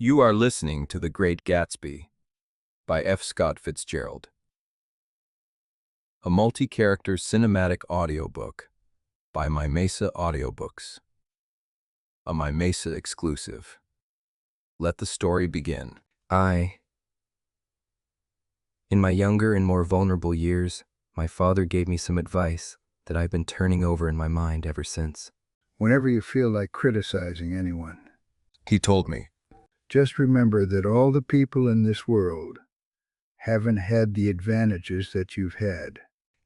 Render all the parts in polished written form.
You are listening to The Great Gatsby by F. Scott Fitzgerald, a multi-character cinematic audiobook by Mimesa Audiobooks, a Mimesa exclusive. Let the story begin. In my younger and more vulnerable years, my father gave me some advice that I've been turning over in my mind ever since. Whenever you feel like criticizing anyone, He told me, just remember that all the people in this world haven't had the advantages that you've had.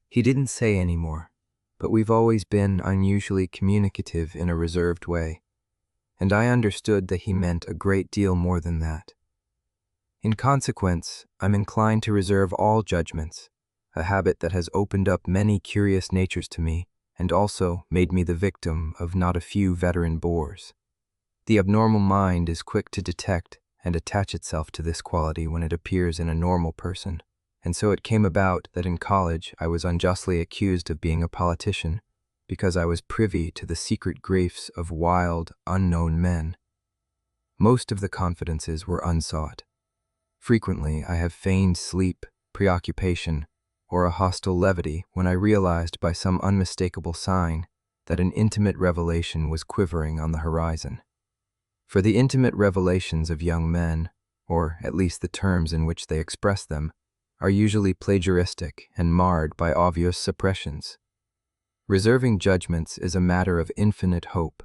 He didn't say any more, but we've always been unusually communicative in a reserved way, and I understood that he meant a great deal more than that. In consequence, I'm inclined to reserve all judgments, a habit that has opened up many curious natures to me and also made me the victim of not a few veteran bores. The abnormal mind is quick to detect and attach itself to this quality when it appears in a normal person, and so it came about that in college I was unjustly accused of being a politician because I was privy to the secret griefs of wild, unknown men. Most of the confidences were unsought. Frequently I have feigned sleep, preoccupation, or a hostile levity when I realized by some unmistakable sign that an intimate revelation was quivering on the horizon. For the intimate revelations of young men, or at least the terms in which they express them, are usually plagiaristic and marred by obvious suppressions. Reserving judgments is a matter of infinite hope.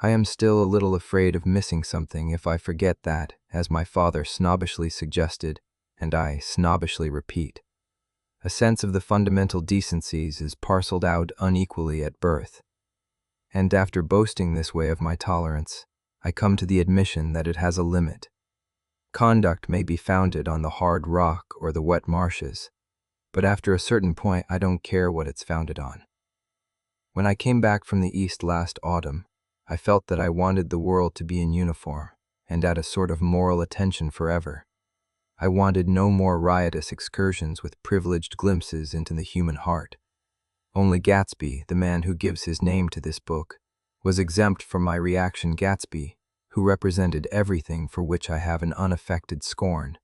I am still a little afraid of missing something if I forget that, as my father snobbishly suggested, and I snobbishly repeat, a sense of the fundamental decencies is parceled out unequally at birth. And after boasting this way of my tolerance, I come to the admission that it has a limit. Conduct may be founded on the hard rock or the wet marshes, but after a certain point I don't care what it's founded on. When I came back from the East last autumn, I felt that I wanted the world to be in uniform and at a sort of moral attention forever. I wanted no more riotous excursions with privileged glimpses into the human heart. Only Gatsby, the man who gives his name to this book, was exempt from my reaction Gatsby, who represented everything for which I have an unaffected scorn.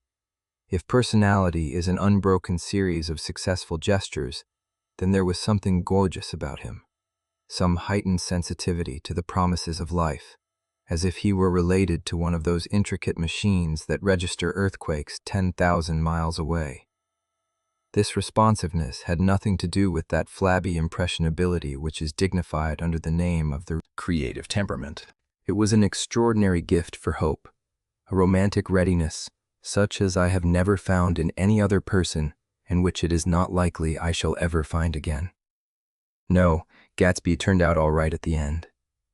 If personality is an unbroken series of successful gestures, then there was something gorgeous about him, some heightened sensitivity to the promises of life, as if he were related to one of those intricate machines that register earthquakes 10,000 miles away. This responsiveness had nothing to do with that flabby impressionability which is dignified under the name of the creative temperament. It was an extraordinary gift for hope, a romantic readiness such as I have never found in any other person and which it is not likely I shall ever find again. No, Gatsby turned out all right at the end.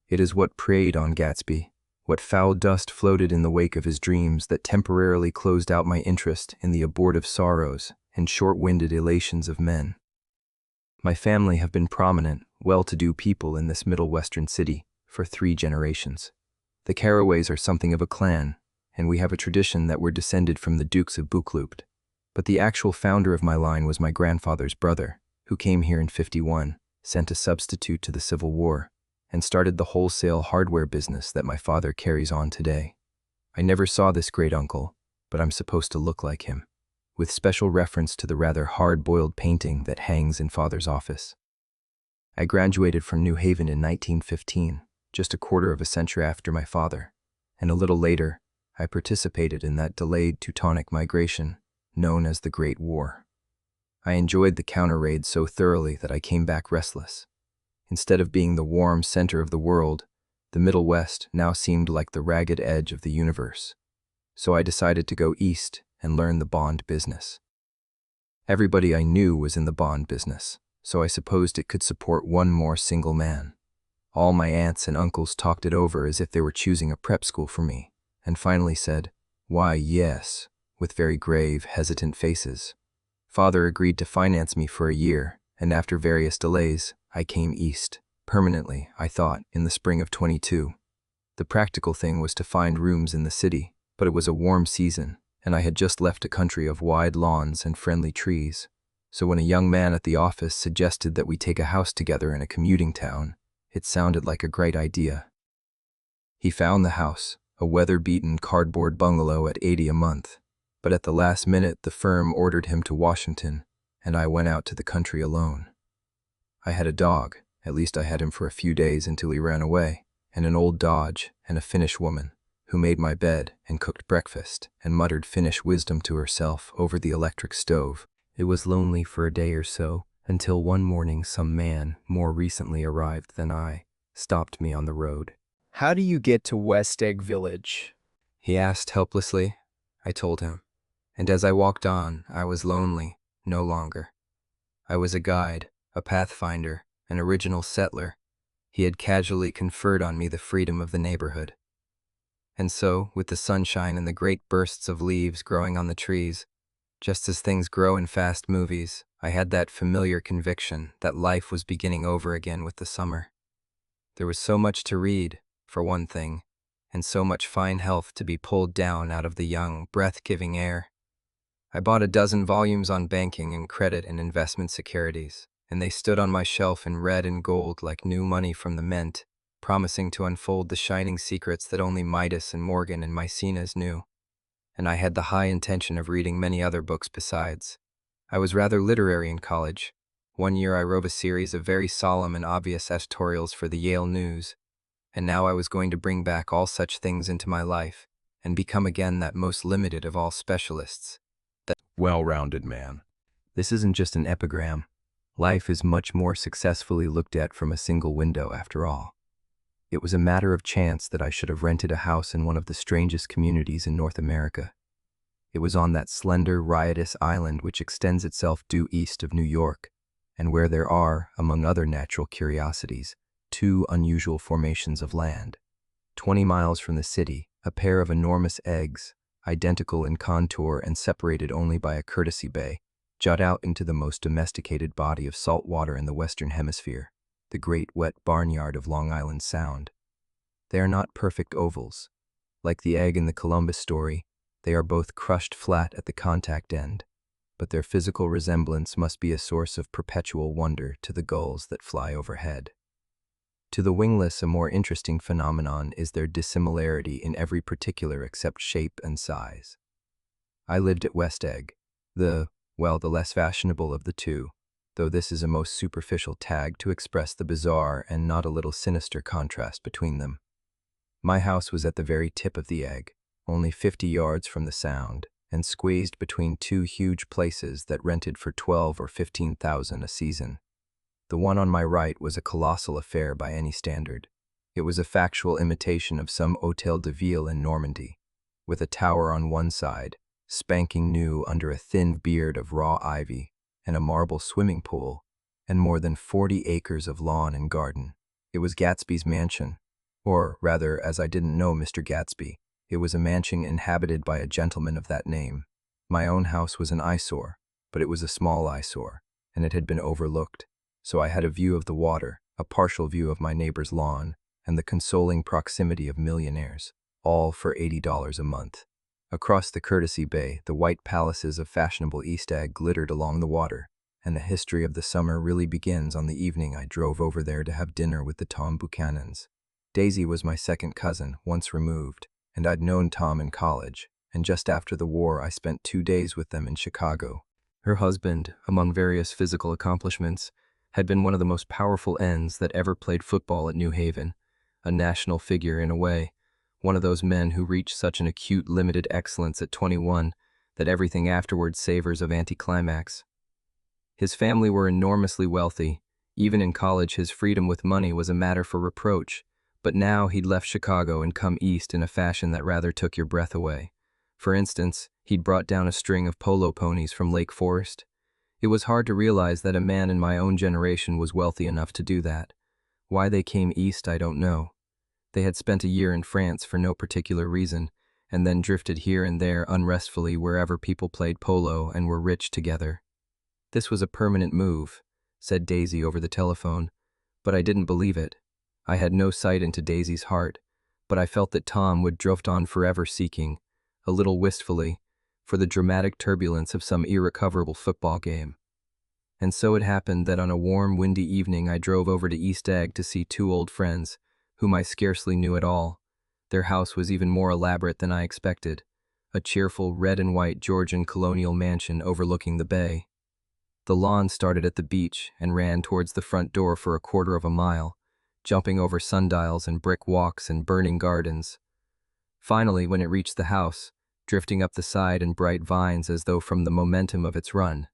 It is what preyed on Gatsby, what foul dust floated in the wake of his dreams that temporarily closed out my interest in the abortive sorrows and short-winded elations of men. My family have been prominent, well-to-do people in this Middle Western city for 3 generations. The Carraways are something of a clan, and we have a tradition that we're descended from the Dukes of Buccleuch. But the actual founder of my line was my grandfather's brother, who came here in '51, sent a substitute to the Civil War, and started the wholesale hardware business that my father carries on today. I never saw this great uncle, but I'm supposed to look like him, with special reference to the rather hard-boiled painting that hangs in Father's office. I graduated from New Haven in 1915, just a quarter of a century after my father, and a little later, I participated in that delayed Teutonic migration known as the Great War. I enjoyed the counter-raid so thoroughly that I came back restless. Instead of being the warm center of the world, the Middle West now seemed like the ragged edge of the universe. So I decided to go east and learn the bond business. Everybody I knew was in the bond business, so I supposed it could support one more single man. All my aunts and uncles talked it over as if they were choosing a prep school for me, and finally said, "Why, yes," with very grave, hesitant faces. Father agreed to finance me for a year, and after various delays, I came east, permanently, I thought, in the spring of '22. The practical thing was to find rooms in the city, but it was a warm season, and I had just left a country of wide lawns and friendly trees. So when a young man at the office suggested that we take a house together in a commuting town, it sounded like a great idea. He found the house, a weather-beaten cardboard bungalow at $80 a month. But at the last minute, the firm ordered him to Washington, and I went out to the country alone. I had a dog, at least I had him for a few days until he ran away, and an old Dodge and a Finnish woman who made my bed and cooked breakfast and muttered Finnish wisdom to herself over the electric stove. It was lonely for a day or so, until one morning some man, more recently arrived than I, stopped me on the road. "How do you get to West Egg Village?" He asked helplessly. I told him. And as I walked on, I was lonely, no longer. I was a guide, a pathfinder, an original settler. He had casually conferred on me the freedom of the neighborhood. And so, with the sunshine and the great bursts of leaves growing on the trees, just as things grow in fast movies, I had that familiar conviction that life was beginning over again with the summer. There was so much to read, for one thing, and so much fine health to be pulled down out of the young, breath-giving air. I bought a dozen volumes on banking and credit and investment securities, and they stood on my shelf in red and gold like new money from the mint, promising to unfold the shining secrets that only Midas and Morgan and Maecenas knew. And I had the high intention of reading many other books besides. I was rather literary in college. One year I wrote a series of very solemn and obvious editorials for the Yale News, and now I was going to bring back all such things into my life and become again that most limited of all specialists, that Well-rounded man. This isn't just an epigram. Life is much more successfully looked at from a single window, after all. It was a matter of chance that I should have rented a house in one of the strangest communities in North America. It was on that slender, riotous island which extends itself due east of New York, and where there are, among other natural curiosities, two unusual formations of land. 20 miles from the city, a pair of enormous eggs, identical in contour and separated only by a courtesy bay, jut out into the most domesticated body of salt water in the Western Hemisphere, the great wet barnyard of Long Island Sound. They are not perfect ovals. Like the egg in the Columbus story, they are both crushed flat at the contact end, but their physical resemblance must be a source of perpetual wonder to the gulls that fly overhead. To the wingless, a more interesting phenomenon is their dissimilarity in every particular except shape and size. I lived at West Egg, the less fashionable of the two, though this is a most superficial tag to express the bizarre and not a little sinister contrast between them. My house was at the very tip of the egg, only 50 yards from the Sound, and squeezed between two huge places that rented for $12,000 or $15,000 a season. The one on my right was a colossal affair by any standard. It was a factual imitation of some Hôtel de Ville in Normandy, with a tower on one side, spanking new under a thin beard of raw ivy, and a marble swimming pool, and more than 40 acres of lawn and garden. It was Gatsby's mansion, or rather, as I didn't know Mr. Gatsby, it was a mansion inhabited by a gentleman of that name. My own house was an eyesore, but it was a small eyesore, and it had been overlooked. So I had a view of the water, a partial view of my neighbor's lawn, and the consoling proximity of millionaires, all for $80 a month. Across the courtesy bay, the white palaces of fashionable East Egg glittered along the water, and the history of the summer really begins on the evening I drove over there to have dinner with the Tom Buchanans. Daisy was my second cousin, once removed, and I'd known Tom in college, and just after the war I spent 2 days with them in Chicago. Her husband, among various physical accomplishments, had been one of the most powerful ends that ever played football at New Haven, a national figure in a way, one of those men who reach such an acute limited excellence at 21 that everything afterwards savors of anticlimax. His family were enormously wealthy. Even in college his freedom with money was a matter for reproach, but now he'd left Chicago and come east in a fashion that rather took your breath away. For instance, he'd brought down a string of polo ponies from Lake Forest. It was hard to realize that a man in my own generation was wealthy enough to do that. Why they came east, I don't know. They had spent a year in France for no particular reason, and then drifted here and there unrestfully wherever people played polo and were rich together. This was a permanent move, said Daisy over the telephone, but I didn't believe it. I had no sight into Daisy's heart, but I felt that Tom would drift on forever seeking, a little wistfully, for the dramatic turbulence of some irrecoverable football game. And so it happened that on a warm, windy evening I drove over to East Egg to see two old friends, whom I scarcely knew at all, Their house was even more elaborate than I expected, a cheerful red and white Georgian colonial mansion overlooking the bay. The lawn started at the beach and ran towards the front door for a quarter of a mile, jumping over sundials and brick walks and burning gardens. Finally, when it reached the house, drifting up the side in bright vines as though from the momentum of its run.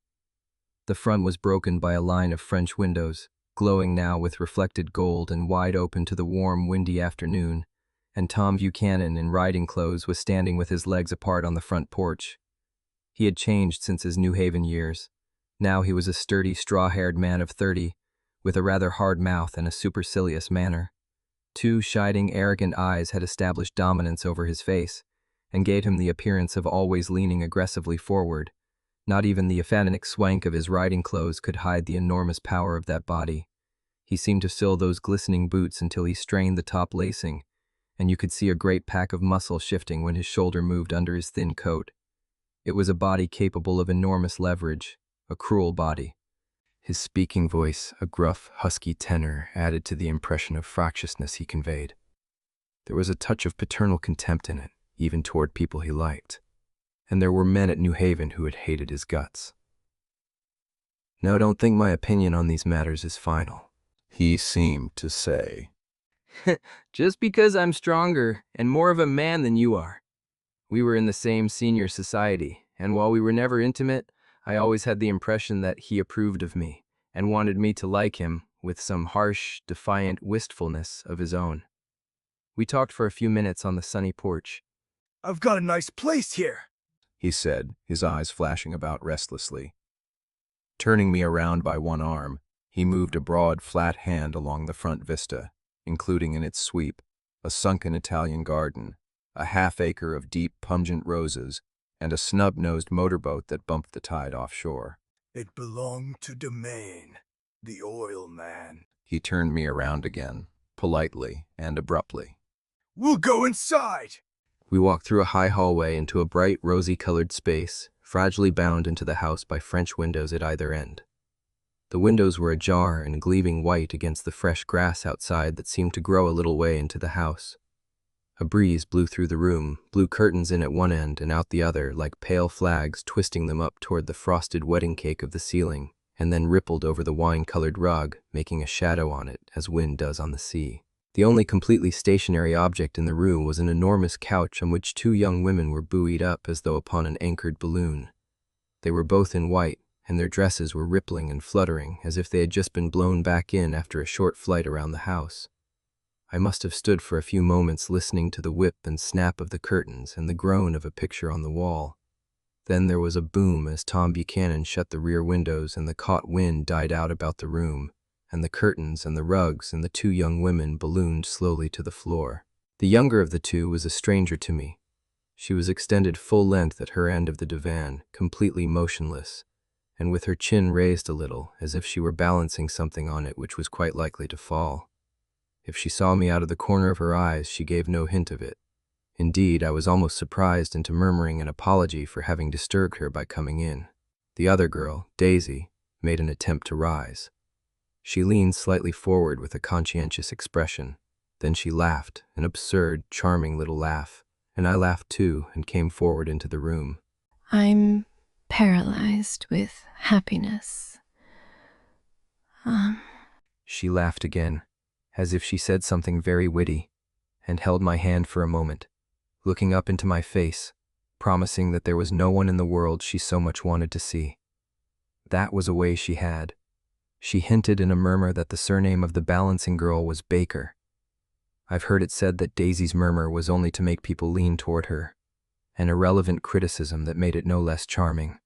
The front was broken by a line of French windows, glowing now with reflected gold and wide open to the warm, windy afternoon, and Tom Buchanan in riding clothes was standing with his legs apart on the front porch. He had changed since his New Haven years. Now he was a sturdy, straw-haired man of 30, with a rather hard mouth and a supercilious manner. Two shining, arrogant eyes had established dominance over his face, and gave him the appearance of always leaning aggressively forward. Not even the effeminate swank of his riding clothes could hide the enormous power of that body. He seemed to fill those glistening boots until he strained the top lacing, and you could see a great pack of muscle shifting when his shoulder moved under his thin coat. It was a body capable of enormous leverage, a cruel body. His speaking voice, a gruff, husky tenor, added to the impression of fractiousness he conveyed. There was a touch of paternal contempt in it, even toward people he liked. And there were men at New Haven who had hated his guts. "Now, don't think my opinion on these matters is final," he seemed to say. Just because I'm stronger and more of a man than you are. We were in the same senior society, and while we were never intimate, I always had the impression that he approved of me and wanted me to like him with some harsh, defiant wistfulness of his own. We talked for a few minutes on the sunny porch. "I've got a nice place here," he said, his eyes flashing about restlessly. Turning me around by one arm, he moved a broad, flat hand along the front vista, including in its sweep a sunken Italian garden, a half-acre of deep, pungent roses, and a snub-nosed motorboat that bumped the tide offshore. "It belonged to Domain, the oil man." He turned me around again, politely and abruptly. "We'll go inside." We walked through a high hallway into a bright, rosy-colored space, fragilely bound into the house by French windows at either end. The windows were ajar and gleaming white against the fresh grass outside that seemed to grow a little way into the house. A breeze blew through the room, blew curtains in at one end and out the other like pale flags, twisting them up toward the frosted wedding cake of the ceiling, and then rippled over the wine-colored rug, making a shadow on it, as wind does on the sea. The only completely stationary object in the room was an enormous couch on which two young women were buoyed up as though upon an anchored balloon. They were both in white, and their dresses were rippling and fluttering as if they had just been blown back in after a short flight around the house. I must have stood for a few moments listening to the whip and snap of the curtains and the groan of a picture on the wall. Then there was a boom as Tom Buchanan shut the rear windows and the caught wind died out about the room, and the curtains and the rugs and the two young women ballooned slowly to the floor. The younger of the two was a stranger to me. She was extended full length at her end of the divan, completely motionless, and with her chin raised a little, as if she were balancing something on it which was quite likely to fall. If she saw me out of the corner of her eyes, she gave no hint of it. Indeed, I was almost surprised into murmuring an apology for having disturbed her by coming in. The other girl, Daisy, made an attempt to rise. She leaned slightly forward with a conscientious expression. Then she laughed, an absurd, charming little laugh, and I laughed too and came forward into the room. "I'm paralyzed with happiness. She laughed again, as if she said something very witty, and held my hand for a moment, looking up into my face, promising that there was no one in the world she so much wanted to see. That was a way she had. She hinted in a murmur that the surname of the balancing girl was Baker. I've heard it said that Daisy's murmur was only to make people lean toward her, an irrelevant criticism that made it no less charming.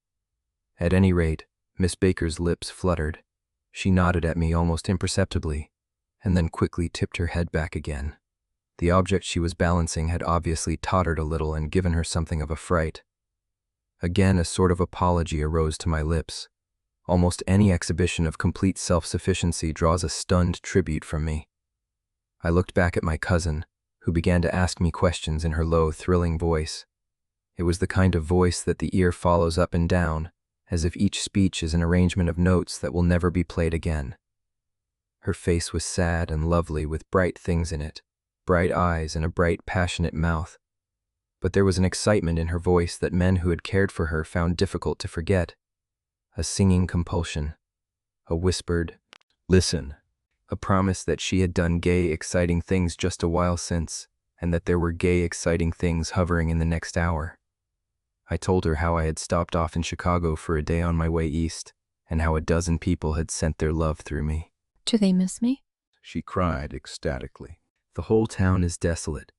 At any rate, Miss Baker's lips fluttered. She nodded at me almost imperceptibly, and then quickly tipped her head back again. The object she was balancing had obviously tottered a little and given her something of a fright. Again, a sort of apology arose to my lips. Almost any exhibition of complete self-sufficiency draws a stunned tribute from me. I looked back at my cousin, who began to ask me questions in her low, thrilling voice. It was the kind of voice that the ear follows up and down, as if each speech is an arrangement of notes that will never be played again. Her face was sad and lovely with bright things in it, bright eyes and a bright, passionate mouth. But there was an excitement in her voice that men who had cared for her found difficult to forget. A singing compulsion, a whispered, "Listen," a promise that she had done gay, exciting things just a while since, and that there were gay, exciting things hovering in the next hour. I told her how I had stopped off in Chicago for a day on my way east, and how a dozen people had sent their love through me. Do they miss me? she cried ecstatically. The whole town is desolate.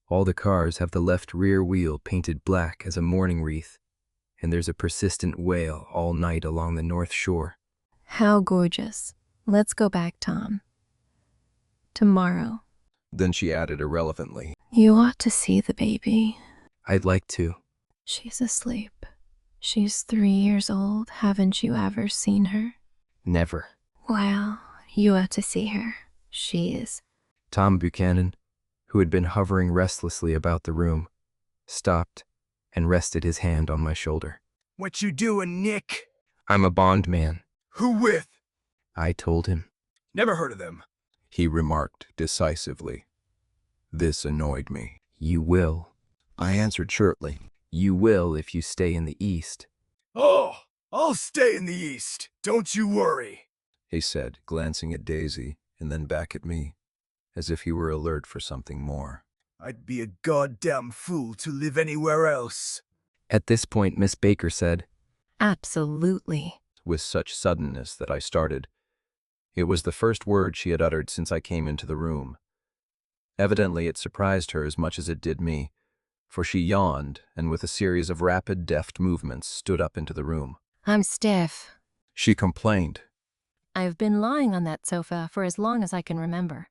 All the cars have the left rear wheel painted black as a mourning wreath, and there's a persistent wail all night along the North Shore. How gorgeous. Let's go back, Tom. Tomorrow. Then she added irrelevantly, You ought to see the baby. I'd like to. She's asleep. She's 3 years old. Haven't you ever seen her? Never. Well, you ought to see her. She is. Tom Buchanan, who had been hovering restlessly about the room, stopped and rested his hand on my shoulder. What you doing, Nick? I'm a bondman, Who with? I told him. Never heard of them. he remarked decisively. This annoyed me. You will. I answered shortly. You will if you stay in the East. Oh, I'll stay in the East. Don't you worry. He said, glancing at Daisy and then back at me, as if he were alert for something more. I'd be a goddamn fool to live anywhere else. At this point, Miss Baker said, Absolutely. With such suddenness that I started. It was the first word she had uttered since I came into the room. Evidently it surprised her as much as it did me, for she yawned and with a series of rapid, deft movements stood up into the room. I'm stiff. She complained. I've been lying on that sofa for as long as I can remember.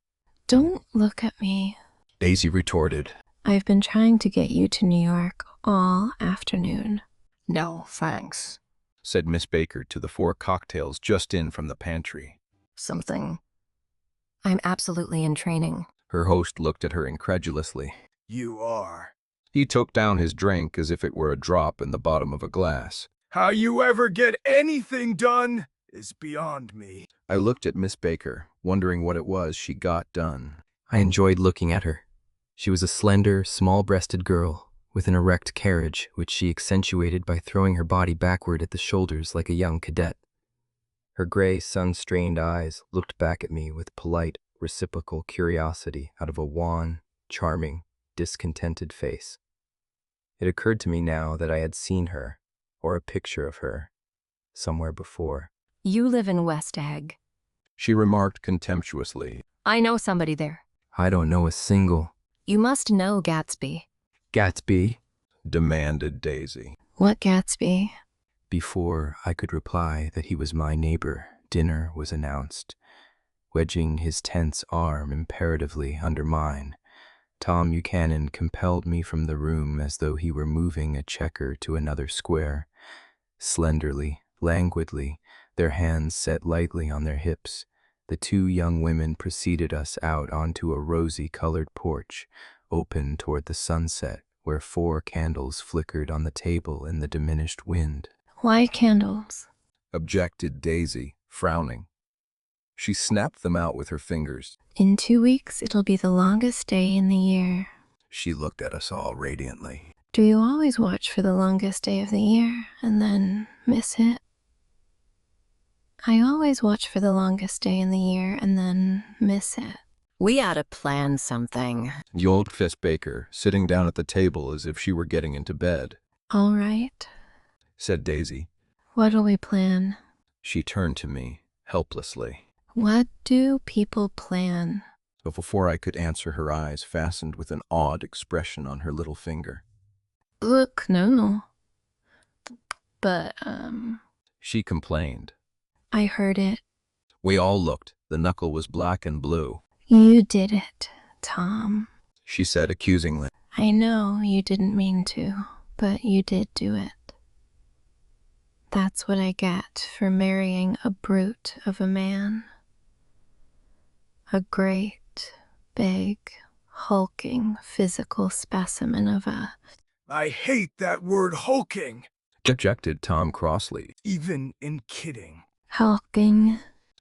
Don't look at me. Daisy retorted. I've been trying to get you to New York all afternoon. No, thanks. Said Miss Baker to the 4 cocktails just in from the pantry. Something. I'm absolutely in training. Her host looked at her incredulously. You are. He took down his drink as if it were a drop in the bottom of a glass. How you ever get anything done is beyond me. I looked at Miss Baker, wondering what it was she got done. I enjoyed looking at her. She was a slender, small-breasted girl with an erect carriage, which she accentuated by throwing her body backward at the shoulders like a young cadet. Her gray, sun-strained eyes looked back at me with polite, reciprocal curiosity out of a wan, charming, discontented face. It occurred to me now that I had seen her, or a picture of her, somewhere before. You live in West Egg. She remarked contemptuously. I know somebody there. I don't know a single. You must know Gatsby. Gatsby? Demanded Daisy. What Gatsby? Before I could reply that he was my neighbor, dinner was announced. Wedging his tense arm imperatively under mine, Tom Buchanan compelled me from the room as though he were moving a checker to another square. Slenderly, languidly, their hands set lightly on their hips, the 2 young women preceded us out onto a rosy-colored porch, open toward the sunset, where 4 candles flickered on the table in the diminished wind. Why candles? Objected Daisy, frowning. She snapped them out with her fingers. In 2 weeks, it'll be the longest day in the year. She looked at us all radiantly. Do you always watch for the longest day of the year and then miss it? I always watch for the longest day in the year and then miss it. We ought to plan something. Yelled Miss Baker, sitting down at the table as if she were getting into bed. All right. Said Daisy. What'll we plan? She turned to me, helplessly. What do people plan? But before I could answer, her eyes fastened with an odd expression on her little finger. Look, no. But, She complained. I heard it. We all looked. The knuckle was black and blue. You did it, Tom. She said accusingly. I know you didn't mean to, but you did do it. That's what I get for marrying a brute of a man. A great, big, hulking, physical specimen of a... I hate that word hulking, Objected Tom crossly. even in kidding. hulking.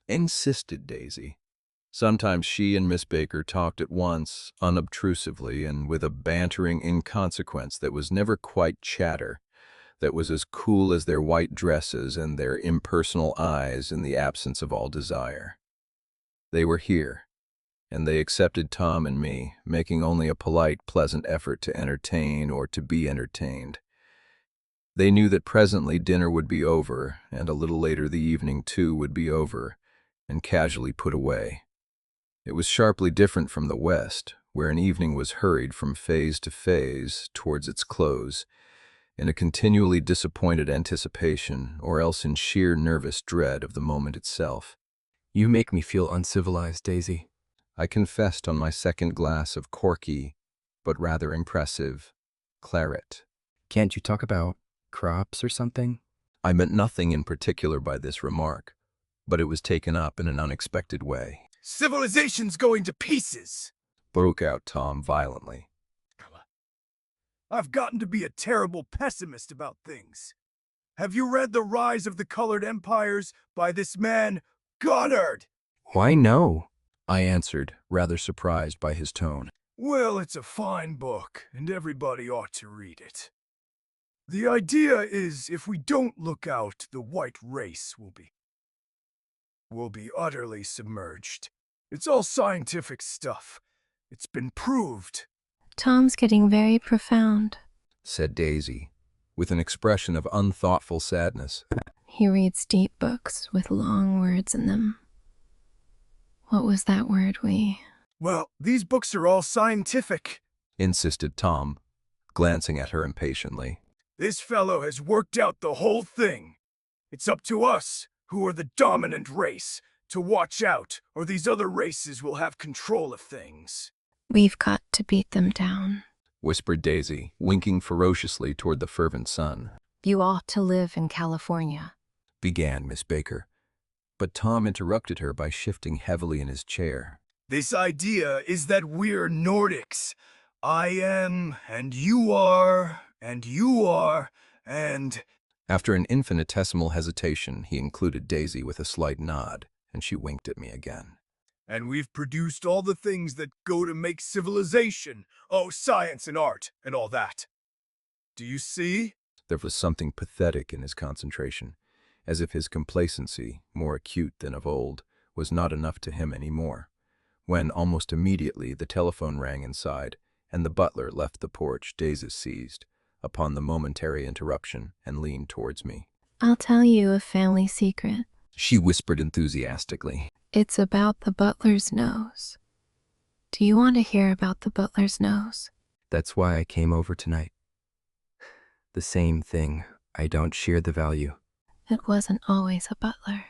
Insisted Daisy. Sometimes she and Miss Baker talked at once, unobtrusively, and with a bantering inconsequence that was never quite chatter, that was as cool as their white dresses and their impersonal eyes in the absence of all desire. They were here, and they accepted Tom and me, making only a polite, pleasant effort to entertain or to be entertained. They knew that presently dinner would be over, and a little later the evening too would be over, and casually put away. It was sharply different from the West, where an evening was hurried from phase to phase towards its close, in a continually disappointed anticipation, or else in sheer nervous dread of the moment itself. You make me feel uncivilized, Daisy. I confessed on my second glass of corky, but rather impressive, claret. Can't you talk about crops or something? I meant nothing in particular by this remark, but it was taken up in an unexpected way. Civilization's going to pieces! Broke out Tom violently. I've gotten to be a terrible pessimist about things. Have you read The Rise of the Colored Empires by this man, Goddard? Why, no. I answered, rather surprised by his tone. Well, it's a fine book, and everybody ought to read it. The idea is, if we don't look out, the white race will be utterly submerged. It's all scientific stuff. It's been proved. Tom's getting very profound. Said Daisy, with an expression of unthoughtful sadness. He reads deep books with long words in them. What was that word Well, these books are all scientific, Insisted Tom, glancing at her impatiently. This fellow has worked out the whole thing. It's up to us, who are the dominant race, to watch out, or these other races will have control of things. We've got to beat them down, Whispered Daisy, winking ferociously toward the fervent sun. You ought to live in California. Began Miss Baker, but Tom interrupted her by shifting heavily in his chair. This idea is that we're Nordics. I am, and you are, and you are, and... After an infinitesimal hesitation, he included Daisy with a slight nod, and she winked at me again. And we've produced all the things that go to make civilization. Oh, science and art, and all that. Do you see? There was something pathetic in his concentration, as if his complacency, more acute than of old, was not enough to him any more. When, almost immediately, the telephone rang inside, and the butler left the porch, Daisy seized upon the momentary interruption and leaned towards me. I'll tell you a family secret. She whispered enthusiastically. It's about the butler's nose. Do you want to hear about the butler's nose? That's why I came over tonight. The same thing. I don't share the value. It wasn't always a butler.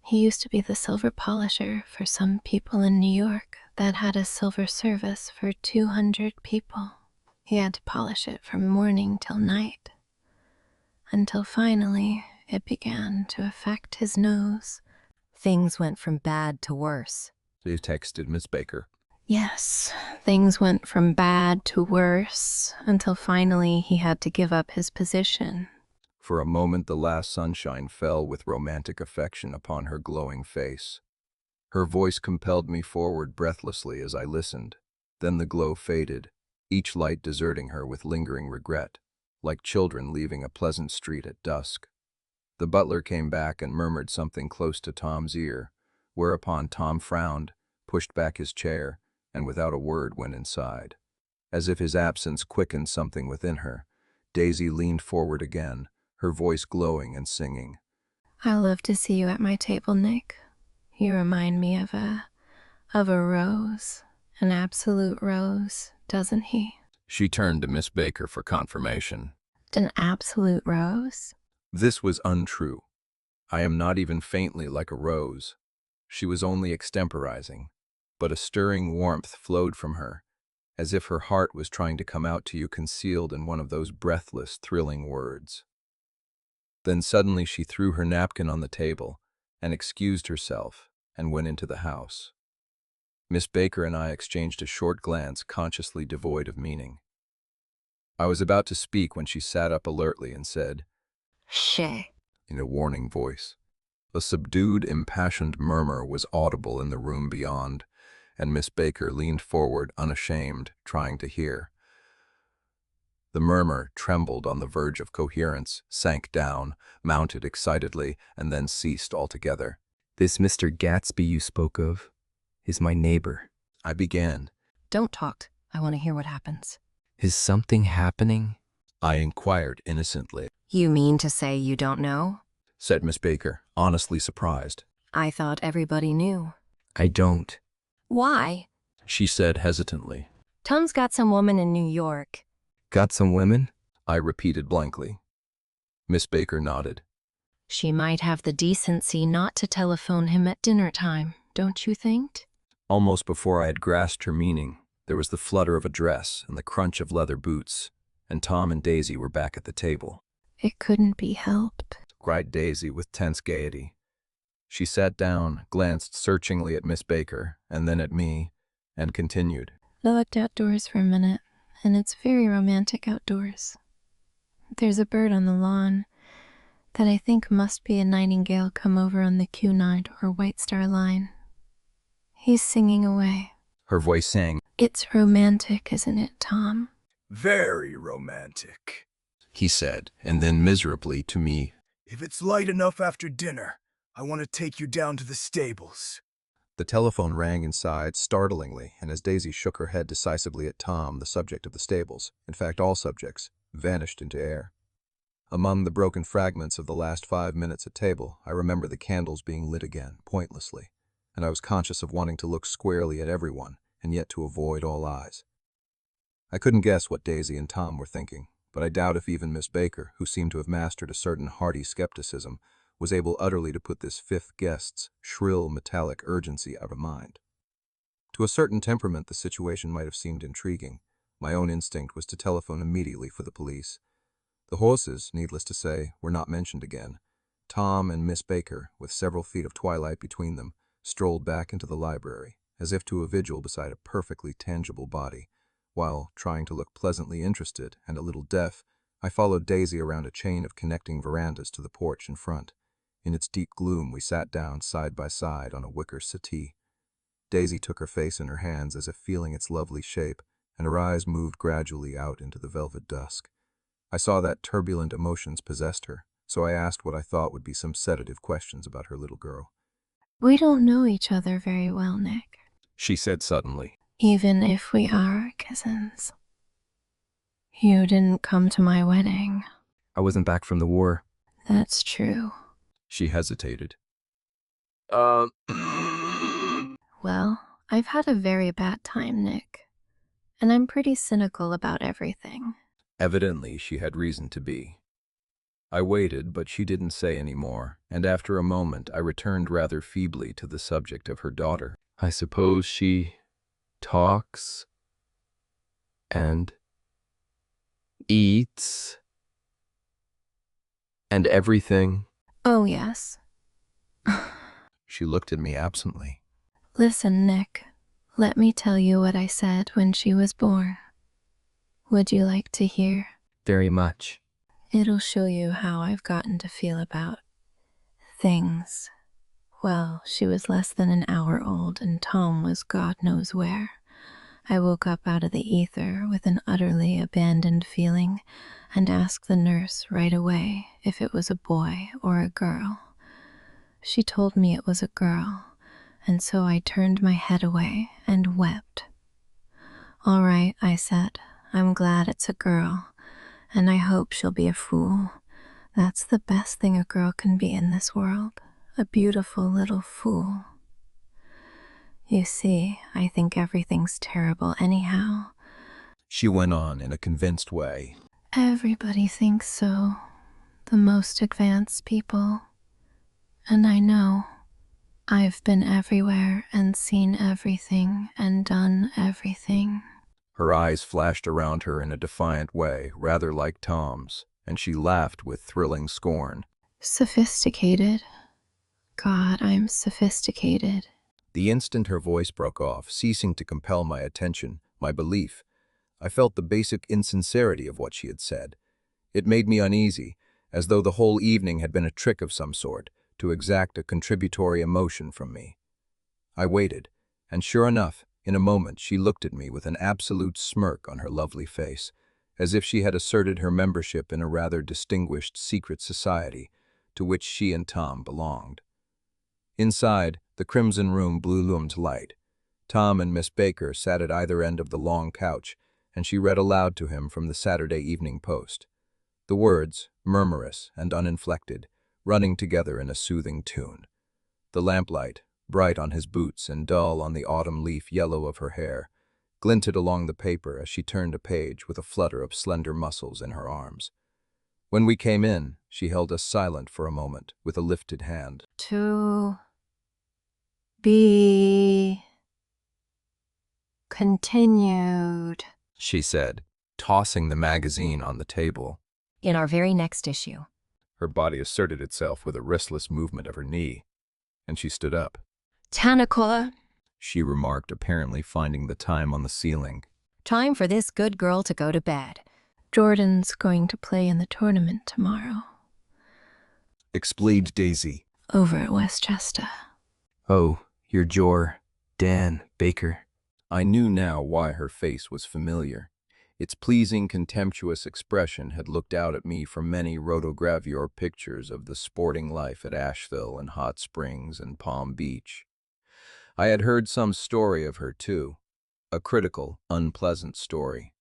He used to be the silver polisher for some people in New York that had a silver service for 200 people. He had to polish it from morning till night, until finally it began to affect his nose. Things went from bad to worse. She texted Miss Baker. Yes, things went from bad to worse, until finally he had to give up his position. For a moment the last sunshine fell with romantic affection upon her glowing face. Her voice compelled me forward breathlessly as I listened. Then the glow faded, each light deserting her with lingering regret, like children leaving a pleasant street at dusk. The butler came back and murmured something close to Tom's ear, whereupon Tom frowned, pushed back his chair, and without a word went inside. As if his absence quickened something within her, Daisy leaned forward again, her voice glowing and singing. I love to see you at my table, Nick. You remind me of a rose, an absolute rose, doesn't he? She turned to Miss Baker for confirmation. An absolute rose? This was untrue. I am not even faintly like a rose. She was only extemporizing, but a stirring warmth flowed from her, as if her heart was trying to come out to you concealed in one of those breathless, thrilling words. Then suddenly she threw her napkin on the table and excused herself and went into the house. Miss Baker and I exchanged a short glance consciously devoid of meaning. I was about to speak when she sat up alertly and said, Shay. in a warning voice, A subdued, impassioned murmur was audible in the room beyond, and Miss Baker leaned forward unashamed, trying to hear. The murmur trembled on the verge of coherence, sank down, mounted excitedly, and then ceased altogether. This Mr. Gatsby you spoke of is my neighbor. I began. Don't talk. I want to hear what happens. Is something happening? I inquired innocently, You mean to say you don't know? said Miss Baker, honestly surprised. I thought everybody knew. I don't. Why? She said hesitantly. Tom's got some woman in New York. Got some women? I repeated blankly. Miss Baker nodded. She might have the decency not to telephone him at dinner time, don't you think? Almost before I had grasped her meaning, there was the flutter of a dress and the crunch of leather boots, and Tom and Daisy were back at the table. It couldn't be helped. Cried Daisy with tense gaiety. She sat down, glanced searchingly at Miss Baker, and then at me, and continued. I looked outdoors for a minute, and it's very romantic outdoors. There's a bird on the lawn that I think must be a nightingale come over on the Cunard or White Star Line. He's singing away. Her voice sang. It's romantic, isn't it, Tom? Very romantic. He said, and then miserably to me, If it's light enough after dinner, I want to take you down to the stables. The telephone rang inside, startlingly, and as Daisy shook her head decisively at Tom, the subject of the stables, in fact all subjects, vanished into air. Among the broken fragments of the last 5 minutes at table, I remember the candles being lit again, pointlessly, and I was conscious of wanting to look squarely at everyone, and yet to avoid all eyes. I couldn't guess what Daisy and Tom were thinking, but I doubt if even Miss Baker, who seemed to have mastered a certain hearty skepticism, was able utterly to put this fifth guest's shrill, metallic urgency out of mind. To a certain temperament, the situation might have seemed intriguing. My own instinct was to telephone immediately for the police. The horses, needless to say, were not mentioned again. Tom and Miss Baker, with several feet of twilight between them, strolled back into the library, as if to a vigil beside a perfectly tangible body, while, trying to look pleasantly interested and a little deaf, I followed Daisy around a chain of connecting verandas to the porch in front. In its deep gloom, we sat down side by side on a wicker settee. Daisy took her face in her hands as if feeling its lovely shape, and her eyes moved gradually out into the velvet dusk. I saw that turbulent emotions possessed her, so I asked what I thought would be some sedative questions about her little girl. We don't know each other very well, Nick. She said suddenly. Even if we are cousins. You didn't come to my wedding. I wasn't back from the war. That's true. She hesitated. Well, I've had a very bad time, Nick. And I'm pretty cynical about everything. Evidently, she had reason to be. I waited, but she didn't say any more, and after a moment I returned rather feebly to the subject of her daughter. I suppose she talks and eats and everything. Oh, yes. She looked at me absently. Listen, Nick. Let me tell you what I said when she was born. Would you like to hear? Very much. It'll show you how I've gotten to feel about things. Well, she was less than an hour old, and Tom was God knows where. I woke up out of the ether with an utterly abandoned feeling and asked the nurse right away if it was a boy or a girl. She told me it was a girl, and so I turned my head away and wept. All right, I said, I'm glad it's a girl, and I hope she'll be a fool. That's the best thing a girl can be in this world, a beautiful little fool. You see, I think everything's terrible anyhow. She went on in a convinced way. Everybody thinks so, the most advanced people. And I know. I've been everywhere and seen everything and done everything. Her eyes flashed around her in a defiant way, rather like Tom's, and she laughed with thrilling scorn. Sophisticated. God, I'm sophisticated. The instant her voice broke off, ceasing to compel my attention, my belief, I felt the basic insincerity of what she had said. It made me uneasy, as though the whole evening had been a trick of some sort, to exact a contributory emotion from me. I waited, and sure enough, in a moment she looked at me with an absolute smirk on her lovely face, as if she had asserted her membership in a rather distinguished secret society to which she and Tom belonged. Inside, the crimson room bloomed light. Tom and Miss Baker sat at either end of the long couch, and she read aloud to him from the Saturday Evening Post. The words, murmurous and uninflected, running together in a soothing tune. The lamplight, bright on his boots and dull on the autumn leaf yellow of her hair, glinted along the paper as she turned a page with a flutter of slender muscles in her arms. When we came in, she held us silent for a moment with a lifted hand. To be continued, She said, tossing the magazine on the table. In our very next issue. Her body asserted itself with a restless movement of her knee, and she stood up. Tanakola, She remarked, apparently finding the time on the ceiling. time for this good girl to go to bed. Jordan's going to play in the tournament tomorrow, Explained Daisy. over at Westchester. Oh, you're Dan Baker. I knew now why her face was familiar. Its pleasing, contemptuous expression had looked out at me from many rotogravure pictures of the sporting life at Asheville and Hot Springs and Palm Beach. I had heard some story of her, too. A critical, unpleasant story.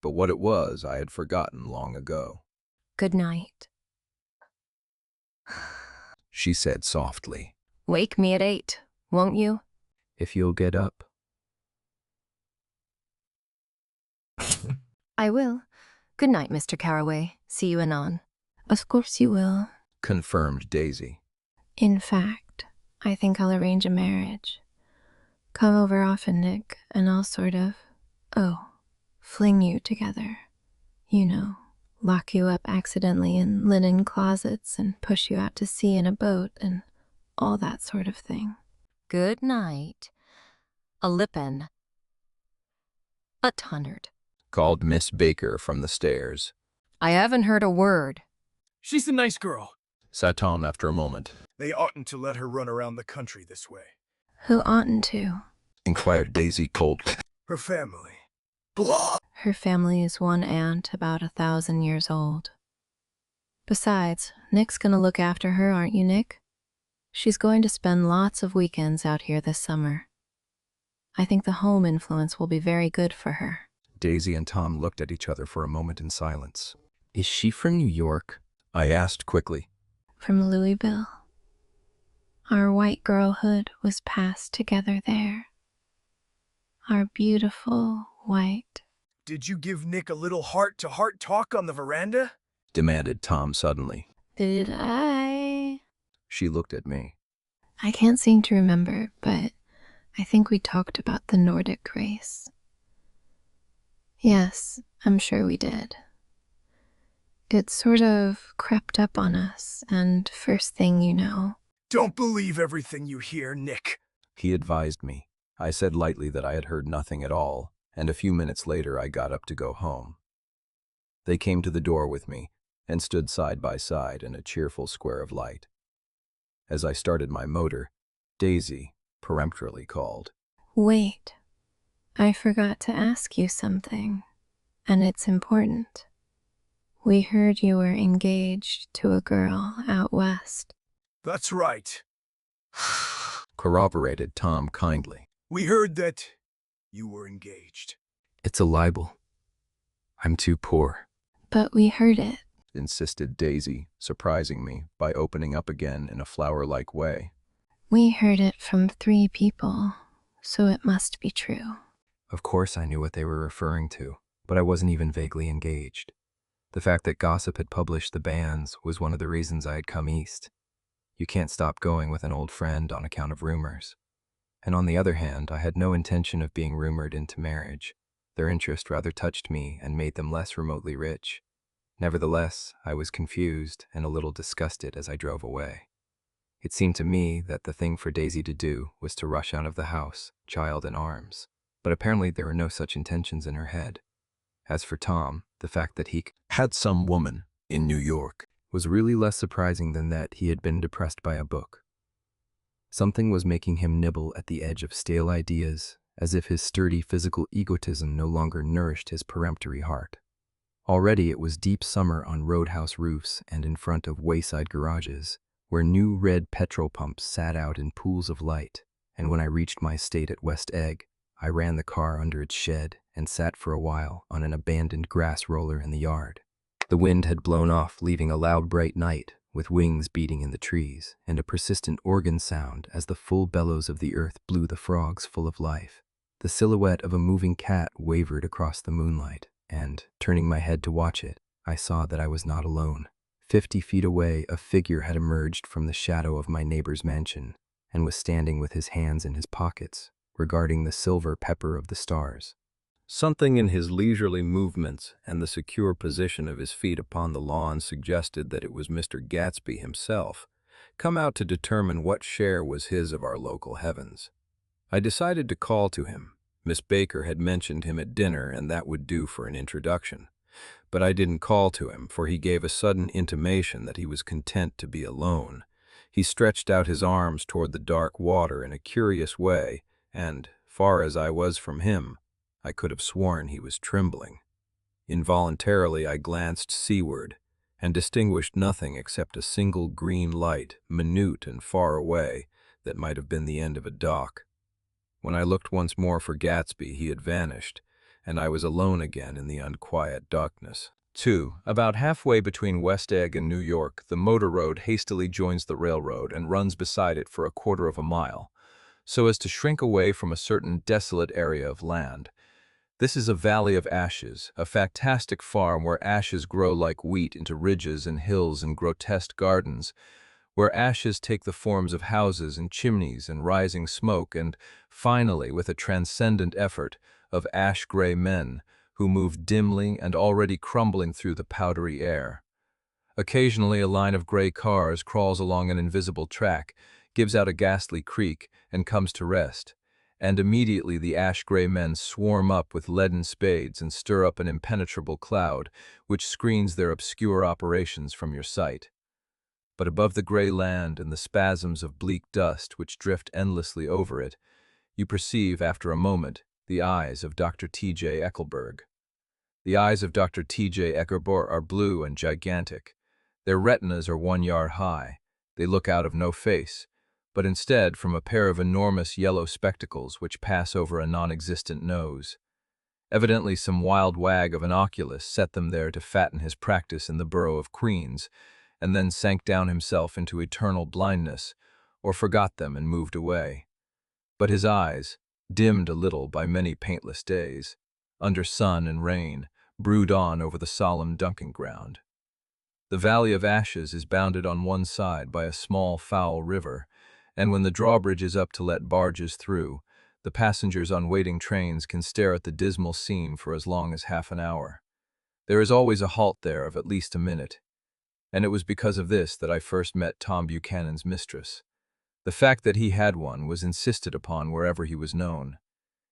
But what it was, I had forgotten long ago. Good night. She said softly. Wake me at 8, won't you? If you'll get up. I will. Good night, Mr. Carraway. See you anon. Of course you will. Confirmed Daisy. In fact, I think I'll arrange a marriage. Come over often, Nick, and I'll fling you together. You know, lock you up accidentally in linen closets and push you out to sea in a boat and all that sort of thing. Good night. A lippin. 100. Called Miss Baker from the stairs. I haven't heard a word. She's a nice girl. Sat Tom after a moment. They oughtn't to let her run around the country this way. Who oughtn't to? Inquired Daisy coldly. Her family. Blah! Her family is one aunt about 1,000 years old. Besides, Nick's gonna look after her, aren't you, Nick? She's going to spend lots of weekends out here this summer. I think the home influence will be very good for her. Daisy and Tom looked at each other for a moment in silence. Is she from New York? I asked quickly. From Louisville. Our white girlhood was passed together there. Our beautiful white. Did you give Nick a little heart-to-heart talk on the veranda? Demanded Tom suddenly. Did I? She looked at me. I can't seem to remember, but I think we talked about the Nordic race. Yes, I'm sure we did. It sort of crept up on us, and first thing you know... Don't believe everything you hear, Nick. He advised me. I said lightly that I had heard nothing at all, and a few minutes later I got up to go home. They came to the door with me and stood side by side in a cheerful square of light. As I started my motor, Daisy peremptorily called. Wait, I forgot to ask you something, and it's important. We heard you were engaged to a girl out west. That's right. Corroborated Tom kindly. We heard that you were engaged. It's a libel. I'm too poor. But we heard it. Insisted Daisy, surprising me by opening up again in a flower-like way. We heard it from 3 people, so it must be true. Of course I knew what they were referring to, but I wasn't even vaguely engaged. The fact that gossip had published the bans was one of the reasons I had come east. You can't stop going with an old friend on account of rumors. And on the other hand, I had no intention of being rumored into marriage. Their interest rather touched me and made them less remotely rich. Nevertheless, I was confused and a little disgusted as I drove away. It seemed to me that the thing for Daisy to do was to rush out of the house, child in arms. But apparently there were no such intentions in her head. As for Tom, the fact that he had some woman in New York was really less surprising than that he had been depressed by a book. Something was making him nibble at the edge of stale ideas, as if his sturdy physical egotism no longer nourished his peremptory heart. Already it was deep summer on roadhouse roofs and in front of wayside garages, where new red petrol pumps sat out in pools of light, and when I reached my estate at West Egg, I ran the car under its shed and sat for a while on an abandoned grass roller in the yard. The wind had blown off, leaving a loud bright night, with wings beating in the trees, and a persistent organ sound as the full bellows of the earth blew the frogs full of life. The silhouette of a moving cat wavered across the moonlight, and, turning my head to watch it, I saw that I was not alone. 50 feet away, a figure had emerged from the shadow of my neighbor's mansion, and was standing with his hands in his pockets, regarding the silver pepper of the stars. Something in his leisurely movements and the secure position of his feet upon the lawn suggested that it was Mr. Gatsby himself, come out to determine what share was his of our local heavens. I decided to call to him. Miss Baker had mentioned him at dinner, and that would do for an introduction. But I didn't call to him, for he gave a sudden intimation that he was content to be alone. He stretched out his arms toward the dark water in a curious way, and, far as I was from him, I could have sworn he was trembling. Involuntarily I glanced seaward, and distinguished nothing except a single green light, minute and far away, that might have been the end of a dock. When I looked once more for Gatsby, he had vanished, and I was alone again in the unquiet darkness. 2. About halfway between West Egg and New York, the motor road hastily joins the railroad and runs beside it for a quarter of a mile, so as to shrink away from a certain desolate area of land. This is a valley of ashes, a fantastic farm where ashes grow like wheat into ridges and hills and grotesque gardens, where ashes take the forms of houses and chimneys and rising smoke, and, finally, with a transcendent effort, of ash-gray men who move dimly and already crumbling through the powdery air. Occasionally a line of gray cars crawls along an invisible track, gives out a ghastly creak, and comes to rest, and immediately the ash-gray men swarm up with leaden spades and stir up an impenetrable cloud which screens their obscure operations from your sight. But above the gray land and the spasms of bleak dust which drift endlessly over it, you perceive, after a moment, the eyes of Dr. T.J. Eckelberg. The eyes of Dr. T.J. Eckelberg are blue and gigantic. Their retinas are 1 yard high. They look out of no face, but instead from a pair of enormous yellow spectacles which pass over a non-existent nose. Evidently some wild wag of an oculist set them there to fatten his practice in the borough of Queens, and then sank down himself into eternal blindness, or forgot them and moved away. But his eyes, dimmed a little by many paintless days, under sun and rain, brood on over the solemn dunking ground. The Valley of Ashes is bounded on one side by a small foul river, and when the drawbridge is up to let barges through, the passengers on waiting trains can stare at the dismal scene for as long as half an hour. There is always a halt there of at least a minute, and it was because of this that I first met Tom Buchanan's mistress. The fact that he had one was insisted upon wherever he was known.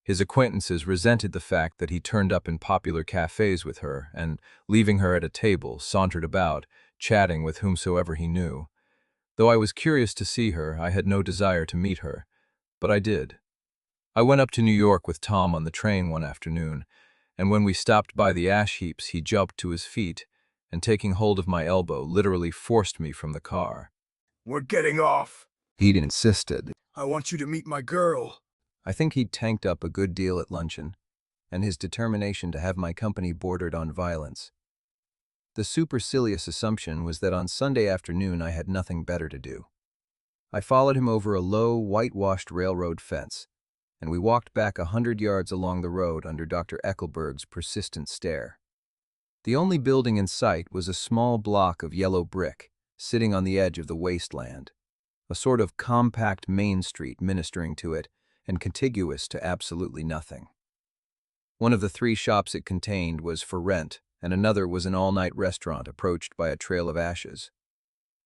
His acquaintances resented the fact that he turned up in popular cafes with her and, leaving her at a table, sauntered about, chatting with whomsoever he knew. Though I was curious to see her, I had no desire to meet her, but I did. I went up to New York with Tom on the train one afternoon, and when we stopped by the ash heaps, he jumped to his feet and, taking hold of my elbow, literally forced me from the car. We're getting off. He'd insisted. I want you to meet my girl. I think he'd tanked up a good deal at luncheon, and his determination to have my company bordered on violence. The supercilious assumption was that on Sunday afternoon I had nothing better to do. I followed him over a low, whitewashed railroad fence, and we walked back 100 yards along the road under Dr. Eckelberg's persistent stare. The only building in sight was a small block of yellow brick, sitting on the edge of the wasteland, a sort of compact main street ministering to it and contiguous to absolutely nothing. One of the 3 shops it contained was for rent, and another was an all-night restaurant approached by a trail of ashes.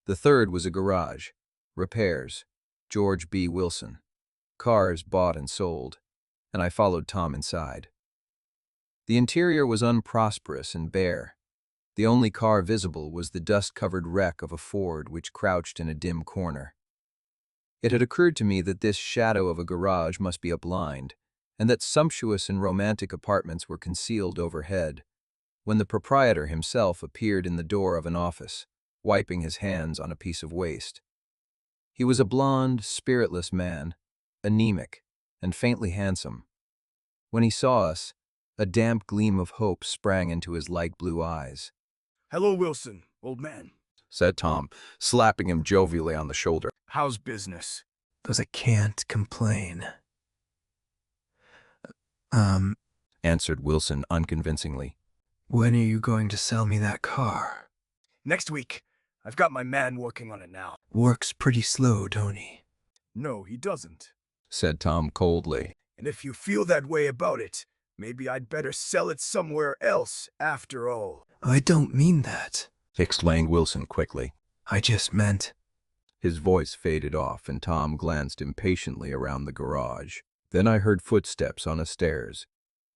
The third was a garage, repairs, George B. Wilson, cars bought and sold, and I followed Tom inside. The interior was unprosperous and bare. The only car visible was the dust-covered wreck of a Ford which crouched in a dim corner. It had occurred to me that this shadow of a garage must be a blind, and that sumptuous and romantic apartments were concealed overhead, when the proprietor himself appeared in the door of an office, wiping his hands on a piece of waste. He was a blond, spiritless man, anemic, and faintly handsome. When he saw us, a damp gleam of hope sprang into his light blue eyes. Hello, Wilson, old man. Said Tom, slapping him jovially on the shoulder. How's business? Because I can't complain. Answered Wilson unconvincingly. When are you going to sell me that car? Next week. I've got my man working on it now. Works pretty slow, don't he? No, he doesn't. Said Tom coldly. And if you feel that way about it, maybe I'd better sell it somewhere else after all. I don't mean that. Explained Wilson quickly. I just meant... His voice faded off, and Tom glanced impatiently around the garage. Then I heard footsteps on the stairs,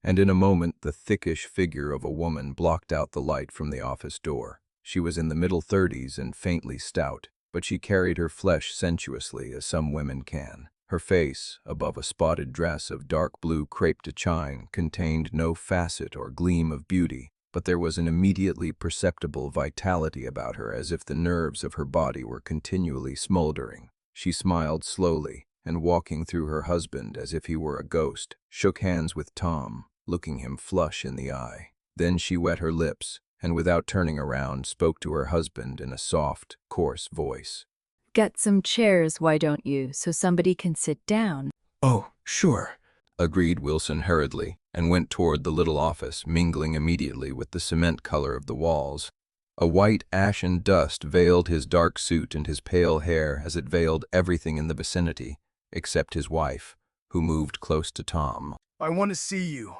and in a moment the thickish figure of a woman blocked out the light from the office door. She was in the middle 30s and faintly stout, but she carried her flesh sensuously as some women can. Her face, above a spotted dress of dark blue crepe de chine, contained no facet or gleam of beauty, but there was an immediately perceptible vitality about her, as if the nerves of her body were continually smoldering. She smiled slowly, and walking through her husband as if he were a ghost, shook hands with Tom, looking him flush in the eye. Then she wet her lips, and without turning around, spoke to her husband in a soft, coarse voice. Get some chairs, why don't you, so somebody can sit down? Oh, sure. Agreed Wilson hurriedly, and went toward the little office, mingling immediately with the cement color of the walls. A white ashen dust veiled his dark suit and his pale hair as it veiled everything in the vicinity, except his wife, who moved close to Tom. I want to see you,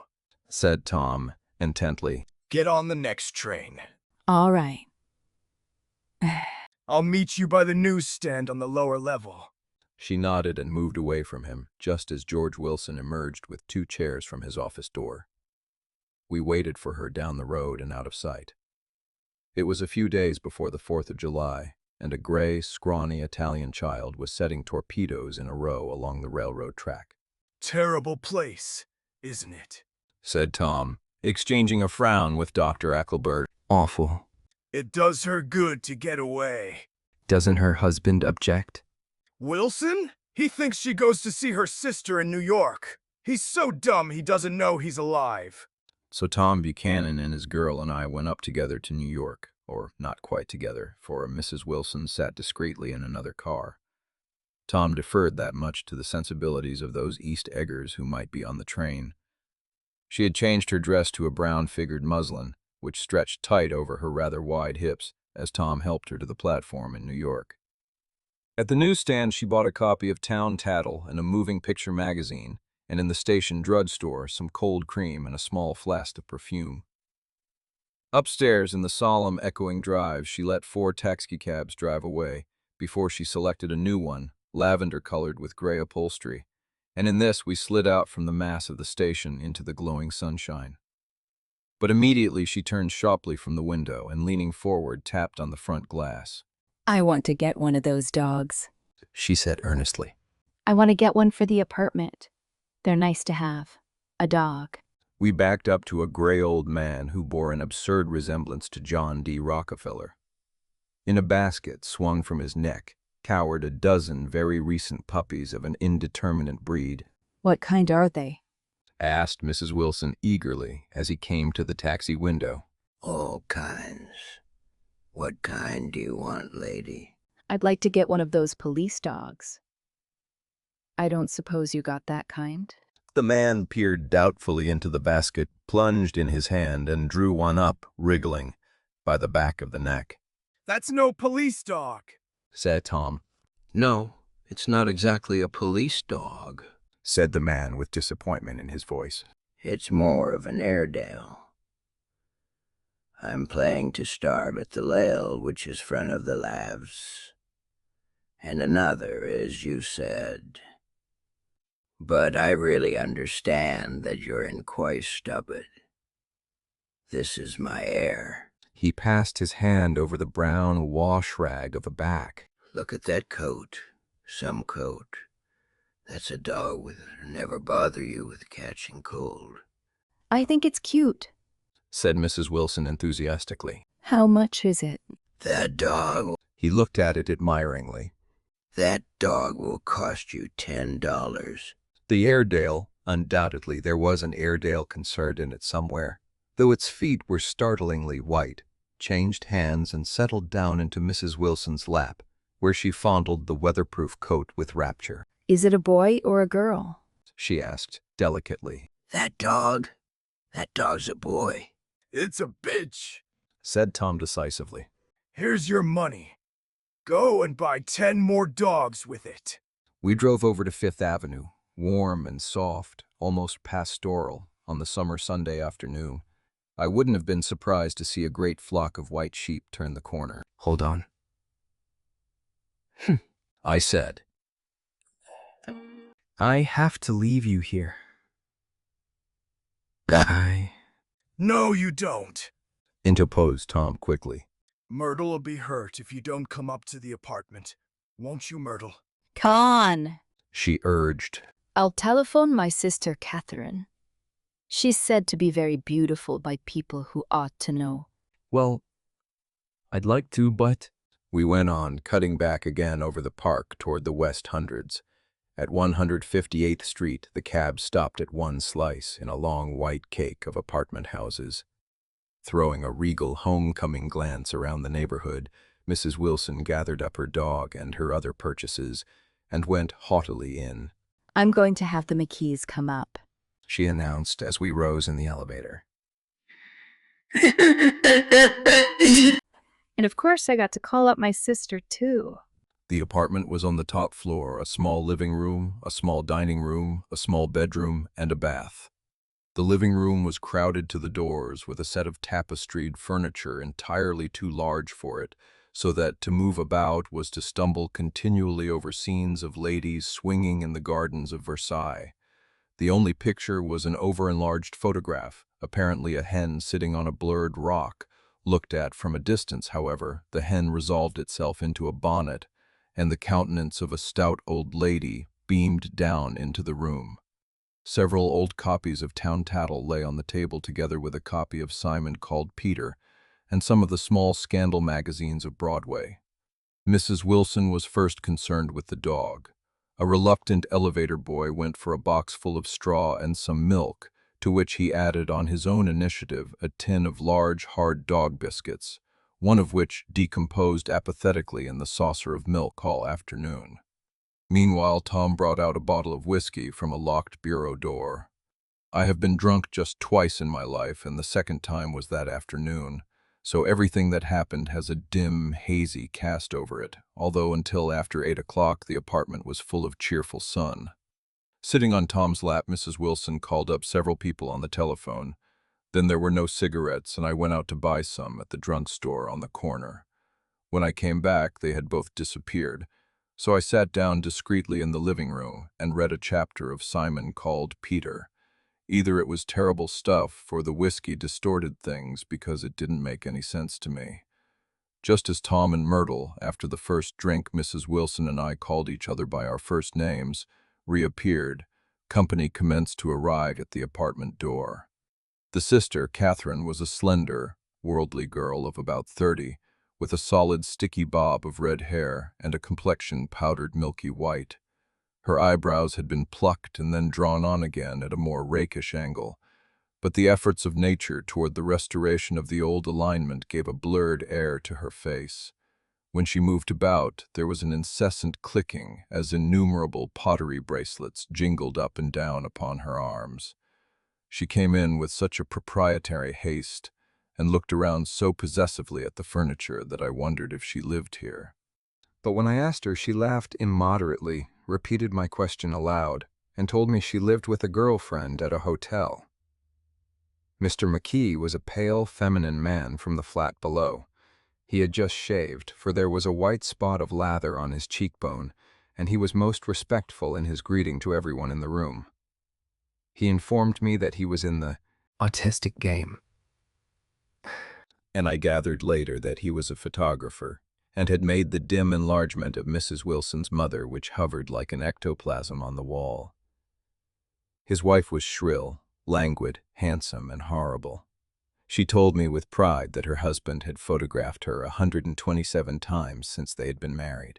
said Tom, intently. Get on the next train. All right. I'll meet you by the newsstand on the lower level. She nodded and moved away from him, just as George Wilson emerged with 2 chairs from his office door. We waited for her down the road and out of sight. It was a few days before the 4th of July, and a gray, scrawny Italian child was setting torpedoes in a row along the railroad track. Terrible place, isn't it? Said Tom, exchanging a frown with Dr. Ackelberg. Awful. It does her good to get away. Doesn't her husband object? Wilson? He thinks she goes to see her sister in New York. He's so dumb he doesn't know he's alive. So Tom Buchanan and his girl and I went up together to New York, or not quite together, for Mrs. Wilson sat discreetly in another car. Tom deferred that much to the sensibilities of those East Eggers who might be on the train. She had changed her dress to a brown-figured muslin, which stretched tight over her rather wide hips as Tom helped her to the platform in New York. At the newsstand, she bought a copy of Town Tattle and a moving picture magazine, and in the station drugstore some cold cream and a small flask of perfume. Upstairs in the solemn, echoing drive, she let 4 taxicabs drive away before she selected a new one, lavender-colored with gray upholstery, and in this we slid out from the mass of the station into the glowing sunshine. But immediately she turned sharply from the window and, leaning forward, tapped on the front glass. I want to get one of those dogs, she said earnestly. I want to get one for the apartment. They're nice to have. A dog. We backed up to a gray old man who bore an absurd resemblance to John D. Rockefeller. In a basket swung from his neck cowered a dozen very recent puppies of an indeterminate breed. What kind are they? Asked Mrs. Wilson eagerly as he came to the taxi window. All kinds. What kind do you want, lady? I'd like to get one of those police dogs. I don't suppose you got that kind? The man peered doubtfully into the basket, plunged in his hand, and drew one up, wriggling, by the back of the neck. That's no police dog, said Tom. No, it's not exactly a police dog, said the man with disappointment in his voice. It's more of an Airedale. I'm playing to starve at the Lale, which is front of the Lavs. And another, as you said. But I really understand that you're in quite stupid. This is my heir. He passed his hand over the brown wash rag of a back. Look at that coat. Some coat. That's a dog with never bother you with catching cold. I think it's cute. said Mrs. Wilson enthusiastically. How much is it? That dog, He looked at it admiringly. that dog will cost you $10. The Airedale, undoubtedly there was an Airedale concern in it somewhere, though its feet were startlingly white, changed hands and settled down into Mrs. Wilson's lap, where she fondled the weatherproof coat with rapture. Is it a boy or a girl? She asked delicately. That dog's a boy. It's a bitch. Said Tom decisively. Here's your money. Go and buy 10 more dogs with it. We drove over to Fifth Avenue, warm and soft, almost pastoral, on the summer Sunday afternoon. I wouldn't have been surprised to see a great flock of white sheep turn the corner. Hold on. I said. I have to leave you here. No, you don't. Interposed Tom quickly. Myrtle will be hurt if you don't come up to the apartment. Won't you, Myrtle? Come on. She urged. I'll telephone my sister Catherine. She's said to be very beautiful by people who ought to know. Well, I'd like to, but... We went on, cutting back again over the park toward the West Hundreds. At 158th Street, the cab stopped at one slice in a long white cake of apartment houses. Throwing a regal homecoming glance around the neighborhood, Mrs. Wilson gathered up her dog and her other purchases and went haughtily in. I'm going to have the McKees come up, She announced as we rose in the elevator. And of course I got to call up my sister too. The apartment was on the top floor, a small living room, a small dining room, a small bedroom, and a bath. The living room was crowded to the doors with a set of tapestried furniture entirely too large for it, so that to move about was to stumble continually over scenes of ladies swinging in the gardens of Versailles. The only picture was an over-enlarged photograph, apparently a hen sitting on a blurred rock. Looked at from a distance, however, the hen resolved itself into a bonnet, and the countenance of a stout old lady beamed down into the room. Several old copies of Town Tattle lay on the table together with a copy of Simon Called Peter, and some of the small scandal magazines of Broadway. Mrs. Wilson was first concerned with the dog. A reluctant elevator boy went for a box full of straw and some milk, to which he added on his own initiative a tin of large, hard dog biscuits, one of which decomposed apathetically in the saucer of milk all afternoon. Meanwhile, Tom brought out a bottle of whiskey from a locked bureau door. I have been drunk just twice in my life, and the second time was that afternoon, so everything that happened has a dim, hazy cast over it, although until after 8 o'clock the apartment was full of cheerful sun. Sitting on Tom's lap, Mrs. Wilson called up several people on the telephone. Then there were no cigarettes, and I went out to buy some at the drugstore on the corner. When I came back, they had both disappeared, so I sat down discreetly in the living room and read a chapter of Simon Called Peter. Either it was terrible stuff, or the whiskey distorted things because it didn't make any sense to me. Just as Tom and Myrtle, after the first drink Mrs. Wilson and I called each other by our first names, reappeared, company commenced to arrive at the apartment door. The sister, Catherine, was a slender, worldly girl of about 30, with a solid sticky bob of red hair and a complexion powdered milky white. Her eyebrows had been plucked and then drawn on again at a more rakish angle, but the efforts of nature toward the restoration of the old alignment gave a blurred air to her face. When she moved about, there was an incessant clicking as innumerable pottery bracelets jingled up and down upon her arms. She came in with such a proprietary haste and looked around so possessively at the furniture that I wondered if she lived here. But when I asked her, she laughed immoderately, repeated my question aloud, and told me she lived with a girlfriend at a hotel. Mr. McKee was a pale, feminine man from the flat below. He had just shaved, for there was a white spot of lather on his cheekbone, and he was most respectful in his greeting to everyone in the room. He informed me that he was in the autistic game. and I gathered later that he was a photographer and had made the dim enlargement of Mrs. Wilson's mother which hovered like an ectoplasm on the wall. His wife was shrill, languid, handsome, and horrible. She told me with pride that her husband had photographed her 127 times since they had been married.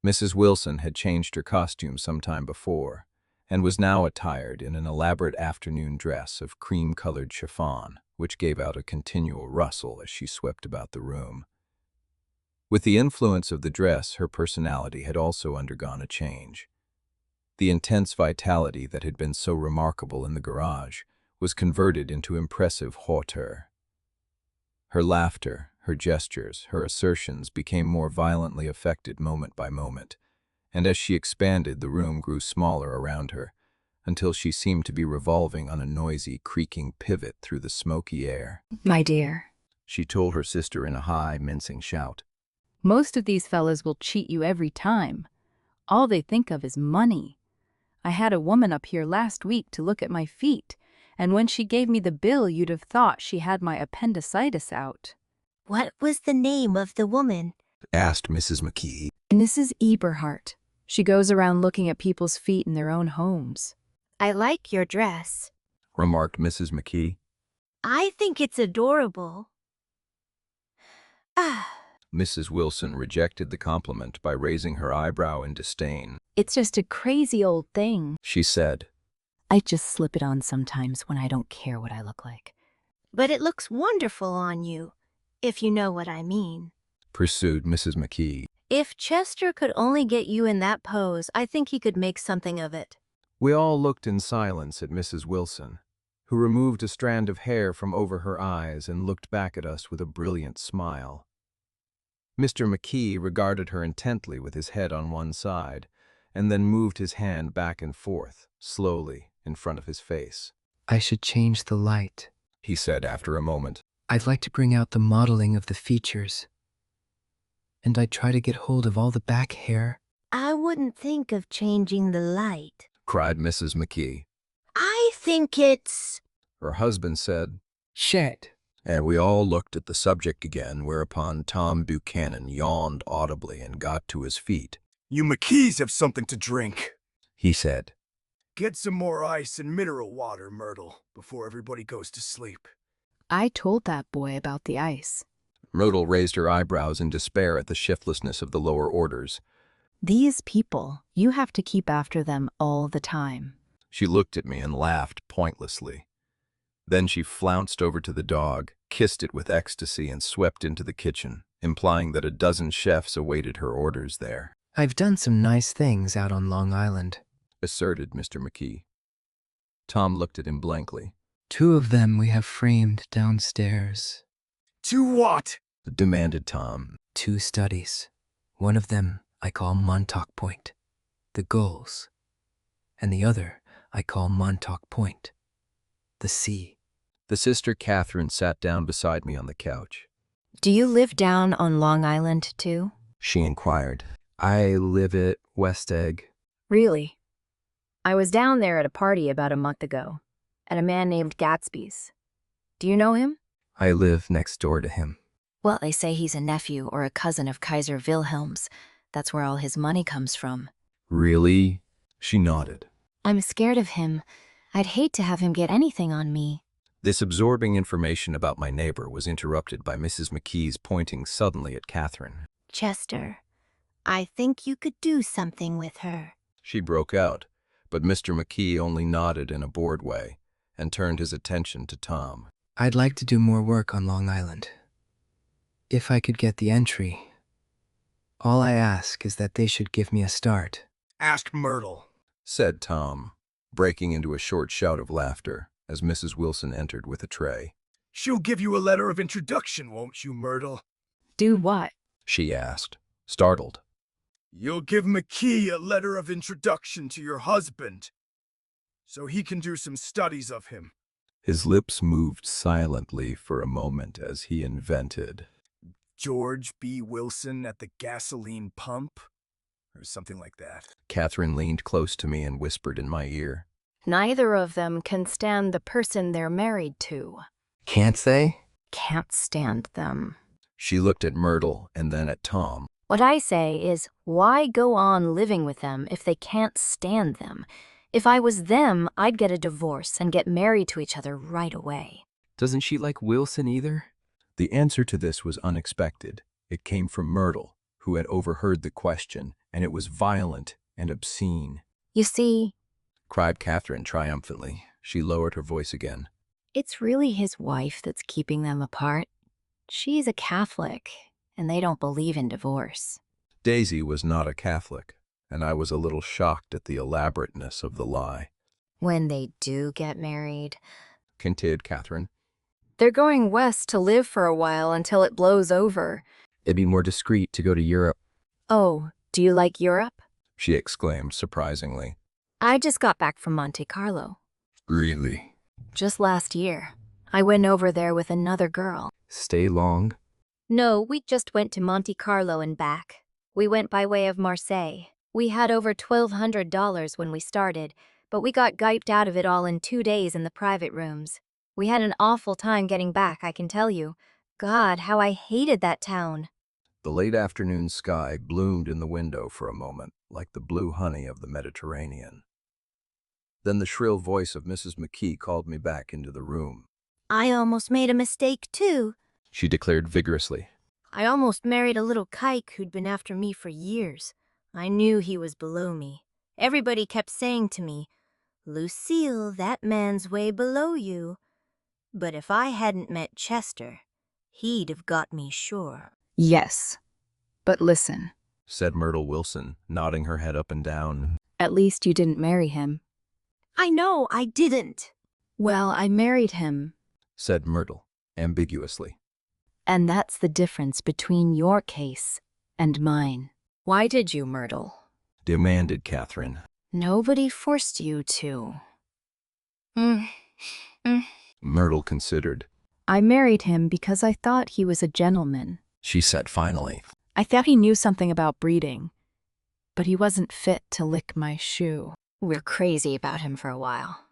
Mrs. Wilson had changed her costume some time before, and was now attired in an elaborate afternoon dress of cream-colored chiffon, which gave out a continual rustle as she swept about the room. With the influence of the dress, her personality had also undergone a change. The intense vitality that had been so remarkable in the garage was converted into impressive hauteur. Her laughter, her gestures, her assertions became more violently affected moment by moment, and as she expanded, the room grew smaller around her, until she seemed to be revolving on a noisy, creaking pivot through the smoky air. My dear, She told her sister in a high, mincing shout. Most of these fellas will cheat you every time. All they think of is money. I had a woman up here last week to look at my feet, and when she gave me the bill, you'd have thought she had my appendicitis out. What was the name of the woman? Asked Mrs. McKee. Mrs. Eberhardt. She goes around looking at people's feet in their own homes. I like your dress. Remarked Mrs. McKee. I think it's adorable. Mrs. Wilson rejected the compliment by raising her eyebrow in disdain. It's just a crazy old thing, She said. I just slip it on sometimes when I don't care what I look like. But it looks wonderful on you, if you know what I mean. Pursued Mrs. McKee. If Chester could only get you in that pose, I think he could make something of it. We all looked in silence at Mrs. Wilson, who removed a strand of hair from over her eyes and looked back at us with a brilliant smile. Mr. McKee regarded her intently with his head on one side, and then moved his hand back and forth, slowly, in front of his face. I should change the light. He said after a moment. I'd like to bring out the modeling of the features. And I'd try to get hold of all the back hair. I wouldn't think of changing the light. Cried Mrs. McKee. I think it's... Her husband said. Shed. And we all looked at the subject again, whereupon Tom Buchanan yawned audibly and got to his feet. You McKees have something to drink, He said. Get some more ice and mineral water, Myrtle, before everybody goes to sleep. I told that boy about the ice. Myrtle raised her eyebrows in despair at the shiftlessness of the lower orders. These people, you have to keep after them all the time. She looked at me and laughed pointlessly. Then she flounced over to the dog, kissed it with ecstasy, and swept into the kitchen, implying that a dozen chefs awaited her orders there. I've done some nice things out on Long Island, Asserted Mr. McKee. Tom looked at him blankly. 2 of them we have framed downstairs. To what? Demanded Tom. 2 studies. One of them I call Montauk Point, the gulls. And the other I call Montauk Point, the sea. The sister Catherine sat down beside me on the couch. Do you live down on Long Island, too? She inquired. I live at West Egg. Really? I was down there at a party about a month ago, at a man named Gatsby's. Do you know him? I live next door to him. Well, they say he's a nephew or a cousin of Kaiser Wilhelm's. That's where all his money comes from. Really? She nodded. I'm scared of him. I'd hate to have him get anything on me. This absorbing information about my neighbor was interrupted by Mrs. McKee's pointing suddenly at Catherine. Chester, I think you could do something with her. She broke out, but Mr. McKee only nodded in a bored way and turned his attention to Tom. I'd like to do more work on Long Island. If I could get the entry. All I ask is that they should give me a start. Ask Myrtle, Said Tom, breaking into a short shout of laughter as Mrs. Wilson entered with a tray. She'll give you a letter of introduction, won't you, Myrtle? Do what? She asked, startled. You'll give McKee a letter of introduction to your husband, so he can do some studies of him. His lips moved silently for a moment as he invented. George B. Wilson at the gasoline pump? Or something like that. Catherine leaned close to me and whispered in my ear. Neither of them can stand the person they're married to. Can't they? Can't stand them. She looked at Myrtle and then at Tom. What I say is, why go on living with them if they can't stand them? If I was them, I'd get a divorce and get married to each other right away. Doesn't she like Wilson either? The answer to this was unexpected. It came from Myrtle, who had overheard the question, and it was violent and obscene. You see, Cried Catherine triumphantly. She lowered her voice again. it's really his wife that's keeping them apart. She's a Catholic, and they don't believe in divorce. Daisy was not a Catholic, and I was a little shocked at the elaborateness of the lie. When they do get married, Continued Catherine. they're going west to live for a while until it blows over. It'd be more discreet to go to Europe. Oh, do you like Europe? She exclaimed surprisingly. I just got back from Monte Carlo. Really? Just last year. I went over there with another girl. Stay long? No, we just went to Monte Carlo and back. We went by way of Marseille. We had over $1,200 when we started, but we got giped out of it all in 2 days in the private rooms. We had an awful time getting back, I can tell you. God, how I hated that town. The late afternoon sky bloomed in the window for a moment, like the blue honey of the Mediterranean. Then the shrill voice of Mrs. McKee called me back into the room. I almost made a mistake, too. She declared vigorously. I almost married a little kike who'd been after me for years. I knew he was below me. Everybody kept saying to me, "Lucille, that man's way below you." But if I hadn't met Chester, he'd have got me sure. Yes. But listen, Said Myrtle Wilson, nodding her head up and down. at least you didn't marry him. I know, I didn't. Well, I married him. Said Myrtle, ambiguously. And that's the difference between your case and mine. Why did you, Myrtle? Demanded Catherine. Nobody forced you to. Myrtle considered. I married him because I thought he was a gentleman. She said finally. I thought he knew something about breeding, but he wasn't fit to lick my shoe. We're crazy about him for a while.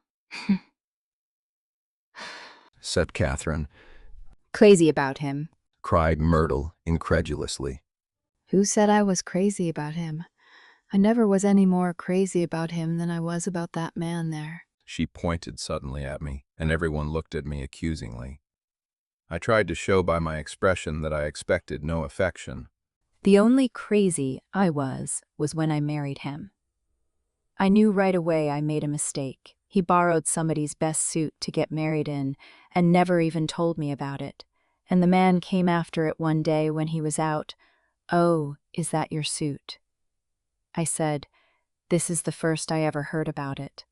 Said Catherine. Crazy about him. Cried Myrtle incredulously. Who said I was crazy about him? I never was any more crazy about him than I was about that man there. She pointed suddenly at me, and everyone looked at me accusingly. I tried to show by my expression that I expected no affection. The only crazy I was when I married him. I knew right away I made a mistake. He borrowed somebody's best suit to get married in and never even told me about it. And the man came after it one day when he was out. "Oh, is that your suit?" I said, "This is the first I ever heard about it."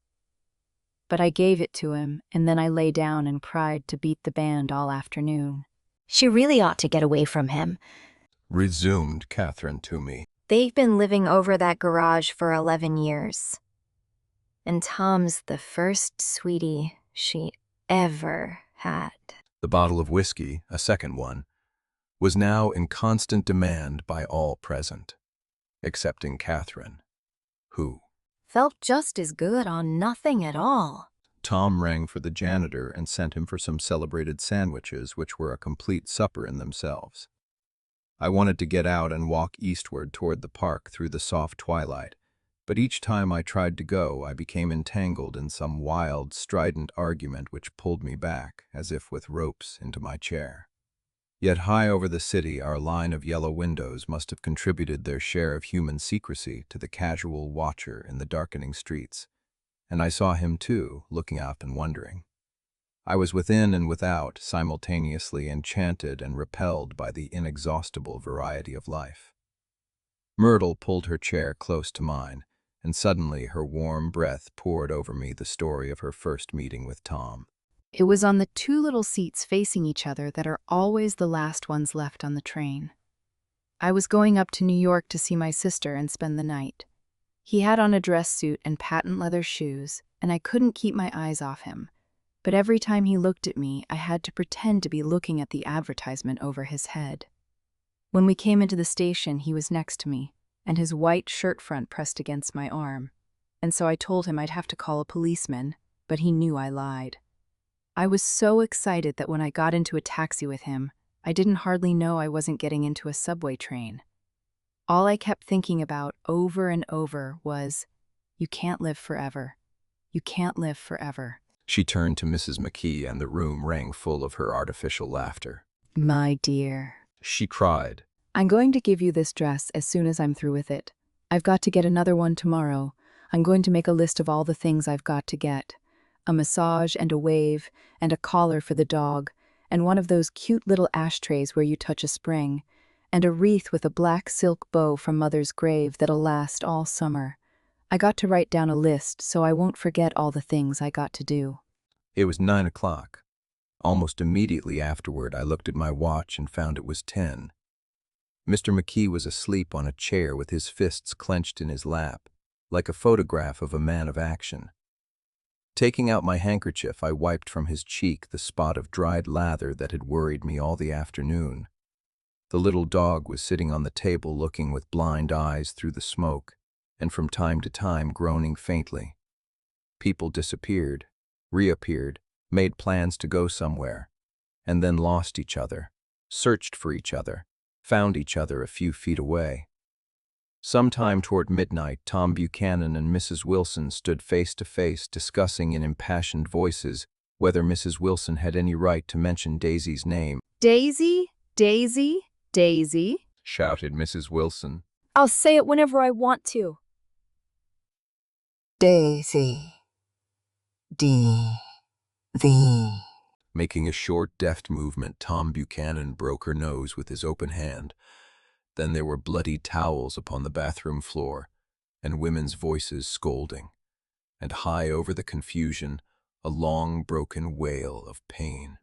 But I gave it to him, and then I lay down and cried to beat the band all afternoon. She really ought to get away from him. Resumed Catherine to me. They've been living over that garage for 11 years. And Tom's the first sweetie she ever had. The bottle of whiskey, a second one, was now in constant demand by all present, excepting Catherine, who... Felt just as good on nothing at all. Tom rang for the janitor and sent him for some celebrated sandwiches, which were a complete supper in themselves. I wanted to get out and walk eastward toward the park through the soft twilight, but each time I tried to go, I became entangled in some wild, strident argument which pulled me back, as if with ropes, into my chair. Yet high over the city, our line of yellow windows must have contributed their share of human secrecy to the casual watcher in the darkening streets, and I saw him too, looking up and wondering. I was within and without, simultaneously enchanted and repelled by the inexhaustible variety of life. Myrtle pulled her chair close to mine, and suddenly her warm breath poured over me the story of her first meeting with Tom. It was on the two little seats facing each other that are always the last ones left on the train. I was going up to New York to see my sister and spend the night. He had on a dress suit and patent leather shoes, and I couldn't keep my eyes off him. But every time he looked at me, I had to pretend to be looking at the advertisement over his head. When we came into the station, he was next to me, and his white shirt front pressed against my arm. And so I told him I'd have to call a policeman, but he knew I lied. I was so excited that when I got into a taxi with him, I didn't hardly know I wasn't getting into a subway train. All I kept thinking about over and over was, you can't live forever. You can't live forever. She turned to Mrs. McKee, and the room rang full of her artificial laughter. My dear, She cried. I'm going to give you this dress as soon as I'm through with it. I've got to get another one tomorrow. I'm going to make a list of all the things I've got to get. A massage and a wave, and a collar for the dog, and one of those cute little ashtrays where you touch a spring, and a wreath with a black silk bow from Mother's grave that'll last all summer. I got to write down a list so I won't forget all the things I got to do. It was 9 o'clock. Almost immediately afterward, I looked at my watch and found it was 10. Mr. McKee was asleep on a chair with his fists clenched in his lap, like a photograph of a man of action. Taking out my handkerchief, I wiped from his cheek the spot of dried lather that had worried me all the afternoon. The little dog was sitting on the table looking with blind eyes through the smoke, and from time to time groaning faintly. People disappeared, reappeared, made plans to go somewhere, and then lost each other, searched for each other, found each other a few feet away. Sometime toward midnight, Tom Buchanan and Mrs. Wilson stood face to face, discussing in impassioned voices whether Mrs. Wilson had any right to mention Daisy's name. Daisy, Daisy, Daisy, Shouted Mrs. Wilson. I'll say it whenever I want to. Daisy. Thee. Making a short, deft movement, Tom Buchanan broke her nose with his open hand. Then there were bloody towels upon the bathroom floor, and women's voices scolding, and high over the confusion, a long, broken wail of pain.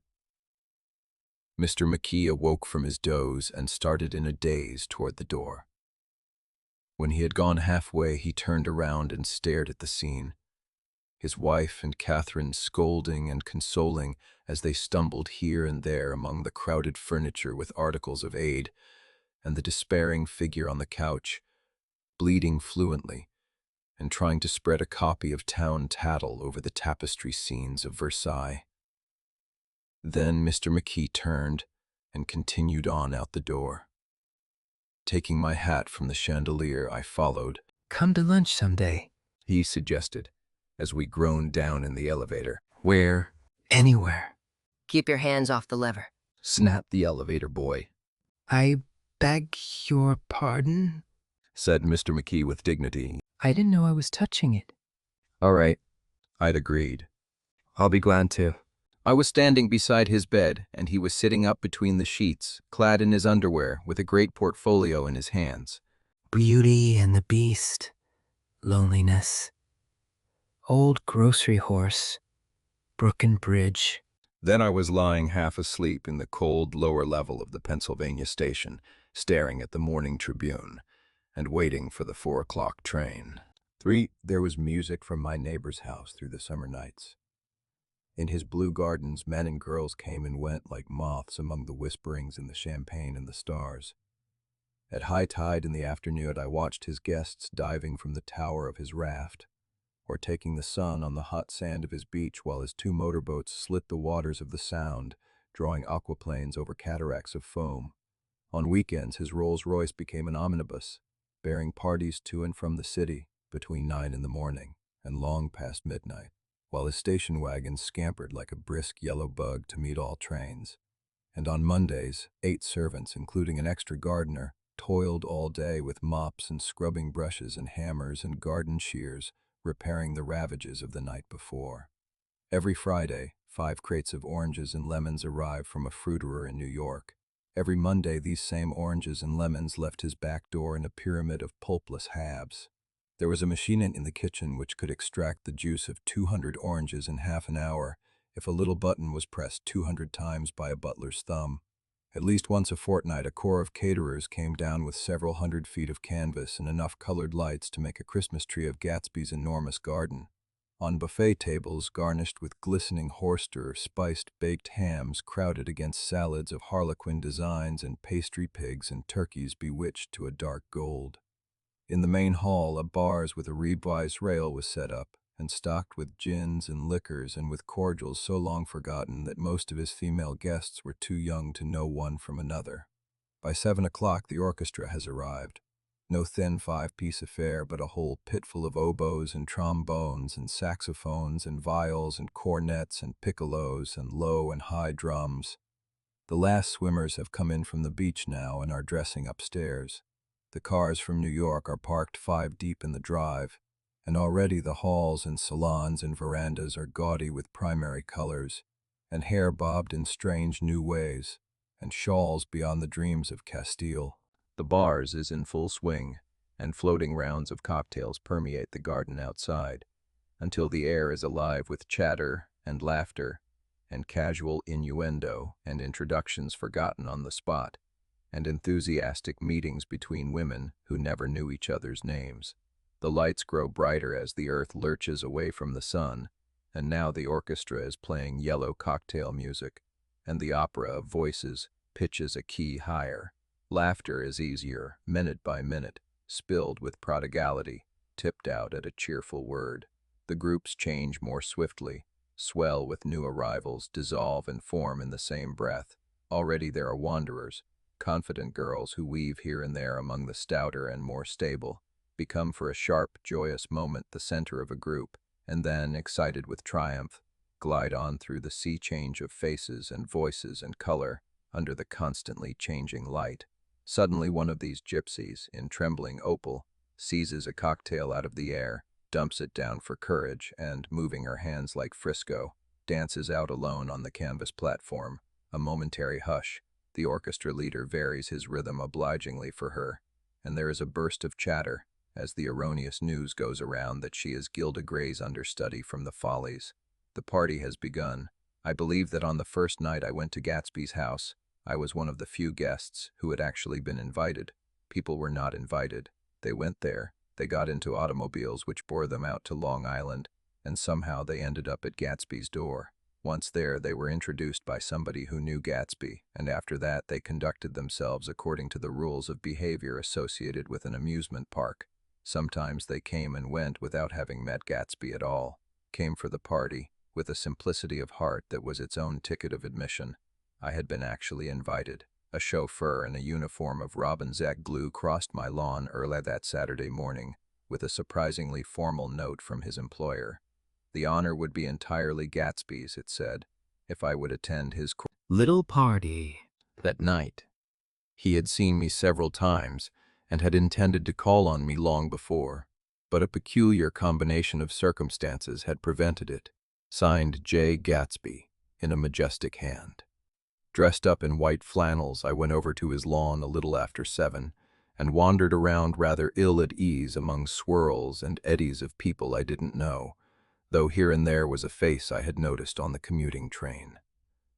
Mr. McKee awoke from his doze and started in a daze toward the door. When he had gone halfway, he turned around and stared at the scene. His wife and Catherine scolding and consoling as they stumbled here and there among the crowded furniture with articles of aid, and the despairing figure on the couch, bleeding fluently, and trying to spread a copy of Town Tattle over the tapestry scenes of Versailles. Then Mr. McKee turned and continued on out the door. Taking my hat from the chandelier, I followed. Come to lunch someday, He suggested, as we groaned down in the elevator. Where? Anywhere. Keep your hands off the lever. Snapped the elevator boy. I beg your pardon? Said Mr. McKee with dignity. I didn't know I was touching it. All right, I'd agreed. I'll be glad to. I was standing beside his bed, and he was sitting up between the sheets, clad in his underwear, with a great portfolio in his hands. Beauty and the Beast. Loneliness. Old Grocery Horse. Brooklyn Bridge. Then I was lying half asleep in the cold lower level of the Pennsylvania station, staring at the Morning Tribune, and waiting for the 4 o'clock train. There was music from my neighbor's house through the summer nights. In his blue gardens, men and girls came and went like moths among the whisperings and the champagne and the stars. At high tide in the afternoon, I watched his guests diving from the tower of his raft, or taking the sun on the hot sand of his beach while his 2 motorboats slit the waters of the Sound, drawing aquaplanes over cataracts of foam. On weekends, his Rolls-Royce became an omnibus, bearing parties to and from the city between 9 in the morning and long past midnight, while his station wagon scampered like a brisk yellow bug to meet all trains. And on Mondays, 8 servants, including an extra gardener, toiled all day with mops and scrubbing brushes and hammers and garden shears, repairing the ravages of the night before. Every Friday, 5 crates of oranges and lemons arrived from a fruiterer in New York. Every Monday, these same oranges and lemons left his back door in a pyramid of pulpless halves. There was a machine in the kitchen which could extract the juice of 200 oranges in half an hour if a little button was pressed 200 times by a butler's thumb. At least once a fortnight, a corps of caterers came down with several hundred feet of canvas and enough colored lights to make a Christmas tree of Gatsby's enormous garden. On buffet tables, garnished with glistening horster, spiced baked hams crowded against salads of harlequin designs and pastry pigs and turkeys bewitched to a dark gold. In the main hall, a bars with a rebwise rail was set up, and stocked with gins and liquors and with cordials so long forgotten that most of his female guests were too young to know one from another. By 7 o'clock the orchestra has arrived. No thin 5-piece affair, but a whole pitful of oboes and trombones and saxophones and viols and cornets and piccolos and low and high drums. The last swimmers have come in from the beach now and are dressing upstairs. The cars from New York are parked 5 deep in the drive, and already the halls and salons and verandas are gaudy with primary colors, and hair bobbed in strange new ways, and shawls beyond the dreams of Castile. The bars is in full swing, and floating rounds of cocktails permeate the garden outside, until the air is alive with chatter and laughter, and casual innuendo and introductions forgotten on the spot, and enthusiastic meetings between women who never knew each other's names. The lights grow brighter as the earth lurches away from the sun, and now the orchestra is playing yellow cocktail music, and the opera of voices pitches a key higher. Laughter is easier, minute by minute, spilled with prodigality, tipped out at a cheerful word. The groups change more swiftly, swell with new arrivals, dissolve and form in the same breath. Already there are wanderers, confident girls who weave here and there among the stouter and more stable, become for a sharp, joyous moment the center of a group, and then, excited with triumph, glide on through the sea change of faces and voices and color under the constantly changing light. Suddenly one of these gypsies, in trembling opal, seizes a cocktail out of the air, dumps it down for courage, and, moving her hands like Frisco, dances out alone on the canvas platform. A momentary hush. The orchestra leader varies his rhythm obligingly for her, and there is a burst of chatter as the erroneous news goes around that she is Gilda Gray's understudy from the Follies. The party has begun. I believe that on the first night I went to Gatsby's house, I was one of the few guests who had actually been invited. People were not invited. They went there. They got into automobiles which bore them out to Long Island, and somehow they ended up at Gatsby's door. Once there, they were introduced by somebody who knew Gatsby, and after that they conducted themselves according to the rules of behavior associated with an amusement park. Sometimes they came and went without having met Gatsby at all, came for the party, with a simplicity of heart that was its own ticket of admission. I had been actually invited. A chauffeur in a uniform of robin's egg glue crossed my lawn early that Saturday morning, with a surprisingly formal note from his employer. The honor would be entirely Gatsby's, it said, if I would attend his little party that night. He had seen me several times and had intended to call on me long before, but a peculiar combination of circumstances had prevented it. Signed Jay Gatsby, in a majestic hand. Dressed up in white flannels, I went over to his lawn a little after 7 and wandered around rather ill at ease among swirls and eddies of people I didn't know, though here and there was a face I had noticed on the commuting train.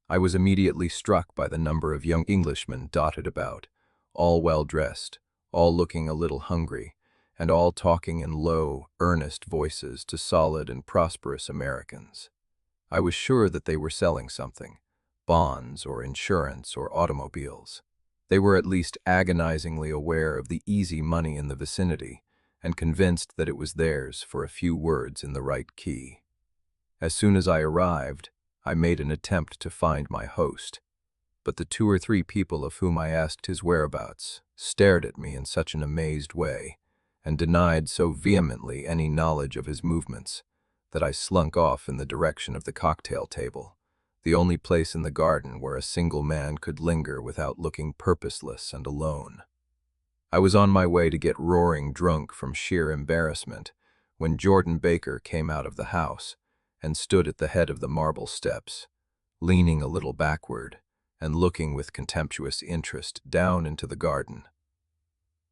I was immediately struck by the number of young Englishmen dotted about, all well-dressed, all looking a little hungry, and all talking in low, earnest voices to solid and prosperous Americans. I was sure that they were selling something, bonds or insurance or automobiles. They were at least agonizingly aware of the easy money in the vicinity, and convinced that it was theirs for a few words in the right key. As soon as I arrived, I made an attempt to find my host, but the 2 or 3 people of whom I asked his whereabouts stared at me in such an amazed way, and denied so vehemently any knowledge of his movements, that I slunk off in the direction of the cocktail table, the only place in the garden where a single man could linger without looking purposeless and alone. I was on my way to get roaring drunk from sheer embarrassment when Jordan Baker came out of the house and stood at the head of the marble steps, leaning a little backward and looking with contemptuous interest down into the garden.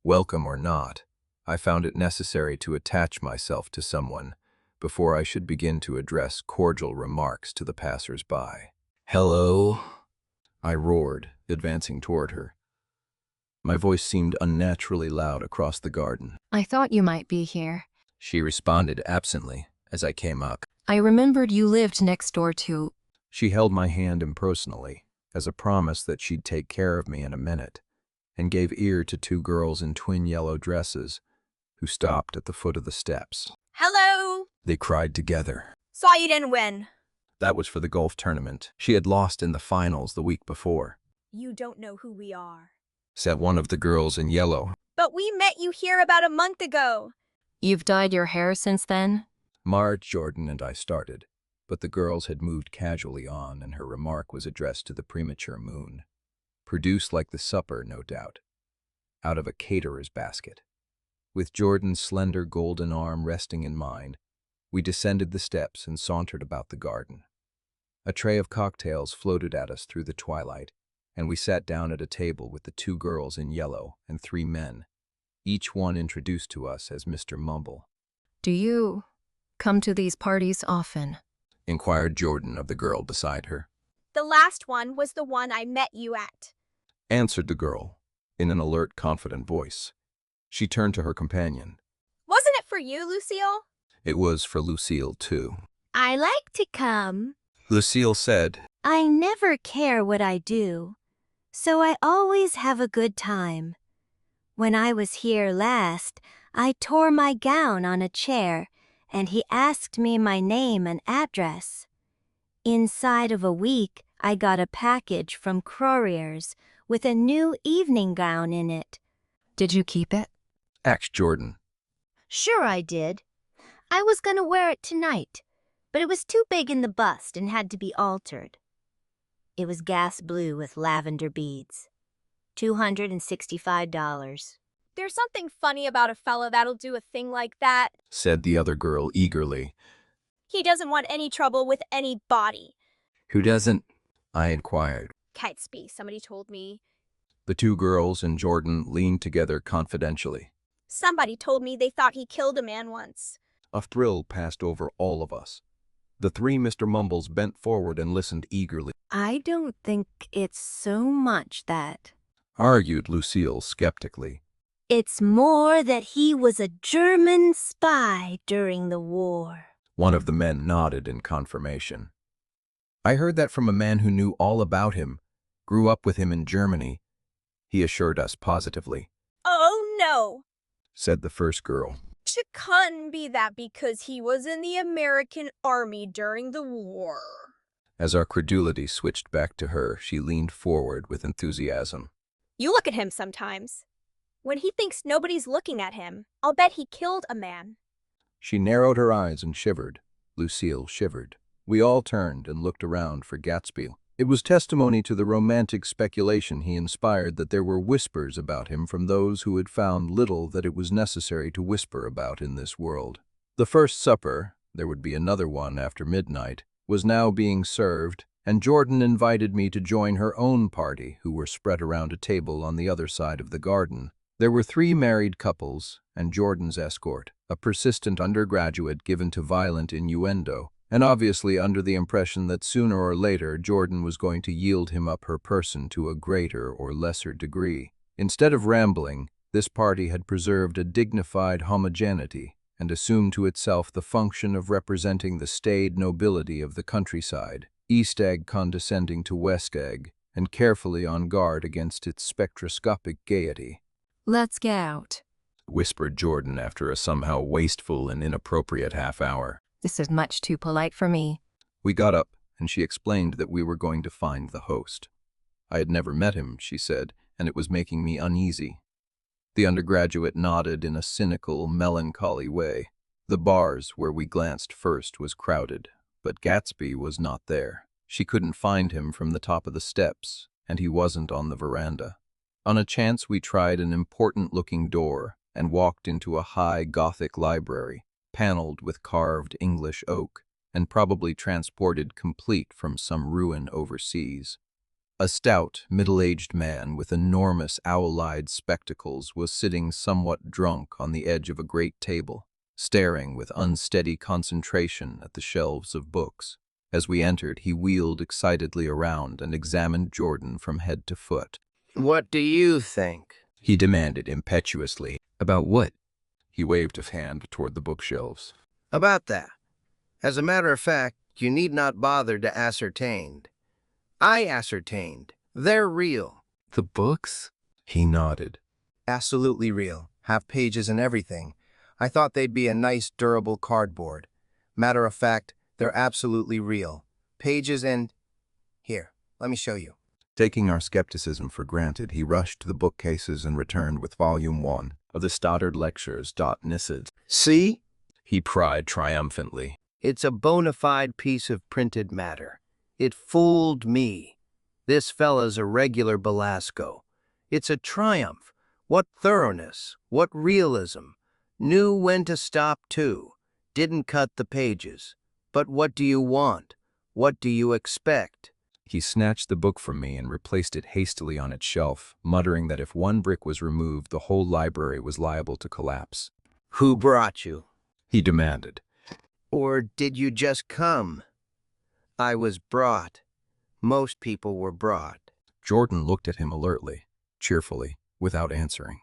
Welcome or not, I found it necessary to attach myself to someone before I should begin to address cordial remarks to the passers-by. "Hello," I roared, advancing toward her. My voice seemed unnaturally loud across the garden. I thought you might be here. She responded absently as I came up. I remembered you lived next door to... She held my hand impersonally, as a promise that she'd take care of me in a minute, and gave ear to 2 girls in twin yellow dresses who stopped at the foot of the steps. Hello! they cried together. Saw you didn't win. That was for the golf tournament. She had lost in the finals the week before. You don't know who we are. Said one of the girls in yellow. But we met you here about a month ago. You've dyed your hair since then? Marge, Jordan, and I started, but the girls had moved casually on, and her remark was addressed to the premature moon. Produced like the supper, no doubt, out of a caterer's basket. With Jordan's slender golden arm resting in mine, we descended the steps and sauntered about the garden. A tray of cocktails floated at us through the twilight, and we sat down at a table with the 2 girls in yellow and 3 men, each one introduced to us as Mr. Mumble. Do you come to these parties often? Inquired Jordan of the girl beside her. The last one was the one I met you at. Answered the girl, in an alert, confident voice. She turned to her companion. Wasn't it for you, Lucille? It was for Lucille, too. I like to come. Lucille said, I never care what I do, so I always have a good time. When I was here last, I tore my gown on a chair, and he asked me my name and address. Inside of a week, I got a package from Crorier's with a new evening gown in it. Did you keep it? Asked Jordan. Sure I did. I was gonna wear it tonight, but it was too big in the bust and had to be altered. It was gas blue with lavender beads. $265. There's something funny about a fella that'll do a thing like that. Said the other girl eagerly. He doesn't want any trouble with anybody. Who doesn't? I inquired. Gatsby, somebody told me. The 2 girls and Jordan leaned together confidentially. Somebody told me they thought he killed a man once. A thrill passed over all of us. The 3 Mr. Mumbles bent forward and listened eagerly. I don't think it's so much that. Argued Lucille skeptically. It's more that he was a German spy during the war. One of the men nodded in confirmation. I heard that from a man who knew all about him, grew up with him in Germany. He assured us positively. Oh, no. Said the first girl. It couldn't be that because he was in the American Army during the war. As our credulity switched back to her, she leaned forward with enthusiasm. You look at him sometimes. When he thinks nobody's looking at him, I'll bet he killed a man. She narrowed her eyes and shivered. Lucille shivered. We all turned and looked around for Gatsby. It was testimony to the romantic speculation he inspired that there were whispers about him from those who had found little that it was necessary to whisper about in this world. The first supper, there would be another one after midnight, was now being served, and Jordan invited me to join her own party, who were spread around a table on the other side of the garden. There were 3 married couples, and Jordan's escort, a persistent undergraduate given to violent innuendo, and obviously under the impression that sooner or later Jordan was going to yield him up her person to a greater or lesser degree. Instead of rambling, this party had preserved a dignified homogeneity and assumed to itself the function of representing the staid nobility of the countryside, East Egg condescending to West Egg, and carefully on guard against its spectroscopic gaiety. Let's get out, whispered Jordan after a somehow wasteful and inappropriate half-hour. This is much too polite for me. We got up, and she explained that we were going to find the host. I had never met him, she said, and it was making me uneasy. The undergraduate nodded in a cynical, melancholy way. The bars where we glanced first was crowded, but Gatsby was not there. She couldn't find him from the top of the steps, and he wasn't on the veranda. On a chance, we tried an important-looking door and walked into a high Gothic library, paneled with carved English oak, and probably transported complete from some ruin overseas. A stout, middle-aged man with enormous owl-eyed spectacles was sitting somewhat drunk on the edge of a great table, staring with unsteady concentration at the shelves of books. As we entered, he wheeled excitedly around and examined Jordan from head to foot. What do you think? He demanded impetuously. About what? He waved a hand toward the bookshelves. About that. As a matter of fact, you need not bother to ascertain. I ascertained. They're real. The books? He nodded. Absolutely real. Have pages and everything. I thought they'd be a nice, durable cardboard. Matter of fact, they're absolutely real. Pages and... Here, let me show you. Taking our skepticism for granted, he rushed to the bookcases and returned with Volume 1 of the Stoddard Lectures. Nisid. See? He cried triumphantly. It's a bona fide piece of printed matter. It fooled me. This fella's a regular Belasco. It's a triumph. What thoroughness, what realism. Knew when to stop, too. Didn't cut the pages. But what do you want? What do you expect? He snatched the book from me and replaced it hastily on its shelf, muttering that if one brick was removed, the whole library was liable to collapse. Who brought you? He demanded. Or did you just come? I was brought. Most people were brought. Jordan looked at him alertly, cheerfully, without answering.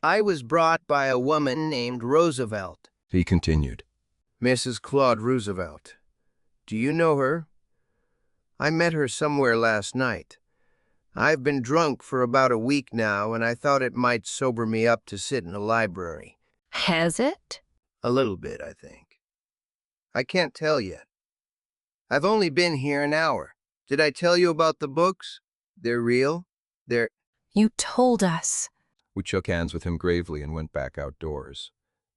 I was brought by a woman named Roosevelt. He continued. Mrs. Claude Roosevelt. Do you know her? I met her somewhere last night. I've been drunk for about a week now, and I thought it might sober me up to sit in a library. Has it? A little bit, I think. I can't tell yet. I've only been here an hour. Did I tell you about the books? They're real? You told us. We shook hands with him gravely and went back outdoors.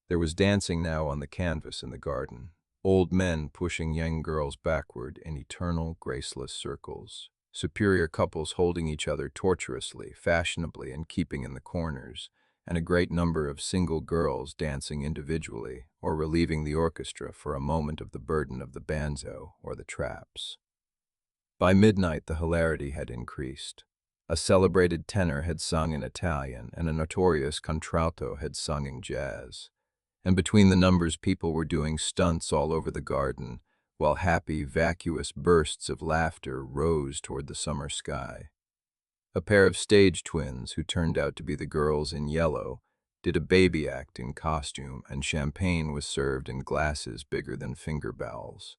There was dancing now on the canvas in the garden. Old men pushing young girls backward in eternal, graceless circles. Superior couples holding each other tortuously, fashionably, and keeping in the corners, and a great number of single girls dancing individually or relieving the orchestra for a moment of the burden of the banjo or the traps. By midnight, the hilarity had increased. A celebrated tenor had sung in Italian, and a notorious contralto had sung in jazz. And between the numbers, people were doing stunts all over the garden, while happy, vacuous bursts of laughter rose toward the summer sky. A pair of stage twins, who turned out to be the girls in yellow, did a baby act in costume, and champagne was served in glasses bigger than finger bowls.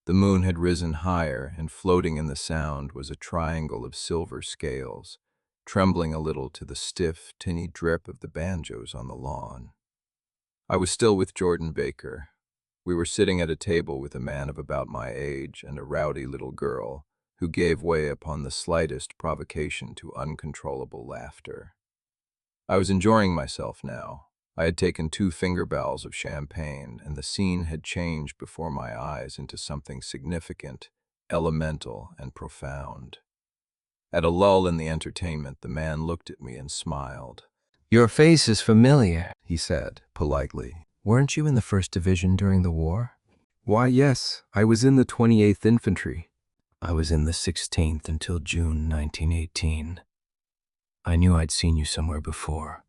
The moon had risen higher, and floating in the sound was a triangle of silver scales, trembling a little to the stiff, tinny drip of the banjos on the lawn. I was still with Jordan Baker. We were sitting at a table with a man of about my age and a rowdy little girl who gave way upon the slightest provocation to uncontrollable laughter. I was enjoying myself now. I had taken 2 finger bowls of champagne, and the scene had changed before my eyes into something significant, elemental, and profound. At a lull in the entertainment, the man looked at me and smiled. Your face is familiar, He said, politely. Weren't you in the 1st Division during the war? Why, yes, I was in the 28th Infantry. I was in the 16th until June 1918. I knew I'd seen you somewhere before.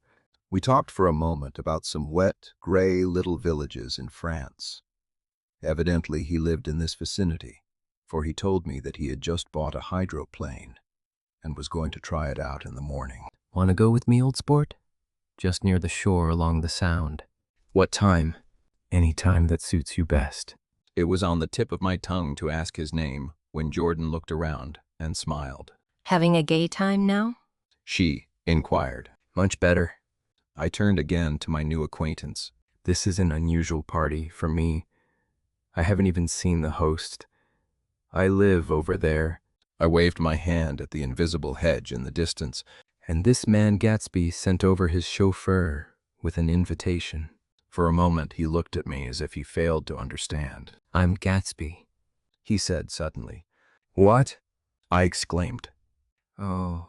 We talked for a moment about some wet, gray little villages in France. Evidently, he lived in this vicinity, for he told me that he had just bought a hydroplane and was going to try it out in the morning. Want to go with me, old sport? Just near the shore along the Sound. What time? Any time that suits you best. It was on the tip of my tongue to ask his name when Jordan looked around and smiled. Having a gay time now? She inquired. Much better. I turned again to my new acquaintance. This is an unusual party for me. I haven't even seen the host. I live over there. I waved my hand at the invisible hedge in the distance. And this man Gatsby sent over his chauffeur with an invitation. For a moment, he looked at me as if he failed to understand. I'm Gatsby, he said suddenly. What? I exclaimed. Oh,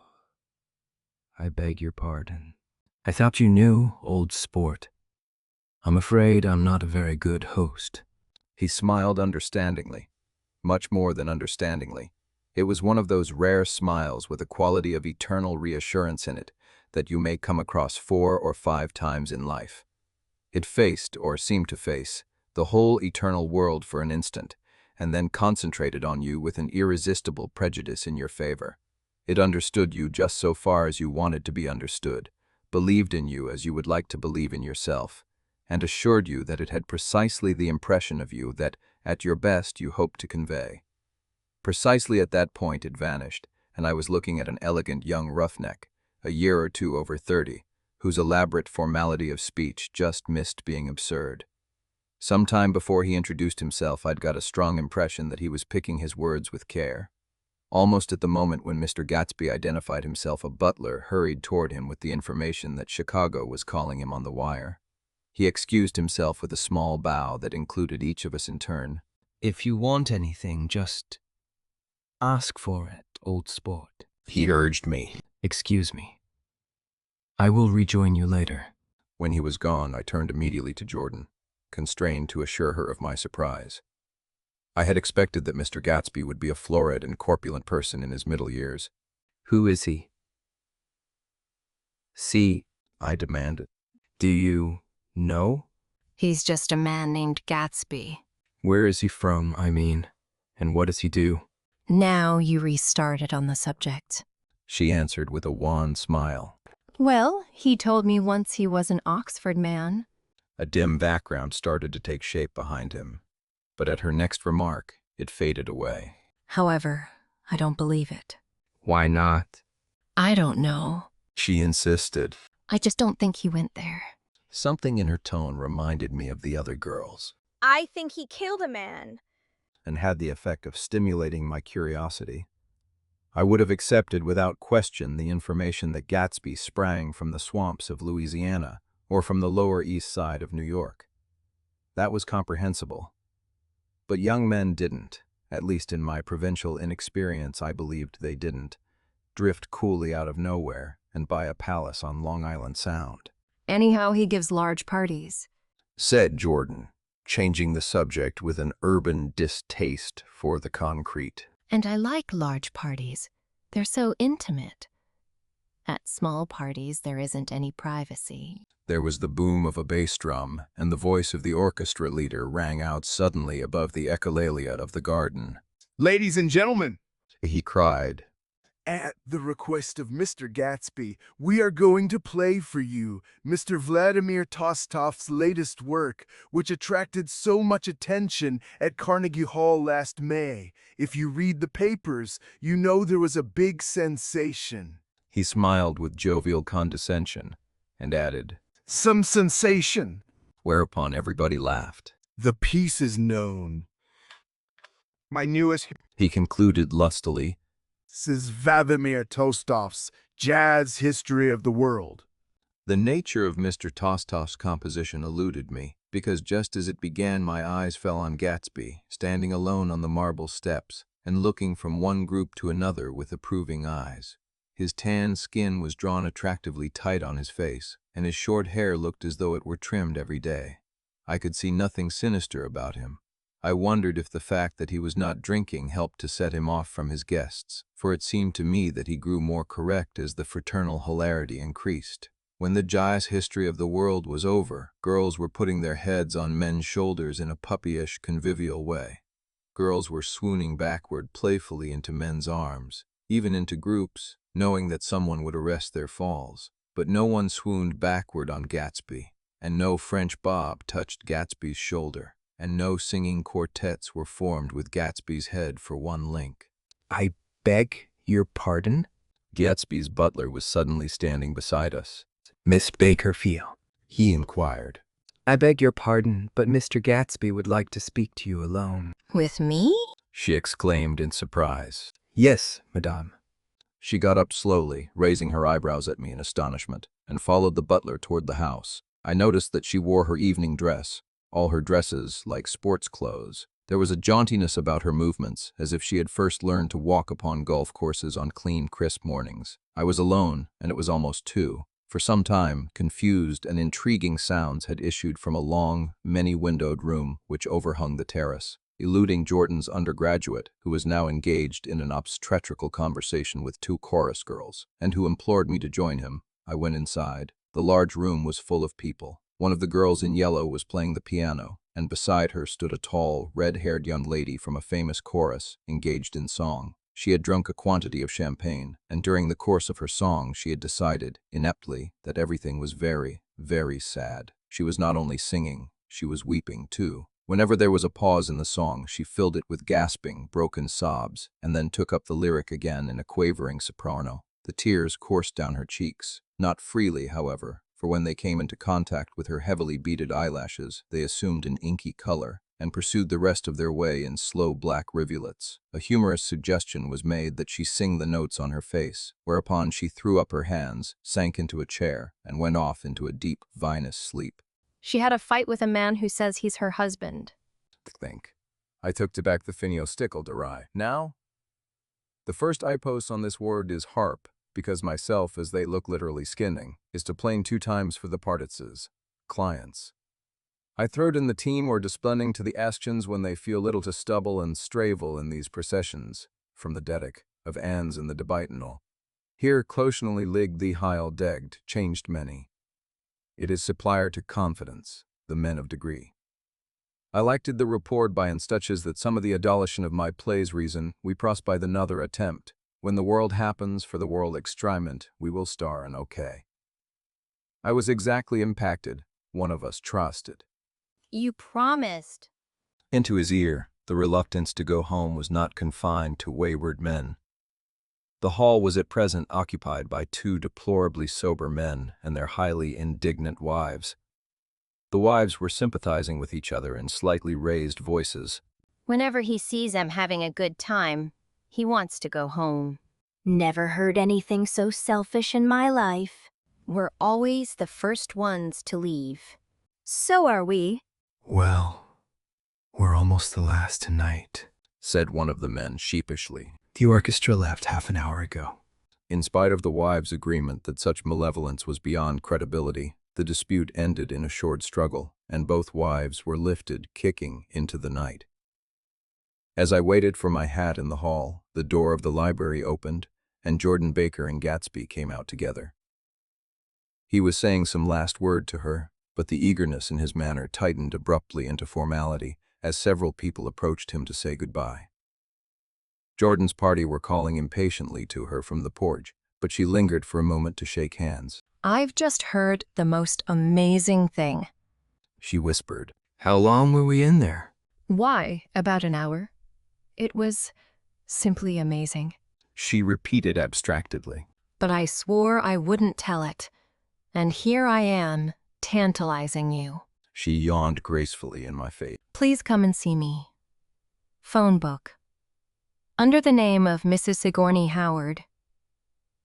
I beg your pardon. I thought you knew, old sport. I'm afraid I'm not a very good host. He smiled understandingly, much more than understandingly. It was one of those rare smiles with a quality of eternal reassurance in it that you may come across 4 or 5 times in life. It faced, or seemed to face, the whole eternal world for an instant, and then concentrated on you with an irresistible prejudice in your favor. It understood you just so far as you wanted to be understood, believed in you as you would like to believe in yourself, and assured you that it had precisely the impression of you that, at your best, you hoped to convey. Precisely at that point it vanished, and I was looking at an elegant young roughneck, a year or 2 over 30, whose elaborate formality of speech just missed being absurd. Sometime before he introduced himself, I'd got a strong impression that he was picking his words with care. Almost at the moment when Mr. Gatsby identified himself, a butler hurried toward him with the information that Chicago was calling him on the wire. He excused himself with a small bow that included each of us in turn. If you want anything, just ask for it, old sport. He urged me. Excuse me. I will rejoin you later. When he was gone, I turned immediately to Jordan, constrained to assure her of my surprise. I had expected that Mr. Gatsby would be a florid and corpulent person in his middle years. Who is he? See, I demanded. Do you know? He's just a man named Gatsby. Where is he from, I mean, and what does he do? Now you restarted on the subject. She answered with a wan smile. Well, he told me once he was an Oxford man. A dim background started to take shape behind him, but at her next remark, it faded away. However, I don't believe it. Why not? I don't know. She insisted. I just don't think he went there. Something in her tone reminded me of the other girls, I think he killed a man. and had the effect of stimulating my curiosity. I would have accepted without question the information that Gatsby sprang from the swamps of Louisiana or from the Lower East Side of New York. That was comprehensible. But young men didn't, at least in my provincial inexperience I believed they didn't, drift coolly out of nowhere and buy a palace on Long Island Sound. Anyhow, he gives large parties, Said Jordan, changing the subject with an urban distaste for the concrete. and I like large parties. They're so intimate. At small parties, there isn't any privacy. There was the boom of a bass drum, and the voice of the orchestra leader rang out suddenly above the echolalia of the garden. Ladies and gentlemen, He cried. at the request of Mr. Gatsby, we are going to play for you Mr. Vladimir Tolstoy's latest work, which attracted so much attention at Carnegie Hall last May. If you read the papers, you know there was a big sensation. He smiled with jovial condescension and added, Some sensation. whereupon everybody laughed. The piece is known. My newest He concluded lustily. is Vladimir Tolstoy's Jazz History of the World. The nature of Mr. Tolstoy's composition eluded me, because just as it began my eyes fell on Gatsby, standing alone on the marble steps, and looking from one group to another with approving eyes. His tan skin was drawn attractively tight on his face, and his short hair looked as though it were trimmed every day. I could see nothing sinister about him. I wondered if the fact that he was not drinking helped to set him off from his guests, for it seemed to me that he grew more correct as the fraternal hilarity increased. When the jazz history of the world was over, girls were putting their heads on men's shoulders in a puppyish, convivial way. Girls were swooning backward playfully into men's arms, even into groups, knowing that someone would arrest their falls. But no one swooned backward on Gatsby, and no French bob touched Gatsby's shoulder, and no singing quartets were formed with Gatsby's head for one link. I beg your pardon? Gatsby's butler was suddenly standing beside us. Miss Bakerfield, He inquired. I beg your pardon, but Mr. Gatsby would like to speak to you alone. With me? She exclaimed in surprise. Yes, madame. She got up slowly, raising her eyebrows at me in astonishment, and followed the butler toward the house. I noticed that she wore her evening dress, all her dresses like sports clothes. There was a jauntiness about her movements, as if she had first learned to walk upon golf courses on clean, crisp mornings. I was alone, and it was almost 2. For some time, confused and intriguing sounds had issued from a long, many-windowed room which overhung the terrace, eluding Jordan's undergraduate, who was now engaged in an obstetrical conversation with 2 chorus girls, and who implored me to join him. I went inside. The large room was full of people. One of the girls in yellow was playing the piano, and beside her stood a tall, red-haired young lady from a famous chorus, engaged in song. She had drunk a quantity of champagne, and during the course of her song she had decided, ineptly, that everything was very, very sad. She was not only singing, she was weeping too. Whenever there was a pause in the song, she filled it with gasping, broken sobs, and then took up the lyric again in a quavering soprano. The tears coursed down her cheeks, not freely, however, for when they came into contact with her heavily beaded eyelashes, they assumed an inky color and pursued the rest of their way in slow black rivulets. A humorous suggestion was made that she sing the notes on her face, whereupon she threw up her hands, sank into a chair, and went off into a deep, vinous sleep. She had a fight with a man who says he's her husband. Think. I took to back the finio stickle to rye. Now? The first I post on this word is harp, because myself, as they look literally skinning, is to plain 2 times for the partices, clients. I throwed in the team or displending to the actions when they feel little to stubble and stravel in these processions, from the dedic, of ands in the debitonal. Here clotionally lig the heil degged, changed many. It is supplier to confidence, the men of degree. I liked the report by instuches that some of the adolition of my plays reason, we pros by the nother attempt. When the world happens for the world extriment, we will star an okay. I was exactly impacted, one of us trusted. You promised. Into his ear, the reluctance to go home was not confined to wayward men. The hall was at present occupied by 2 deplorably sober men and their highly indignant wives. The wives were sympathizing with each other in slightly raised voices. Whenever he sees them having a good time, he wants to go home. Never heard anything so selfish in my life. We're always the first ones to leave. So are we. Well, we're almost the last tonight, said one of the men sheepishly. The orchestra left half an hour ago. In spite of the wives' agreement that such malevolence was beyond credibility, the dispute ended in a short struggle, and both wives were lifted, kicking, into the night. As I waited for my hat in the hall, the door of the library opened, and Jordan Baker and Gatsby came out together. He was saying some last word to her, but the eagerness in his manner tightened abruptly into formality as several people approached him to say goodbye. Jordan's party were calling impatiently to her from the porch, but she lingered for a moment to shake hands. I've just heard the most amazing thing. She whispered. How long were we in there? Why, about an hour. It was simply amazing. She repeated abstractedly. But I swore I wouldn't tell it. And here I am, tantalizing you. She yawned gracefully in my face. Please come and see me. Phone book. Under the name of Mrs. Sigourney Howard.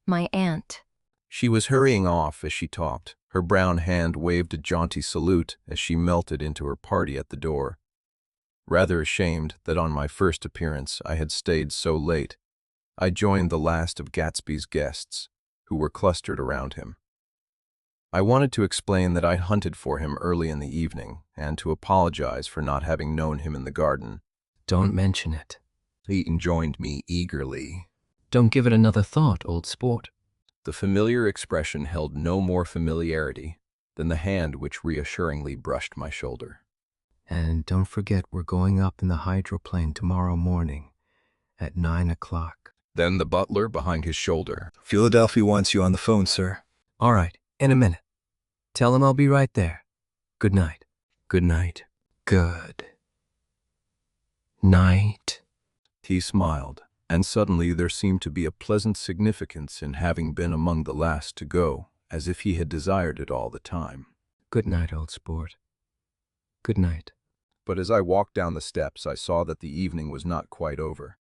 My aunt. She was hurrying off as she talked. Her brown hand waved a jaunty salute as she melted into her party at the door. Rather ashamed that on my first appearance I had stayed so late, I joined the last of Gatsby's guests, who were clustered around him. I wanted to explain that I'd hunted for him early in the evening, and to apologize for not having known him in the garden. Don't mention it. He enjoined me eagerly. Don't give it another thought, old sport. The familiar expression held no more familiarity than the hand which reassuringly brushed my shoulder. And don't forget we're going up in the hydroplane tomorrow morning at 9 o'clock. Then the butler behind his shoulder. Philadelphia wants you on the phone, sir. All right, in a minute. Tell him I'll be right there. Good night. Good night. Good night. He smiled, and suddenly there seemed to be a pleasant significance in having been among the last to go, as if he had desired it all the time. Good night, old sport. Good night. But as I walked down the steps, I saw that the evening was not quite over.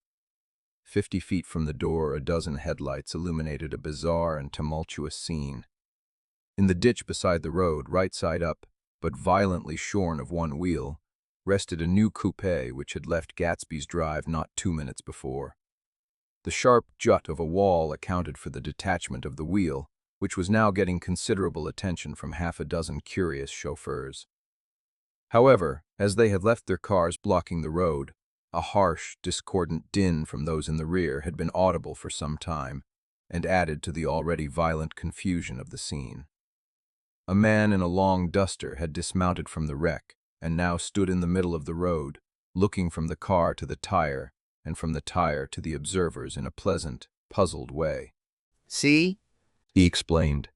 50 feet from the door, a dozen headlights illuminated a bizarre and tumultuous scene. In the ditch beside the road, right side up, but violently shorn of one wheel, rested a new coupe which had left Gatsby's drive not 2 minutes before. The sharp jut of a wall accounted for the detachment of the wheel, which was now getting considerable attention from half a dozen curious chauffeurs. However, as they had left their cars blocking the road, a harsh, discordant din from those in the rear had been audible for some time, and added to the already violent confusion of the scene. A man in a long duster had dismounted from the wreck, and now stood in the middle of the road, looking from the car to the tire, and from the tire to the observers in a pleasant, puzzled way. See? He explained.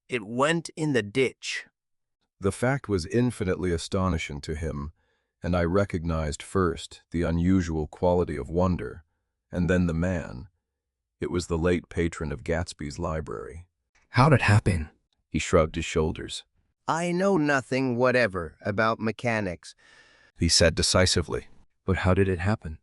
It went in the ditch. The fact was infinitely astonishing to him, and I recognized first the unusual quality of wonder, and then the man. It was the late patron of Gatsby's library. How'd it happen? He shrugged his shoulders. I know nothing whatever about mechanics, He said decisively. But how did it happen?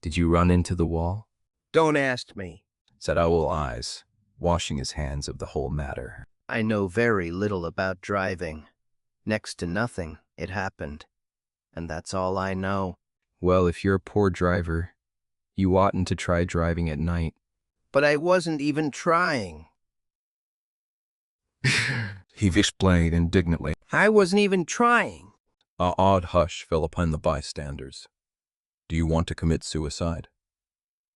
Did you run into the wall? Don't ask me. Said Owl Eyes, washing his hands of the whole matter. I know very little about driving. Next to nothing, it happened. And that's all I know. Well, if you're a poor driver, you oughtn't to try driving at night. But I wasn't even trying. He explained indignantly. I wasn't even trying. An odd hush fell upon the bystanders. Do you want to commit suicide?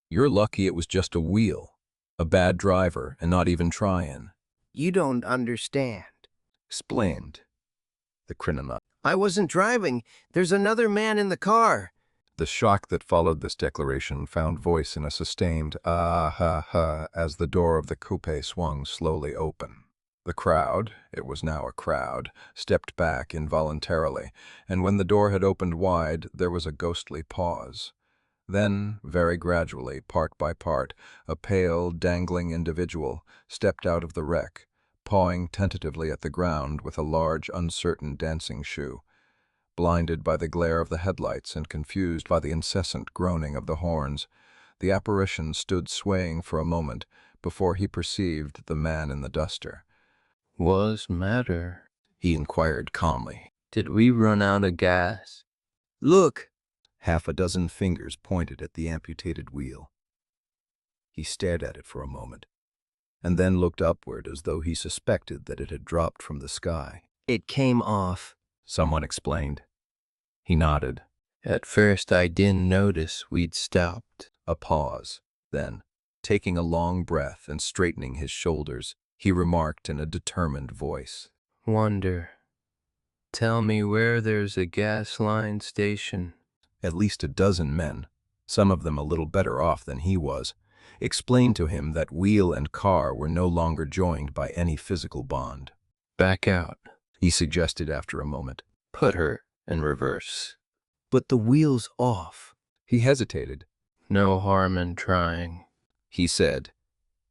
You're lucky it was just a wheel, a bad driver, and not even trying. You don't understand. Explained the criminal. I wasn't driving. There's another man in the car. The shock that followed this declaration found voice in a sustained ah-ha-ha as the door of the coupe swung slowly open. The crowd, it was now a crowd, stepped back involuntarily, and when the door had opened wide, there was a ghostly pause. Then, very gradually, part by part, a pale, dangling individual stepped out of the wreck, pawing tentatively at the ground with a large, uncertain dancing shoe. Blinded by the glare of the headlights and confused by the incessant groaning of the horns, the apparition stood swaying for a moment before he perceived the man in the duster. What's matter? He inquired calmly. Did we run out of gas? Look. Half a dozen fingers pointed at the amputated wheel. He stared at it for a moment, and then looked upward as though he suspected that it had dropped from the sky. It came off, someone explained. He nodded. At first I didn't notice we'd stopped. A pause. Then, taking a long breath and straightening his shoulders, he remarked in a determined voice. Wonder. Tell me where there's a gas line station. At least a dozen men, some of them a little better off than he was, explained to him that wheel and car were no longer joined by any physical bond. Back out, he suggested after a moment. Put her in reverse. But the wheel's off. He hesitated. No harm in trying, he said.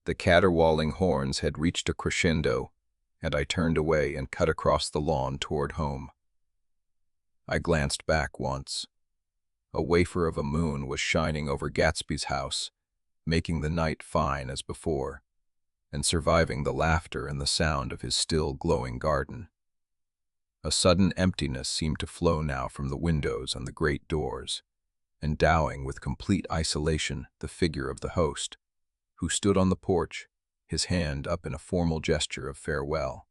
The caterwauling horns had reached a crescendo, and I turned away and cut across the lawn toward home. I glanced back once. A wafer of a moon was shining over Gatsby's house, making the night fine as before, and surviving the laughter and the sound of his still glowing garden. A sudden emptiness seemed to flow now from the windows and the great doors, endowing with complete isolation the figure of the host, who stood on the porch, his hand up in a formal gesture of farewell.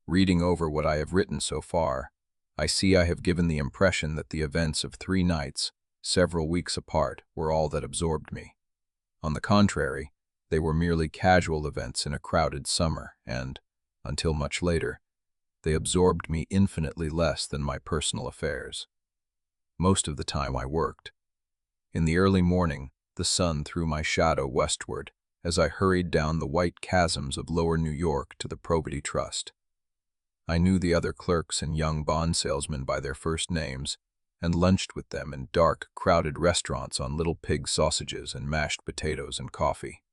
Reading over what I have written so far, I see I have given the impression that the events of 3 nights, several weeks apart, were all that absorbed me. On the contrary, they were merely casual events in a crowded summer, and, until much later, they absorbed me infinitely less than my personal affairs. Most of the time I worked. In the early morning, the sun threw my shadow westward as I hurried down the white chasms of lower New York to the Probity Trust. I knew the other clerks and young bond salesmen by their first names, and lunched with them in dark, crowded restaurants on little pig sausages and mashed potatoes and coffee.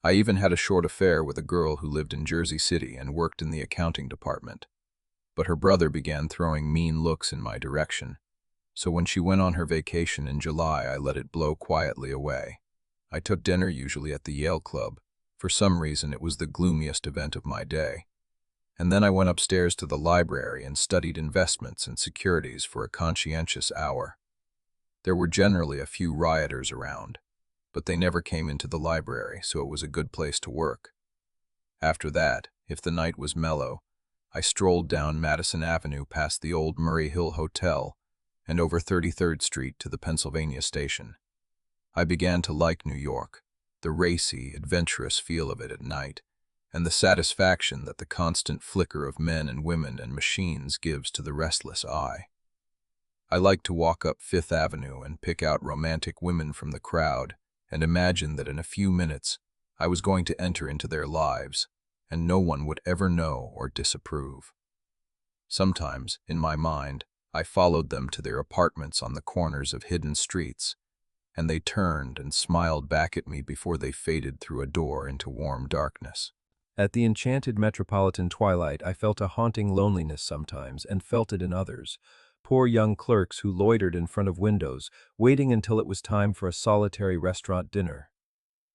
I even had a short affair with a girl who lived in Jersey City and worked in the accounting department. But her brother began throwing mean looks in my direction, so when she went on her vacation in July, I let it blow quietly away. I took dinner usually at the Yale Club. For some reason, it was the gloomiest event of my day. And then I went upstairs to the library and studied investments and securities for a conscientious hour. There were generally a few rioters around, but they never came into the library, so it was a good place to work. After that, if the night was mellow, I strolled down Madison Avenue past the old Murray Hill Hotel and over 33rd Street to the Pennsylvania Station. I began to like New York, the racy, adventurous feel of it at night, and the satisfaction that the constant flicker of men and women and machines gives to the restless eye. I liked to walk up Fifth Avenue and pick out romantic women from the crowd and imagine that in a few minutes I was going to enter into their lives, and no one would ever know or disapprove. Sometimes, in my mind, I followed them to their apartments on the corners of hidden streets, and they turned and smiled back at me before they faded through a door into warm darkness. At the enchanted metropolitan twilight, I felt a haunting loneliness sometimes, and felt it in others. Poor young clerks who loitered in front of windows, waiting until it was time for a solitary restaurant dinner.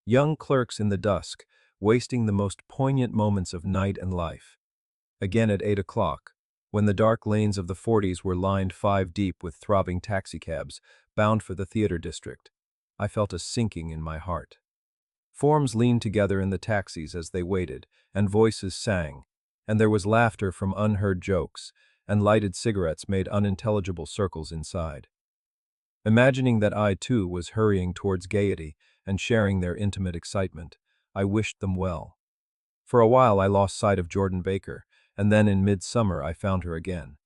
Young clerks in the dusk, wasting the most poignant moments of night and life. Again at 8 o'clock, when the dark lanes of the 40s were lined 5 deep with throbbing taxicabs, bound for the theater district, I felt a sinking in my heart. Forms leaned together in the taxis as they waited, and voices sang, and there was laughter from unheard jokes, and lighted cigarettes made unintelligible circles inside. Imagining that I, too, was hurrying towards gaiety and sharing their intimate excitement, I wished them well. For a while I lost sight of Jordan Baker, and then in midsummer I found her again.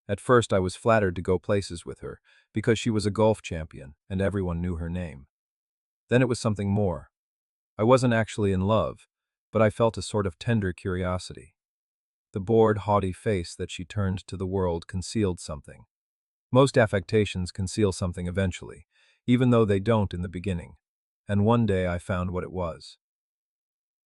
At first I was flattered to go places with her, because she was a golf champion, and everyone knew her name. Then it was something more. I wasn't actually in love, but I felt a sort of tender curiosity. The bored, haughty face that she turned to the world concealed something. Most affectations conceal something eventually, even though they don't in the beginning, and one day I found what it was.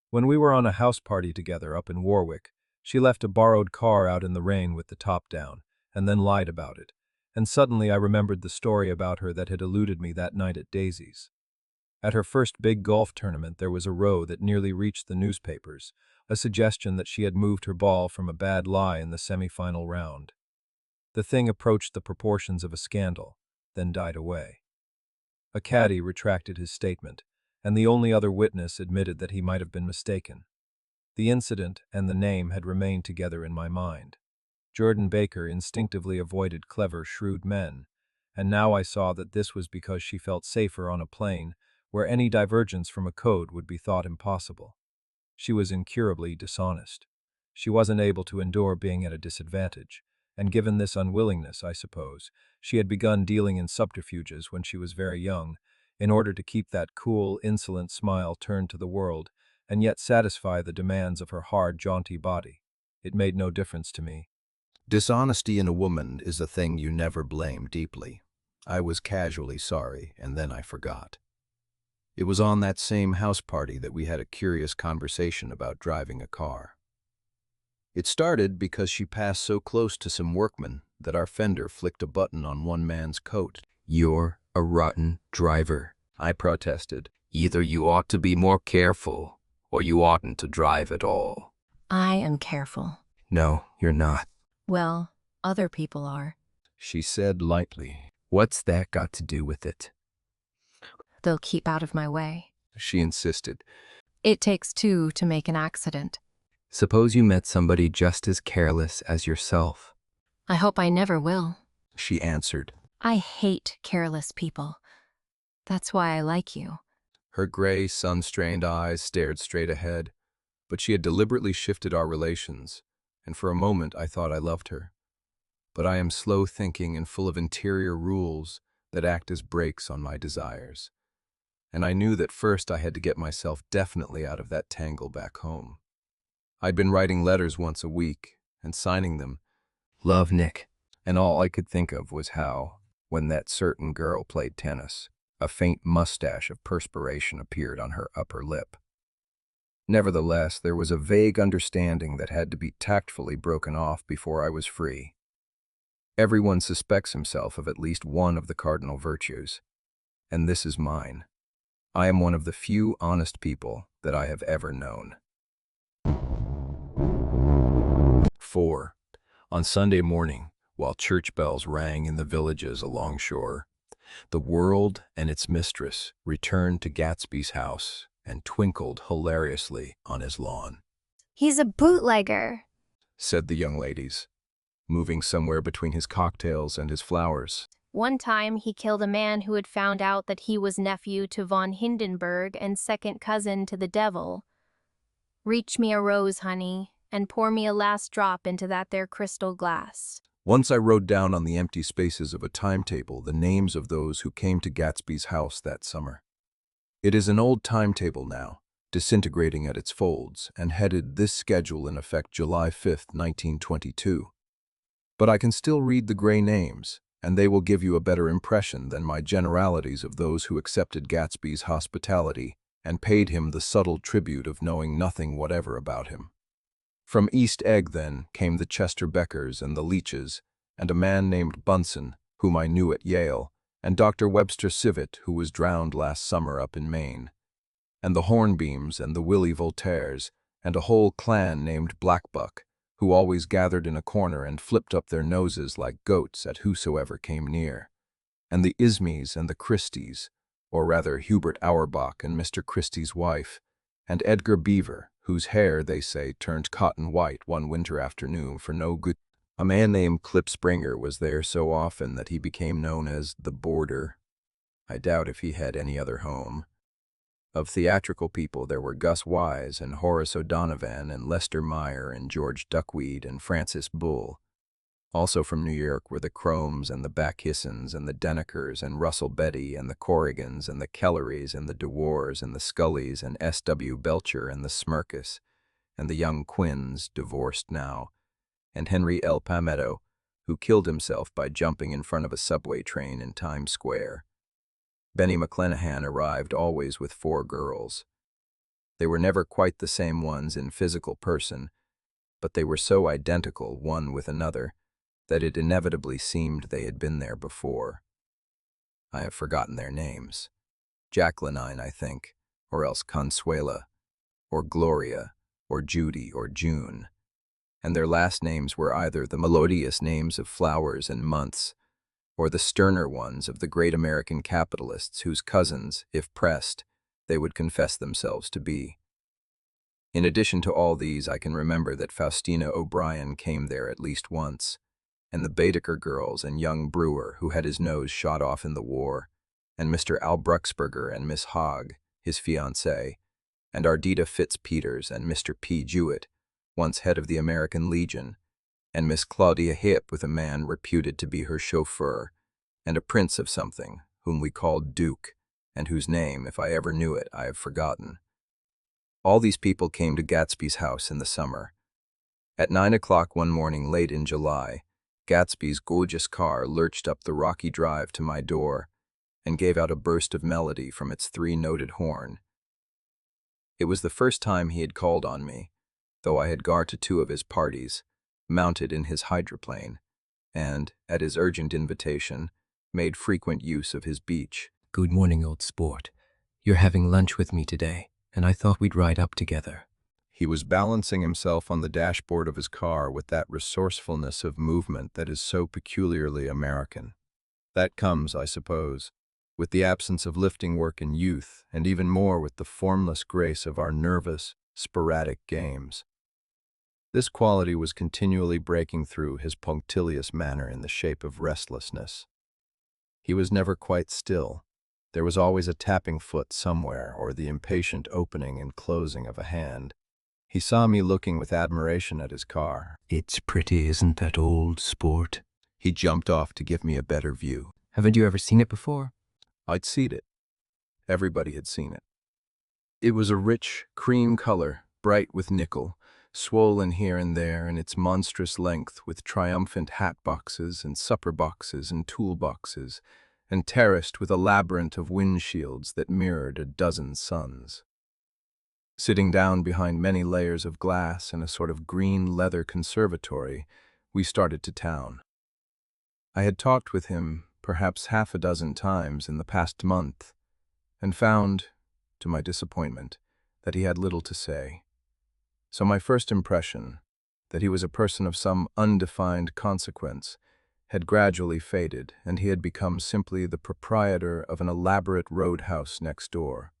When we were on a house party together up in Warwick, she left a borrowed car out in the rain with the top down, and then lied about it, and suddenly I remembered the story about her that had eluded me that night at Daisy's. At her first big golf tournament there was a row that nearly reached the newspapers, a suggestion that she had moved her ball from a bad lie in the semi-final round. The thing approached the proportions of a scandal, then died away. A caddy retracted his statement, and the only other witness admitted that he might have been mistaken. The incident and the name had remained together in my mind. Jordan Baker instinctively avoided clever, shrewd men, and now I saw that this was because she felt safer on a plane where any divergence from a code would be thought impossible. She was incurably dishonest. She wasn't able to endure being at a disadvantage, and given this unwillingness, I suppose, she had begun dealing in subterfuges when she was very young, in order to keep that cool, insolent smile turned to the world, and yet satisfy the demands of her hard, jaunty body. It made no difference to me. Dishonesty in a woman is a thing you never blame deeply. I was casually sorry, and then I forgot. It was on that same house party that we had a curious conversation about driving a car. It started because she passed so close to some workmen that our fender flicked a button on one man's coat. "You're a rotten driver," I protested. "Either you ought to be more careful, or you oughtn't to drive at all." I am careful. "No, you're not," Well, other people are. she said lightly. "What's that got to do with it?" They'll keep out of my way. She insisted. It takes two to make an accident. "Suppose you met somebody just as careless as yourself." I hope I never will. She answered. I hate careless people. That's why I like you. Her gray, sun-strained eyes stared straight ahead, but she had deliberately shifted our relations, and for a moment I thought I loved her. But I am slow-thinking and full of interior rules that act as brakes on my desires. And I knew that first I had to get myself definitely out of that tangle back home. I'd been writing letters once a week and signing them, "Love, Nick." and all I could think of was how, when that certain girl played tennis, a faint mustache of perspiration appeared on her upper lip. Nevertheless, there was a vague understanding that had to be tactfully broken off before I was free. Everyone suspects himself of at least one of the cardinal virtues, and this is mine. I am one of the few honest people that I have ever known. 4. On Sunday morning, while church bells rang in the villages along shore, the world and its mistress returned to Gatsby's house and twinkled hilariously on his lawn. "He's a bootlegger," said the young ladies, moving somewhere between his cocktails and his flowers. One time he killed a man who had found out that he was nephew to von Hindenburg and second cousin to the devil. Reach me a rose, honey, and pour me a last drop into that there crystal glass. Once I wrote down on the empty spaces of a timetable the names of those who came to Gatsby's house that summer. It is an old timetable now, disintegrating at its folds, and headed "This schedule in effect July 5, 1922. But I can still read the gray names, and they will give you a better impression than my generalities of those who accepted Gatsby's hospitality and paid him the subtle tribute of knowing nothing whatever about him. From East Egg, then, came the Chester Beckers and the Leaches, and a man named Bunsen, whom I knew at Yale, and Dr. Webster Civet, who was drowned last summer up in Maine, and the Hornbeams and the Willie Voltaires, and a whole clan named Blackbuck, who always gathered in a corner and flipped up their noses like goats at whosoever came near, and the Ismies and the Christies, or rather Hubert Auerbach and Mr. Christie's wife, and Edgar Beaver, whose hair, they say, turned cotton white one winter afternoon for no good. A man named Clip Springer was there so often that he became known as the Boarder. I doubt if he had any other home. Of theatrical people there were Gus Wise and Horace O'Donovan and Lester Meyer and George Duckweed and Francis Bull. Also from New York were the Cromes and the Backhissons and the Denekers and Russell Betty and the Corrigans and the Kellerys and the DeWars and the Scullys and S.W. Belcher and the Smirkus and the young Quinns, divorced now, and Henry L. Palmetto, who killed himself by jumping in front of a subway train in Times Square. Benny McClenahan arrived always with 4 girls. They were never quite the same ones in physical person, but they were so identical one with another that it inevitably seemed they had been there before. I have forgotten their names. Jacqueline, I think, or else Consuela, or Gloria, or Judy, or June, and their last names were either the melodious names of flowers and months, or the sterner ones of the great American capitalists whose cousins, if pressed, they would confess themselves to be. In addition to all these, I can remember that Faustina O'Brien came there at least once, and the Baedeker girls and young Brewer, who had his nose shot off in the war, and Mr. Al Brucksberger and Miss Hogg, his fiancée, and Ardita Fitzpeters and Mr. P. Jewett, once head of the American Legion, and Miss Claudia Hip with a man reputed to be her chauffeur, and a prince of something, whom we called Duke, and whose name, if I ever knew it, I have forgotten. All these people came to Gatsby's house in the summer. At 9 o'clock one morning late in July, Gatsby's gorgeous car lurched up the rocky drive to my door and gave out a burst of melody from its 3-noted horn. It was the first time he had called on me, though I had gone to 2 of his parties, mounted in his hydroplane, and, at his urgent invitation, made frequent use of his beach. Good morning, old sport. You're having lunch with me today, and I thought we'd ride up together. He was balancing himself on the dashboard of his car with that resourcefulness of movement that is so peculiarly American. That comes, I suppose, with the absence of lifting work in youth, and even more with the formless grace of our nervous, sporadic games. This quality was continually breaking through his punctilious manner in the shape of restlessness. He was never quite still. There was always a tapping foot somewhere, or the impatient opening and closing of a hand. He saw me looking with admiration at his car. It's pretty, isn't that, old sport? He jumped off to give me a better view. Haven't you ever seen it before? I'd seen it. Everybody had seen it. It was a rich, cream color, bright with nickel, swollen here and there in its monstrous length with triumphant hat boxes and supper boxes and tool boxes, and terraced with a labyrinth of windshields that mirrored a dozen suns. Sitting down behind many layers of glass in a sort of green leather conservatory, we started to town. I had talked with him perhaps 6 times in the past month, and found, to my disappointment, that he had little to say. So my first impression, that he was a person of some undefined consequence, had gradually faded, and he had become simply the proprietor of an elaborate roadhouse next door.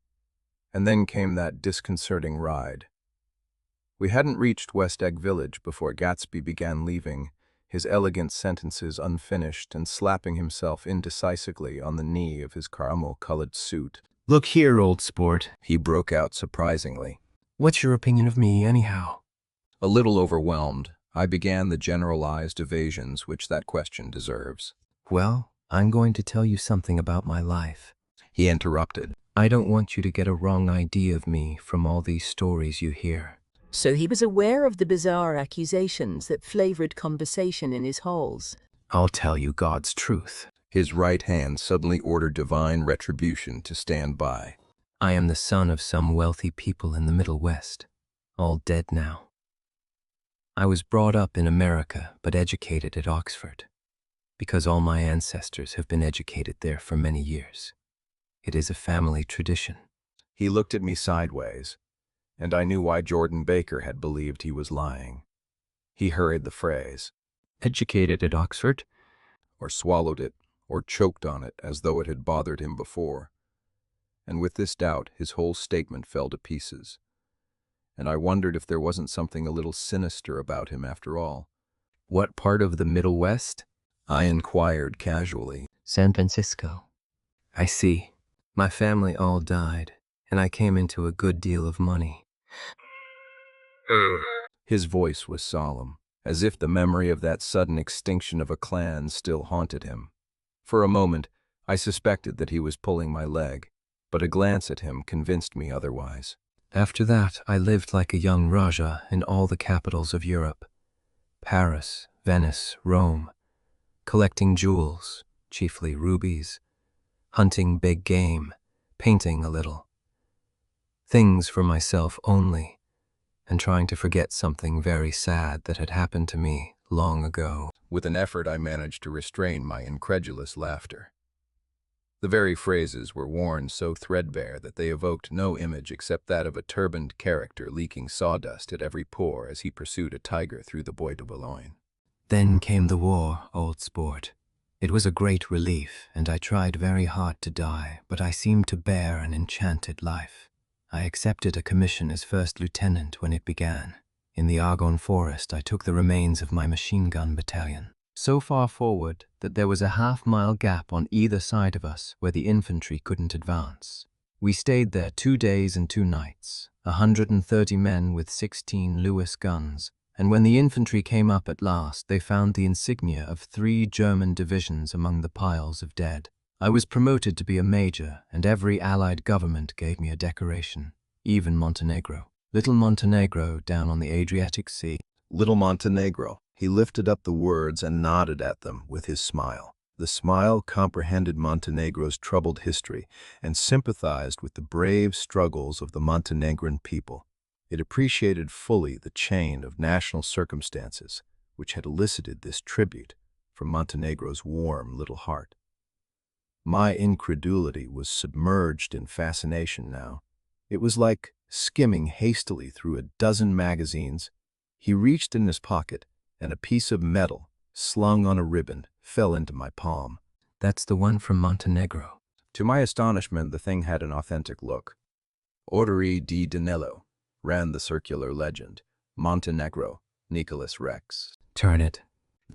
And then came that disconcerting ride. We hadn't reached West Egg Village before Gatsby began leaving, his elegant sentences unfinished and slapping himself indecisively on the knee of his caramel-colored suit. Look here, old sport, he broke out surprisingly. What's your opinion of me, anyhow? A little overwhelmed, I began the generalized evasions which that question deserves. Well, I'm going to tell you something about my life. He interrupted. I don't want you to get a wrong idea of me from all these stories you hear. So he was aware of the bizarre accusations that flavored conversation in his halls. I'll tell you God's truth. His right hand suddenly ordered divine retribution to stand by. I am the son of some wealthy people in the Middle West, all dead now. I was brought up in America but educated at Oxford, because all my ancestors have been educated there for many years. It is a family tradition. He looked at me sideways, and I knew why Jordan Baker had believed he was lying. He hurried the phrase, Educated at Oxford? or swallowed it, or choked on it as though it had bothered him before. And with this doubt, his whole statement fell to pieces. And I wondered if there wasn't something a little sinister about him after all. What part of the Middle West? I inquired casually. San Francisco. I see. My family all died, and I came into a good deal of money. His voice was solemn, as if the memory of that sudden extinction of a clan still haunted him. For a moment, I suspected that he was pulling my leg, but a glance at him convinced me otherwise. After that, I lived like a young Raja in all the capitals of Europe. Paris, Venice, Rome, collecting jewels, chiefly rubies, hunting big game, painting a little. Things for myself only, and trying to forget something very sad that had happened to me long ago. With an effort, I managed to restrain my incredulous laughter. The very phrases were worn so threadbare that they evoked no image except that of a turbaned character leaking sawdust at every pore as he pursued a tiger through the Bois de Boulogne. Then came the war, old sport. It was a great relief, and I tried very hard to die, but I seemed to bear an enchanted life. I accepted a commission as first lieutenant when it began. In the Argonne Forest, I took the remains of my machine gun battalion, so far forward that there was a half-mile gap on either side of us where the infantry couldn't advance. We stayed there 2 days and 2 nights, 130 men with 16 Lewis guns, and when the infantry came up at last, they found the insignia of 3 German divisions among the piles of dead. I was promoted to be a major, and every Allied government gave me a decoration, even Montenegro. Little Montenegro down on the Adriatic Sea. Little Montenegro. He lifted up the words and nodded at them with his smile. The smile comprehended Montenegro's troubled history and sympathized with the brave struggles of the Montenegrin people. It appreciated fully the chain of national circumstances which had elicited this tribute from Montenegro's warm little heart. My incredulity was submerged in fascination now. It was like skimming hastily through a dozen magazines. He reached in his pocket, and a piece of metal, slung on a ribbon, fell into my palm. That's the one from Montenegro. To my astonishment, the thing had an authentic look. Orderi di Danilo, ran the circular legend. Montenegro, Nicholas Rex. Turn it.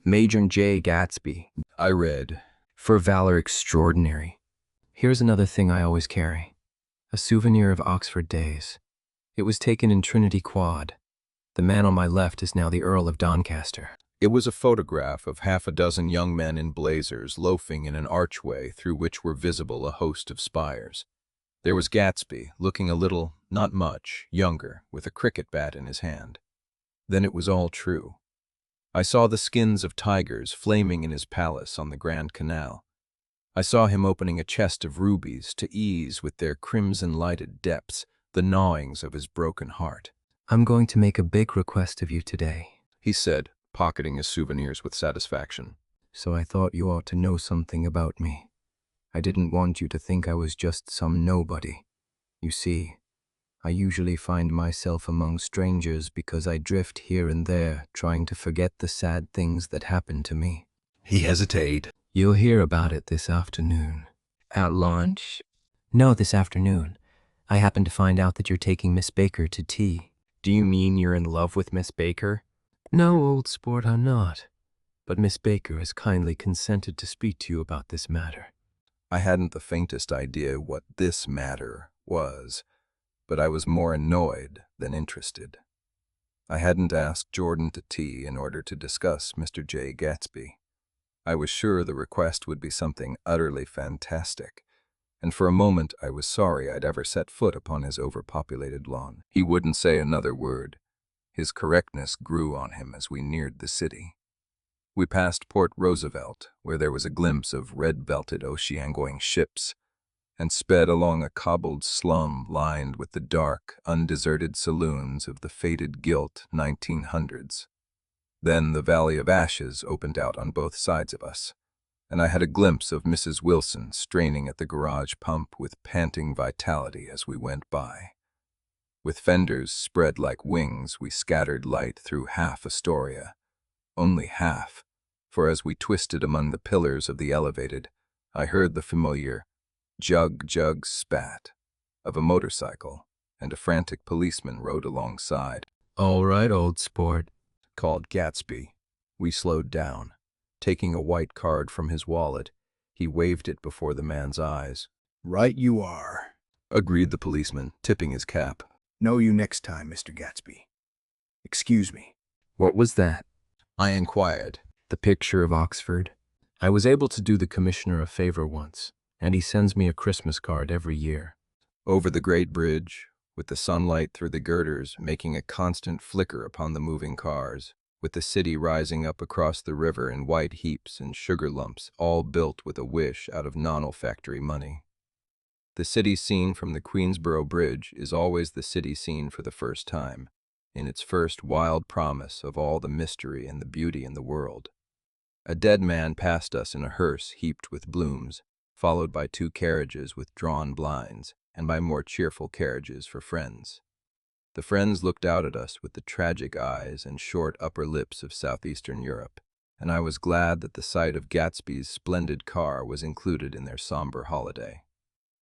Major Jay Gatsby. I read, For valor extraordinary. Here's another thing I always carry. A souvenir of Oxford days. It was taken in Trinity Quad. The man on my left is now the Earl of Doncaster. It was a photograph of half a dozen young men in blazers loafing in an archway through which were visible a host of spires. There was Gatsby, looking a little, not much, younger, with a cricket bat in his hand. Then it was all true. I saw the skins of tigers flaming in his palace on the Grand Canal. I saw him opening a chest of rubies to ease with their crimson-lighted depths the gnawings of his broken heart. I'm going to make a big request of you today, he said, pocketing his souvenirs with satisfaction. So I thought you ought to know something about me. I didn't want you to think I was just some nobody. You see, I usually find myself among strangers because I drift here and there, trying to forget the sad things that happened to me. He hesitated. You'll hear about it this afternoon. At lunch? No, this afternoon. I happened to find out that you're taking Miss Baker to tea. Do you mean you're in love with Miss Baker? No, old sport, I'm not. But Miss Baker has kindly consented to speak to you about this matter. I hadn't the faintest idea what this matter was, but I was more annoyed than interested. I hadn't asked Jordan to tea in order to discuss Mr. Jay Gatsby. I was sure the request would be something utterly fantastic, and for a moment I was sorry I'd ever set foot upon his overpopulated lawn. He wouldn't say another word. His correctness grew on him as we neared the city. We passed Port Roosevelt, where there was a glimpse of red-belted ocean-going ships, and sped along a cobbled slum lined with the dark, undeserted saloons of the faded gilt 1900s. Then the Valley of Ashes opened out on both sides of us, and I had a glimpse of Mrs. Wilson straining at the garage pump with panting vitality as we went by. With fenders spread like wings, we scattered light through half Astoria. Only half, for as we twisted among the pillars of the elevated, I heard the familiar jug jug spat of a motorcycle, and a frantic policeman rode alongside. "All right, old sport," called Gatsby. We slowed down. Taking a white card from his wallet, he waved it before the man's eyes. "Right you are," agreed the policeman, tipping his cap. "Know you next time, Mr. Gatsby. Excuse me." "What was that?" I inquired. "The picture of Oxford. I was able to do the commissioner a favor once, and he sends me a Christmas card every year." Over the great bridge, with the sunlight through the girders making a constant flicker upon the moving cars, with the city rising up across the river in white heaps and sugar lumps, all built with a wish out of non-olfactory money. The city scene from the Queensboro Bridge is always the city scene for the first time, in its first wild promise of all the mystery and the beauty in the world. A dead man passed us in a hearse heaped with blooms, followed by 2 carriages with drawn blinds, and by more cheerful carriages for friends. The friends looked out at us with the tragic eyes and short upper lips of southeastern Europe, and I was glad that the sight of Gatsby's splendid car was included in their somber holiday.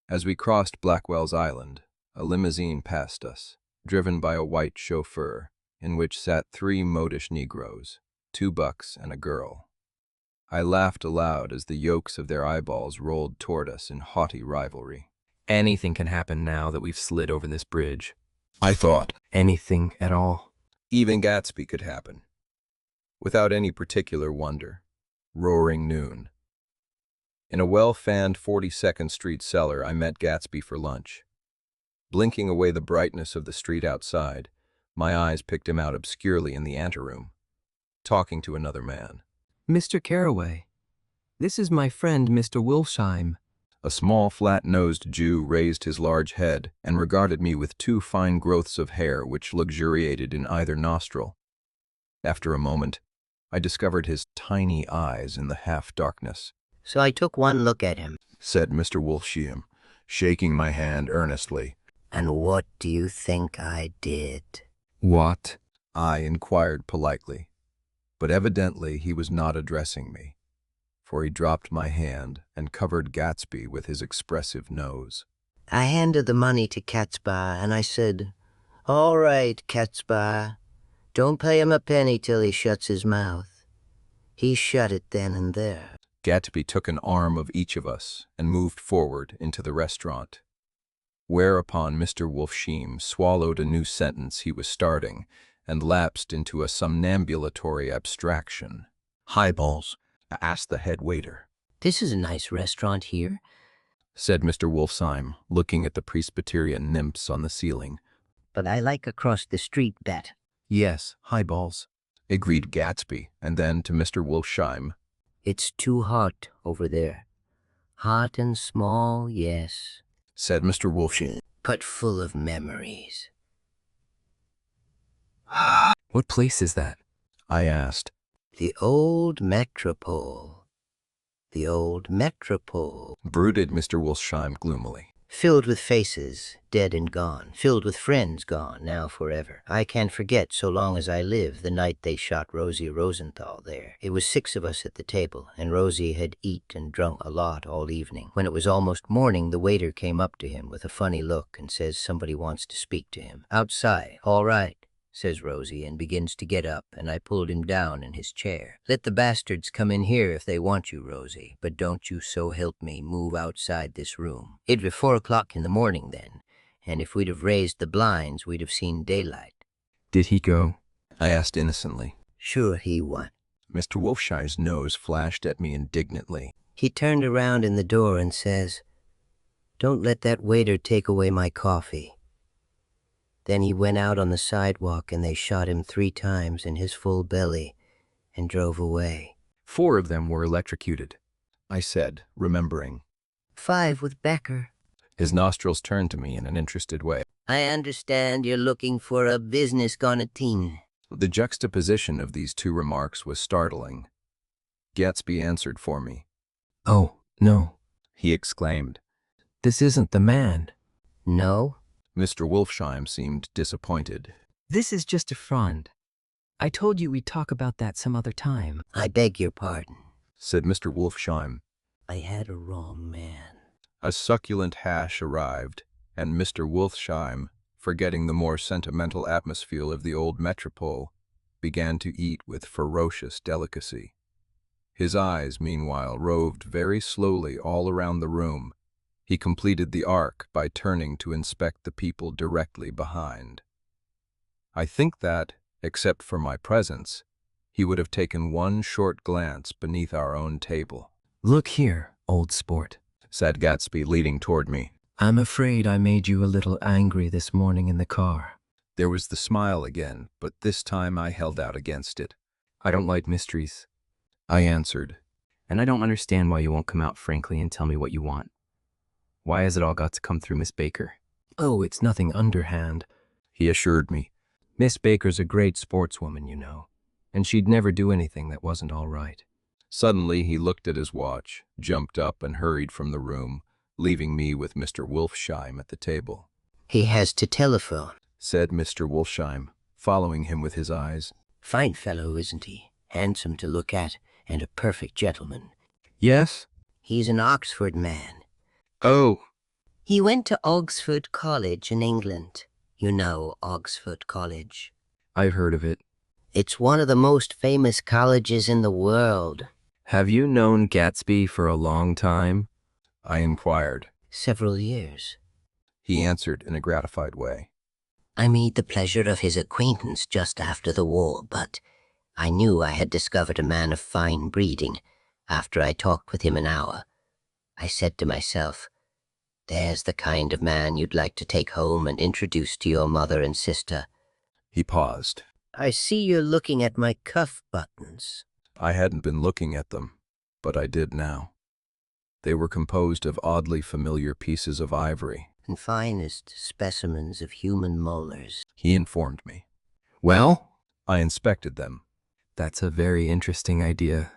As we crossed Blackwell's Island, a limousine passed us, driven by a white chauffeur, in which sat 3 modish Negroes, 2 bucks and a girl. I laughed aloud as the yolks of their eyeballs rolled toward us in haughty rivalry. "Anything can happen now that we've slid over this bridge." I thought. "Anything at all." Even Gatsby could happen. Without any particular wonder. Roaring noon. In a well-fanned 42nd Street cellar, I met Gatsby for lunch. Blinking away the brightness of the street outside, my eyes picked him out obscurely in the anteroom, talking to another man. "Mr. Carraway, this is my friend, Mr. Wilshheim." A small, flat-nosed Jew raised his large head and regarded me with 2 fine growths of hair which luxuriated in either nostril. After a moment, I discovered his tiny eyes in the half-darkness. "So I took one look at him," said Mr. Wilshheim, shaking my hand earnestly. "And what do you think I did?" "What?" I inquired politely, but evidently he was not addressing me, for he dropped my hand and covered Gatsby with his expressive nose. "I handed the money to Catsby, and I said, 'All right, Catsby, don't pay him a penny till he shuts his mouth.' He shut it then and there." Gatsby took an arm of each of us and moved forward into the restaurant, whereupon Mr. Wilshheim swallowed a new sentence he was starting and lapsed into a somnambulatory abstraction. "Highballs?" asked the head waiter. "This is a nice restaurant here," said Mr. Wilshheim, looking at the Presbyterian nymphs on the ceiling. "but I like across the street bet." "Yes, highballs," agreed Gatsby, and then to Mr. Wilshheim, "It's too hot over there. Hot and small, yes," said Mr. Wilshheim, "but full of memories." "What place is that?" I asked. "The old Metropole. The old Metropole." Brooded Mr. Wilshheim gloomily. "Filled with faces, dead and gone. Filled with friends gone, now forever. I can't forget, so long as I live, the night they shot Rosie Rosenthal there. It was 6 of us at the table, and Rosie had eat and drunk a lot all evening. When it was almost morning, the waiter came up to him with a funny look and says somebody wants to speak to him. Outside. All right, says Rosie, and begins to get up, and I pulled him down in his chair. Let the bastards come in here if they want you, Rosie, but don't you, so help me, move outside this room. It was 4 o'clock in the morning then, and if we'd have raised the blinds, we'd have seen daylight. Did he go? I asked innocently. Sure he won. Mr. Wolfshire's nose flashed at me indignantly. He turned around in the door and says, "Don't let that waiter take away my coffee." Then he went out on the sidewalk and they shot him 3 times in his full belly and drove away. 4 of them were electrocuted, I said, remembering. 5 with Becker. His nostrils turned to me in an interested way. I understand you're looking for a business teen. The juxtaposition of these two remarks was startling. Gatsby answered for me. "Oh, no," he exclaimed. "This isn't the man." "No?" Mr. Wolfsheim seemed disappointed. "This is just a friend. I told you we'd talk about that some other time." "I beg your pardon," said Mr. Wolfsheim. "I had a wrong man." A succulent hash arrived, and Mr. Wolfsheim, forgetting the more sentimental atmosphere of the old metropole, began to eat with ferocious delicacy. His eyes, meanwhile, roved very slowly all around the room. He completed the arc by turning to inspect the people directly behind. I think that, except for my presence, he would have taken one short glance beneath our own table. "Look here, old sport," said Gatsby, leading toward me. "I'm afraid I made you a little angry this morning in the car." There was the smile again, but this time I held out against it. "I don't like mysteries," I answered. "And I don't understand why you won't come out frankly and tell me what you want. Why has it all got to come through Miss Baker?" "Oh, it's nothing underhand," he assured me. "Miss Baker's a great sportswoman, you know, and she'd never do anything that wasn't all right." Suddenly he looked at his watch, jumped up, and hurried from the room, leaving me with Mr. Wolfsheim at the table. "He has to telephone," said Mr. Wolfsheim, following him with his eyes. "Fine fellow, isn't he? Handsome to look at, and a perfect gentleman." "Yes?" "He's an Oxford man." "Oh." "He went to Oxford College in England. You know Oxford College." "I've heard of it." "It's one of the most famous colleges in the world." "Have you known Gatsby for a long time?" I inquired. "Several years," he answered in a gratified way. "I made the pleasure of his acquaintance just after the war, but I knew I had discovered a man of fine breeding after I talked with him an hour. I said to myself, there's the kind of man you'd like to take home and introduce to your mother and sister." He paused. "I see you're looking at my cuff buttons." I hadn't been looking at them, but I did now. They were composed of oddly familiar pieces of ivory. "And finest specimens of human molars," he informed me. "Well?" I inspected them. "That's a very interesting idea."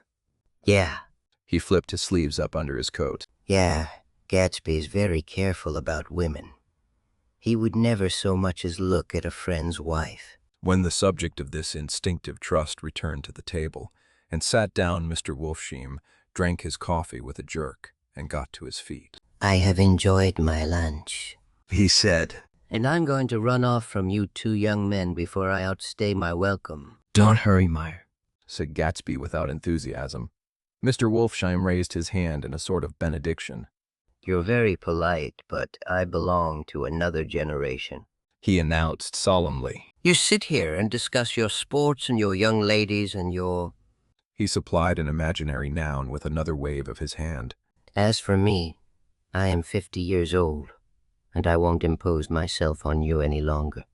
"Yeah." He flipped his sleeves up under his coat. "Yeah, Gatsby's very careful about women. He would never so much as look at a friend's wife." When the subject of this instinctive trust returned to the table and sat down, Mr. Wolfsheim drank his coffee with a jerk and got to his feet. "I have enjoyed my lunch," he said, "and I'm going to run off from you two young men before I outstay my welcome." "Don't hurry, Meyer," said Gatsby without enthusiasm. Mr. Wolfsheim raised his hand in a sort of benediction. "You're very polite, but I belong to another generation," he announced solemnly. "You sit here and discuss your sports and your young ladies and your—" He supplied an imaginary noun with another wave of his hand. "As for me, I am 50 years old, and I won't impose myself on you any longer."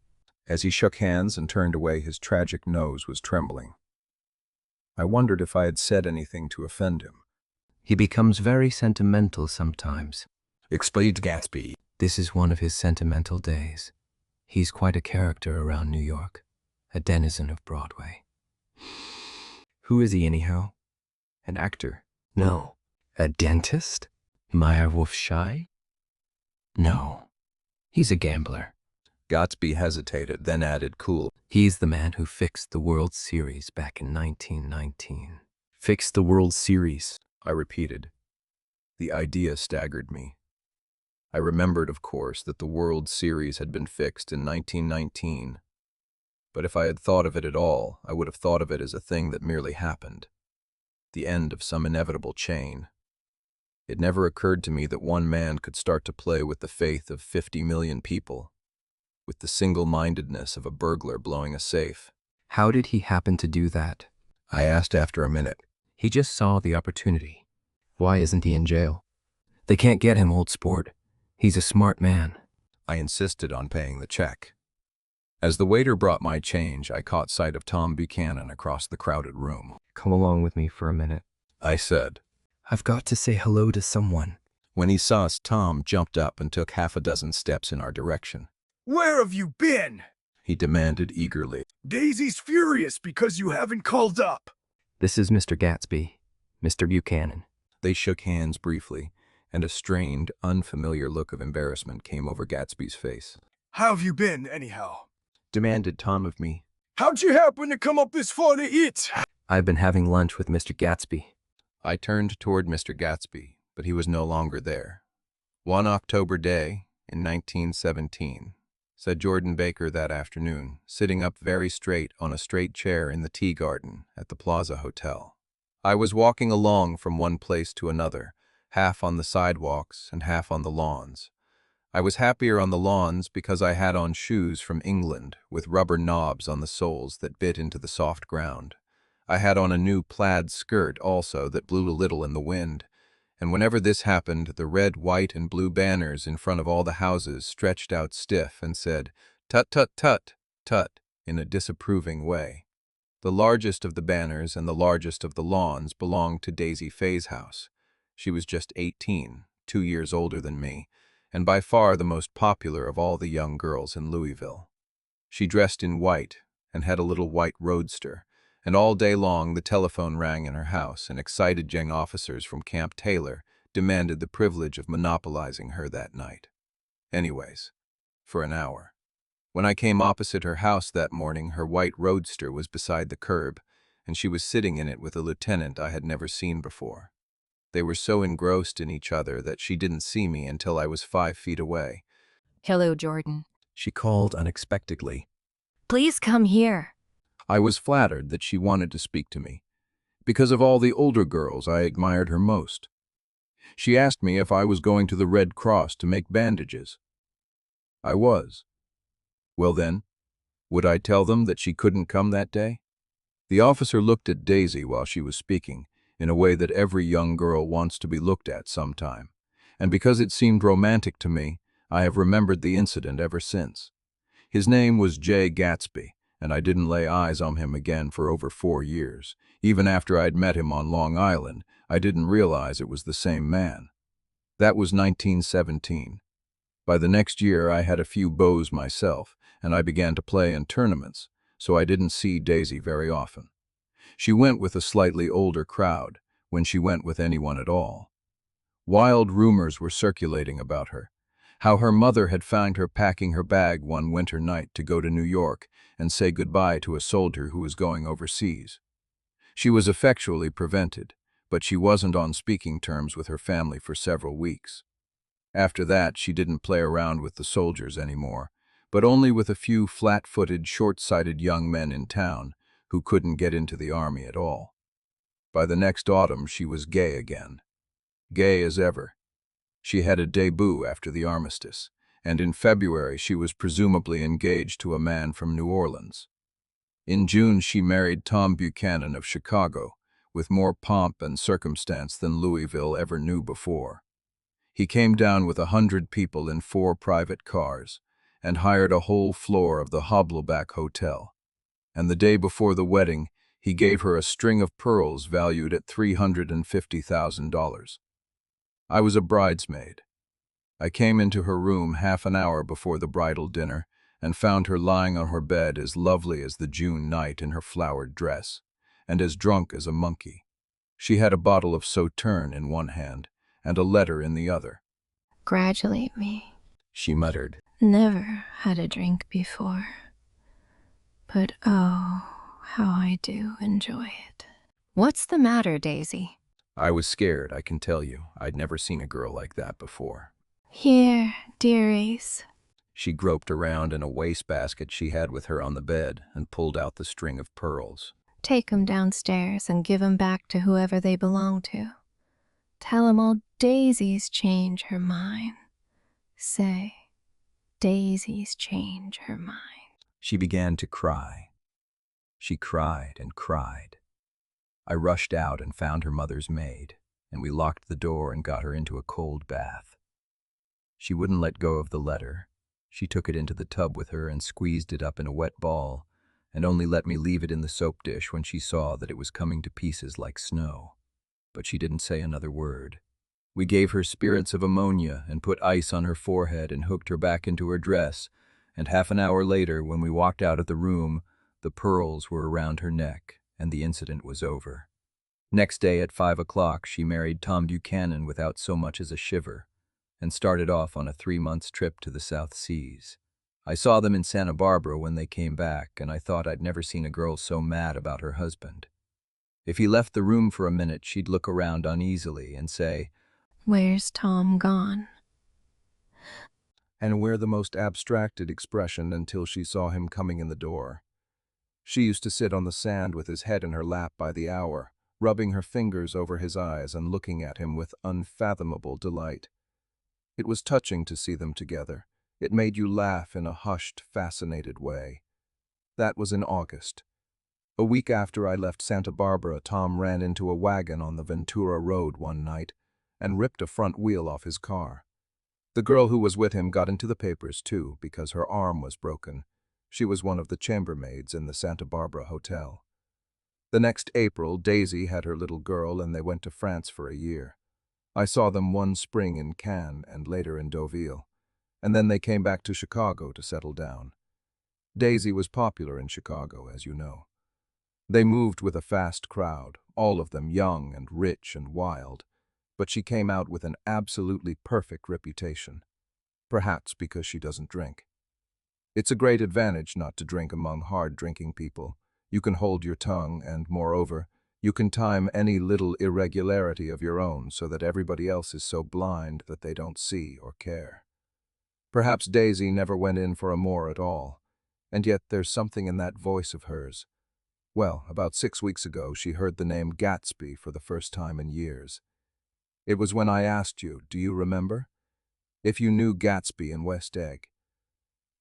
As he shook hands and turned away, his tragic nose was trembling. I wondered if I had said anything to offend him. "He becomes very sentimental sometimes," explained Gatsby. "This is one of his sentimental days. He's quite a character around New York, a denizen of Broadway." "Who is he, anyhow? An actor?" "No." "A dentist? Meyer Wolfsheim? "No. He's a gambler." Gatsby hesitated, then added cool. "He's the man who fixed the World Series back in 1919. "Fixed the World Series," I repeated. The idea staggered me. I remembered, of course, that the World Series had been fixed in 1919. But if I had thought of it at all, I would have thought of it as a thing that merely happened. The end of some inevitable chain. It never occurred to me that one man could start to play with the faith of 50 million people, with the single-mindedness of a burglar blowing a safe. "How did he happen to do that?" I asked after a minute. "He just saw the opportunity. Why isn't he in jail?" "They can't get him, old sport. He's a smart man." I insisted on paying the check. As the waiter brought my change, I caught sight of Tom Buchanan across the crowded room. "Come along with me for a minute," I said. "I've got to say hello to someone." When he saw us, Tom jumped up and took half a dozen steps in our direction. Where have you been? He demanded eagerly. Daisy's furious because you haven't called up. This is Mr. Gatsby, Mr. Buchanan. They shook hands briefly, and a strained, unfamiliar look of embarrassment came over Gatsby's face. How have you been, anyhow? Demanded Tom of me. How'd you happen to come up this far to eat? I've been having lunch with Mr. Gatsby. I turned toward Mr. Gatsby, but he was no longer there. One October day in 1917, said Jordan Baker that afternoon, sitting up very straight on a straight chair in the tea garden at the Plaza Hotel. I was walking along from one place to another, half on the sidewalks and half on the lawns. I was happier on the lawns because I had on shoes from England with rubber knobs on the soles that bit into the soft ground. I had on a new plaid skirt also that blew a little in the wind, and whenever this happened, the red, white, and blue banners in front of all the houses stretched out stiff and said, "Tut, tut, tut, tut," in a disapproving way. The largest of the banners and the largest of the lawns belonged to Daisy Faye's house. She was just 18, 2 years older than me, and by far the most popular of all the young girls in Louisville. She dressed in white and had a little white roadster, and all day long the telephone rang in her house, and excited young officers from Camp Taylor demanded the privilege of monopolizing her that night. Anyways, for an hour. When I came opposite her house that morning, her white roadster was beside the curb, and she was sitting in it with a lieutenant I had never seen before. They were so engrossed in each other that she didn't see me until I was 5 feet away. Hello, Jordan. She called unexpectedly. Please come here. I was flattered that she wanted to speak to me. Because of all the older girls, I admired her most. She asked me if I was going to the Red Cross to make bandages. I was. Well then, would I tell them that she couldn't come that day? The officer looked at Daisy while she was speaking, in a way that every young girl wants to be looked at sometime, and because it seemed romantic to me, I have remembered the incident ever since. His name was Jay Gatsby, and I didn't lay eyes on him again for over 4 years. Even after I'd met him on Long Island, I didn't realize it was the same man. That was 1917. By the next year, I had a few beaux myself, and I began to play in tournaments, so I didn't see Daisy very often. She went with a slightly older crowd, when she went with anyone at all. Wild rumors were circulating about her, how her mother had found her packing her bag one winter night to go to New York and say goodbye to a soldier who was going overseas. She was effectually prevented, but she wasn't on speaking terms with her family for several weeks. After that, she didn't play around with the soldiers anymore, but only with a few flat-footed, short-sighted young men in town who couldn't get into the army at all. By the next autumn, she was gay again. Gay as ever. She had a debut after the armistice, and in February she was presumably engaged to a man from New Orleans. In June she married Tom Buchanan of Chicago, with more pomp and circumstance than Louisville ever knew before. He came down with 100 people in 4 private cars, and hired a whole floor of the Hobbleback Hotel. And the day before the wedding, he gave her a string of pearls valued at $350,000. I was a bridesmaid. I came into her room half an hour before the bridal dinner and found her lying on her bed as lovely as the June night in her flowered dress, and as drunk as a monkey. She had a bottle of Sauterne in one hand and a letter in the other. Congratulate me. She muttered. Never had a drink before. But oh, how I do enjoy it. What's the matter, Daisy? I was scared, I can tell you. I'd never seen a girl like that before. Here, dear Ace. She groped around in a wastebasket she had with her on the bed and pulled out the string of pearls. Take 'em downstairs and give 'em back to whoever they belong to. Tell 'em all daisies change her mind. Say, daisies change her mind. She began to cry. She cried and cried. I rushed out and found her mother's maid, and we locked the door and got her into a cold bath. She wouldn't let go of the letter. She took it into the tub with her and squeezed it up in a wet ball, and only let me leave it in the soap dish when she saw that it was coming to pieces like snow. But she didn't say another word. We gave her spirits of ammonia and put ice on her forehead and hooked her back into her dress, and half an hour later, when we walked out of the room, the pearls were around her neck, and the incident was over. Next day at 5 o'clock, she married Tom Buchanan without so much as a shiver, and started off on a 3-month trip to the South Seas. I saw them in Santa Barbara when they came back, and I thought I'd never seen a girl so mad about her husband. If he left the room for a minute, she'd look around uneasily and say, "Where's Tom gone?" and wear the most abstracted expression until she saw him coming in the door. She used to sit on the sand with his head in her lap by the hour, rubbing her fingers over his eyes and looking at him with unfathomable delight. It was touching to see them together. It made you laugh in a hushed, fascinated way. That was in August. A week after I left Santa Barbara, Tom ran into a wagon on the Ventura Road one night and ripped a front wheel off his car. The girl who was with him got into the papers, too, because her arm was broken. She was one of the chambermaids in the Santa Barbara hotel. The next April, Daisy had her little girl, and they went to France for a year. I saw them one spring in Cannes and later in Deauville, and then they came back to Chicago to settle down. Daisy was popular in Chicago, as you know. They moved with a fast crowd, all of them young and rich and wild, but she came out with an absolutely perfect reputation, perhaps because she doesn't drink. It's a great advantage not to drink among hard-drinking people. You can hold your tongue and, moreover, you can time any little irregularity of your own so that everybody else is so blind that they don't see or care. Perhaps Daisy never went in for amour at all, and yet there's something in that voice of hers. Well, about 6 weeks ago, she heard the name Gatsby for the first time in years. It was when I asked you, do you remember? If you knew Gatsby in West Egg.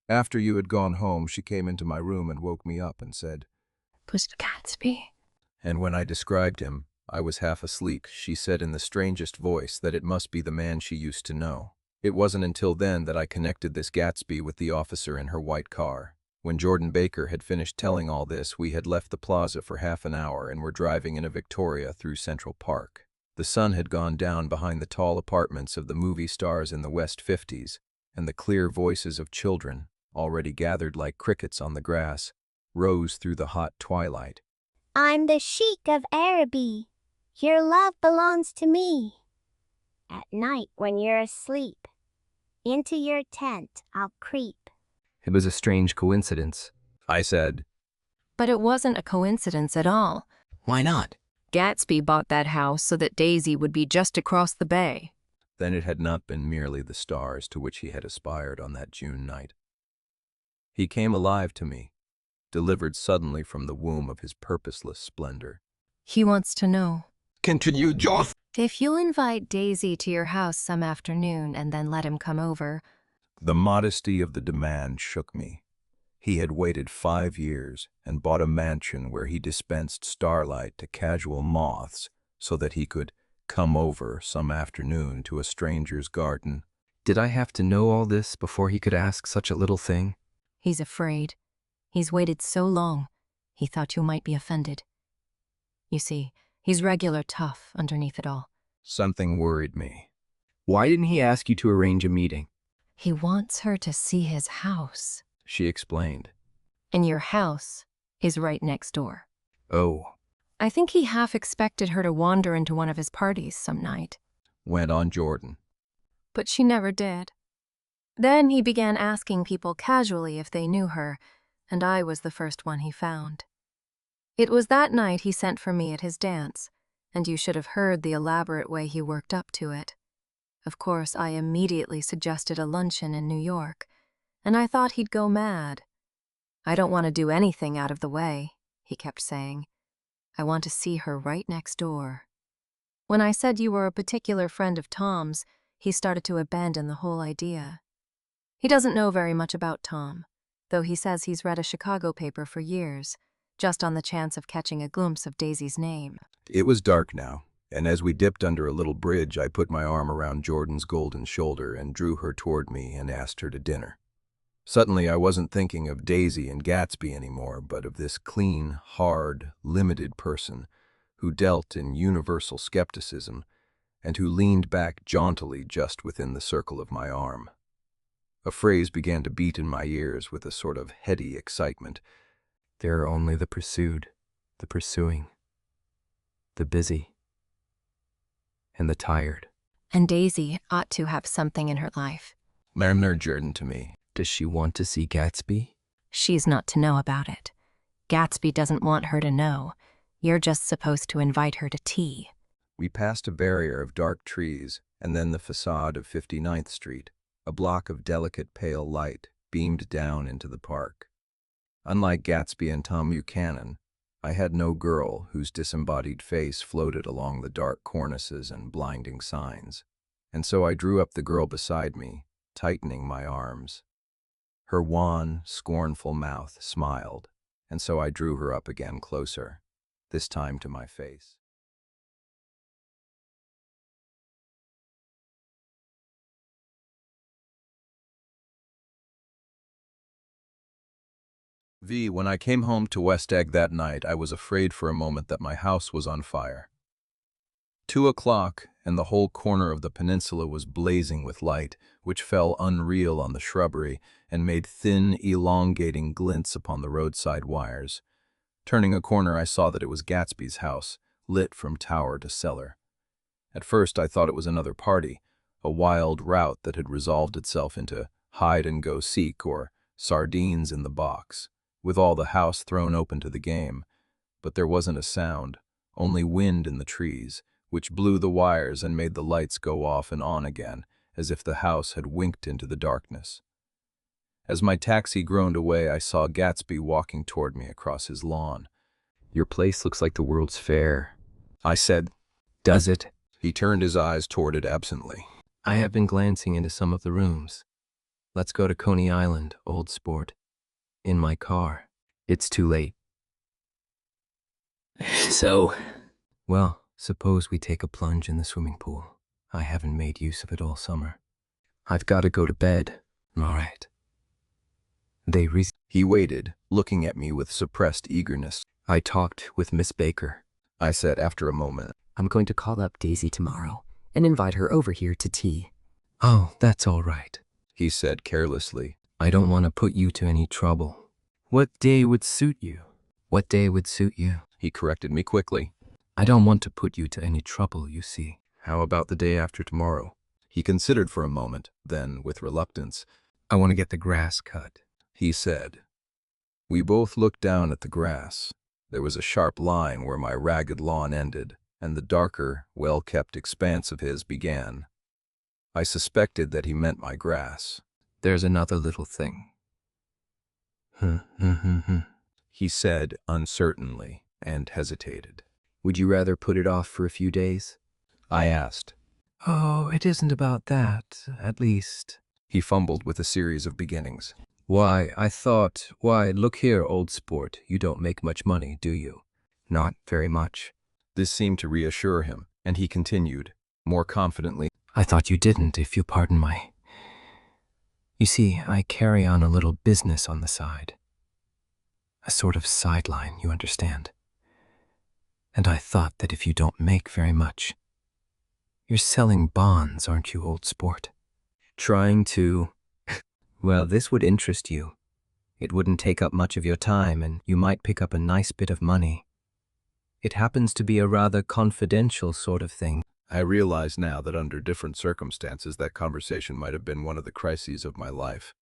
After you had gone home, she came into my room and woke me up and said, "Was Gatsby?" And when I described him, I was half asleep. She said in the strangest voice that it must be the man she used to know. It wasn't until then that I connected this Gatsby with the officer in her white car. When Jordan Baker had finished telling all this, we had left the plaza for half an hour and were driving in a Victoria through Central Park. The sun had gone down behind the tall apartments of the movie stars in the West 50s, and the clear voices of children, already gathered like crickets on the grass, rose through the hot twilight. "I'm the Sheik of Araby. Your love belongs to me. At night when you're asleep, into your tent I'll creep." It was a strange coincidence, I said. But it wasn't a coincidence at all. Why not? Gatsby bought that house so that Daisy would be just across the bay. Then it had not been merely the stars to which he had aspired on that June night. He came alive to me, delivered suddenly from the womb of his purposeless splendor. He wants to know. Continue, Joff. If you'll invite Daisy to your house some afternoon and then let him come over. The modesty of the demand shook me. He had waited 5 years and bought a mansion where he dispensed starlight to casual moths so that he could come over some afternoon to a stranger's garden. Did I have to know all this before he could ask such a little thing? He's afraid. He's waited so long, he thought you might be offended. You see, he's regular tough underneath it all. Something worried me. Why didn't he ask you to arrange a meeting? He wants her to see his house. She explained. And your house is right next door. Oh, I think he half expected her to wander into one of his parties some night. Went on Jordan. But she never did. Then he began asking people casually if they knew her, and I was the first one he found. It was that night he sent for me at his dance, and you should have heard the elaborate way he worked up to it. Of course, I immediately suggested a luncheon in New York, and I thought he'd go mad. "I don't want to do anything out of the way," he kept saying. "I want to see her right next door." When I said you were a particular friend of Tom's, he started to abandon the whole idea. He doesn't know very much about Tom, though he says he's read a Chicago paper for years, just on the chance of catching a glimpse of Daisy's name. It was dark now, and as we dipped under a little bridge, I put my arm around Jordan's golden shoulder and drew her toward me and asked her to dinner. Suddenly, I wasn't thinking of Daisy and Gatsby anymore, but of this clean, hard, limited person who dealt in universal skepticism and who leaned back jauntily just within the circle of my arm. A phrase began to beat in my ears with a sort of heady excitement. There are only the pursued, the pursuing, the busy, and the tired. And Daisy ought to have something in her life. Lerner Jordan to me. Does she want to see Gatsby? She's not to know about it. Gatsby doesn't want her to know. You're just supposed to invite her to tea. We passed a barrier of dark trees and then the facade of 59th Street. A block of delicate pale light beamed down into the park. Unlike Gatsby and Tom Buchanan, I had no girl whose disembodied face floated along the dark cornices and blinding signs, and so I drew up the girl beside me, tightening my arms. Her wan, scornful mouth smiled, and so I drew her up again closer, this time to my face. When I came home to West Egg that night, I was afraid for a moment that my house was on fire. 2 o'clock, and the whole corner of the peninsula was blazing with light, which fell unreal on the shrubbery and made thin, elongating glints upon the roadside wires. Turning a corner, I saw that it was Gatsby's house, lit from tower to cellar. At first, I thought it was another party, a wild rout that had resolved itself into hide-and-go-seek or sardines in the box, with all the house thrown open to the game. But there wasn't a sound, only wind in the trees, which blew the wires and made the lights go off and on again, as if the house had winked into the darkness. As my taxi groaned away, I saw Gatsby walking toward me across his lawn. Your place looks like the World's Fair, I said. Does it? He turned his eyes toward it absently. I have been glancing into some of the rooms. Let's go to Coney Island, old sport. In my car. It's too late. So? Well, suppose we take a plunge in the swimming pool. I haven't made use of it all summer. I've got to go to bed. All right. He waited, looking at me with suppressed eagerness. I talked with Miss Baker, I said after a moment. I'm going to call up Daisy tomorrow and invite her over here to tea. Oh, that's all right, he said carelessly. I don't want to put you to any trouble. What day would suit you? What day would suit you? He corrected me quickly. I don't want to put you to any trouble, you see. How about the day after tomorrow? He considered for a moment, then, with reluctance, I want to get the grass cut, he said. We both looked down at the grass. There was a sharp line where my ragged lawn ended, and the darker, well-kept expanse of his began. I suspected that he meant my grass. There's another little thing. He said uncertainly and hesitated. Would you rather put it off for a few days? I asked. Oh, it isn't about that, at least. He fumbled with a series of beginnings. Why, look here, old sport, you don't make much money, do you? Not very much. This seemed to reassure him, and he continued, more confidently. I thought you didn't, if you'll pardon my... You see, I carry on a little business on the side. A sort of sideline, you understand. And I thought that if you don't make very much... You're selling bonds, aren't you, old sport? Trying to... Well, this would interest you. It wouldn't take up much of your time, and you might pick up a nice bit of money. It happens to be a rather confidential sort of thing. I realize now that under different circumstances that conversation might have been one of the crises of my life.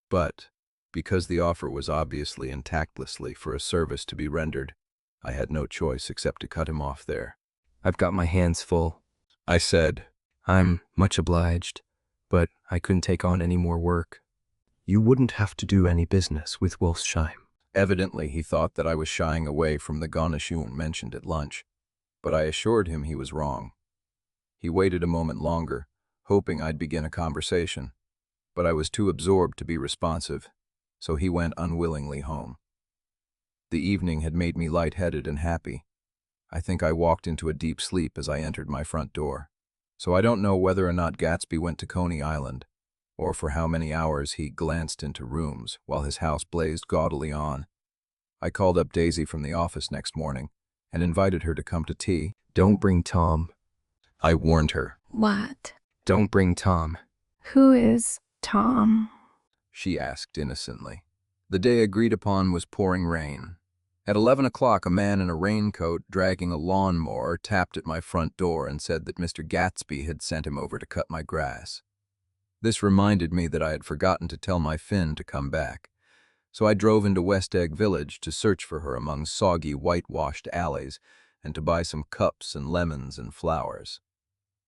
But, because the offer was obviously and tactlessly for a service to be rendered, I had no choice except to cut him off there. I've got my hands full, I said. I'm much obliged, but I couldn't take on any more work. You wouldn't have to do any business with Wolfsheim. Evidently, he thought that I was shying away from the Garnichon mentioned at lunch, but I assured him he was wrong. He waited a moment longer, hoping I'd begin a conversation, but I was too absorbed to be responsive, so he went unwillingly home. The evening had made me lightheaded and happy. I think I walked into a deep sleep as I entered my front door, so I don't know whether or not Gatsby went to Coney Island, or for how many hours he glanced into rooms while his house blazed gaudily on. I called up Daisy from the office next morning and invited her to come to tea. Don't bring Tom. I warned her. What? Don't bring Tom. Who is Tom? She asked innocently. The day agreed upon was pouring rain. At 11 o'clock, a man in a raincoat dragging a lawnmower tapped at my front door and said that Mr. Gatsby had sent him over to cut my grass. This reminded me that I had forgotten to tell my Finn to come back, so I drove into West Egg Village to search for her among soggy, whitewashed alleys and to buy some cups and lemons and flowers.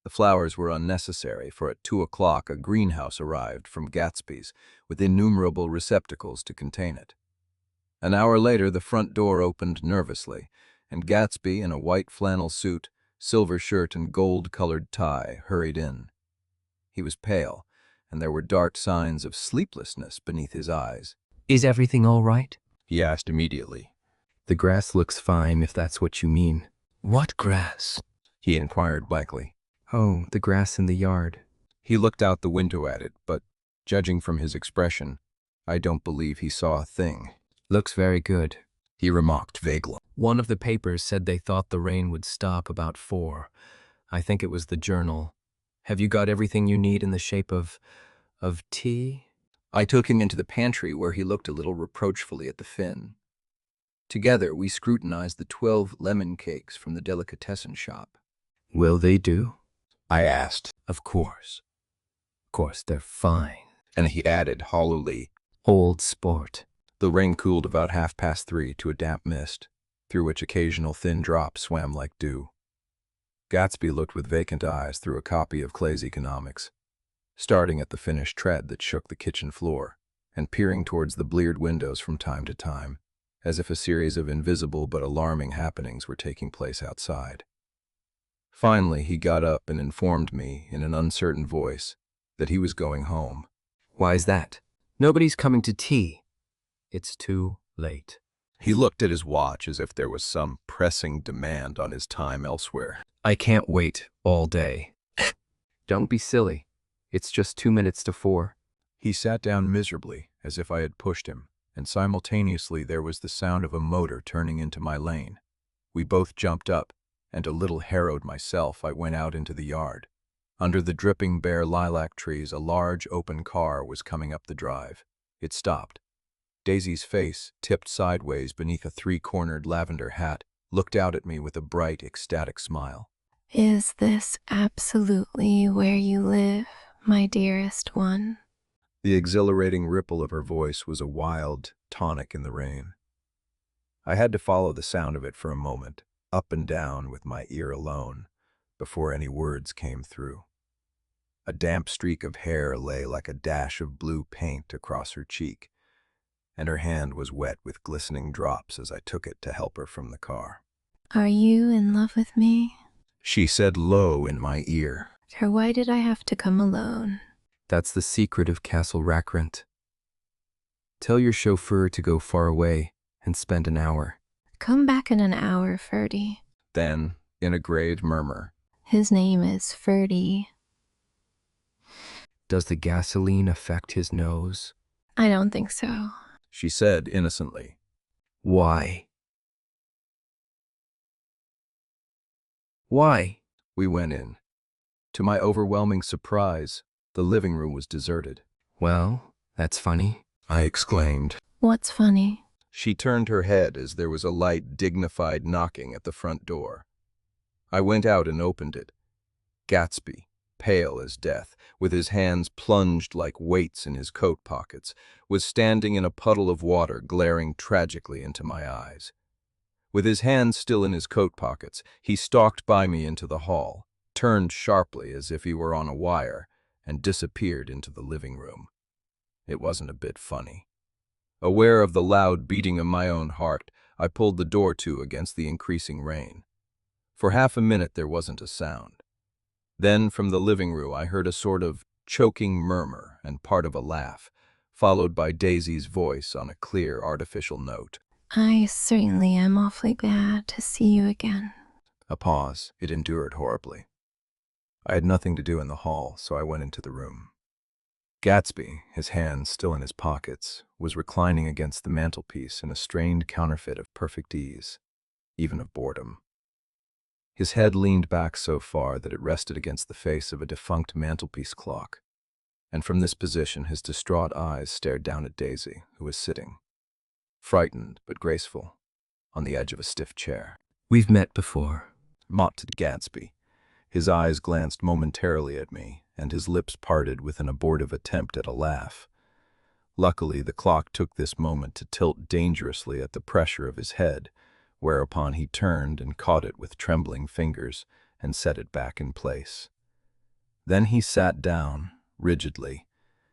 The flowers were unnecessary, for at 2 o'clock a greenhouse arrived from Gatsby's with innumerable receptacles to contain it. An hour later, the front door opened nervously, and Gatsby, in a white flannel suit, silver shirt, and gold-colored tie, hurried in. He was pale, and there were dark signs of sleeplessness beneath his eyes. Is everything all right? He asked immediately. The grass looks fine, if that's what you mean. What grass? He inquired blankly. Oh, the grass in the yard. He looked out the window at it, but, judging from his expression, I don't believe he saw a thing. Looks very good, he remarked vaguely. One of the papers said they thought the rain would stop about 4. I think it was the Journal. Have you got everything you need in the shape of tea? I took him into the pantry, where he looked a little reproachfully at the Finn. Together, we scrutinized the 12 lemon cakes from the delicatessen shop. Will they do? I asked. Of course. Of course, they're fine. And he added hollowly, Old sport. The rain cooled about 3:30 to a damp mist, through which occasional thin drops swam like dew. Gatsby looked with vacant eyes through a copy of Clay's Economics, starting at the finished tread that shook the kitchen floor, and peering towards the bleared windows from time to time, as if a series of invisible but alarming happenings were taking place outside. Finally, he got up and informed me in an uncertain voice that he was going home. Why's that? Nobody's coming to tea. It's too late. He looked at his watch as if there was some pressing demand on his time elsewhere. I can't wait all day. Don't be silly. It's just 2 minutes to 4. He sat down miserably, as if I had pushed him, and simultaneously there was the sound of a motor turning into my lane. We both jumped up, and a little harrowed myself, I went out into the yard. Under the dripping bare lilac trees, a large open car was coming up the drive. It stopped. Daisy's face, tipped sideways beneath a 3-cornered lavender hat, looked out at me with a bright, ecstatic smile. Is this absolutely where you live, my dearest one? The exhilarating ripple of her voice was a wild tonic in the rain. I had to follow the sound of it for a moment, up and down with my ear alone, before any words came through. A damp streak of hair lay like a dash of blue paint across her cheek, and her hand was wet with glistening drops as I took it to help her from the car. Are you in love with me? She said low in my ear. Or why did I have to come alone? That's the secret of Castle Rackrent. Tell your chauffeur to go far away and spend an hour. Come back in an hour, Ferdy. Then, in a grave murmur, His name is Ferdy. Does the gasoline affect his nose? I don't think so. She said innocently. Why? Why? We went in. To my overwhelming surprise, the living room was deserted. Well, that's funny, I exclaimed. What's funny? She turned her head as there was a light, dignified knocking at the front door. I went out and opened it. Gatsby, pale as death, with his hands plunged like weights in his coat pockets, was standing in a puddle of water, glaring tragically into my eyes. With his hands still in his coat pockets, he stalked by me into the hall, turned sharply as if he were on a wire, and disappeared into the living room. It wasn't a bit funny. Aware of the loud beating of my own heart, I pulled the door to against the increasing rain. For half a minute there wasn't a sound. Then from the living room I heard a sort of choking murmur and part of a laugh, followed by Daisy's voice on a clear, artificial note. I certainly am awfully glad to see you again. A pause. It endured horribly. I had nothing to do in the hall, so I went into the room. Gatsby, his hands still in his pockets, was reclining against the mantelpiece in a strained counterfeit of perfect ease, even of boredom. His head leaned back so far that it rested against the face of a defunct mantelpiece clock, and from this position his distraught eyes stared down at Daisy, who was sitting, frightened but graceful, on the edge of a stiff chair. We've met before, mocked Gatsby. His eyes glanced momentarily at me, and his lips parted with an abortive attempt at a laugh. Luckily, the clock took this moment to tilt dangerously at the pressure of his head, whereupon he turned and caught it with trembling fingers and set it back in place. Then he sat down, rigidly,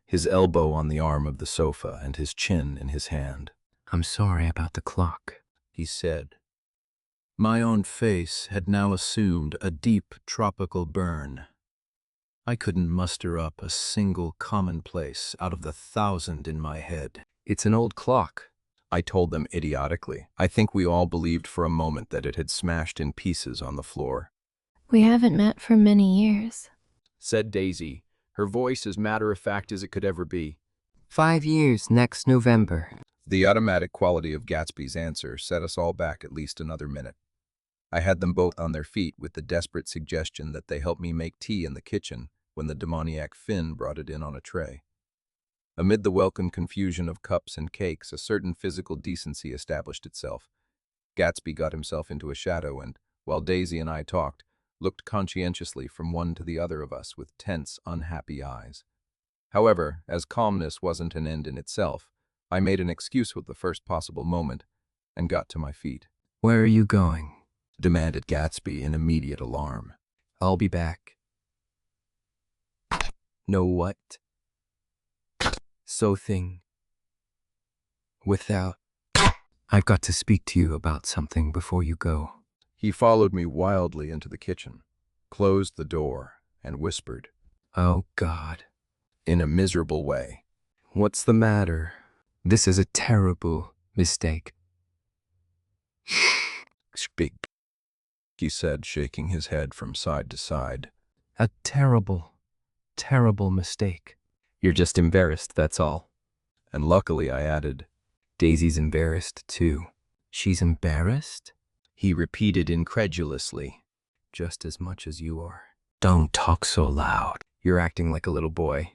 his elbow on the arm of the sofa and his chin in his hand. I'm sorry about the clock, he said. My own face had now assumed a deep tropical burn. I couldn't muster up a single commonplace out of the 1,000 in my head. It's an old clock, I told them idiotically. I think we all believed for a moment that it had smashed in pieces on the floor. We haven't met for many years, said Daisy, her voice as matter-of-fact as it could ever be. 5 years next November. The automatic quality of Gatsby's answer set us all back at least another minute. I had them both on their feet with the desperate suggestion that they help me make tea in the kitchen when the demoniac Finn brought it in on a tray. Amid the welcome confusion of cups and cakes, a certain physical decency established itself. Gatsby got himself into a shadow and, while Daisy and I talked, looked conscientiously from one to the other of us with tense, unhappy eyes. However, as calmness wasn't an end in itself, I made an excuse with the first possible moment and got to my feet. Where are you going? Demanded Gatsby in immediate alarm. I'll be back. Know what? So thing. Without. I've got to speak to you about something before you go. He followed me wildly into the kitchen, closed the door, and whispered, Oh, God. In a miserable way. What's the matter? This is a terrible mistake. Speak, he said, shaking his head from side to side. A terrible, terrible mistake. You're just embarrassed, that's all. And luckily, I added, Daisy's embarrassed, too. She's embarrassed? He repeated incredulously. Just as much as you are. Don't talk so loud. You're acting like a little boy.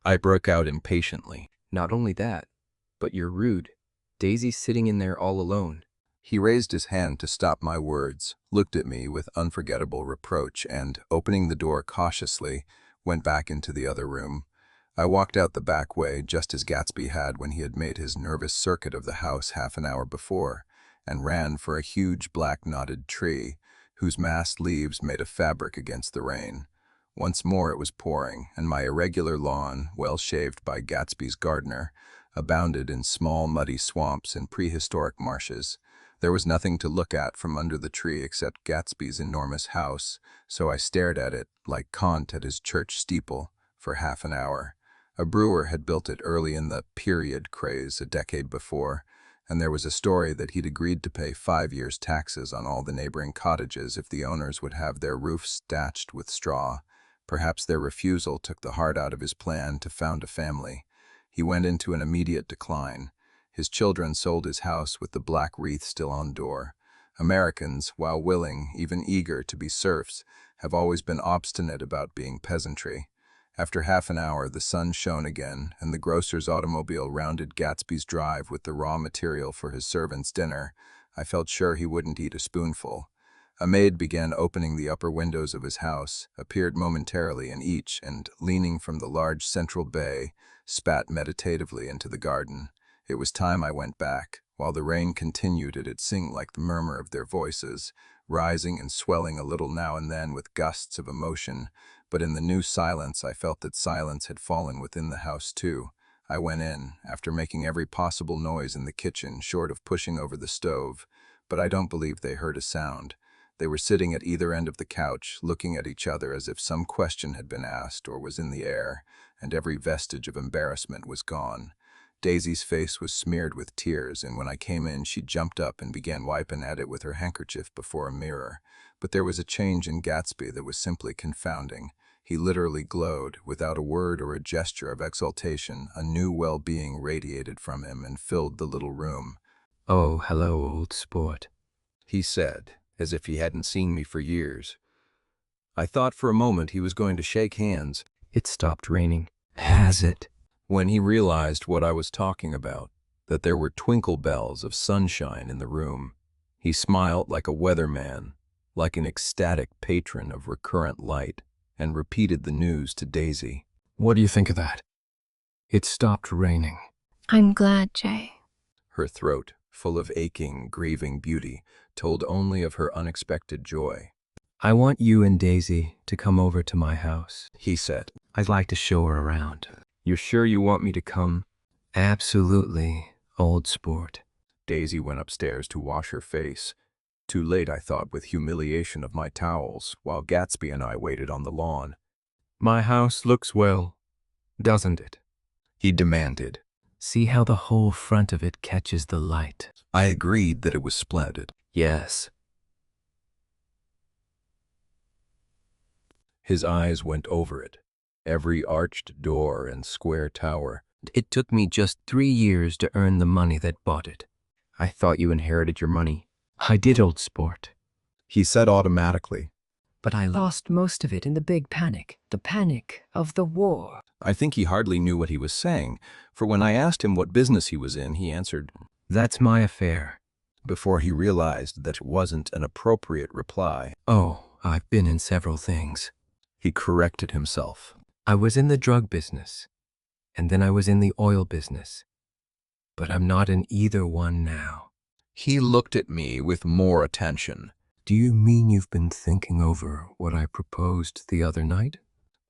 I broke out impatiently. Not only that, but you're rude. Daisy's sitting in there all alone. He raised his hand to stop my words, looked at me with unforgettable reproach, and, opening the door cautiously, went back into the other room. I walked out the back way just as Gatsby had when he had made his nervous circuit of the house half an hour before, and ran for a huge black knotted tree, whose massed leaves made a fabric against the rain. Once more it was pouring, and my irregular lawn, well shaved by Gatsby's gardener, abounded in small muddy swamps and prehistoric marshes. There was nothing to look at from under the tree except Gatsby's enormous house, so I stared at it, like Kant at his church steeple, for half an hour. A brewer had built it early in the period craze a decade before, and there was a story that he'd agreed to pay 5 years' taxes on all the neighboring cottages if the owners would have their roofs thatched with straw. Perhaps their refusal took the heart out of his plan to found a family. He went into an immediate decline. His children sold his house with the black wreath still on door. Americans, while willing, even eager, to be serfs, have always been obstinate about being peasantry. After half an hour, the sun shone again, and the grocer's automobile rounded Gatsby's drive with the raw material for his servant's dinner. I felt sure he wouldn't eat a spoonful. A maid began opening the upper windows of his house, appeared momentarily in each, and, leaning from the large central bay, spat meditatively into the garden. It was time I went back. While the rain continued, it'd sing like the murmur of their voices, rising and swelling a little now and then with gusts of emotion. But in the new silence, I felt that silence had fallen within the house too. I went in, after making every possible noise in the kitchen, short of pushing over the stove, but I don't believe they heard a sound. They were sitting at either end of the couch, looking at each other as if some question had been asked or was in the air, and every vestige of embarrassment was gone. Daisy's face was smeared with tears, and when I came in, she jumped up and began wiping at it with her handkerchief before a mirror. But there was a change in Gatsby that was simply confounding. He literally glowed. Without a word or a gesture of exultation, a new well-being radiated from him and filled the little room. Oh, hello, old sport, he said, as if he hadn't seen me for years. I thought for a moment he was going to shake hands. It stopped raining. Has it? When he realized what I was talking about, that there were twinkle bells of sunshine in the room, he smiled like a weatherman, like an ecstatic patron of recurrent light, and repeated the news to Daisy. What do you think of that? It stopped raining. I'm glad, Jay. Her throat, full of aching, grieving beauty, told only of her unexpected joy. I want you and Daisy to come over to my house, he said. I'd like to show her around. You're sure you want me to come? Absolutely, old sport. Daisy went upstairs to wash her face. Too late, I thought, with humiliation of my towels, while Gatsby and I waited on the lawn. My house looks well, doesn't it? He demanded. See how the whole front of it catches the light. I agreed that it was splendid. Yes. His eyes went over it, every arched door and square tower. It took me just 3 years to earn the money that bought it. I thought you inherited your money. I did, old sport, he said automatically. But I lost most of it in the big panic, the panic of the war. I think he hardly knew what he was saying, for when I asked him what business he was in, he answered, "That's my affair," before he realized that it wasn't an appropriate reply. "Oh, I've been in several things." He corrected himself. "I was in the drug business, and then I was in the oil business. But I'm not in either one now." He looked at me with more attention. "Do you mean you've been thinking over what I proposed the other night?"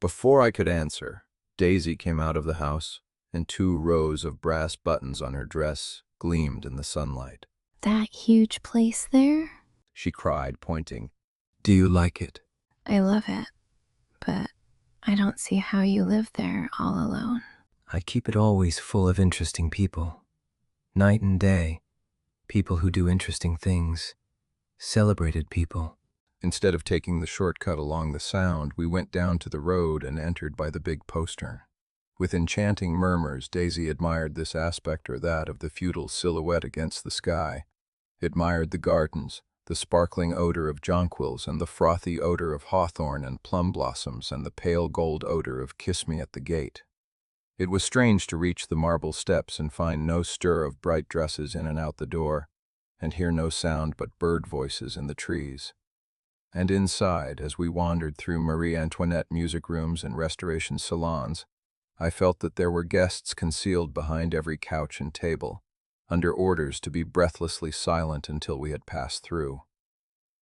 Before I could answer, Daisy came out of the house, and 2 rows of brass buttons on her dress gleamed in the sunlight. That huge place there? She cried, pointing. "Do you like it?" I love it, but I don't see how you live there all alone. I keep it always full of interesting people. Night and day. People who do interesting things. Celebrated people. Instead of taking the shortcut along the Sound, we went down to the road and entered by the big postern. With enchanting murmurs, Daisy admired this aspect or that of the feudal silhouette against the sky, admired the gardens, the sparkling odor of jonquils and the frothy odor of hawthorn and plum blossoms and the pale gold odor of kiss me at the gate. It was strange to reach the marble steps and find no stir of bright dresses in and out the door, and hear no sound but bird voices in the trees. And inside, as we wandered through Marie Antoinette music rooms and restoration salons, I felt that there were guests concealed behind every couch and table, under orders to be breathlessly silent until we had passed through.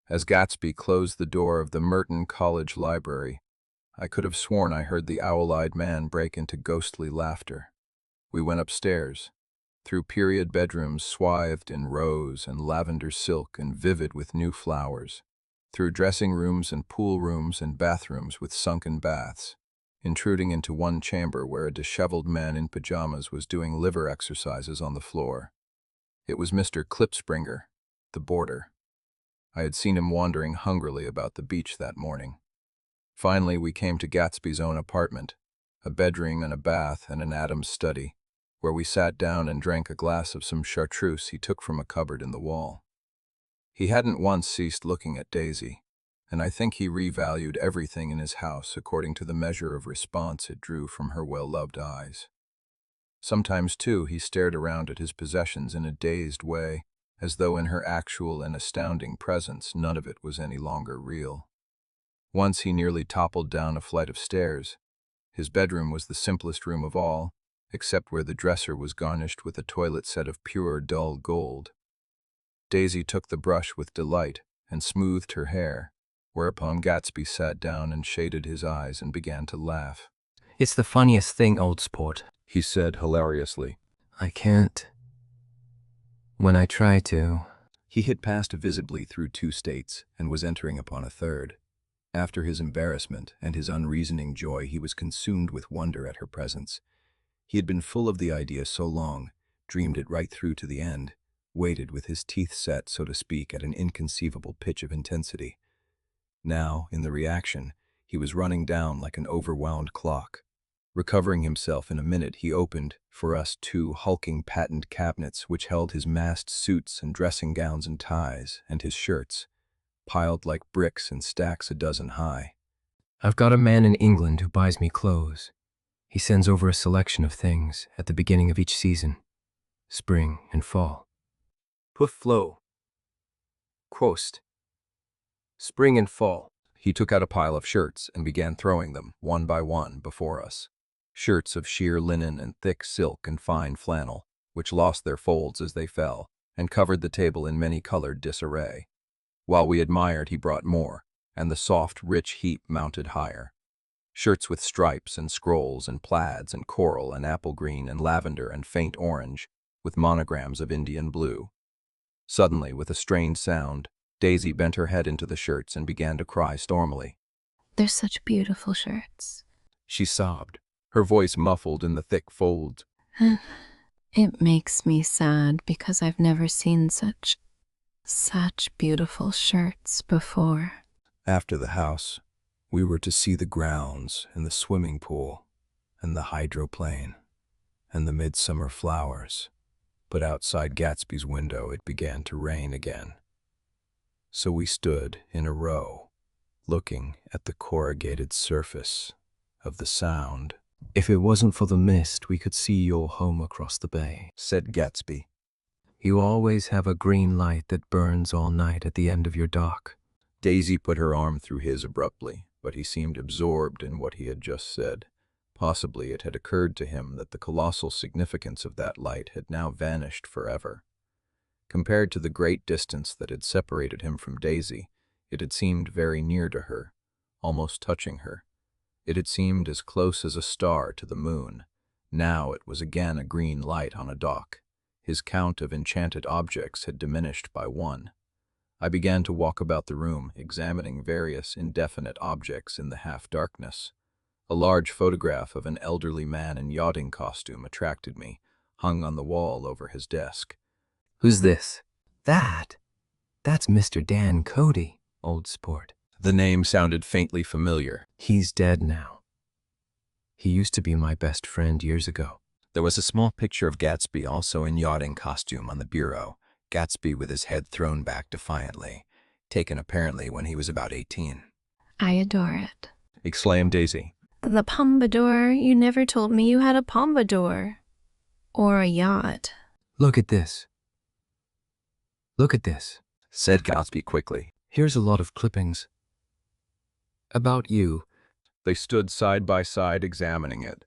As Gatsby closed the door of the Merton College Library, I could have sworn I heard the owl-eyed man break into ghostly laughter. We went upstairs, through period bedrooms swathed in rose and lavender silk and vivid with new flowers, through dressing rooms and pool rooms and bathrooms with sunken baths, intruding into one chamber where a disheveled man in pajamas was doing liver exercises on the floor. It was Mr. Klipspringer, the boarder. I had seen him wandering hungrily about the beach that morning. Finally, we came to Gatsby's own apartment, a bedroom and a bath and an Adam's study, where we sat down and drank a glass of some chartreuse he took from a cupboard in the wall. He hadn't once ceased looking at Daisy, and I think he revalued everything in his house according to the measure of response it drew from her well-loved eyes. Sometimes, too, he stared around at his possessions in a dazed way, as though in her actual and astounding presence none of it was any longer real. Once he nearly toppled down a flight of stairs. His bedroom was the simplest room of all, except where the dresser was garnished with a toilet set of pure, dull gold. Daisy took the brush with delight and smoothed her hair, whereupon Gatsby sat down and shaded his eyes and began to laugh. "It's the funniest thing, old sport," he said hilariously. "I can't. When I try to." He had passed visibly through 2 states and was entering upon a third. After his embarrassment and his unreasoning joy, he was consumed with wonder at her presence. He had been full of the idea so long, dreamed it right through to the end, waited with his teeth set, so to speak, at an inconceivable pitch of intensity. Now, in the reaction, he was running down like an overwound clock. Recovering himself in a minute, he opened, for us, 2 hulking patent cabinets which held his massed suits and dressing gowns and ties, and his shirts. piled like bricks in stacks a dozen high. I've got a man in England who buys me clothes. He sends over a selection of things at the beginning of each season, spring and fall. Puff flow. Quost. Spring and fall. He took out a pile of shirts and began throwing them, one by one, before us. Shirts of sheer linen and thick silk and fine flannel, which lost their folds as they fell, and covered the table in many-colored disarray. While we admired, he brought more, and the soft, rich heap mounted higher. Shirts with stripes and scrolls and plaids and coral and apple green and lavender and faint orange, with monograms of Indian blue. Suddenly, with a strained sound, Daisy bent her head into the shirts and began to cry stormily. They're such beautiful shirts. She sobbed, her voice muffled in the thick folds. It makes me sad because I've never seen such beautiful shirts before. After the house, we were to see the grounds and the swimming pool and the hydroplane and the midsummer flowers. But outside Gatsby's window it began to rain again. So we stood in a row, looking at the corrugated surface of the Sound. If it wasn't for the mist, we could see your home across the bay, said Gatsby. You always have a green light that burns all night at the end of your dock. Daisy put her arm through his abruptly, but he seemed absorbed in what he had just said. Possibly it had occurred to him that the colossal significance of that light had now vanished forever. Compared to the great distance that had separated him from Daisy, it had seemed very near to her, almost touching her. It had seemed as close as a star to the moon. Now it was again a green light on a dock. His count of enchanted objects had diminished by one. I began to walk about the room, examining various indefinite objects in the half-darkness. A large photograph of an elderly man in yachting costume attracted me, hung on the wall over his desk. Who's this? That's Mr. Dan Cody, old sport. The name sounded faintly familiar. He's dead now. He used to be my best friend years ago. There was a small picture of Gatsby also in yachting costume on the bureau, Gatsby with his head thrown back defiantly, taken apparently when he was about 18. I adore it, exclaimed Daisy. The Pompadour, you never told me you had a Pompadour. Or a yacht. Look at this. Look at this, said Gatsby quickly. Here's a lot of clippings. About you. They stood side by side examining it.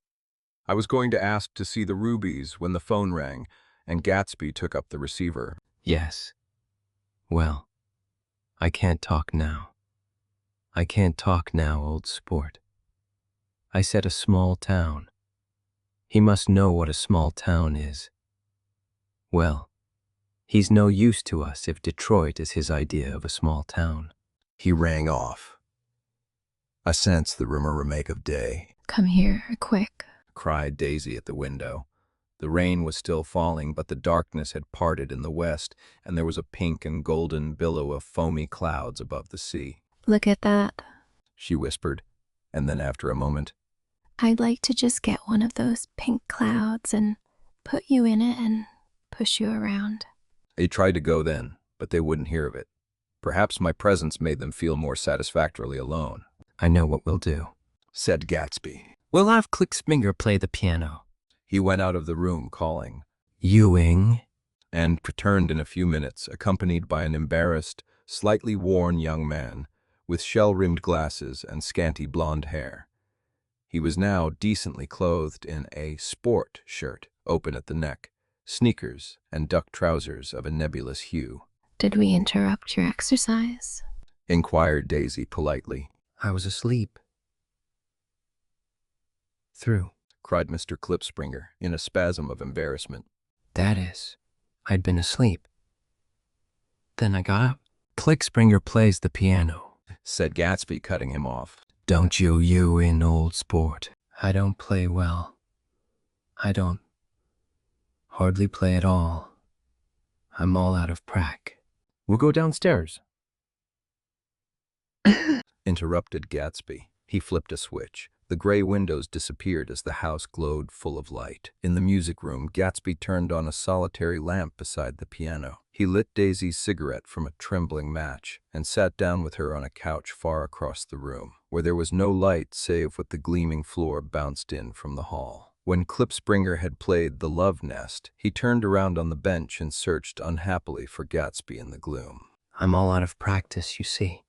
I was going to ask to see the rubies when the phone rang, and Gatsby took up the receiver. Yes. Well, I can't talk now. I can't talk now, old sport. I said a small town. He must know what a small town is. Well, he's no use to us if Detroit is his idea of a small town. He rang off. I sensed the rumor make of day. Come here, quick, cried Daisy at the window. The rain was still falling, but the darkness had parted in the west, and there was a pink and golden billow of foamy clouds above the sea. Look at that, she whispered, and then after a moment, I'd like to just get one of those pink clouds and put you in it and push you around. They tried to go then, but they wouldn't hear of it. Perhaps my presence made them feel more satisfactorily alone. I know what we'll do, said Gatsby. We'll have Klickspringer play the piano. He went out of the room calling, Ewing, and returned in a few minutes, accompanied by an embarrassed, slightly worn young man with shell-rimmed glasses and scanty blonde hair. He was now decently clothed in a sport shirt, open at the neck, sneakers, and duck trousers of a nebulous hue. Did we interrupt your exercise? Inquired Daisy politely. I was asleep. Through, cried Mr. Klickspringer in a spasm of embarrassment. That is, I'd been asleep. Then I got up. Klickspringer plays the piano, said Gatsby, cutting him off. Don't you in, old sport. I don't play well. I don't hardly play at all. I'm all out of prac. We'll go downstairs. Interrupted Gatsby. He flipped a switch. The gray windows disappeared as the house glowed full of light. In the music room, Gatsby turned on a solitary lamp beside the piano. He lit Daisy's cigarette from a trembling match and sat down with her on a couch far across the room, where there was no light save what the gleaming floor bounced in from the hall. When Klipspringer had played The Love Nest, he turned around on the bench and searched unhappily for Gatsby in the gloom. I'm all out of practice, you see.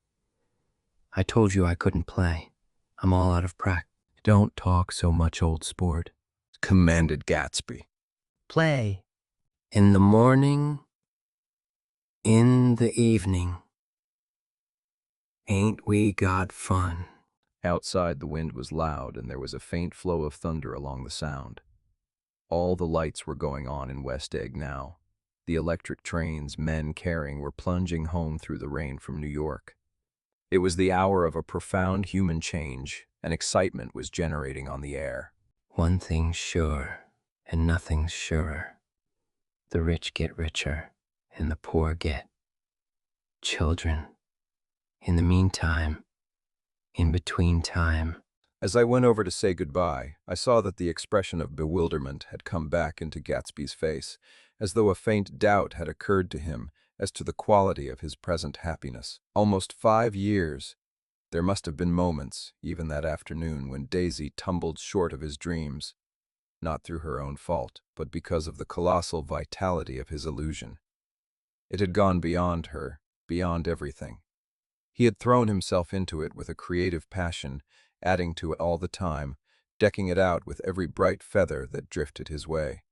I told you I couldn't play. I'm all out of practice. Don't talk so much, old sport, commanded Gatsby. Play. In the morning, in the evening. Ain't we got fun? Outside, the wind was loud, and there was a faint flow of thunder along the sound. All the lights were going on in West Egg now. The electric trains men carrying were plunging home through the rain from New York. It was the hour of a profound human change, and excitement was generating on the air. One thing's sure, and nothing's surer. The rich get richer, and the poor get children. In the meantime, in between time. As I went over to say goodbye, I saw that the expression of bewilderment had come back into Gatsby's face, as though a faint doubt had occurred to him as to the quality of his present happiness. Almost 5 years. There must have been moments, even that afternoon, when Daisy tumbled short of his dreams, not through her own fault, but because of the colossal vitality of his illusion. It had gone beyond her, beyond everything. He had thrown himself into it with a creative passion, adding to it all the time, decking it out with every bright feather that drifted his way.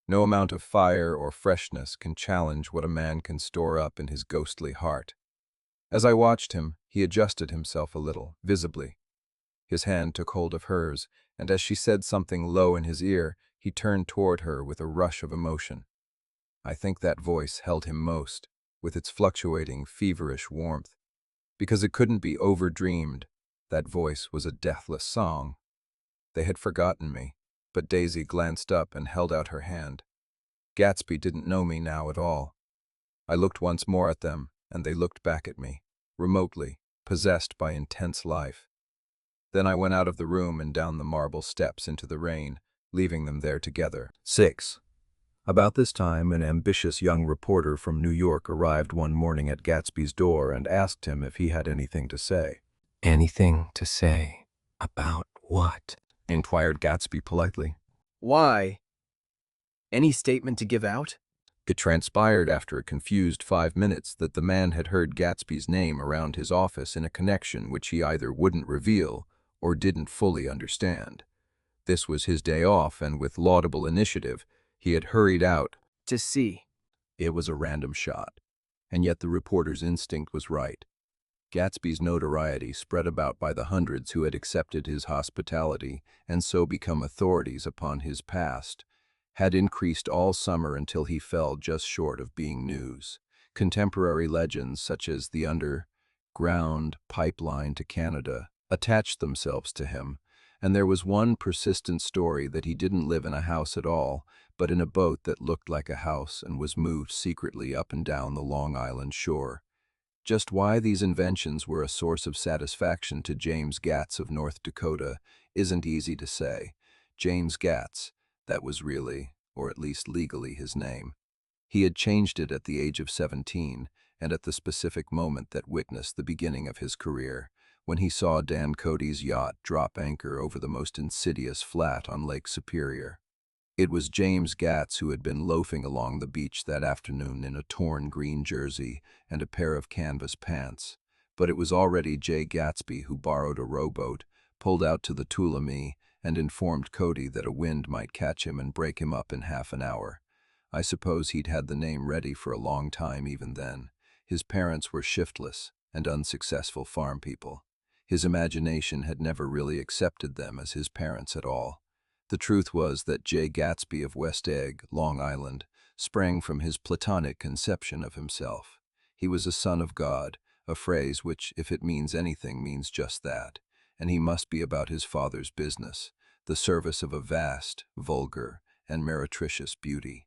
No amount of fire or freshness can challenge what a man can store up in his ghostly heart. As I watched him, he adjusted himself a little, visibly. His hand took hold of hers, and as she said something low in his ear, he turned toward her with a rush of emotion. I think that voice held him most, with its fluctuating, feverish warmth. Because it couldn't be overdreamed, that voice was a deathless song. They had forgotten me, but Daisy glanced up and held out her hand. Gatsby didn't know me now at all. I looked once more at them, and they looked back at me, remotely, possessed by intense life. Then I went out of the room and down the marble steps into the rain, leaving them there together. 6. About this time, an ambitious young reporter from New York arrived one morning at Gatsby's door and asked him if he had anything to say. Anything to say? About what? Inquired Gatsby politely. Why? Any statement to give out? It transpired after a confused 5 minutes that the man had heard Gatsby's name around his office in a connection which he either wouldn't reveal or didn't fully understand. This was his day off, and with laudable initiative, he had hurried out to see. It was a random shot, and yet the reporter's instinct was right. Gatsby's notoriety, spread about by the hundreds who had accepted his hospitality and so become authorities upon his past, had increased all summer until he fell just short of being news. Contemporary legends such as the underground pipeline to Canada attached themselves to him, and there was one persistent story that he didn't live in a house at all, but in a boat that looked like a house and was moved secretly up and down the Long Island shore. Just why these inventions were a source of satisfaction to James Gatz of North Dakota isn't easy to say. James Gatz, that was really, or at least legally, his name. He had changed it at the age of 17, and at the specific moment that witnessed the beginning of his career, when he saw Dan Cody's yacht drop anchor over the most insidious flat on Lake Superior. It was James Gatz who had been loafing along the beach that afternoon in a torn green jersey and a pair of canvas pants, but it was already Jay Gatsby who borrowed a rowboat, pulled out to the Tuolumne, and informed Cody that a wind might catch him and break him up in half an hour. I suppose he'd had the name ready for a long time even then. His parents were shiftless and unsuccessful farm people. His imagination had never really accepted them as his parents at all. The truth was that Jay Gatsby of West Egg, Long Island, sprang from his platonic conception of himself. He was a son of God, a phrase which, if it means anything, means just that, and he must be about his father's business, the service of a vast, vulgar, and meretricious beauty.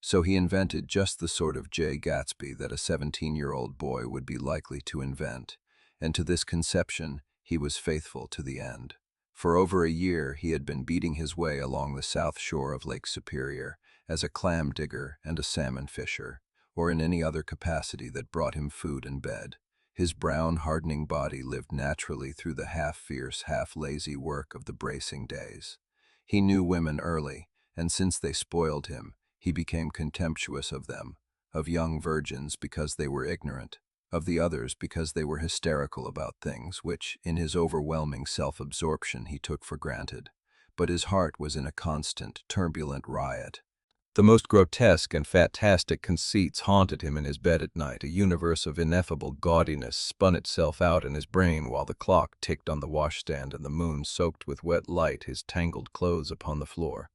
So he invented just the sort of Jay Gatsby that a 17-year-old boy would be likely to invent, and to this conception he was faithful to the end. For over a year, he had been beating his way along the south shore of Lake Superior as a clam digger and a salmon fisher, or in any other capacity that brought him food and bed. His brown, hardening body lived naturally through the half-fierce, half-lazy work of the bracing days. He knew women early, and since they spoiled him, he became contemptuous of them, of young virgins because they were ignorant, of the others because they were hysterical about things which, in his overwhelming self-absorption, he took for granted. But his heart was in a constant, turbulent riot. The most grotesque and fantastic conceits haunted him in his bed at night. A universe of ineffable gaudiness spun itself out in his brain while the clock ticked on the washstand and the moon soaked with wet light his tangled clothes upon the floor.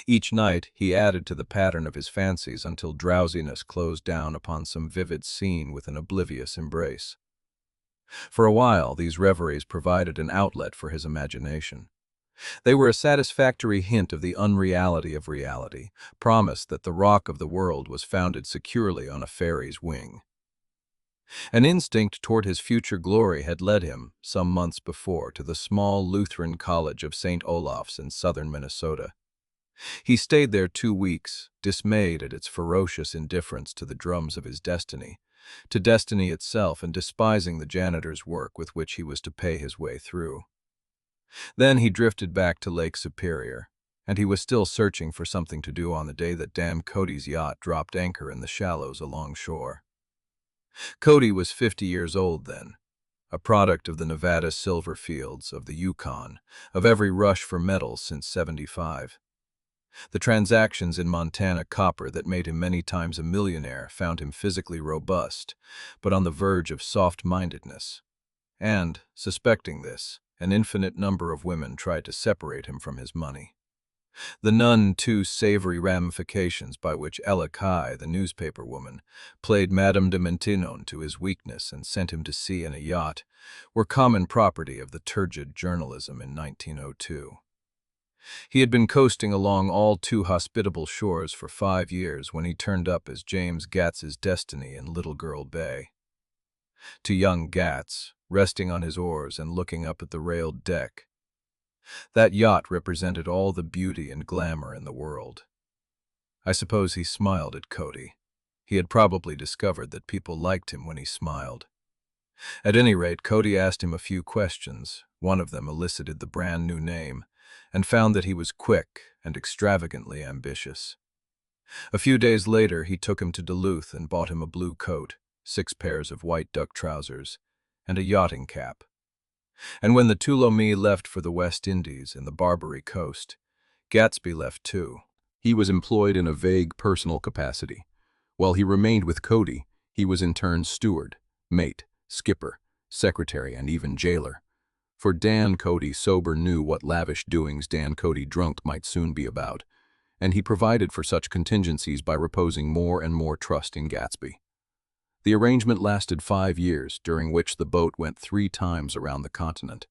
Each night he added to the pattern of his fancies until drowsiness closed down upon some vivid scene with an oblivious embrace. For a while, these reveries provided an outlet for his imagination. They were a satisfactory hint of the unreality of reality, promised that the rock of the world was founded securely on a fairy's wing. An instinct toward his future glory had led him, some months before, to the small Lutheran college of St. Olaf's in southern Minnesota. He stayed there 2 weeks, dismayed at its ferocious indifference to the drums of his destiny, to destiny itself, and despising the janitor's work with which he was to pay his way through. Then he drifted back to Lake Superior, and he was still searching for something to do on the day that Dan Cody's yacht dropped anchor in the shallows alongshore. Cody was 50 years old then, a product of the Nevada silver fields, of the Yukon, of every rush for metals since '75. The transactions in Montana copper that made him many times a millionaire found him physically robust, but on the verge of soft-mindedness. And, suspecting this, an infinite number of women tried to separate him from his money. The none too savory ramifications by which Ella Kai, the newspaper woman, played Madame de Maintenon to his weakness and sent him to sea in a yacht were common property of the turgid journalism in 1902. He had been coasting along all too hospitable shores for 5 years when he turned up as James Gats's destiny in Little Girl Bay. To young Gats, resting on his oars and looking up at the railed deck, that yacht represented all the beauty and glamour in the world. I suppose he smiled at Cody. He had probably discovered that people liked him when he smiled. At any rate, Cody asked him a few questions. One of them elicited the brand new name, and found that he was quick and extravagantly ambitious. A few days later, he took him to Duluth and bought him a blue coat, 6 pairs of white duck trousers, and a yachting cap. And when the Tuolumne left for the West Indies and the Barbary Coast, Gatsby left too. He was employed in a vague personal capacity. While he remained with Cody, he was in turn steward, mate, skipper, secretary, and even jailer. For Dan Cody sober knew what lavish doings Dan Cody drunk might soon be about, and he provided for such contingencies by reposing more and more trust in Gatsby. The arrangement lasted 5 years, during which the boat went 3 times around the continent.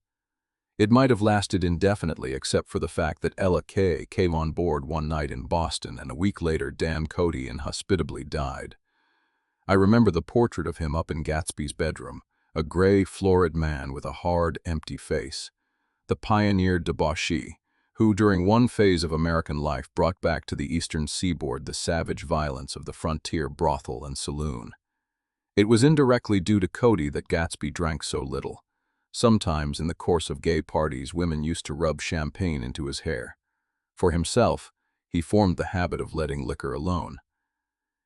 It might have lasted indefinitely except for the fact that Ella Kay came on board one night in Boston, and a week later Dan Cody inhospitably died. I remember the portrait of him up in Gatsby's bedroom, a gray, florid man with a hard, empty face, the pioneer debauchee, who during one phase of American life brought back to the eastern seaboard the savage violence of the frontier brothel and saloon. It was indirectly due to Cody that Gatsby drank so little. Sometimes in the course of gay parties, women used to rub champagne into his hair. For himself, he formed the habit of letting liquor alone.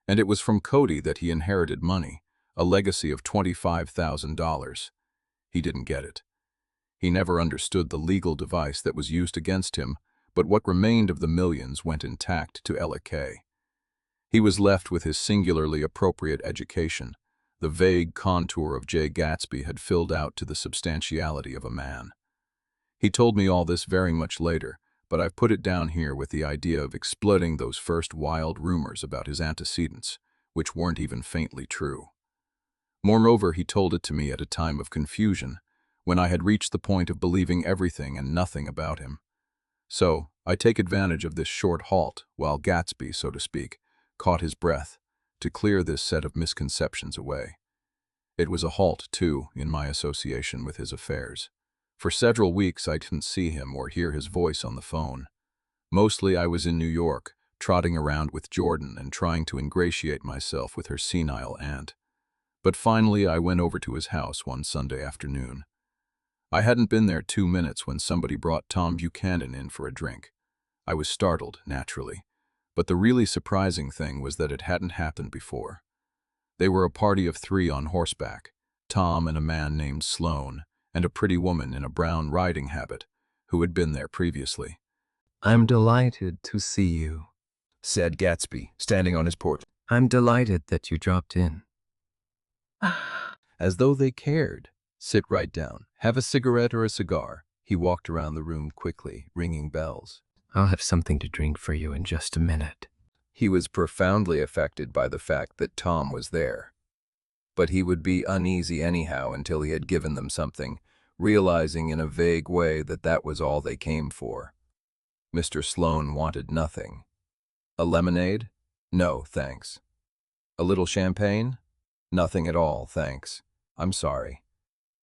And it was from Cody that he inherited money, a legacy of $25,000. He didn't get it. He never understood the legal device that was used against him, but what remained of the millions went intact to Ella Kay. He was left with his singularly appropriate education. The vague contour of Jay Gatsby had filled out to the substantiality of a man. He told me all this very much later, but I've put it down here with the idea of exploding those first wild rumors about his antecedents, which weren't even faintly true. Moreover, he told it to me at a time of confusion, when I had reached the point of believing everything and nothing about him. So, I take advantage of this short halt, while Gatsby, so to speak, caught his breath, to clear this set of misconceptions away. It was a halt, too, in my association with his affairs. For several weeks I didn't see him or hear his voice on the phone. Mostly I was in New York, trotting around with Jordan and trying to ingratiate myself with her senile aunt. But finally I went over to his house one Sunday afternoon. I hadn't been there 2 minutes when somebody brought Tom Buchanan in for a drink. I was startled, naturally, but the really surprising thing was that it hadn't happened before. They were a party of 3 on horseback, Tom and a man named Sloane, and a pretty woman in a brown riding habit, who had been there previously. "I'm delighted to see you," said Gatsby, standing on his porch. "I'm delighted that you dropped in." As though they cared. Sit right down. Have a cigarette or a cigar. He walked around the room quickly, ringing bells. "I'll have something to drink for you in just a minute." He was profoundly affected by the fact that Tom was there. But he would be uneasy anyhow until he had given them something, realizing in a vague way that that was all they came for. Mr. Sloane wanted nothing. A lemonade? No, thanks. A little champagne? Nothing at all, thanks. I'm sorry.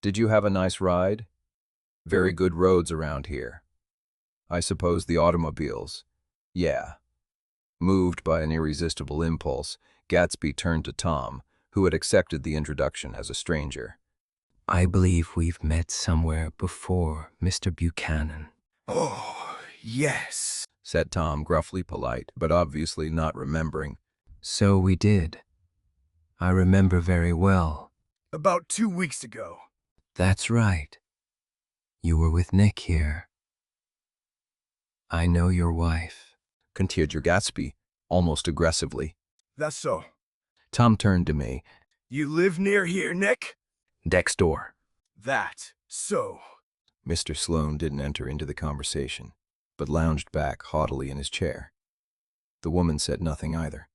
Did you have a nice ride? Very good roads around here. I suppose the automobiles. Yeah. Moved by an irresistible impulse, Gatsby turned to Tom, who had accepted the introduction as a stranger. "I believe we've met somewhere before, Mr. Buchanan." "Oh, yes," said Tom, gruffly polite, but obviously not remembering. "So we did. I remember very well." "About 2 weeks ago." "That's right. You were with Nick here. I know your wife," continued Gatsby, almost aggressively. "That's so." Tom turned to me. "You live near here, Nick?" "Next door." "That so." Mr. Sloane didn't enter into the conversation, but lounged back haughtily in his chair. The woman said nothing either.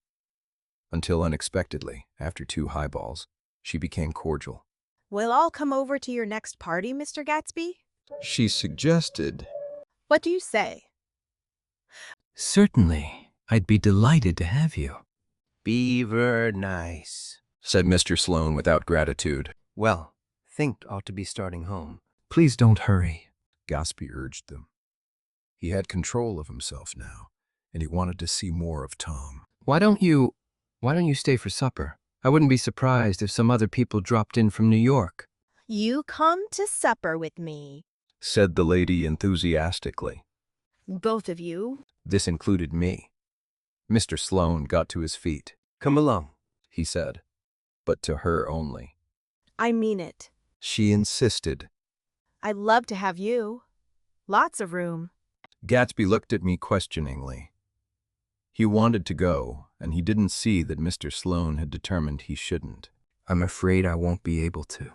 Until unexpectedly, after 2 highballs, she became cordial. "We'll all come over to your next party, Mr. Gatsby?" She suggested. "What do you say?" "Certainly. I'd be delighted to have you." "Beaver nice," said Mr. Sloane without gratitude. "Well, think ought to be starting home." "Please don't hurry," Gatsby urged them. He had control of himself now, and he wanted to see more of Tom. Why don't you stay for supper? I wouldn't be surprised if some other people dropped in from New York." "You come to supper with me." Said the lady enthusiastically. "Both of you." This included me. Mr. Sloane got to his feet. "Come along," he said, but to her only. "I mean it." She insisted. "I'd love to have you. Lots of room." Gatsby looked at me questioningly. He wanted to go, and he didn't see that Mr. Sloane had determined he shouldn't. "I'm afraid I won't be able to,"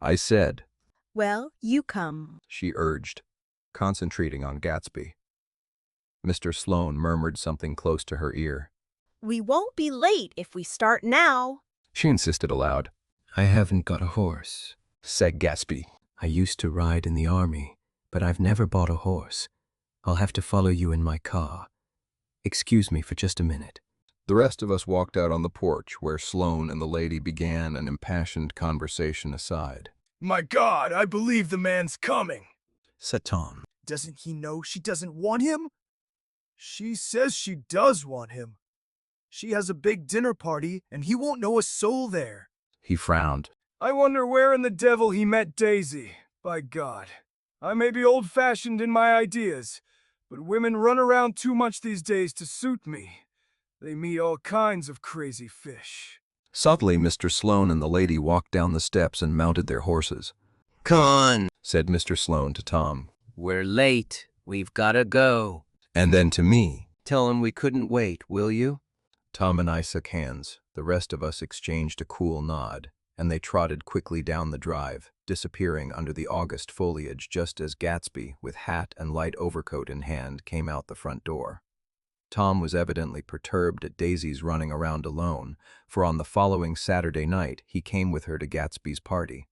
I said. "Well, you come," she urged, concentrating on Gatsby. Mr. Sloane murmured something close to her ear. "We won't be late if we start now." She insisted aloud. "I haven't got a horse," said Gatsby. "I used to ride in the army, but I've never bought a horse. I'll have to follow you in my car. Excuse me for just a minute." The rest of us walked out on the porch where Sloane and the lady began an impassioned conversation aside. "My God, I believe the man's coming," said Tom. "Doesn't he know she doesn't want him? She says she does want him. She has a big dinner party, and he won't know a soul there." He frowned. "I wonder where in the devil he met Daisy. By God, I may be old-fashioned in my ideas, but women run around too much these days to suit me. They meet all kinds of crazy fish." Subtly, Mr. Sloane and the lady walked down the steps and mounted their horses. "Come on," said Mr. Sloane to Tom. "We're late. We've gotta go." And then to me. "Tell him we couldn't wait, will you?" Tom and I shook hands. The rest of us exchanged a cool nod, and they trotted quickly down the drive, disappearing under the August foliage just as Gatsby, with hat and light overcoat in hand, came out the front door. Tom was evidently perturbed at Daisy's running around alone, for on the following Saturday night he came with her to Gatsby's party.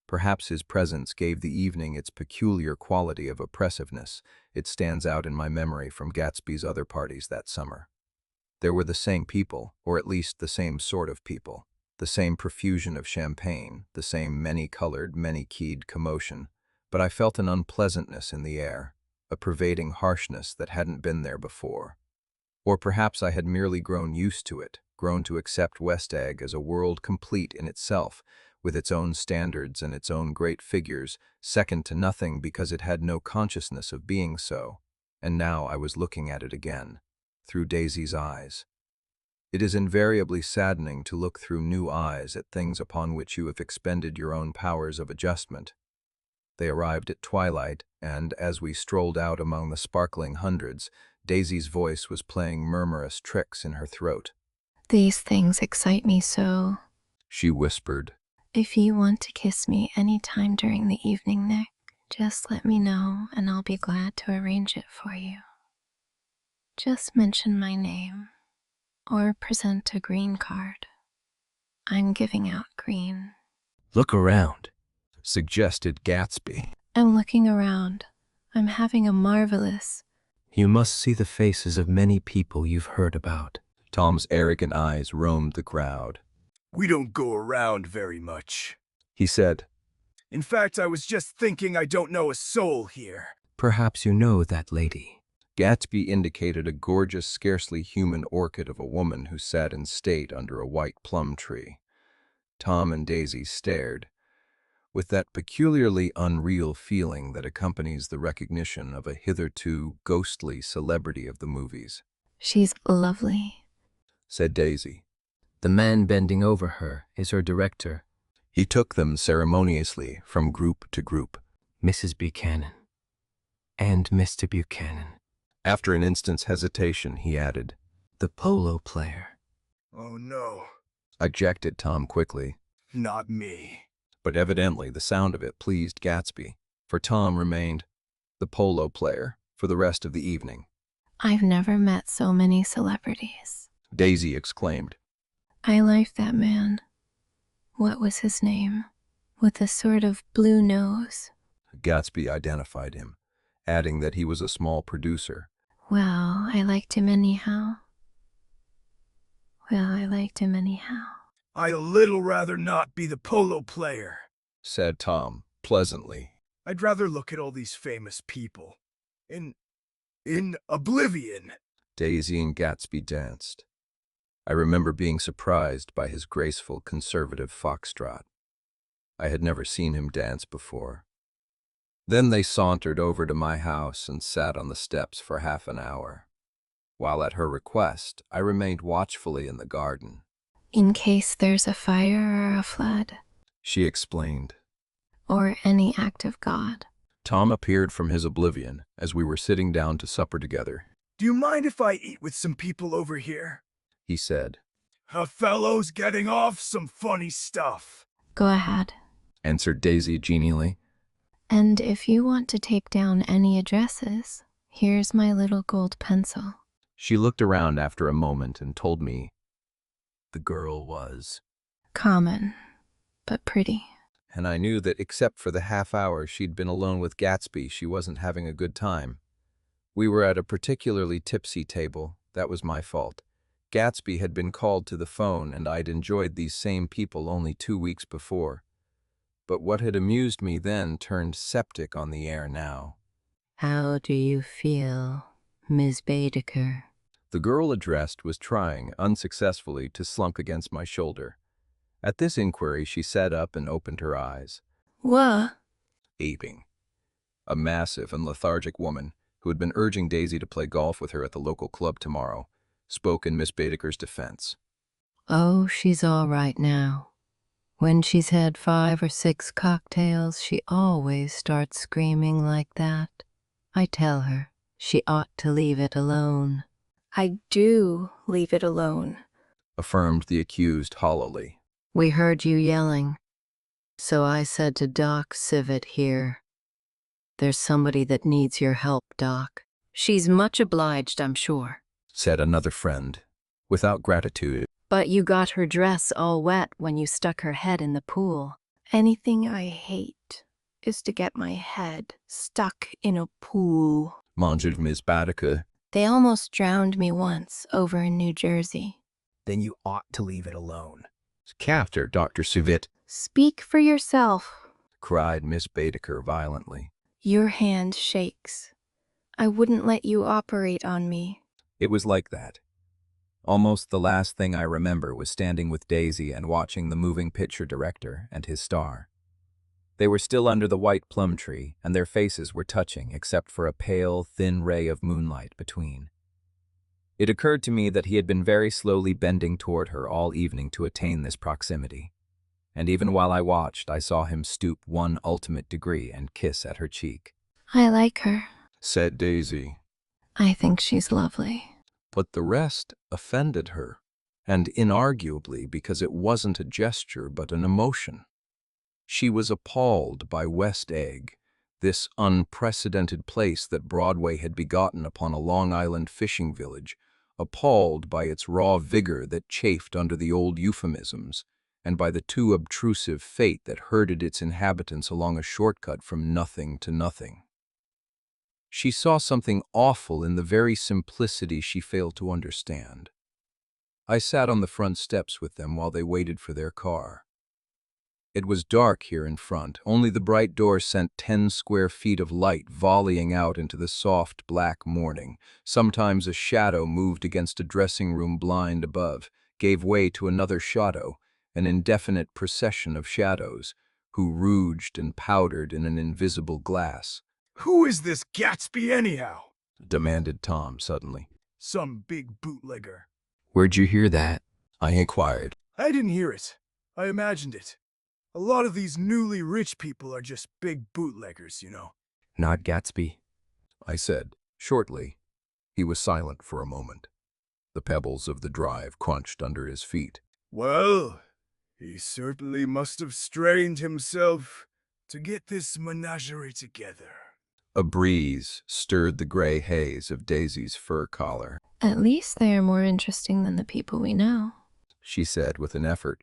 Perhaps his presence gave the evening its peculiar quality of oppressiveness. It stands out in my memory from Gatsby's other parties that summer. There were the same people, or at least the same sort of people. the same profusion of champagne, the same many-colored, many-keyed commotion, but I felt an unpleasantness in the air, a pervading harshness that hadn't been there before. Or perhaps I had merely grown used to it, grown to accept West Egg as a world complete in itself, with its own standards and its own great figures, second to nothing because it had no consciousness of being so. And now I was looking at it again, through Daisy's eyes. It is invariably saddening to look through new eyes at things upon which you have expended your own powers of adjustment. They arrived at twilight, and as we strolled out among the sparkling hundreds, Daisy's voice was playing murmurous tricks in her throat. These things excite me so. She whispered. If you want to kiss me any time during the evening, Nick, just let me know and I'll be glad to arrange it for you. Just mention my name or present a green card. I'm giving out green. Look around, suggested Gatsby. I'm looking around. I'm having a marvelous... You must see the faces of many people you've heard about. Tom's arrogant eyes roamed the crowd. We don't go around very much, he said. In fact, I was just thinking I don't know a soul here. Perhaps you know that lady. Gatsby indicated a gorgeous, scarcely human orchid of a woman who sat in state under a white plum tree. Tom and Daisy stared, with that peculiarly unreal feeling that accompanies the recognition of a hitherto ghostly celebrity of the movies. She's lovely, said Daisy. The man bending over her is her director. He took them ceremoniously from group to group. Mrs. Buchanan and Mr. Buchanan. After an instant's hesitation, he added, The polo player. Oh no, ejected Tom quickly. Not me. But evidently the sound of it pleased Gatsby, for Tom remained the polo player for the rest of the evening. I've never met so many celebrities, Daisy exclaimed. I like that man. What was his name? With a sort of blue nose. Gatsby identified him, adding that he was a small producer. Well, I liked him anyhow. I'd a little rather not be the polo player, said Tom, pleasantly. I'd rather look at all these famous people. In oblivion. Daisy and Gatsby danced. I remember being surprised by his graceful, conservative foxtrot. I had never seen him dance before. Then they sauntered over to my house and sat on the steps for half an hour, while at her request, I remained watchfully in the garden. In case there's a fire or a flood, she explained. Or any act of God. Tom appeared from his oblivion as we were sitting down to supper together. Do you mind if I eat with some people over here? He said. A fellow's getting off some funny stuff. Go ahead, answered Daisy genially. And if you want to take down any addresses, here's my little gold pencil. She looked around after a moment and told me the girl was common, but pretty. And I knew that except for the half hour she'd been alone with Gatsby, she wasn't having a good time. We were at a particularly tipsy table. That was my fault. Gatsby had been called to the phone, and I'd enjoyed these same people only 2 weeks before. But what had amused me then turned septic on the air now. How do you feel, Miss Baedeker? The girl addressed was trying, unsuccessfully, to slunk against my shoulder. At this inquiry, she sat up and opened her eyes. What? Aping. A massive and lethargic woman, who had been urging Daisy to play golf with her at the local club tomorrow, spoke in Miss Baedeker's defense. Oh, she's all right now. When she's had 5 or 6 cocktails, she always starts screaming like that. I tell her she ought to leave it alone. I do leave it alone, affirmed the accused hollowly. We heard you yelling, so I said to Doc Civet here, there's somebody that needs your help, Doc. She's much obliged, I'm sure, said another friend, without gratitude. But you got her dress all wet when you stuck her head in the pool. Anything I hate is to get my head stuck in a pool, mangered Miss Baedeker. They almost drowned me once over in New Jersey. Then you ought to leave it alone, After Dr. Suvit, Speak for yourself. cried Miss Baedeker violently. Your hand shakes. I wouldn't let you operate on me. It was like that. Almost the last thing I remember was standing with Daisy and watching the moving picture director and his star. They were still under the white plum tree, and their faces were touching except for a pale, thin ray of moonlight between. It occurred to me that he had been very slowly bending toward her all evening to attain this proximity. And even while I watched, I saw him stoop one ultimate degree and kiss at her cheek. I like her. Said Daisy. I think she's lovely. But the rest offended her, and inarguably because it wasn't a gesture but an emotion. She was appalled by West Egg, this unprecedented place that Broadway had begotten upon a Long Island fishing village, appalled by its raw vigor that chafed under the old euphemisms, and by the too obtrusive fate that herded its inhabitants along a shortcut from nothing to nothing. She saw something awful in the very simplicity she failed to understand. I sat on the front steps with them while they waited for their car. It was dark here in front. Only the bright door sent 10 square feet of light volleying out into the soft black morning. Sometimes a shadow moved against a dressing room blind above, gave way to another shadow, an indefinite procession of shadows, who rouged and powdered in an invisible glass. Who is this Gatsby anyhow? Demanded Tom suddenly. Some big bootlegger. Where'd you hear that? I inquired. I didn't hear it. I imagined it. A lot of these newly rich people are just big bootleggers, you know. Not Gatsby, I said, shortly. He was silent for a moment. The pebbles of the drive crunched under his feet. Well, he certainly must have strained himself to get this menagerie together. A breeze stirred the gray haze of Daisy's fur collar. At least they are more interesting than the people we know, she said with an effort.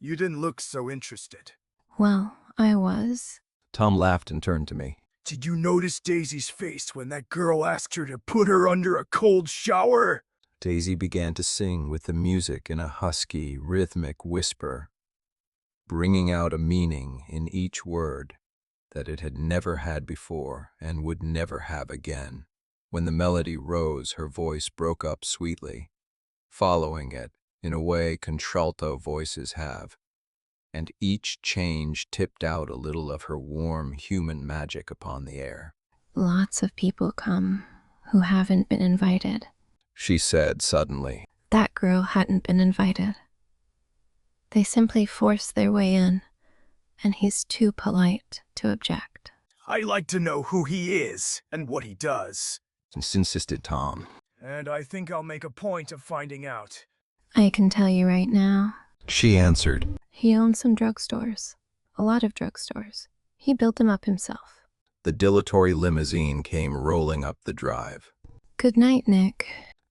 You didn't look so interested. Well, I was. Tom laughed and turned to me. Did you notice Daisy's face when that girl asked her to put her under a cold shower? Daisy began to sing with the music in a husky, rhythmic whisper, bringing out a meaning in each word that it had never had before and would never have again. When the melody rose, her voice broke up sweetly, following it in a way contralto voices have, and each change tipped out a little of her warm human magic upon the air. Lots of people come who haven't been invited, she said suddenly. That girl hadn't been invited. They simply forced their way in, and he's too polite to object. I'd like to know who he is and what he does, insisted Tom. And I think I'll make a point of finding out. I can tell you right now, she answered. He owns some drugstores. A lot of drugstores. He built them up himself. The dilatory limousine came rolling up the drive. Good night, Nick,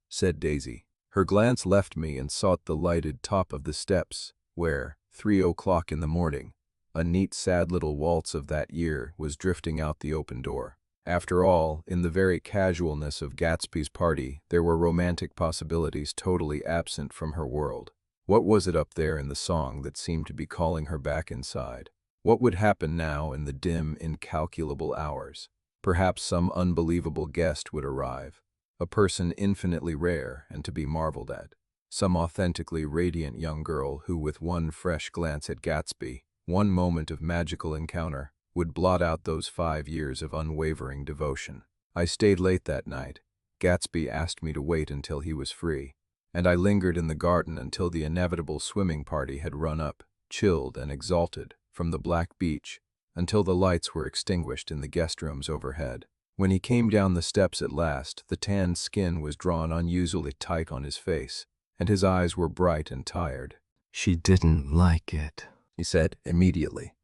said Daisy. Her glance left me and sought the lighted top of the steps, where, 3:00 in the morning, a neat, sad little waltz of that year was drifting out the open door. After all, in the very casualness of Gatsby's party, there were romantic possibilities totally absent from her world. What was it up there in the song that seemed to be calling her back inside? What would happen now in the dim, incalculable hours? Perhaps some unbelievable guest would arrive, a person infinitely rare and to be marveled at, some authentically radiant young girl who, with one fresh glance at Gatsby, one moment of magical encounter, would blot out those 5 years of unwavering devotion. I stayed late that night. Gatsby asked me to wait until he was free, and I lingered in the garden until the inevitable swimming party had run up, chilled and exalted, from the black beach, until the lights were extinguished in the guest rooms overhead. When he came down the steps at last, the tanned skin was drawn unusually tight on his face, and his eyes were bright and tired. She didn't like it, he said immediately.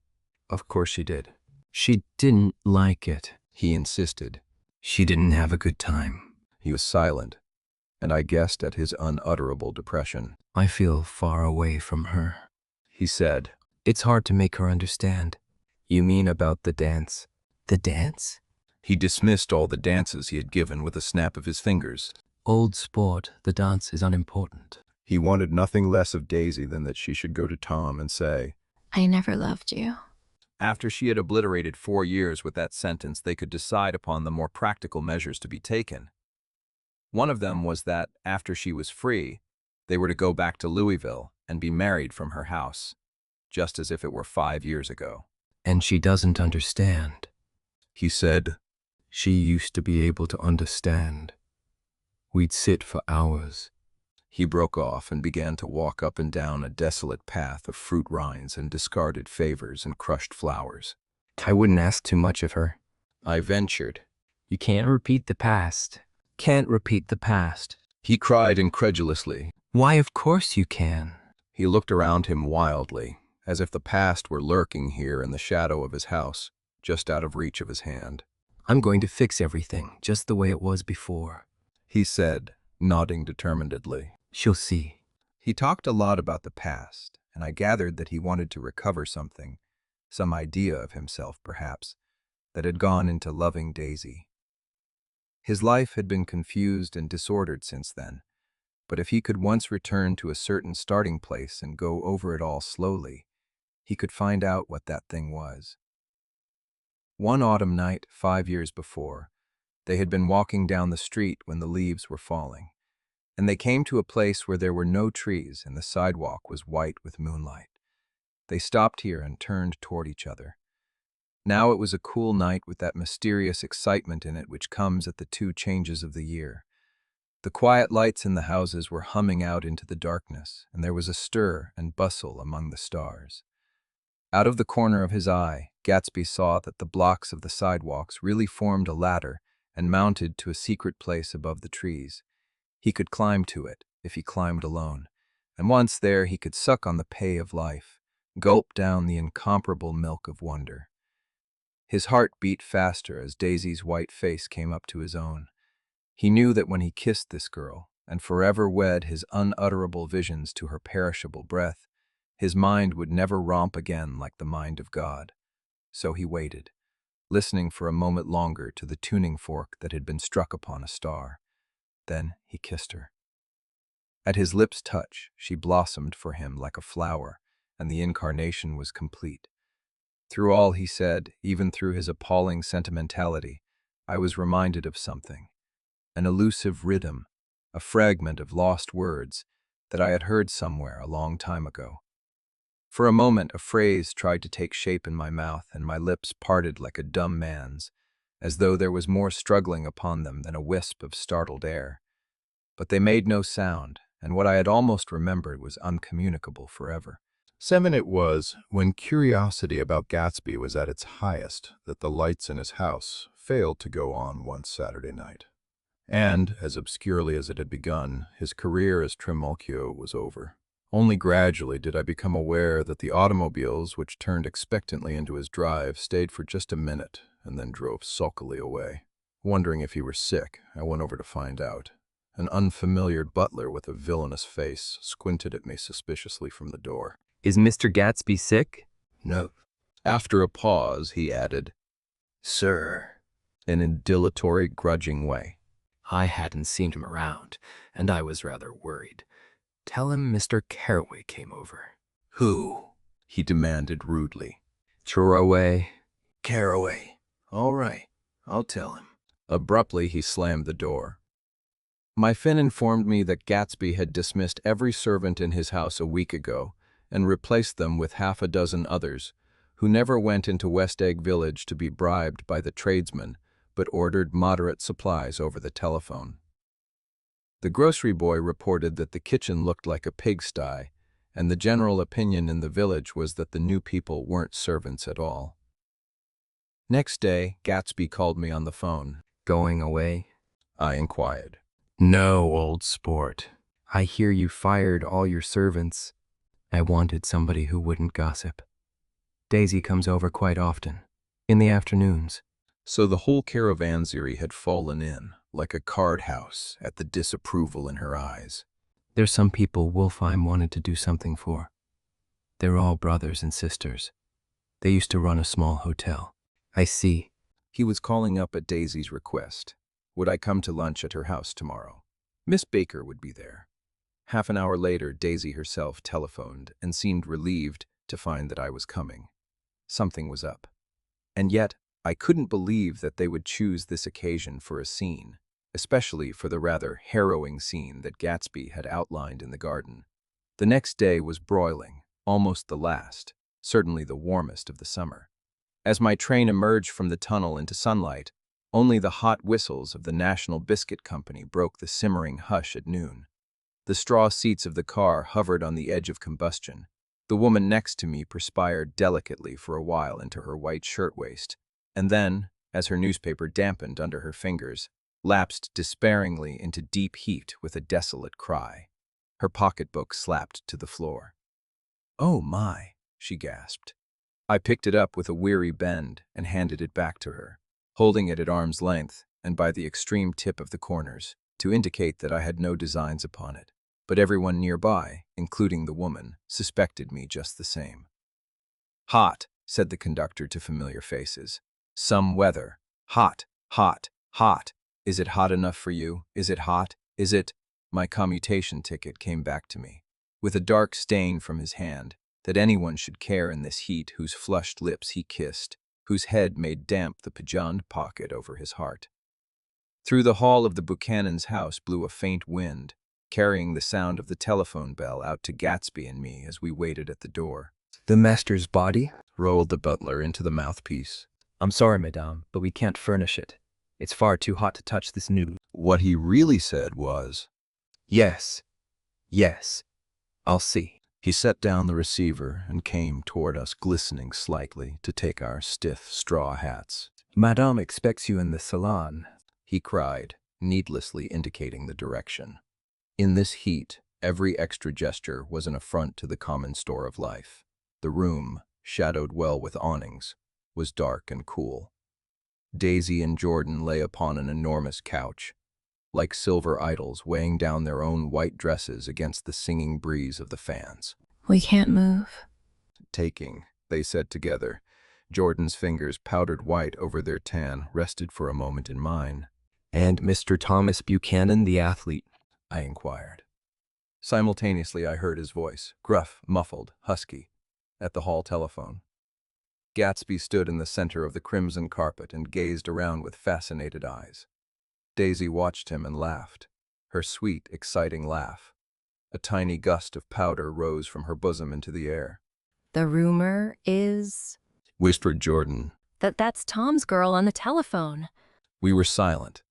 Of course she did. She didn't like it, he insisted. She didn't have a good time. He was silent, and I guessed at his unutterable depression. I feel far away from her, he said. It's hard to make her understand. You mean about the dance? The dance? He dismissed all the dances he had given with a snap of his fingers. Old sport, the dance is unimportant. He wanted nothing less of Daisy than that she should go to Tom and say, I never loved you. After she had obliterated 4 years with that sentence, they could decide upon the more practical measures to be taken. One of them was that, after she was free, they were to go back to Louisville and be married from her house, just as if it were 5 years ago. And she doesn't understand. He said, She used to be able to understand. We'd sit for hours. He broke off and began to walk up and down a desolate path of fruit rinds and discarded favors and crushed flowers. I wouldn't ask too much of her. I ventured. You can't repeat the past. Can't repeat the past. He cried incredulously. Why, of course you can. He looked around him wildly, as if the past were lurking here in the shadow of his house, just out of reach of his hand. I'm going to fix everything just the way it was before, he said, nodding determinedly. She'll see. He talked a lot about the past, and I gathered that he wanted to recover something, some idea of himself, perhaps, that had gone into loving Daisy. His life had been confused and disordered since then, but if he could once return to a certain starting place and go over it all slowly, he could find out what that thing was. One autumn night, 5 years before, they had been walking down the street when the leaves were falling, and they came to a place where there were no trees and the sidewalk was white with moonlight. They stopped here and turned toward each other. Now it was a cool night with that mysterious excitement in it which comes at the 2 changes of the year. The quiet lights in the houses were humming out into the darkness, and there was a stir and bustle among the stars. Out of the corner of his eye, Gatsby saw that the blocks of the sidewalks really formed a ladder and mounted to a secret place above the trees. He could climb to it, if he climbed alone, and once there he could suck on the pay of life, gulp down the incomparable milk of wonder. His heart beat faster as Daisy's white face came up to his own. He knew that when he kissed this girl, and forever wed his unutterable visions to her perishable breath, his mind would never romp again like the mind of God. So he waited, listening for a moment longer to the tuning fork that had been struck upon a star. Then he kissed her. At his lips' touch, she blossomed for him like a flower, and the incarnation was complete. Through all he said, even through his appalling sentimentality, I was reminded of something, an elusive rhythm, a fragment of lost words that I had heard somewhere a long time ago. For a moment, a phrase tried to take shape in my mouth, and my lips parted like a dumb man's, as though there was more struggling upon them than a wisp of startled air. But they made no sound, and what I had almost remembered was uncommunicable forever. 7 it was, when curiosity about Gatsby was at its highest, that the lights in his house failed to go on one Saturday night. And, as obscurely as it had begun, his career as Trimalchio was over. Only gradually did I become aware that the automobiles which turned expectantly into his drive stayed for just a minute and then drove sulkily away. Wondering if he were sick, I went over to find out. An unfamiliar butler with a villainous face squinted at me suspiciously from the door. Is Mr. Gatsby sick? No. After a pause, he added, Sir, in a dilatory, grudging way. I hadn't seen him around, and I was rather worried. Tell him Mr. Carraway came over. Who? He demanded rudely. Carraway. Carraway. All right, I'll tell him. Abruptly, he slammed the door. My Finn informed me that Gatsby had dismissed every servant in his house a week ago and replaced them with half a dozen others, who never went into West Egg Village to be bribed by the tradesmen, but ordered moderate supplies over the telephone. The grocery boy reported that the kitchen looked like a pigsty, and the general opinion in the village was that the new people weren't servants at all. Next day, Gatsby called me on the phone. Going away? I inquired. No, old sport. I hear you fired all your servants. I wanted somebody who wouldn't gossip. Daisy comes over quite often, in the afternoons. So the whole caravanserai had fallen in, like a card house, at the disapproval in her eyes. There's some people Wolfheim wanted to do something for. They're all brothers and sisters. They used to run a small hotel. I see. He was calling up at Daisy's request. Would I come to lunch at her house tomorrow? Miss Baker would be there. Half an hour later, Daisy herself telephoned and seemed relieved to find that I was coming. Something was up. And yet, I couldn't believe that they would choose this occasion for a scene, especially for the rather harrowing scene that Gatsby had outlined in the garden. The next day was broiling, almost the last, certainly the warmest of the summer. As my train emerged from the tunnel into sunlight, only the hot whistles of the National Biscuit Company broke the simmering hush at noon. The straw seats of the car hovered on the edge of combustion. The woman next to me perspired delicately for a while into her white shirtwaist, and then, as her newspaper dampened under her fingers, lapsed despairingly into deep heat with a desolate cry. Her pocketbook slapped to the floor. "Oh my," she gasped. I picked it up with a weary bend and handed it back to her, holding it at arm's length and by the extreme tip of the corners, to indicate that I had no designs upon it. But everyone nearby, including the woman, suspected me just the same. "Hot," said the conductor to familiar faces. "Some weather. Hot, hot, hot. Is it hot enough for you? Is it hot? Is it—" My commutation ticket came back to me, with a dark stain from his hand, that anyone should care in this heat whose flushed lips he kissed, whose head made damp the pajoned pocket over his heart. Through the hall of the Buchanan's house blew a faint wind, carrying the sound of the telephone bell out to Gatsby and me as we waited at the door. "The master's body?" rolled the butler into the mouthpiece. "I'm sorry, madame, but we can't furnish it. It's far too hot to touch this news." What he really said was, Yes, I'll see." He set down the receiver and came toward us, glistening slightly, to take our stiff straw hats. "Madame expects you in the salon," he cried, needlessly indicating the direction. In this heat, every extra gesture was an affront to the common store of life. The room, shadowed well with awnings, was dark and cool. Daisy and Jordan lay upon an enormous couch, like silver idols weighing down their own white dresses against the singing breeze of the fans. "We can't move." "Taking," they said together. Jordan's fingers, powdered white over their tan, rested for a moment in mine. "And Mr. Thomas Buchanan, the athlete?" I inquired. Simultaneously, I heard his voice, gruff, muffled, husky, at the hall telephone. Gatsby stood in the center of the crimson carpet and gazed around with fascinated eyes. Daisy watched him and laughed, her sweet, exciting laugh. A tiny gust of powder rose from her bosom into the air. "The rumor is," whispered Jordan, "that's Tom's girl on the telephone." We were silent.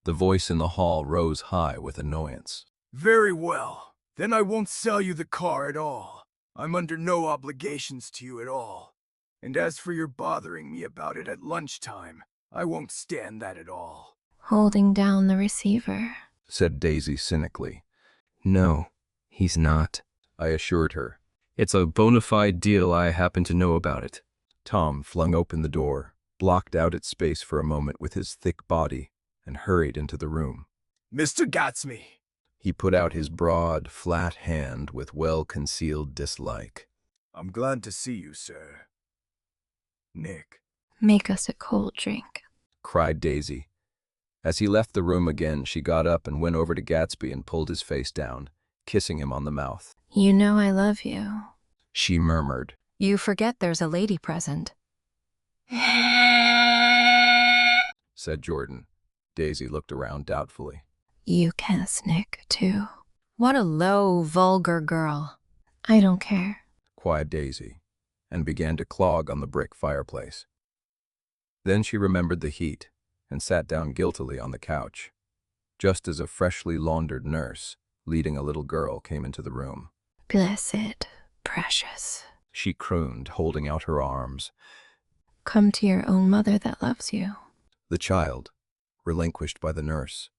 The voice in the hall rose high with annoyance. "Very well. Then I won't sell you the car at all. I'm under no obligations to you at all. And as for your bothering me about it at lunchtime, I won't stand that at all." Holding down the receiver, said Daisy cynically. "No, he's not," I assured her. "It's a bona fide deal. I happen to know about it." Tom flung open the door, blocked out its space for a moment with his thick body, and hurried into the room. "Mr. Gatsby." He put out his broad, flat hand with well-concealed dislike. "I'm glad to see you, sir. Nick." "Make us a cold drink," cried Daisy. As he left the room again, she got up and went over to Gatsby and pulled his face down, kissing him on the mouth. "You know I love you," she murmured. "You forget there's a lady present," said Jordan. Daisy looked around doubtfully. "You kiss Nick, too." "What a low, vulgar girl." "I don't care," cried Daisy, and began to clog on the brick fireplace. Then she remembered the heat and sat down guiltily on the couch, just as a freshly laundered nurse, leading a little girl, came into the room. "Blessed, precious," she crooned, holding out her arms. "Come to your own mother that loves you." The child, relinquished by the nurse,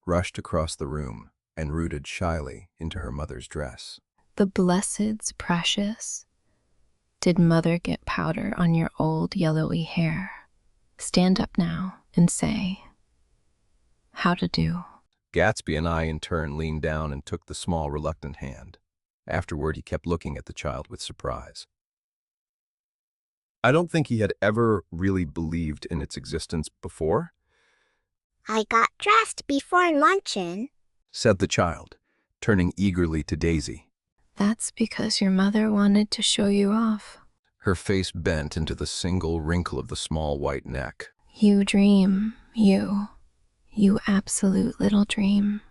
rushed across the room and rooted shyly into her mother's dress. "The blessed's precious. Did mother get powder on your old yellowy hair? Stand up now and say, how to do." Gatsby and I in turn leaned down and took the small, reluctant hand. Afterward, he kept looking at the child with surprise. I don't think he had ever really believed in its existence before. "I got dressed before luncheon," said the child. turning eagerly to Daisy. That's because your mother wanted to show you off. Her face bent into the single wrinkle of the small white neck. You dream, you absolute little dream.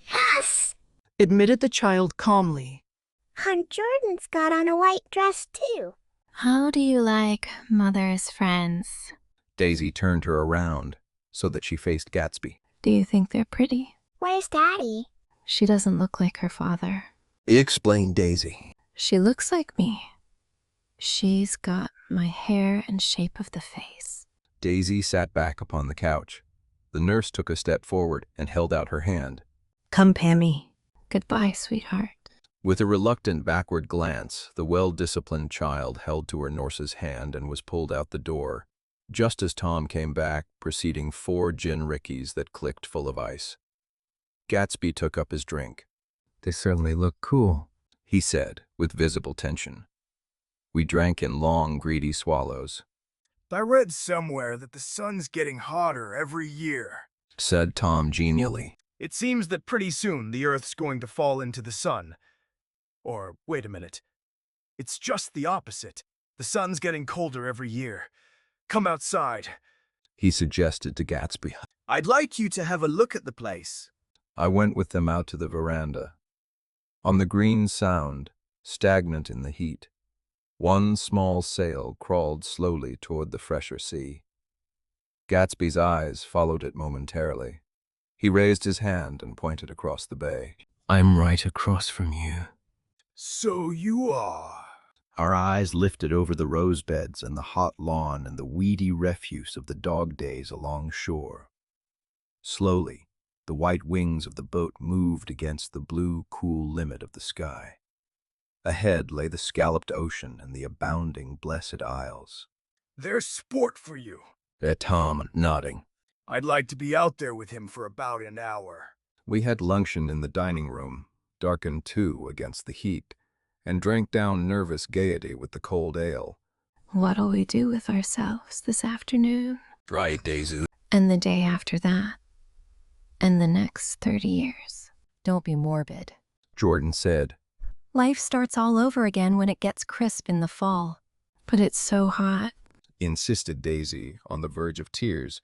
Yes, admitted the child calmly. Aunt Jordan's got on a white dress too. How do you like mother's friends? Daisy turned her around so that she faced Gatsby. Do you think they're pretty? Where's Daddy? She doesn't look like her father. Explained Daisy. She looks like me. She's got my hair and shape of the face. Daisy sat back upon the couch. The nurse took a step forward and held out her hand. Come, Pammy. Goodbye, sweetheart. With a reluctant backward glance, the well-disciplined child held to her nurse's hand and was pulled out the door, just as Tom came back, preceding 4 gin rickeys that clicked full of ice. Gatsby took up his drink. They certainly look cool, he said, with visible tension. We drank in long, greedy swallows. I read somewhere that the sun's getting hotter every year, said Tom genially. It seems that pretty soon the Earth's going to fall into the sun. Or, wait a minute. It's just the opposite. The sun's getting colder every year. Come outside, he suggested to Gatsby. I'd like you to have a look at the place. I went with them out to the veranda. On the green sound, stagnant in the heat, one small sail crawled slowly toward the fresher sea. Gatsby's eyes followed it momentarily. He raised his hand and pointed across the bay. I'm right across from you. So you are. Our eyes lifted over the rose beds and the hot lawn and the weedy refuse of the dog days along shore. Slowly, the white wings of the boat moved against the blue, cool limit of the sky. Ahead lay the scalloped ocean and the abounding blessed isles. There's sport for you. Tom nodding. I'd like to be out there with him for about an hour. We had luncheon in the dining room, darkened too against the heat, and drank down nervous gaiety with the cold ale. What'll we do with ourselves this afternoon? Right, Daisy. And the day after that? And the next 30 years? Don't be morbid. Jordan said. Life starts all over again when it gets crisp in the fall. But it's so hot. Insisted Daisy, on the verge of tears.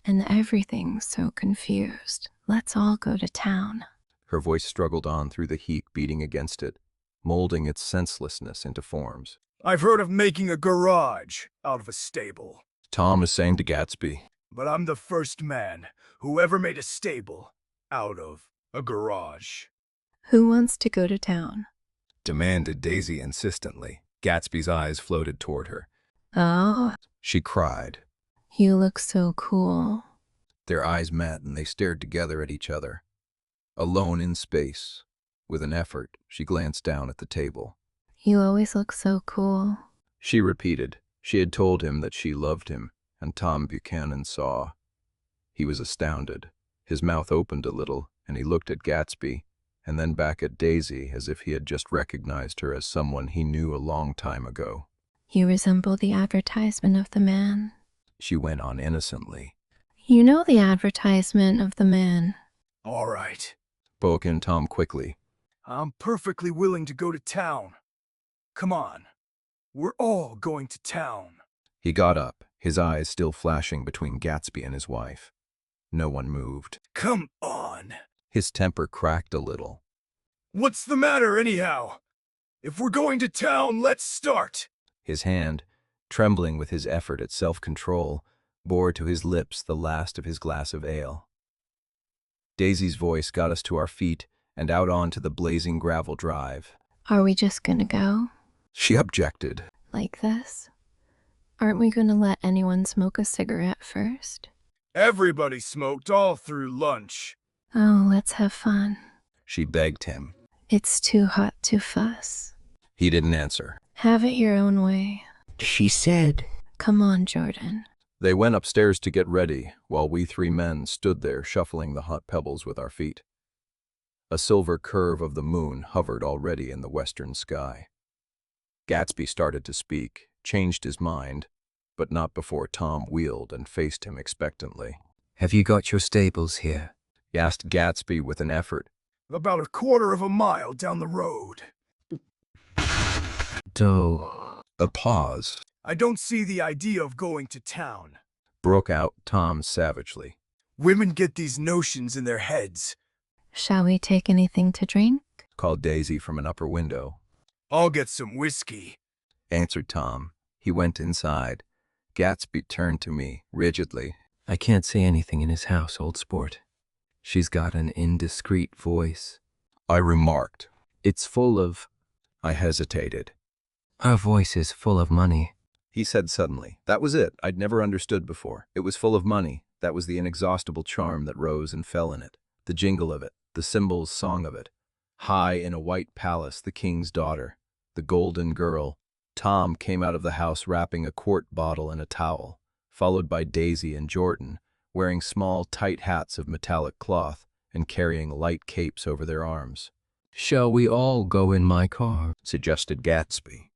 And everything's so confused. Let's all go to town. Her voice struggled on through the heat beating against it, molding its senselessness into forms. I've heard of making a garage out of a stable. Tom is saying to Gatsby. But I'm the first man who ever made a stable out of a garage. Who wants to go to town? Demanded Daisy insistently. Gatsby's eyes floated toward her. Oh, she cried. You look so cool. Their eyes met and they stared together at each other. Alone in space. With an effort, she glanced down at the table. You always look so cool. She repeated. She had told him that she loved him, and Tom Buchanan saw. He was astounded. His mouth opened a little, and he looked at Gatsby, and then back at Daisy as if he had just recognized her as someone he knew a long time ago. You resemble the advertisement of the man. She went on innocently. You know the advertisement of the man. All right, spoke in Tom quickly. I'm perfectly willing to go to town. Come on, we're all going to town. He got up, his eyes still flashing between Gatsby and his wife. No one moved. Come on. His temper cracked a little. What's the matter anyhow? If we're going to town, let's start. His hand, trembling with his effort at self-control, bore to his lips the last of his glass of ale. Daisy's voice got us to our feet and out onto the blazing gravel drive. Are we just gonna go? She objected. Like this? Aren't we gonna let anyone smoke a cigarette first? Everybody smoked all through lunch. Oh, let's have fun. She begged him. It's too hot to fuss. He didn't answer. Have it your own way. She said. Come on, Jordan. They went upstairs to get ready, while we 3 men stood there shuffling the hot pebbles with our feet. A silver curve of the moon hovered already in the western sky. Gatsby started to speak, changed his mind, but not before Tom wheeled and faced him expectantly. Have you got your stables here? Asked Gatsby with an effort. About a quarter of a mile down the road. A pause. I don't see the idea of going to town. Broke out Tom savagely. Women get these notions in their heads. Shall we take anything to drink? Called Daisy from an upper window. I'll get some whiskey, answered Tom. He went inside. Gatsby turned to me rigidly. I can't say anything in his house, old sport. She's got an indiscreet voice. I remarked. It's full of... I hesitated. Her voice is full of money. He said suddenly. That was it. I'd never understood before. It was full of money. That was the inexhaustible charm that rose and fell in it. The jingle of it. The cymbal's song of it. High in a white palace, the king's daughter. The golden girl. Tom came out of the house wrapping a quart bottle in a towel, followed by Daisy and Jordan, wearing small, tight hats of metallic cloth and carrying light capes over their arms. Shall we all go in my car? Suggested Gatsby.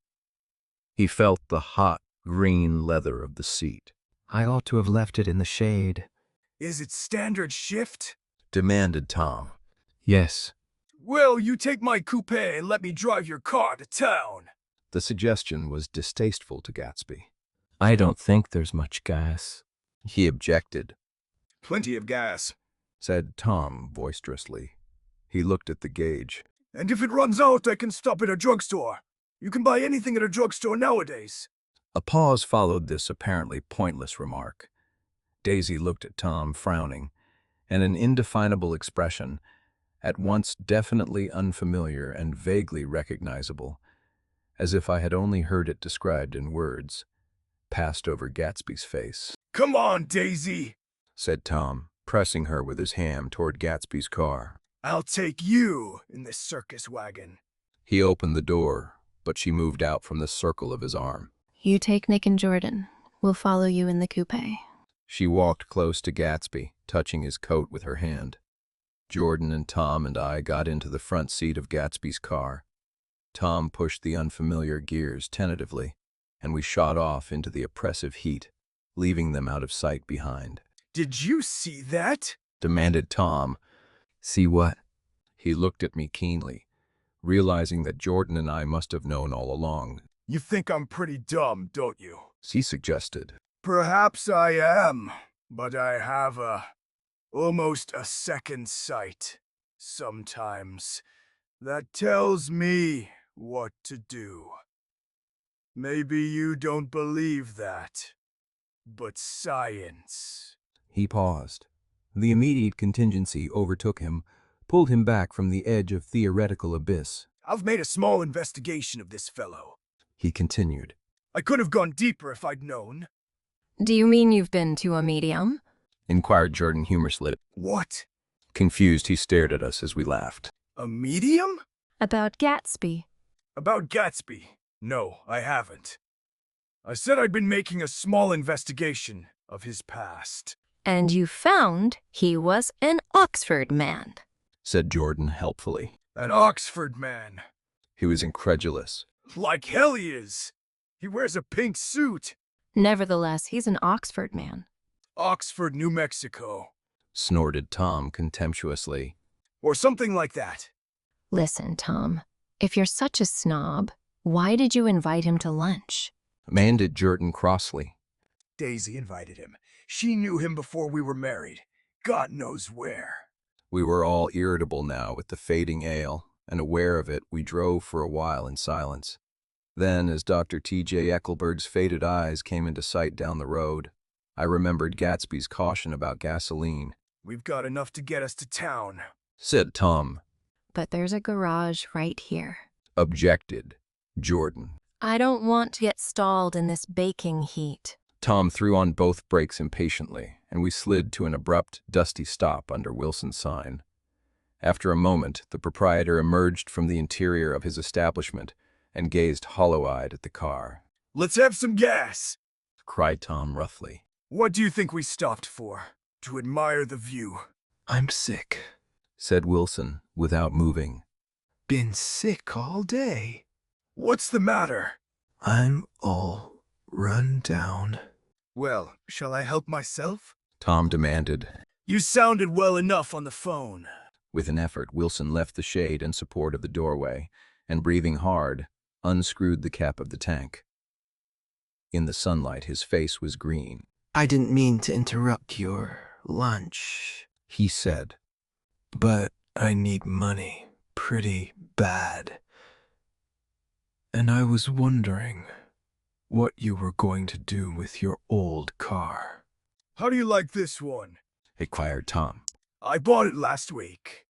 He felt the hot, green leather of the seat. I ought to have left it in the shade. Is it standard shift? Demanded Tom. Yes. Well, you take my coupe and let me drive your car to town. The suggestion was distasteful to Gatsby. I don't think there's much gas. He objected. Plenty of gas, said Tom boisterously. He looked at the gauge. And if it runs out, I can stop at a drugstore. You can buy anything at a drugstore nowadays. A pause followed this apparently pointless remark. Daisy looked at Tom, frowning, and an indefinable expression, at once definitely unfamiliar and vaguely recognizable, as if I had only heard it described in words, passed over Gatsby's face. Come on, Daisy, said Tom, pressing her with his hand toward Gatsby's car. I'll take you in this circus wagon. He opened the door, but she moved out from the circle of his arm. You take Nick and Jordan. We'll follow you in the coupe. She walked close to Gatsby, touching his coat with her hand. Jordan and Tom and I got into the front seat of Gatsby's car. Tom pushed the unfamiliar gears tentatively, and we shot off into the oppressive heat, leaving them out of sight behind. Did you see that? Demanded Tom. See what? He looked at me keenly, realizing that Jordan and I must have known all along. You think I'm pretty dumb, don't you? He suggested. Perhaps I am, but I have almost a second sight sometimes that tells me what to do. Maybe you don't believe that, but science. He paused. The immediate contingency overtook him, pulled him back from the edge of theoretical abyss. I've made a small investigation of this fellow, he continued. I could have gone deeper if I'd known. Do you mean you've been to a medium? Inquired Jordan humorously. What? Confused, he stared at us as we laughed. A medium? About Gatsby. About Gatsby? No, I haven't. I said I'd been making a small investigation of his past. And you found he was an Oxford man, said Jordan helpfully. An Oxford man? He was incredulous. Like hell he is. He wears a pink suit. Nevertheless, he's an Oxford man. Oxford, New Mexico, snorted Tom contemptuously. Or something like that. Listen, Tom, if you're such a snob, why did you invite him to lunch? Demanded Jordan crossly. Daisy invited him. She knew him before we were married. God knows where. We were all irritable now with the fading ale, and aware of it, we drove for a while in silence. Then, as Dr. T.J. Eckelberg's faded eyes came into sight down the road, I remembered Gatsby's caution about gasoline. We've got enough to get us to town, said Tom. But there's a garage right here, objected Jordan. I don't want to get stalled in this baking heat. Tom threw on both brakes impatiently, and we slid to an abrupt, dusty stop under Wilson's sign. After a moment, the proprietor emerged from the interior of his establishment and gazed hollow-eyed at the car. Let's have some gas, cried Tom roughly. What do you think we stopped for? To admire the view. I'm sick, said Wilson, without moving. Been sick all day. What's the matter? I'm all run down. Well, shall I help myself? Tom demanded. You sounded well enough on the phone. With an effort, Wilson left the shade and support of the doorway, and breathing hard, unscrewed the cap of the tank. In the sunlight, his face was green. I didn't mean to interrupt your lunch, he said. But I need money pretty bad. And I was wondering what you were going to do with your old car. How do you like this one? Inquired Tom. I bought it last week.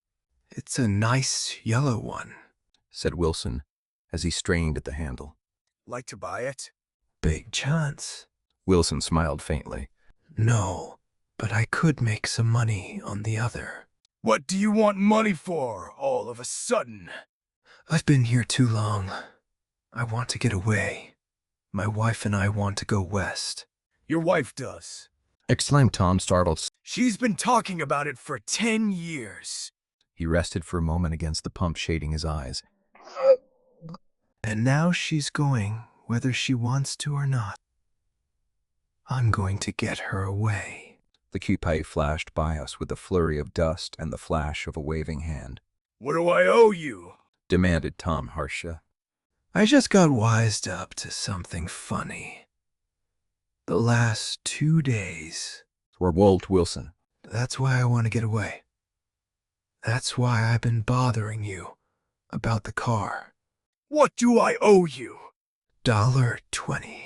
It's a nice yellow one, said Wilson as he strained at the handle. Like to buy it? Big chance. Wilson smiled faintly. No, but I could make some money on the other. What do you want money for, all of a sudden? I've been here too long. I want to get away. My wife and I want to go west. Your wife does? Exclaimed Tom, startled. She's been talking about it for 10 years. He rested for a moment against the pump, shading his eyes. And now she's going, whether she wants to or not. I'm going to get her away. The coupe flashed by us with a flurry of dust and the flash of a waving hand. What do I owe you? Demanded Tom harshly. I just got wised up to something funny. The last 2 days. Walt Wilson. That's why I want to get away. That's why I've been bothering you about the car. What do I owe you? $1.20.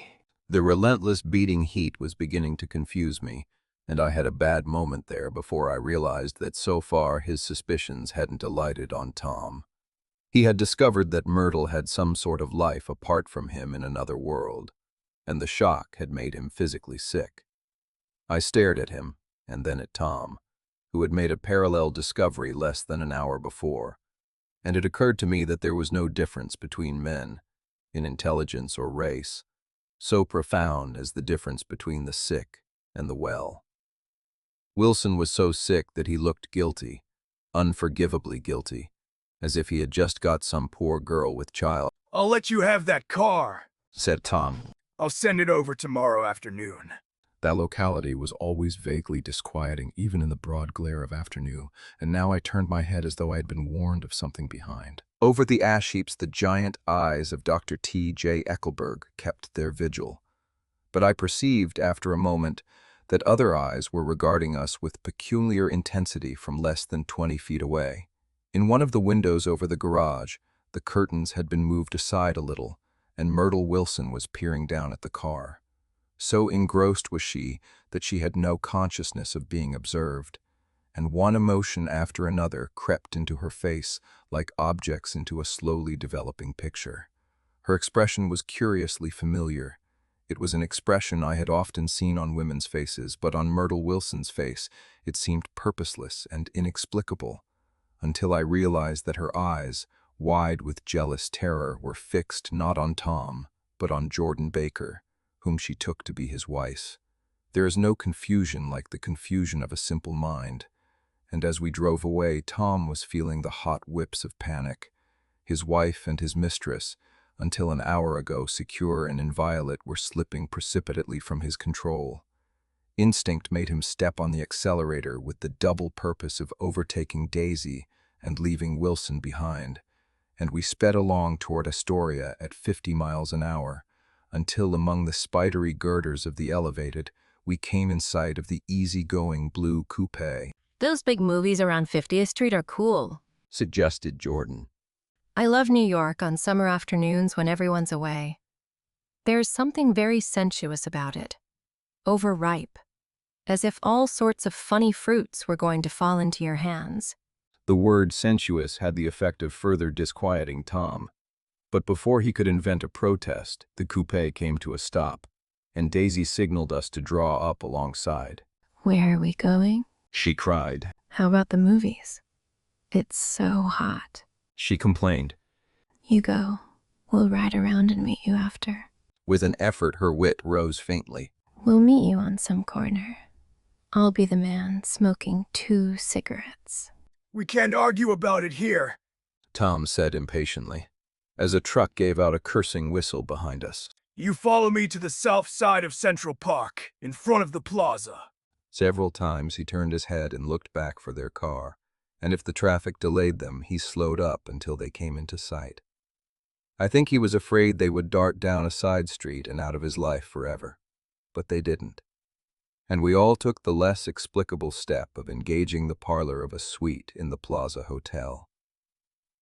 The relentless beating heat was beginning to confuse me, and I had a bad moment there before I realized that so far his suspicions hadn't alighted on Tom. He had discovered that Myrtle had some sort of life apart from him in another world, and the shock had made him physically sick. I stared at him, and then at Tom, who had made a parallel discovery less than an hour before, and it occurred to me that there was no difference between men, in intelligence or race, so profound as the difference between the sick and the well. Wilson was so sick that he looked guilty, unforgivably guilty, as if he had just got some poor girl with child. I'll let you have that car, said Tom. I'll send it over tomorrow afternoon. That locality was always vaguely disquieting, even in the broad glare of afternoon, and now I turned my head as though I had been warned of something behind. Over the ash heaps, the giant eyes of Dr. T.J. Eckelberg kept their vigil. But I perceived, after a moment, that other eyes were regarding us with peculiar intensity from less than 20 feet away. In one of the windows over the garage, the curtains had been moved aside a little, and Myrtle Wilson was peering down at the car. So engrossed was she that she had no consciousness of being observed, and one emotion after another crept into her face like objects into a slowly developing picture. Her expression was curiously familiar. It was an expression I had often seen on women's faces, but on Myrtle Wilson's face it seemed purposeless and inexplicable, until I realized that her eyes, wide with jealous terror, were fixed not on Tom, but on Jordan Baker, whom she took to be his wife. There is no confusion like the confusion of a simple mind, and as we drove away, Tom was feeling the hot whips of panic. His wife and his mistress, until an hour ago secure and inviolate, were slipping precipitately from his control. Instinct made him step on the accelerator with the double purpose of overtaking Daisy and leaving Wilson behind, and we sped along toward Astoria at 50 miles an hour, until among the spidery girders of the elevated, we came in sight of the easy-going blue coupe. Those big movies around 50th Street are cool, suggested Jordan. I love New York on summer afternoons when everyone's away. There's something very sensuous about it. Overripe. As if all sorts of funny fruits were going to fall into your hands. The word sensuous had the effect of further disquieting Tom. But before he could invent a protest, the coupe came to a stop, and Daisy signaled us to draw up alongside. Where are we going? She cried. How about the movies? It's so hot. She complained. You go. We'll ride around and meet you after. With an effort, her wit rose faintly. We'll meet you on some corner. I'll be the man smoking 2 cigarettes. We can't argue about it here, Tom said impatiently, as a truck gave out a cursing whistle behind us. You follow me to the south side of Central Park, in front of the plaza. Several times he turned his head and looked back for their car, and if the traffic delayed them, he slowed up until they came into sight. I think he was afraid they would dart down a side street and out of his life forever, but they didn't. And we all took the less explicable step of engaging the parlor of a suite in the Plaza Hotel.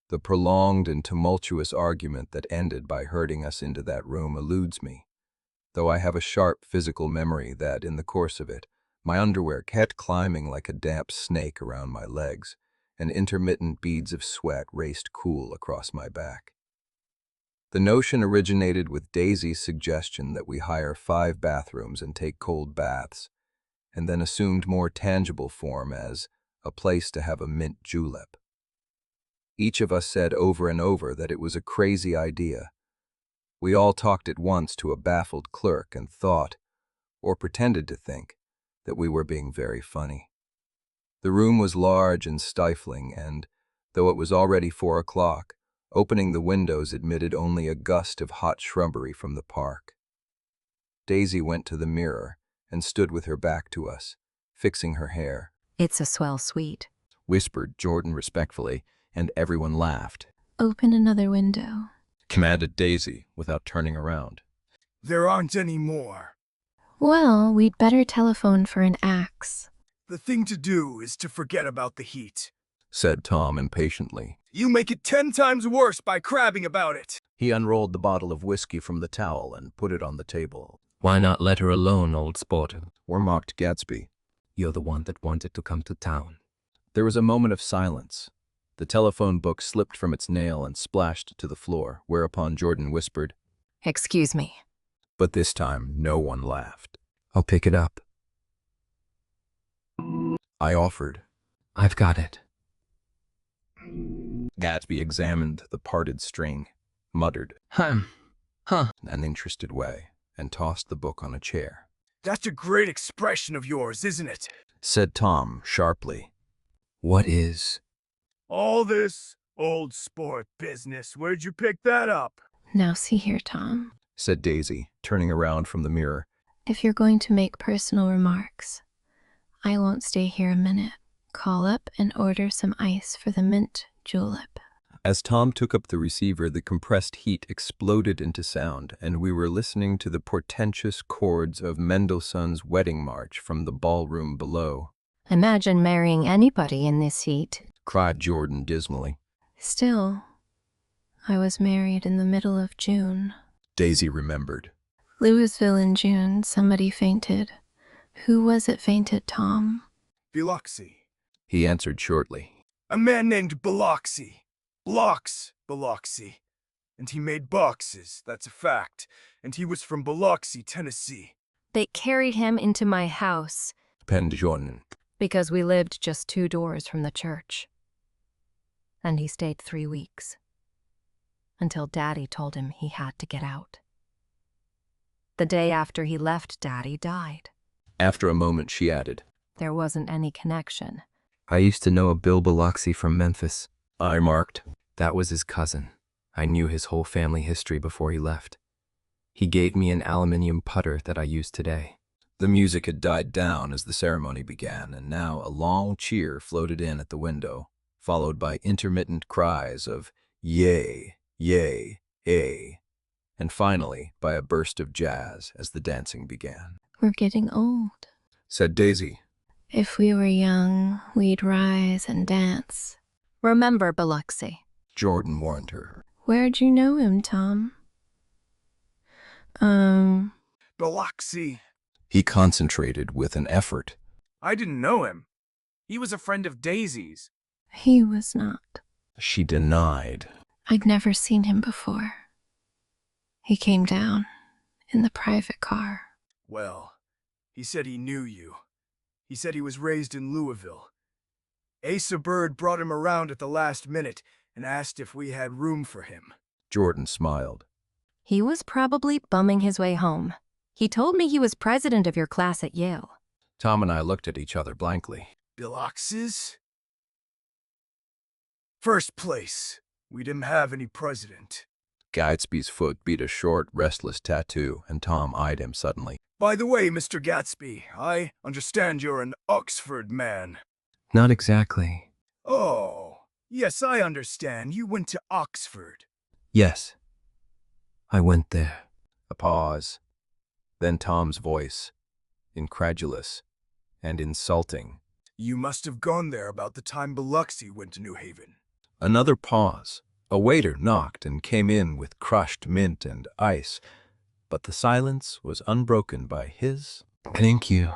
The prolonged and tumultuous argument that ended by herding us into that room eludes me, though I have a sharp physical memory that, in the course of it, my underwear kept climbing like a damp snake around my legs, and intermittent beads of sweat raced cool across my back. The notion originated with Daisy's suggestion that we hire 5 bathrooms and take cold baths, and then assumed more tangible form as a place to have a mint julep. Each of us said over and over that it was a crazy idea. We all talked at once to a baffled clerk and thought, or pretended to think, that we were being very funny. The room was large and stifling, and, though it was already 4 o'clock, opening the windows admitted only a gust of hot shrubbery from the park. Daisy went to the mirror and stood with her back to us, fixing her hair. "It's a swell suite," whispered Jordan respectfully, and everyone laughed. "Open another window," commanded Daisy without turning around. "There aren't any more." "Well, we'd better telephone for an axe." "The thing to do is to forget about the heat," said Tom impatiently. "You make it 10 times worse by crabbing about it." He unrolled the bottle of whiskey from the towel and put it on the table. "Why not let her alone, old sport?" remarked Gatsby. "You're the one that wanted to come to town." There was a moment of silence. The telephone book slipped from its nail and splashed to the floor, whereupon Jordan whispered, "Excuse me." But this time, no one laughed. "I'll pick it up," I offered. "I've got it." Gatsby examined the parted string, muttered, Huh. in an interested way, and tossed the book on a chair. "That's a great expression of yours, isn't it?" said Tom sharply. "What is?" "All this old sport business. Where'd you pick that up?" "Now see here, Tom," said Daisy, turning around from the mirror. "if you're going to make personal remarks, I won't stay here a minute. Call up and order some ice for the mint julep." As Tom took up the receiver, the compressed heat exploded into sound, and we were listening to the portentous chords of Mendelssohn's Wedding March from the ballroom below. "Imagine marrying anybody in this heat," cried Jordan dismally. "Still, I was married in the middle of June." Daisy remembered. "Louisville in June, somebody fainted. Who was it fainted, Tom?" "Biloxi," he answered shortly. "A man named Biloxi. Blocks, Biloxi. And he made boxes, that's a fact. And he was from Biloxi, Tennessee." "They carried him into my house," penned Jordan, "because we lived just 2 doors from the church. And he stayed 3 weeks. Until Daddy told him he had to get out. The day after he left, Daddy died." After a moment, she added, "There wasn't any connection." "I used to know a Bill Biloxi from Memphis," I marked. "That was his cousin. I knew his whole family history before he left. He gave me an aluminium putter that I use today." The music had died down as the ceremony began, and now a long cheer floated in at the window, followed by intermittent cries of yay, yay, yay, and finally by a burst of jazz as the dancing began. "We're getting old," said Daisy. "If we were young, we'd rise and dance." "Remember Biloxi," Jordan warned her. "Where'd you know him, Tom?" "Biloxi." He concentrated with an effort. "I didn't know him. He was a friend of Daisy's." "He was not." She denied. "I'd never seen him before. He came down in the private car." "Well, he said he knew you. He said he was raised in Louisville. Asa Bird brought him around at the last minute and asked if we had room for him." Jordan smiled. "He was probably bumming his way home. He told me he was president of your class at Yale." Tom and I looked at each other blankly. "Biloxi's? First place. We didn't have any president." Gatsby's foot beat a short, restless tattoo, and Tom eyed him suddenly. "By the way, Mr. Gatsby, I understand you're an Oxford man." "Not exactly." Oh, yes, I understand. You went to Oxford. Yes, I went there. A pause. Then Tom's voice, incredulous and insulting. You must have gone there about the time Biloxi went to New Haven. Another pause. A waiter knocked and came in with crushed mint and ice, but the silence was unbroken by his Thank you.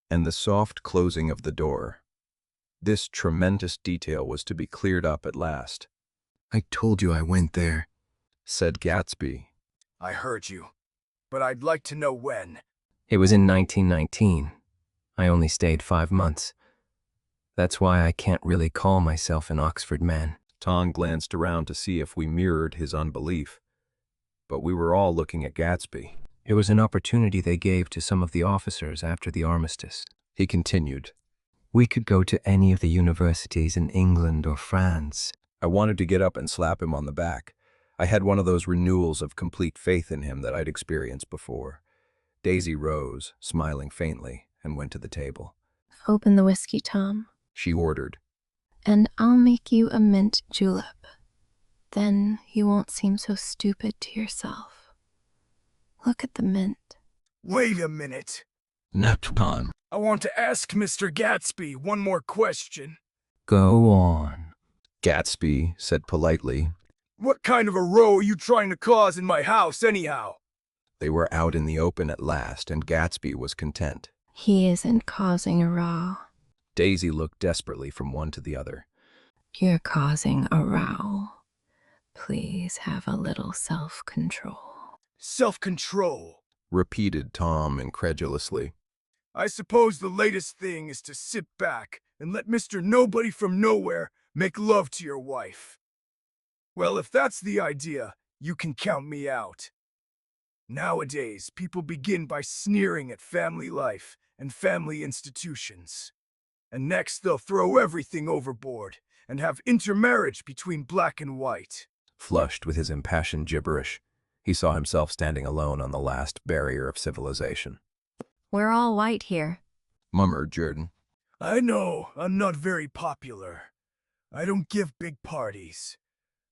and the soft closing of the door. This tremendous detail was to be cleared up at last. I told you I went there, said Gatsby. I heard you, but I'd like to know when. It was in 1919. I only stayed 5 months. That's why I can't really call myself an Oxford man. Tom glanced around to see if we mirrored his unbelief, but we were all looking at Gatsby. It was an opportunity they gave to some of the officers after the armistice. He continued. We could go to any of the universities in England or France. I wanted to get up and slap him on the back. I had one of those renewals of complete faith in him that I'd experienced before. Daisy rose, smiling faintly, and went to the table. Open the whiskey, Tom. She ordered. And I'll make you a mint julep. Then you won't seem so stupid to yourself. Look at the mint. Wait a minute. Neptune. I want to ask Mr. Gatsby one more question. Go on. Gatsby said politely. What kind of a row are you trying to cause in my house, anyhow? They were out in the open at last, and Gatsby was content. He isn't causing a row. Daisy looked desperately from one to the other. You're causing a row. Please have a little self-control. Self-control, repeated Tom incredulously. I suppose the latest thing is to sit back and let Mr. Nobody from Nowhere make love to your wife. Well, if that's the idea, you can count me out. Nowadays, people begin by sneering at family life and family institutions. And next they'll throw everything overboard and have intermarriage between black and white. Flushed with his impassioned gibberish, he saw himself standing alone on the last barrier of civilization. We're all white here, murmured Jordan. I know, I'm not very popular. I don't give big parties.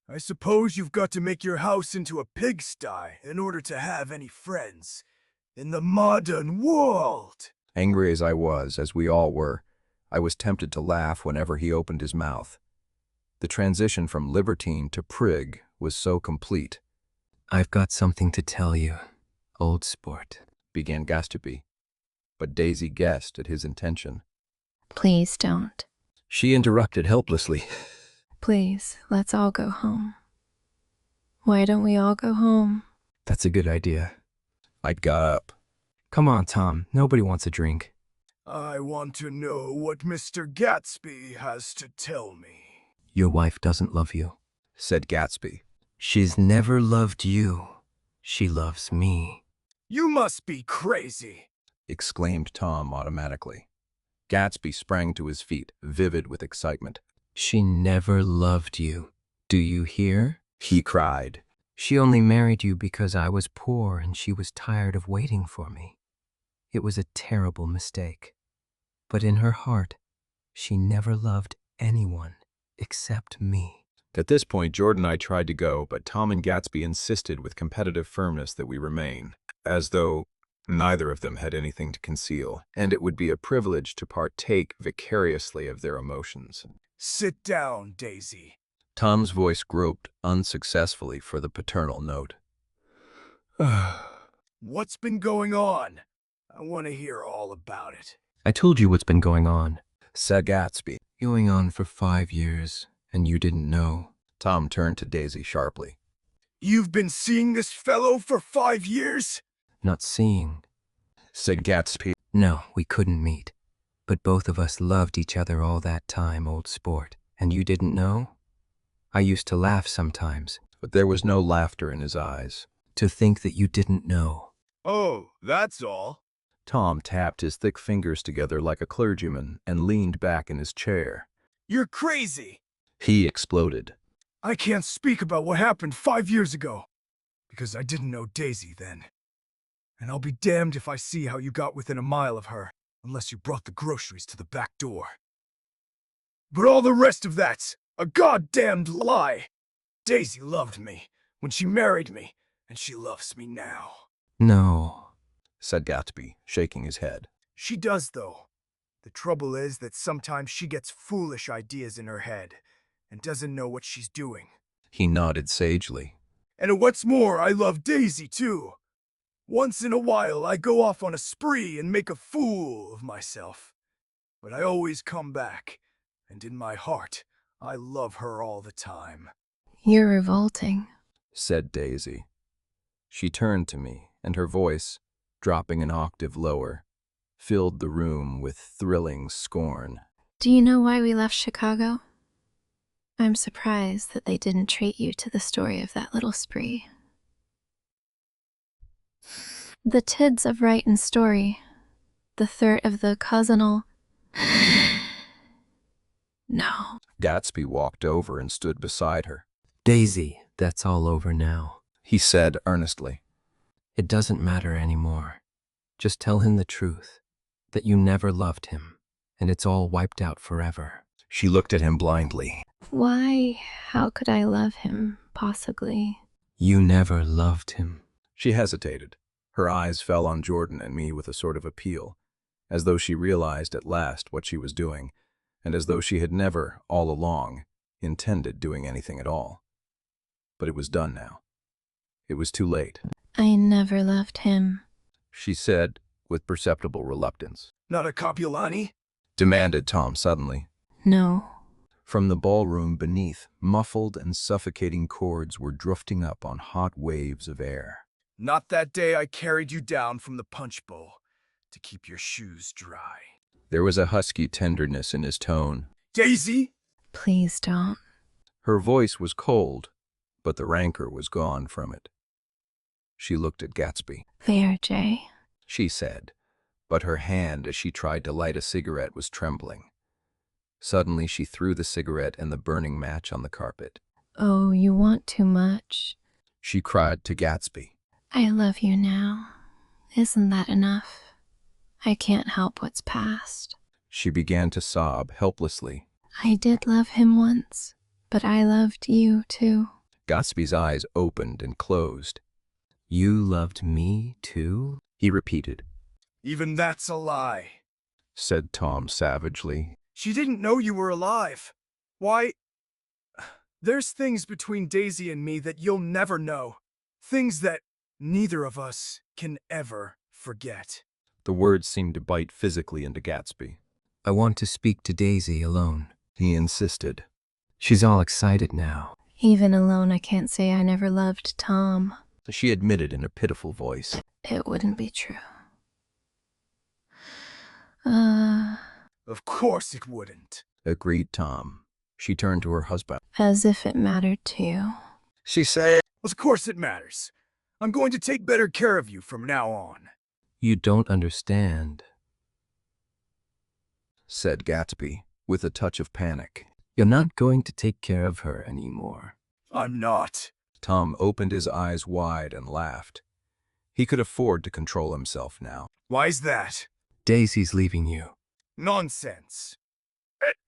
I suppose you've got to make your house into a pigsty in order to have any friends in the modern world. Angry as I was, as we all were, I was tempted to laugh whenever he opened his mouth. The transition from libertine to prig was so complete. I've got something to tell you, old sport, began Gatsby, but Daisy guessed at his intention. Please don't. She interrupted helplessly. Please, let's all go home. Why don't we all go home? That's a good idea. I got up. Come on, Tom. Nobody wants a drink. I want to know what Mr. Gatsby has to tell me. Your wife doesn't love you, said Gatsby. She's never loved you. She loves me. You must be crazy, exclaimed Tom automatically. Gatsby sprang to his feet, vivid with excitement. She never loved you. Do you hear? He cried. She only married you because I was poor and she was tired of waiting for me. It was a terrible mistake. But in her heart, she never loved anyone except me. At this point, Jordan and I tried to go, but Tom and Gatsby insisted with competitive firmness that we remain, as though neither of them had anything to conceal, and it would be a privilege to partake vicariously of their emotions. Sit down, Daisy. Tom's voice groped unsuccessfully for the paternal note. What's been going on? I want to hear all about it. I told you what's been going on, said Gatsby. Going on for 5 years, and you didn't know. Tom turned to Daisy sharply. You've been seeing this fellow for 5 years? Not seeing, said Gatsby. No, we couldn't meet. But both of us loved each other all that time, old sport. And you didn't know? I used to laugh sometimes. But there was no laughter in his eyes. To think that you didn't know. Oh, that's all. Tom tapped his thick fingers together like a clergyman and leaned back in his chair. You're crazy, he exploded. I can't speak about what happened 5 years ago, because I didn't know Daisy then. And I'll be damned if I see how you got within a mile of her, unless you brought the groceries to the back door. But all the rest of that's a goddamned lie. Daisy loved me when she married me, and she loves me now. No, said Gatsby, shaking his head. She does, though. The trouble is that sometimes she gets foolish ideas in her head and doesn't know what she's doing. He nodded sagely. And what's more, I love Daisy, too. Once in a while, I go off on a spree and make a fool of myself. But I always come back, and in my heart, I love her all the time. You're revolting, said Daisy. She turned to me, and her voice, dropping an octave lower, filled the room with thrilling scorn. Do you know why we left Chicago? I'm surprised that they didn't treat you to the story of that little spree. The tids of right and story, the third of the cousinal. No. Gatsby walked over and stood beside her. Daisy, that's all over now, he said earnestly. It doesn't matter anymore. Just tell him the truth, that you never loved him, and it's all wiped out forever. She looked at him blindly. Why? How could I love him, possibly? You never loved him. She hesitated. Her eyes fell on Jordan and me with a sort of appeal, as though she realized at last what she was doing, and as though she had never, all along, intended doing anything at all. But it was done now. It was too late. I never loved him, she said with perceptible reluctance. Not a Copulani? Demanded Tom suddenly. No. From the ballroom beneath, muffled and suffocating chords were drifting up on hot waves of air. Not that day I carried you down from the punch bowl to keep your shoes dry. There was a husky tenderness in his tone. Daisy? Please don't. Her voice was cold, but the rancor was gone from it. She looked at Gatsby. There, Jay, she said, but her hand as she tried to light a cigarette was trembling. Suddenly she threw the cigarette and the burning match on the carpet. Oh, you want too much, she cried to Gatsby. I love you now. Isn't that enough? I can't help what's past. She began to sob helplessly. I did love him once, but I loved you too. Gatsby's eyes opened and closed. You loved me too? He repeated. Even that's a lie, said Tom savagely. She didn't know you were alive. Why? There's things between Daisy and me that you'll never know. Things that neither of us can ever forget. The words seemed to bite physically into Gatsby. I want to speak to Daisy alone, he insisted. She's all excited now. Even alone, I can't say I never loved Tom, she admitted in a pitiful voice. It wouldn't be true. Of course it wouldn't, agreed Tom. She turned to her husband. As if it mattered to you. She said, Of course it matters. I'm going to take better care of you from now on. You don't understand, said Gatsby, with a touch of panic. You're not going to take care of her anymore. I'm not. Tom opened his eyes wide and laughed. He could afford to control himself now. Why's that? Daisy's leaving you. Nonsense.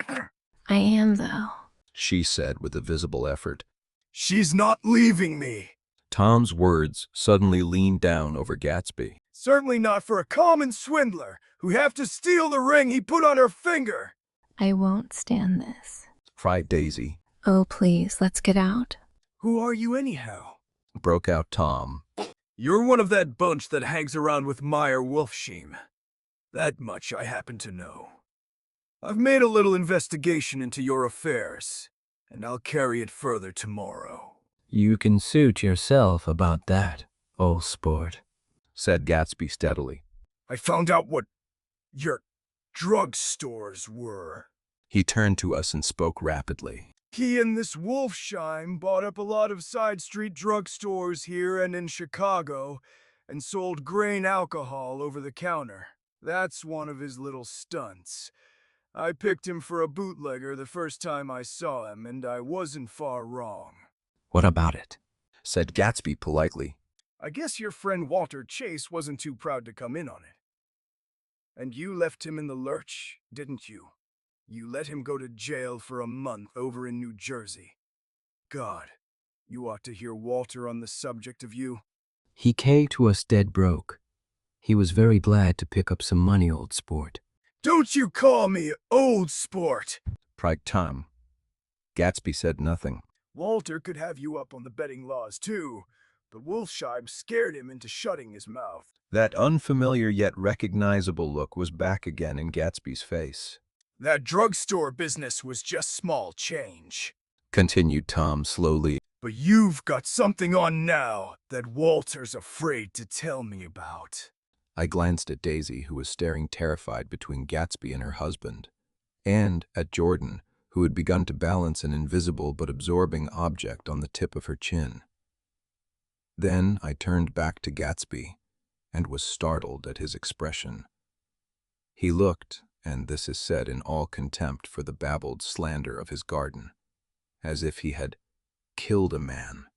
I am, though, she said with a visible effort. She's not leaving me. Tom's words suddenly leaned down over Gatsby. Certainly not for a common swindler who have to steal the ring he put on her finger. I won't stand this, cried Daisy. Oh, please, let's get out. Who are you anyhow? Broke out Tom. You're one of that bunch that hangs around with Meyer Wolfsheim. That much I happen to know. I've made a little investigation into your affairs, and I'll carry it further tomorrow. You can suit yourself about that, old sport, said Gatsby steadily. I found out what your drug stores were. He turned to us and spoke rapidly. He and this Wolfsheim bought up a lot of side street drug stores here and in Chicago and sold grain alcohol over the counter. That's one of his little stunts. I picked him for a bootlegger the first time I saw him, and I wasn't far wrong. What about it? Said Gatsby politely. I guess your friend Walter Chase wasn't too proud to come in on it. And you left him in the lurch, didn't you? You let him go to jail for a month over in New Jersey. God, you ought to hear Walter on the subject of you. He came to us dead broke. He was very glad to pick up some money, old sport. Don't you call me old sport! Piped Tom. Gatsby said nothing. Walter could have you up on the betting laws too, but Wolfsheim scared him into shutting his mouth. That unfamiliar yet recognizable look was back again in Gatsby's face. That drugstore business was just small change, Continued Tom slowly. but you've got something on now that Walter's afraid to tell me about. I glanced at Daisy, who was staring terrified between Gatsby and her husband, and at Jordan, who had begun to balance an invisible but absorbing object on the tip of her chin. Then I turned back to Gatsby and was startled at his expression. He looked, and this is said in all contempt for the babbled slander of his garden, as if he had killed a man.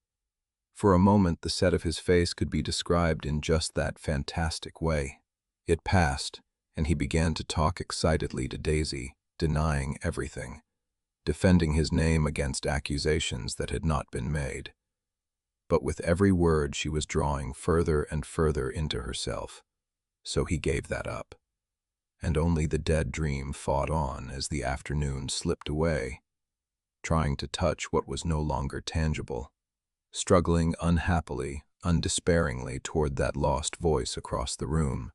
For a moment the set of his face could be described in just that fantastic way. It passed, and he began to talk excitedly to Daisy, denying everything, defending his name against accusations that had not been made. But with every word she was drawing further and further into herself, so he gave that up. And only the dead dream fought on as the afternoon slipped away, trying to touch what was no longer tangible, struggling unhappily, undespairingly toward that lost voice across the room.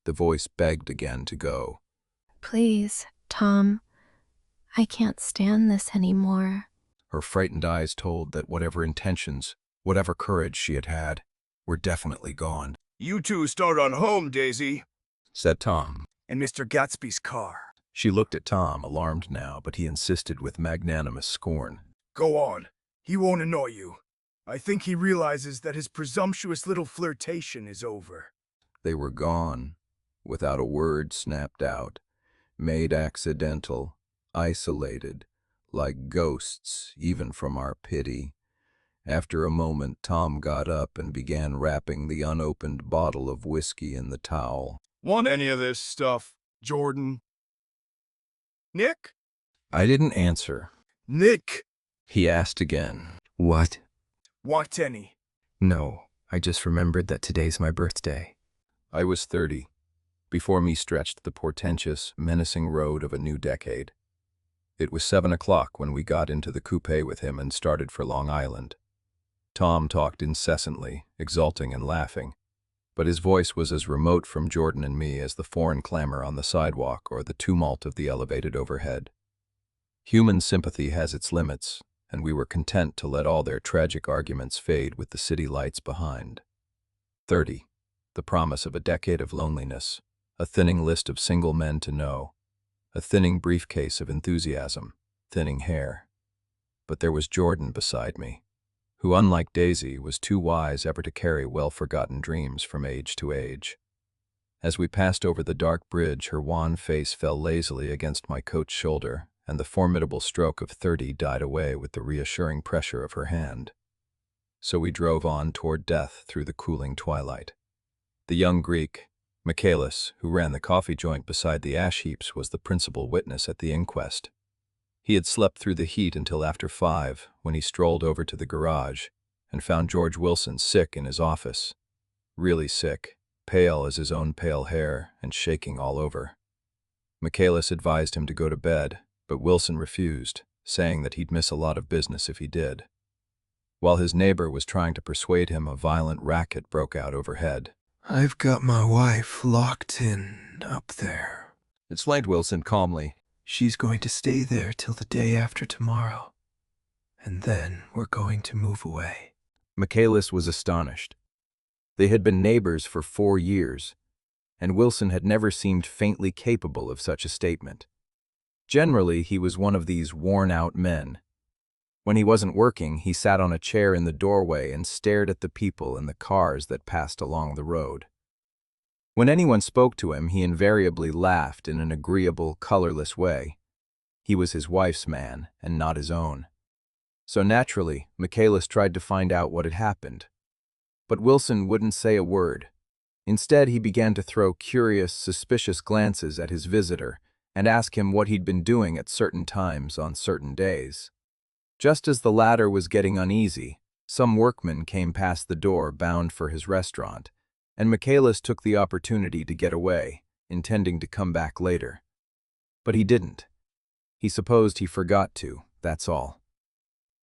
The voice begged again to go. Please, Tom, I can't stand this anymore. Her frightened eyes told that whatever intentions, whatever courage she had had, were definitely gone. You two start on home, Daisy, said Tom. and Mr. Gatsby's car. She looked at Tom, alarmed now, but he insisted with magnanimous scorn. Go on. He won't annoy you. I think he realizes that his presumptuous little flirtation is over. They were gone, without a word snapped out, made accidental, isolated, like ghosts, even from our pity. After a moment, Tom got up and began wrapping the unopened bottle of whiskey in the towel. Want any of this stuff, Jordan? Nick? I didn't answer. Nick! He asked again. What? Want any? No, I just remembered that today's my birthday. I was 30. Before me stretched the portentous, menacing road of a new decade. It was 7 o'clock when we got into the coupe with him and started for Long Island. Tom talked incessantly, exulting and laughing, but his voice was as remote from Jordan and me as the foreign clamor on the sidewalk or the tumult of the elevated overhead. Human sympathy has its limits, and we were content to let all their tragic arguments fade with the city lights behind. 30, the promise of a decade of loneliness, a thinning list of single men to know, a thinning briefcase of enthusiasm, thinning hair. But there was Jordan beside me, who, unlike Daisy, was too wise ever to carry well-forgotten dreams from age to age. As we passed over the dark bridge, her wan face fell lazily against my coat's shoulder, and the formidable stroke of 30 died away with the reassuring pressure of her hand. So we drove on toward death through the cooling twilight. The young Greek, Michaelis, who ran the coffee joint beside the ash heaps, was the principal witness at the inquest. He had slept through the heat until after 5, when he strolled over to the garage and found George Wilson sick in his office. Really sick, pale as his own pale hair and shaking all over. Michaelis advised him to go to bed, but Wilson refused, saying that he'd miss a lot of business if he did. While his neighbor was trying to persuade him, a violent racket broke out overhead. I've got my wife locked in up there, explained Wilson calmly. She's going to stay there till the day after tomorrow, and then we're going to move away. Michaelis was astonished. They had been neighbors for 4 years, and Wilson had never seemed faintly capable of such a statement. Generally, he was one of these worn-out men. When he wasn't working, he sat on a chair in the doorway and stared at the people and the cars that passed along the road. When anyone spoke to him, he invariably laughed in an agreeable, colorless way. He was his wife's man, and not his own. So naturally, Michaelis tried to find out what had happened. But Wilson wouldn't say a word. Instead, he began to throw curious, suspicious glances at his visitor and ask him what he'd been doing at certain times on certain days. Just as the latter was getting uneasy, some workman came past the door bound for his restaurant, and Michaelis took the opportunity to get away, intending to come back later. But he didn't. He supposed he forgot to, that's all.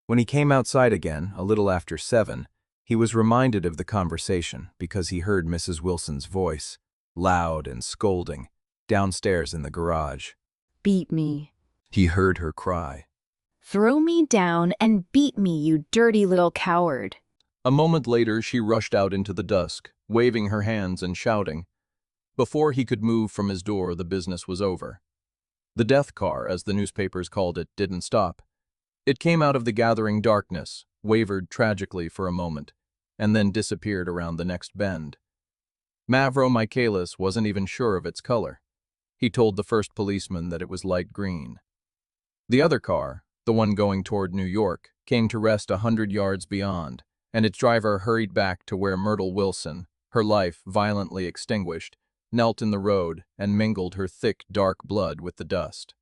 When he came outside again, a little after 7, he was reminded of the conversation because he heard Mrs. Wilson's voice, loud and scolding, downstairs in the garage. "Beat me. He heard her cry. Throw me down and beat me, you dirty little coward." A moment later, she rushed out into the dusk, waving her hands and shouting. Before he could move from his door, the business was over. The death car, as the newspapers called it, didn't stop. It came out of the gathering darkness, wavered tragically for a moment, and then disappeared around the next bend. Mavro Michaelis wasn't even sure of its color. He told the first policeman that it was light green. The other car, the one going toward New York, came to rest 100 yards beyond, and its driver hurried back to where Myrtle Wilson, her life violently extinguished, knelt in the road and mingled her thick, dark blood with the dust.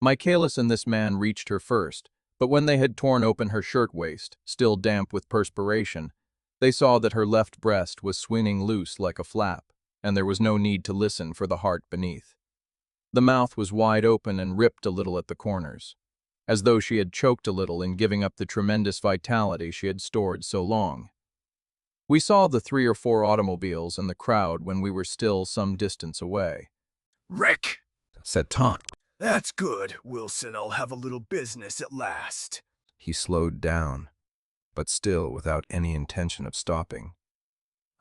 Michaelis and this man reached her first, but when they had torn open her shirtwaist, still damp with perspiration, they saw that her left breast was swinging loose like a flap, and there was no need to listen for the heart beneath. The mouth was wide open and ripped a little at the corners, as though she had choked a little in giving up the tremendous vitality she had stored so long. We saw the 3 or 4 automobiles and the crowd when we were still some distance away. "Rick," said Tom. "That's good, Wilson. I'll have a little business at last." He slowed down, but still without any intention of stopping,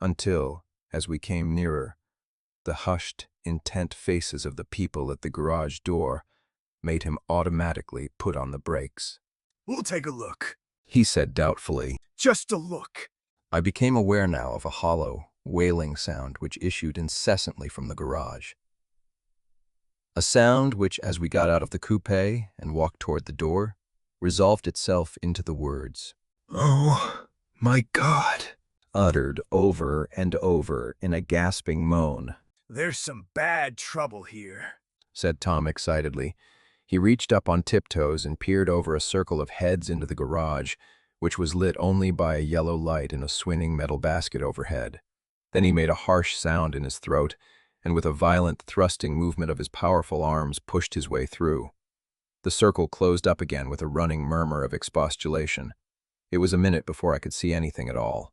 until, as we came nearer, the hushed, intent faces of the people at the garage door made him automatically put on the brakes. "We'll take a look," he said doubtfully. "Just a look." I became aware now of a hollow, wailing sound which issued incessantly from the garage. A sound which, as we got out of the coupe and walked toward the door, resolved itself into the words, "Oh, my God," uttered over and over in a gasping moan. "There's some bad trouble here," said Tom excitedly. He reached up on tiptoes and peered over a circle of heads into the garage, which was lit only by a yellow light in a swinging metal basket overhead. Then he made a harsh sound in his throat, and with a violent thrusting movement of his powerful arms pushed his way through. The circle closed up again with a running murmur of expostulation. It was a minute before I could see anything at all.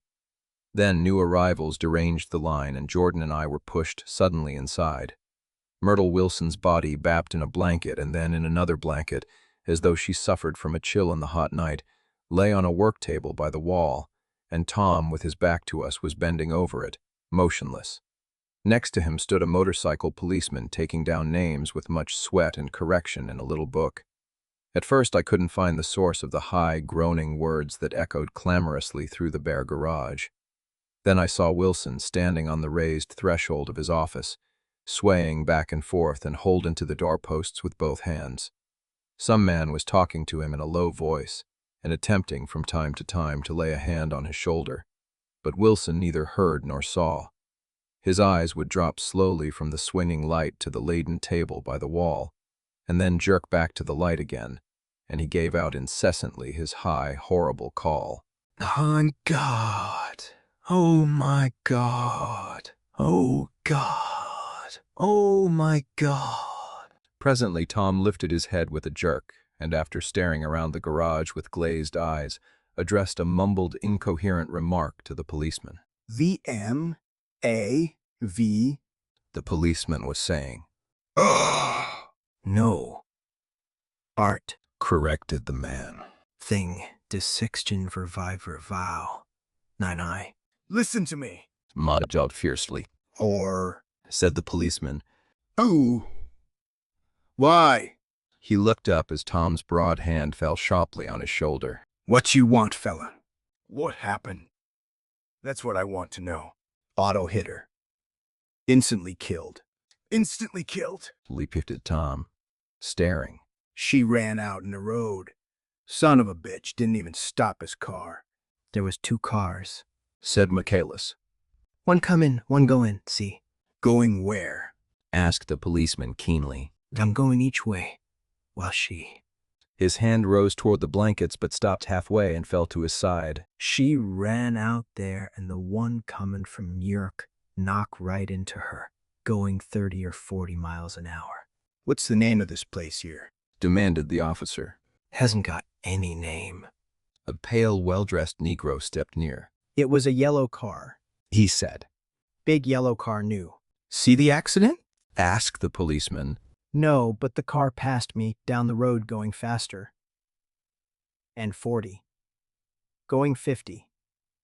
Then new arrivals deranged the line, and Jordan and I were pushed suddenly inside. Myrtle Wilson's body bapped in a blanket and then in another blanket, as though she suffered from a chill in the hot night, lay on a work table by the wall, and Tom, with his back to us, was bending over it, motionless. Next to him stood a motorcycle policeman taking down names with much sweat and correction in a little book. At first I couldn't find the source of the high, groaning words that echoed clamorously through the bare garage. Then I saw Wilson standing on the raised threshold of his office, swaying back and forth and holding to the doorposts with both hands. Some man was talking to him in a low voice and attempting from time to time to lay a hand on his shoulder, but Wilson neither heard nor saw. His eyes would drop slowly from the swinging light to the laden table by the wall, and then jerk back to the light again, and he gave out incessantly his high, horrible call. "On God! Oh my God! Oh God! Oh my God!" Presently Tom lifted his head with a jerk, and after staring around the garage with glazed eyes, addressed a mumbled, incoherent remark to the policeman. "VMAV," the policeman was saying. "No. Art," corrected the man. "Thing, dissection verviver vow. Nine. "Listen to me." Maud yelled fiercely. "Or," said the policeman. "Oh. Why?" He looked up as Tom's broad hand fell sharply on his shoulder. "What you want, fella?" "What happened? That's what I want to know." "Auto hit her. Instantly killed." "Instantly killed?" repeated Tom, staring. "She ran out in the road. Son of a bitch didn't even stop his car." "There was 2 cars," said Michaelis. "One coming, one going, see." "Going where?" asked the policeman keenly. I'm going each way, while she... His hand rose toward the blankets but stopped halfway and fell to his side. She ran out there, and the one coming from New York knocked right into her, going 30 or 40 miles an hour. What's the name of this place here? Demanded the officer. Hasn't got any name. A pale, well-dressed Negro stepped near. It was a yellow car, he said. Big yellow car, new. See the accident? Asked the policeman. No, but the car passed me down the road going faster. And 40. Going 50.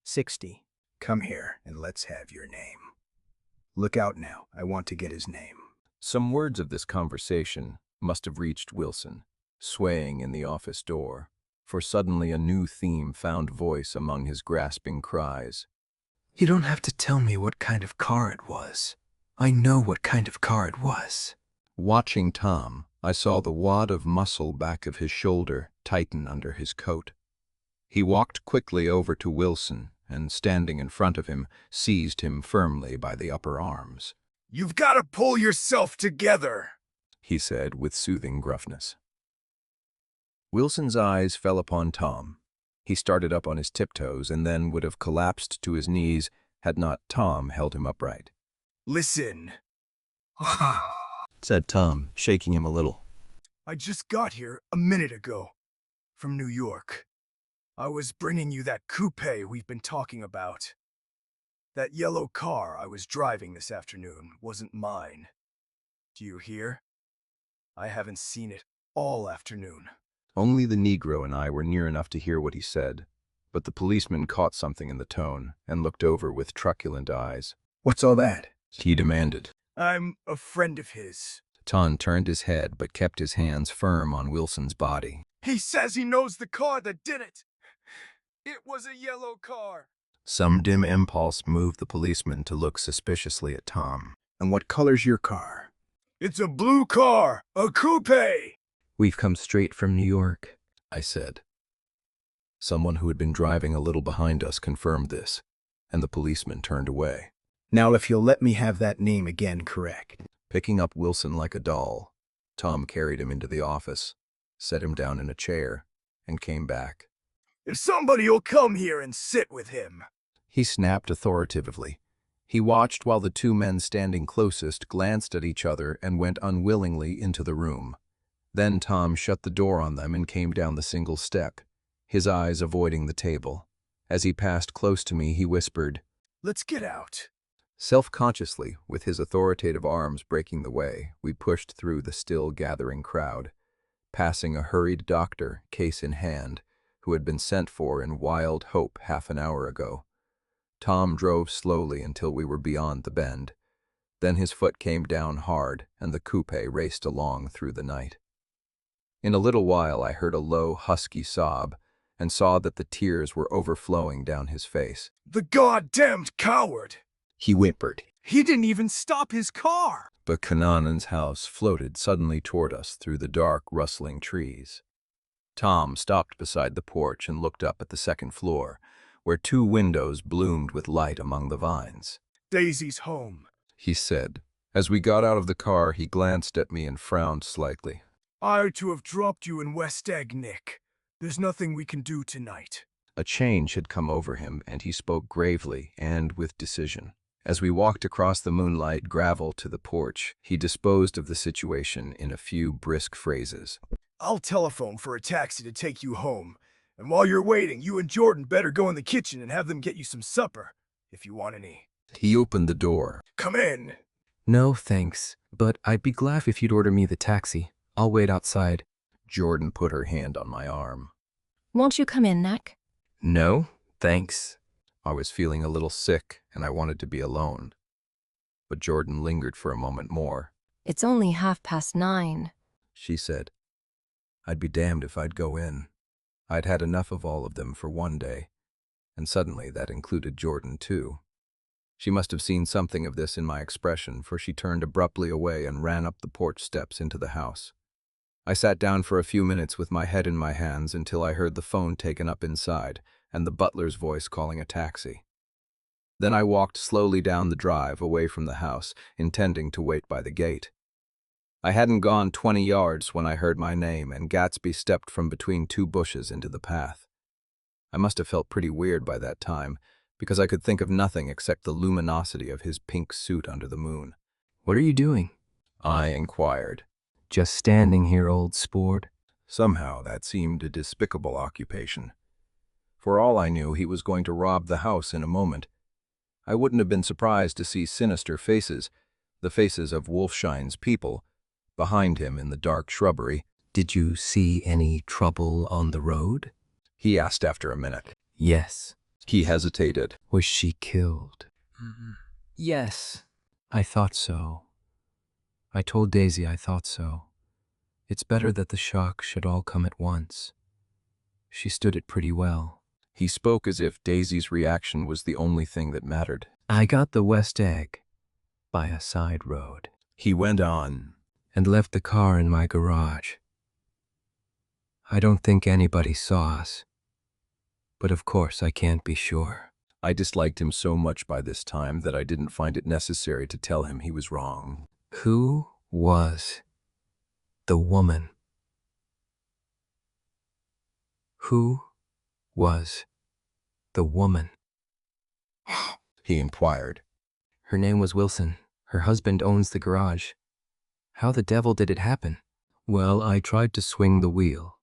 60. Come here and let's have your name. Look out now. I want to get his name. Some words of this conversation must have reached Wilson, swaying in the office door, for suddenly a new theme found voice among his grasping cries. You don't have to tell me what kind of car it was. I know what kind of car it was. Watching Tom, I saw the wad of muscle back of his shoulder tighten under his coat. He walked quickly over to Wilson and, standing in front of him, seized him firmly by the upper arms. You've got to pull yourself together, he said with soothing gruffness. Wilson's eyes fell upon Tom. He started up on his tiptoes and then would have collapsed to his knees had not Tom held him upright. Listen, said Tom, shaking him a little. I just got here a minute ago from New York. I was bringing you that coupe we've been talking about. That yellow car I was driving this afternoon wasn't mine. Do you hear? I haven't seen it all afternoon. Only the Negro and I were near enough to hear what he said, but the policeman caught something in the tone and looked over with truculent eyes. What's all that? He demanded. I'm a friend of his. Tom turned his head but kept his hands firm on Wilson's body. He says he knows the car that did it. It was a yellow car. Some dim impulse moved the policeman to look suspiciously at Tom. And what color's your car? It's a blue car, a coupe. We've come straight from New York, I said. Someone who had been driving a little behind us confirmed this, and the policeman turned away. Now if you'll let me have that name again correct. Picking up Wilson like a doll, Tom carried him into the office, set him down in a chair, and came back. If somebody'll come here and sit with him, he snapped authoritatively. He watched while the two men standing closest glanced at each other and went unwillingly into the room. Then Tom shut the door on them and came down the single step, his eyes avoiding the table. As he passed close to me, he whispered, "Let's get out." Self-consciously, with his authoritative arms breaking the way, we pushed through the still gathering crowd, passing a hurried doctor, case in hand, who had been sent for in wild hope half an hour ago. Tom drove slowly until we were beyond the bend. Then his foot came down hard, and the coupe raced along through the night. In a little while I heard a low, husky sob, and saw that the tears were overflowing down his face. The goddamned coward! He whimpered. He didn't even stop his car! But Kananan's house floated suddenly toward us through the dark, rustling trees. Tom stopped beside the porch and looked up at the second floor, where two windows bloomed with light among the vines. Daisy's home, he said. As we got out of the car, he glanced at me and frowned slightly. I ought to have dropped you in West Egg, Nick. There's nothing we can do tonight. A change had come over him, and he spoke gravely and with decision. As we walked across the moonlight gravel to the porch, he disposed of the situation in a few brisk phrases. I'll telephone for a taxi to take you home. And while you're waiting, you and Jordan better go in the kitchen and have them get you some supper, if you want any. He opened the door. Come in. No, thanks, but I'd be glad if you'd order me the taxi. I'll wait outside. Jordan put her hand on my arm. Won't you come in, Nick? No, thanks. I was feeling a little sick, and I wanted to be alone. But Jordan lingered for a moment more. It's only 9:30, she said. I'd be damned if I'd go in. I'd had enough of all of them for one day, and suddenly that included Jordan too. She must have seen something of this in my expression, for she turned abruptly away and ran up the porch steps into the house. I sat down for a few minutes with my head in my hands until I heard the phone taken up inside and the butler's voice calling a taxi. Then I walked slowly down the drive away from the house, intending to wait by the gate. I hadn't gone 20 yards when I heard my name, and Gatsby stepped from between two bushes into the path. I must have felt pretty weird by that time, because I could think of nothing except the luminosity of his pink suit under the moon. What are you doing? I inquired. Just standing here, old sport. Somehow that seemed a despicable occupation. For all I knew, he was going to rob the house in a moment. I wouldn't have been surprised to see sinister faces, the faces of Wolfshine's people, behind him in the dark shrubbery. Did you see any trouble on the road? He asked after a minute. Yes. He hesitated. Was she killed? Yes. I thought so. I told Daisy I thought so. It's better that the shock should all come at once. She stood it pretty well. He spoke as if Daisy's reaction was the only thing that mattered. I got the West Egg by a side road. He went on. And left the car in my garage. I don't think anybody saw us. But of course I can't be sure. I disliked him so much by this time that I didn't find it necessary to tell him he was wrong. Who was the woman? Who was the woman? He inquired. Her name was Wilson. Her husband owns the garage. How the devil did it happen? Well, I tried to swing the wheel.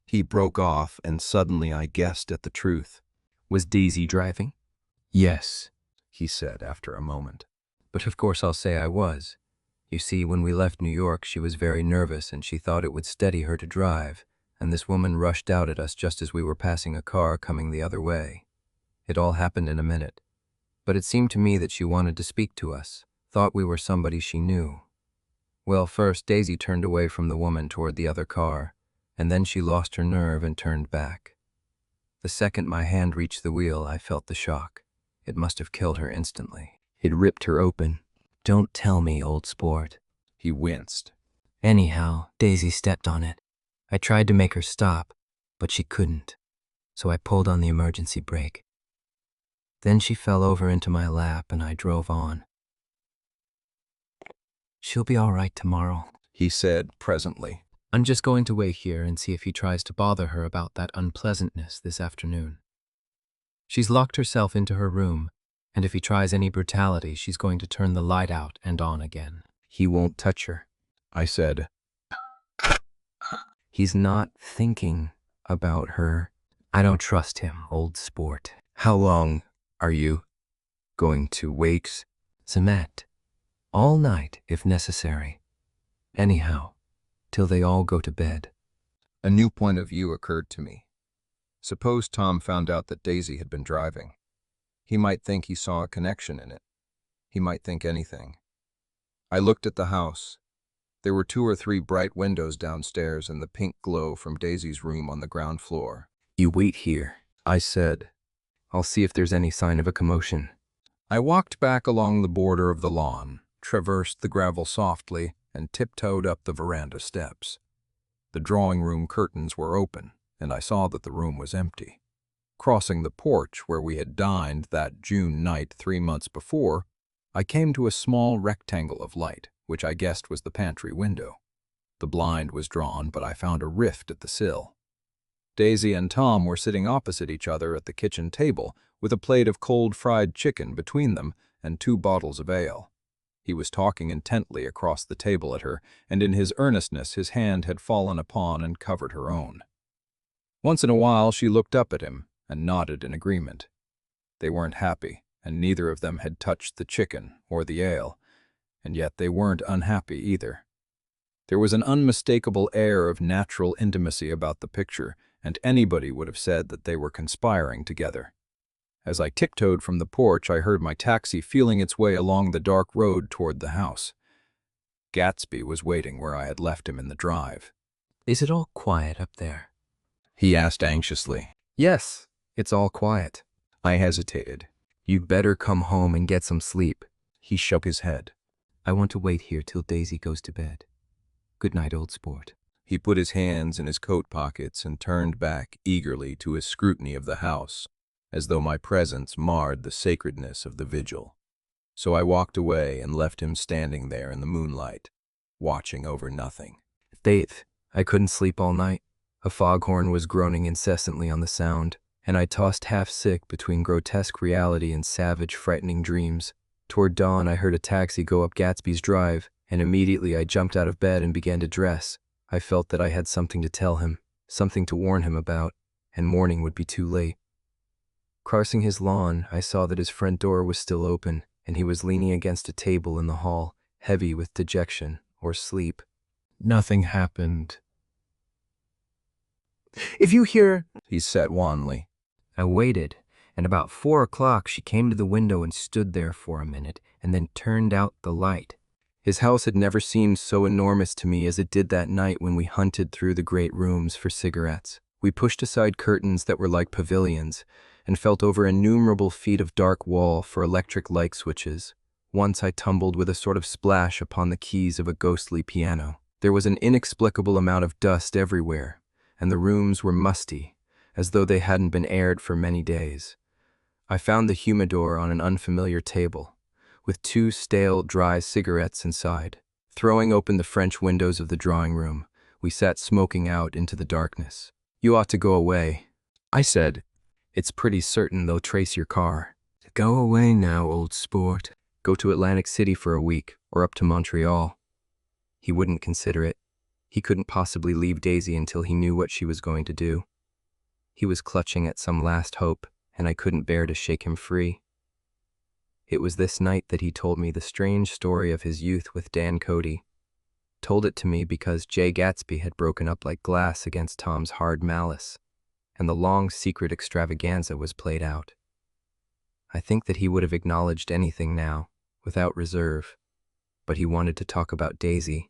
He broke off, and suddenly I guessed at the truth. Was Daisy driving? Yes, he said after a moment. But of course I'll say I was. You see, when we left New York, she was very nervous, and she thought it would steady her to drive, and this woman rushed out at us just as we were passing a car coming the other way. It all happened in a minute. But it seemed to me that she wanted to speak to us, thought we were somebody she knew. Well, first Daisy turned away from the woman toward the other car, and then she lost her nerve and turned back. The second my hand reached the wheel, I felt the shock. It must have killed her instantly. It ripped her open. Don't tell me, old sport. He winced. Anyhow, Daisy stepped on it. I tried to make her stop, but she couldn't, so I pulled on the emergency brake. Then she fell over into my lap and I drove on. She'll be all right tomorrow, he said presently. I'm just going to wait here and see if he tries to bother her about that unpleasantness this afternoon. She's locked herself into her room, and if he tries any brutality, she's going to turn the light out and on again. He won't touch her, I said. He's not thinking about her. I don't trust him, old sport. How long are you going to wait? Zemet. All night, if necessary. Anyhow, till they all go to bed. A new point of view occurred to me. Suppose Tom found out that Daisy had been driving. He might think he saw a connection in it. He might think anything. I looked at the house. There were 2 or 3 bright windows downstairs and the pink glow from Daisy's room on the ground floor. You wait here, I said. I'll see if there's any sign of a commotion. I walked back along the border of the lawn, traversed the gravel softly, and tiptoed up the veranda steps. The drawing-room curtains were open, and I saw that the room was empty. Crossing the porch where we had dined that June night 3 months before, I came to a small rectangle of light, which I guessed was the pantry window. The blind was drawn, but I found a rift at the sill. Daisy and Tom were sitting opposite each other at the kitchen table, with a plate of cold fried chicken between them and 2 bottles of ale. He was talking intently across the table at her, and in his earnestness his hand had fallen upon and covered her own. Once in a while she looked up at him and nodded in agreement. They weren't happy, and neither of them had touched the chicken or the ale, and yet they weren't unhappy either. There was an unmistakable air of natural intimacy about the picture, and anybody would have said that they were conspiring together. As I tiptoed from the porch, I heard my taxi feeling its way along the dark road toward the house. Gatsby was waiting where I had left him in the drive. Is it all quiet up there? He asked anxiously. Yes, it's all quiet. I hesitated. You'd better come home and get some sleep. He shook his head. I want to wait here till Daisy goes to bed. Good night, old sport. He put his hands in his coat pockets and turned back eagerly to his scrutiny of the house, as though my presence marred the sacredness of the vigil. So I walked away and left him standing there in the moonlight, watching over nothing. Dave, I couldn't sleep all night. A foghorn was groaning incessantly on the sound, and I tossed half sick between grotesque reality and savage, frightening dreams. Toward dawn, I heard a taxi go up Gatsby's drive, and immediately I jumped out of bed and began to dress. I felt that I had something to tell him, something to warn him about, and morning would be too late. Crossing his lawn, I saw that his front door was still open, and he was leaning against a table in the hall, heavy with dejection or sleep. Nothing happened. If you hear, he said wanly. I waited, and about 4 o'clock she came to the window and stood there for a minute, and then turned out the light. His house had never seemed so enormous to me as it did that night when we hunted through the great rooms for cigarettes. We pushed aside curtains that were like pavilions, and felt over innumerable feet of dark wall for electric light switches. Once I tumbled with a sort of splash upon the keys of a ghostly piano. There was an inexplicable amount of dust everywhere, and the rooms were musty, as though they hadn't been aired for many days. I found the humidor on an unfamiliar table, with 2 stale, dry cigarettes inside. Throwing open the French windows of the drawing room, we sat smoking out into the darkness. "You ought to go away," I said. "It's pretty certain they'll trace your car." Go away now, old sport. Go to Atlantic City for a week, or up to Montreal. He wouldn't consider it. He couldn't possibly leave Daisy until he knew what she was going to do. He was clutching at some last hope, and I couldn't bear to shake him free. It was this night that he told me the strange story of his youth with Dan Cody. Told it to me because Jay Gatsby had broken up like glass against Tom's hard malice, and the long secret extravaganza was played out. I think that he would have acknowledged anything now, without reserve, but he wanted to talk about Daisy.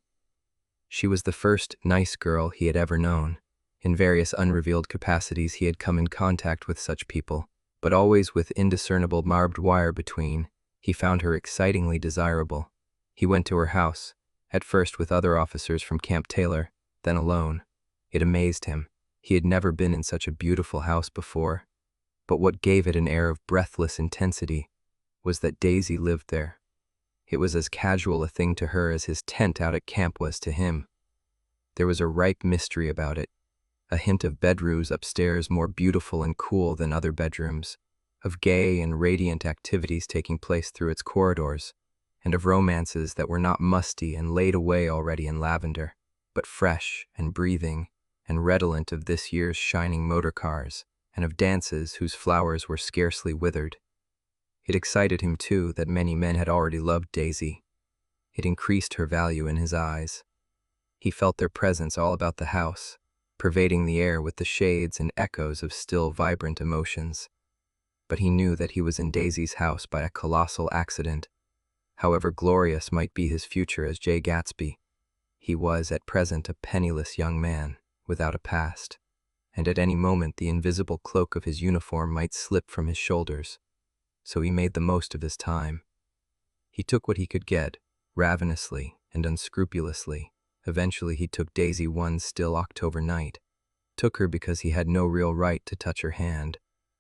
She was the first nice girl he had ever known. In various unrevealed capacities he had come in contact with such people, but always with indiscernible barbed wire between. He found her excitingly desirable. He went to her house, at first with other officers from Camp Taylor, then alone. It amazed him. He had never been in such a beautiful house before. But what gave it an air of breathless intensity was that Daisy lived there. It was as casual a thing to her as his tent out at camp was to him. There was a ripe mystery about it, a hint of bedrooms upstairs more beautiful and cool than other bedrooms, of gay and radiant activities taking place through its corridors, and of romances that were not musty and laid away already in lavender, but fresh and breathing and redolent of this year's shining motor cars, and of dances whose flowers were scarcely withered. It excited him, too, that many men had already loved Daisy. It increased her value in his eyes. He felt their presence all about the house, pervading the air with the shades and echoes of still vibrant emotions. But he knew that he was in Daisy's house by a colossal accident. However glorious might be his future as Jay Gatsby, he was at present a penniless young man without a past, and at any moment the invisible cloak of his uniform might slip from his shoulders. So he made the most of his time. He took what he could get, ravenously and unscrupulously. Eventually he took Daisy one still October night. Took her because he had no real right to touch her hand.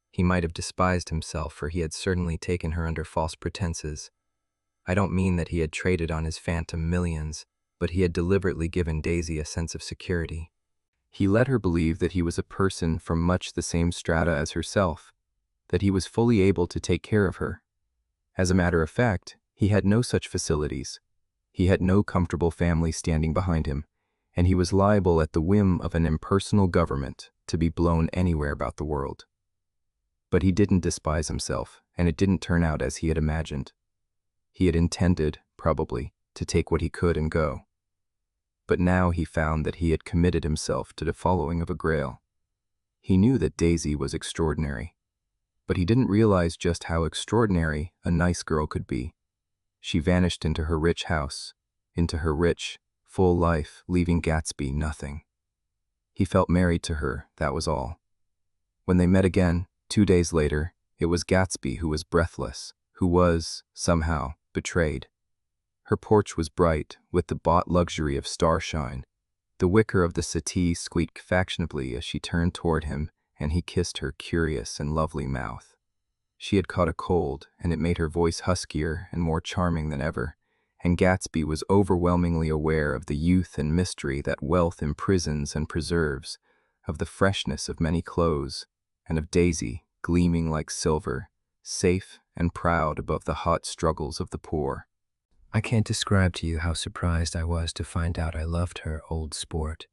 He might have despised himself, for he had certainly taken her under false pretenses. I don't mean that he had traded on his phantom millions, but he had deliberately given Daisy a sense of security. He let her believe that he was a person from much the same strata as herself, that he was fully able to take care of her. As a matter of fact, he had no such facilities. He had no comfortable family standing behind him, and he was liable at the whim of an impersonal government to be blown anywhere about the world. But he didn't despise himself, and it didn't turn out as he had imagined. He had intended, probably, to take what he could and go. But now he found that he had committed himself to the following of a grail. He knew that Daisy was extraordinary, but he didn't realize just how extraordinary a nice girl could be. She vanished into her rich house, into her rich, full life, leaving Gatsby nothing. He felt married to her, that was all. When they met again, 2 days later, it was Gatsby who was breathless, who was, somehow, betrayed. Her porch was bright with the bought luxury of starshine. The wicker of the settee squeaked fashionably as she turned toward him, and he kissed her curious and lovely mouth. She had caught a cold, and it made her voice huskier and more charming than ever, and Gatsby was overwhelmingly aware of the youth and mystery that wealth imprisons and preserves, of the freshness of many clothes, and of Daisy, gleaming like silver, safe and proud above the hot struggles of the poor. I can't describe to you how surprised I was to find out I loved her, old sport.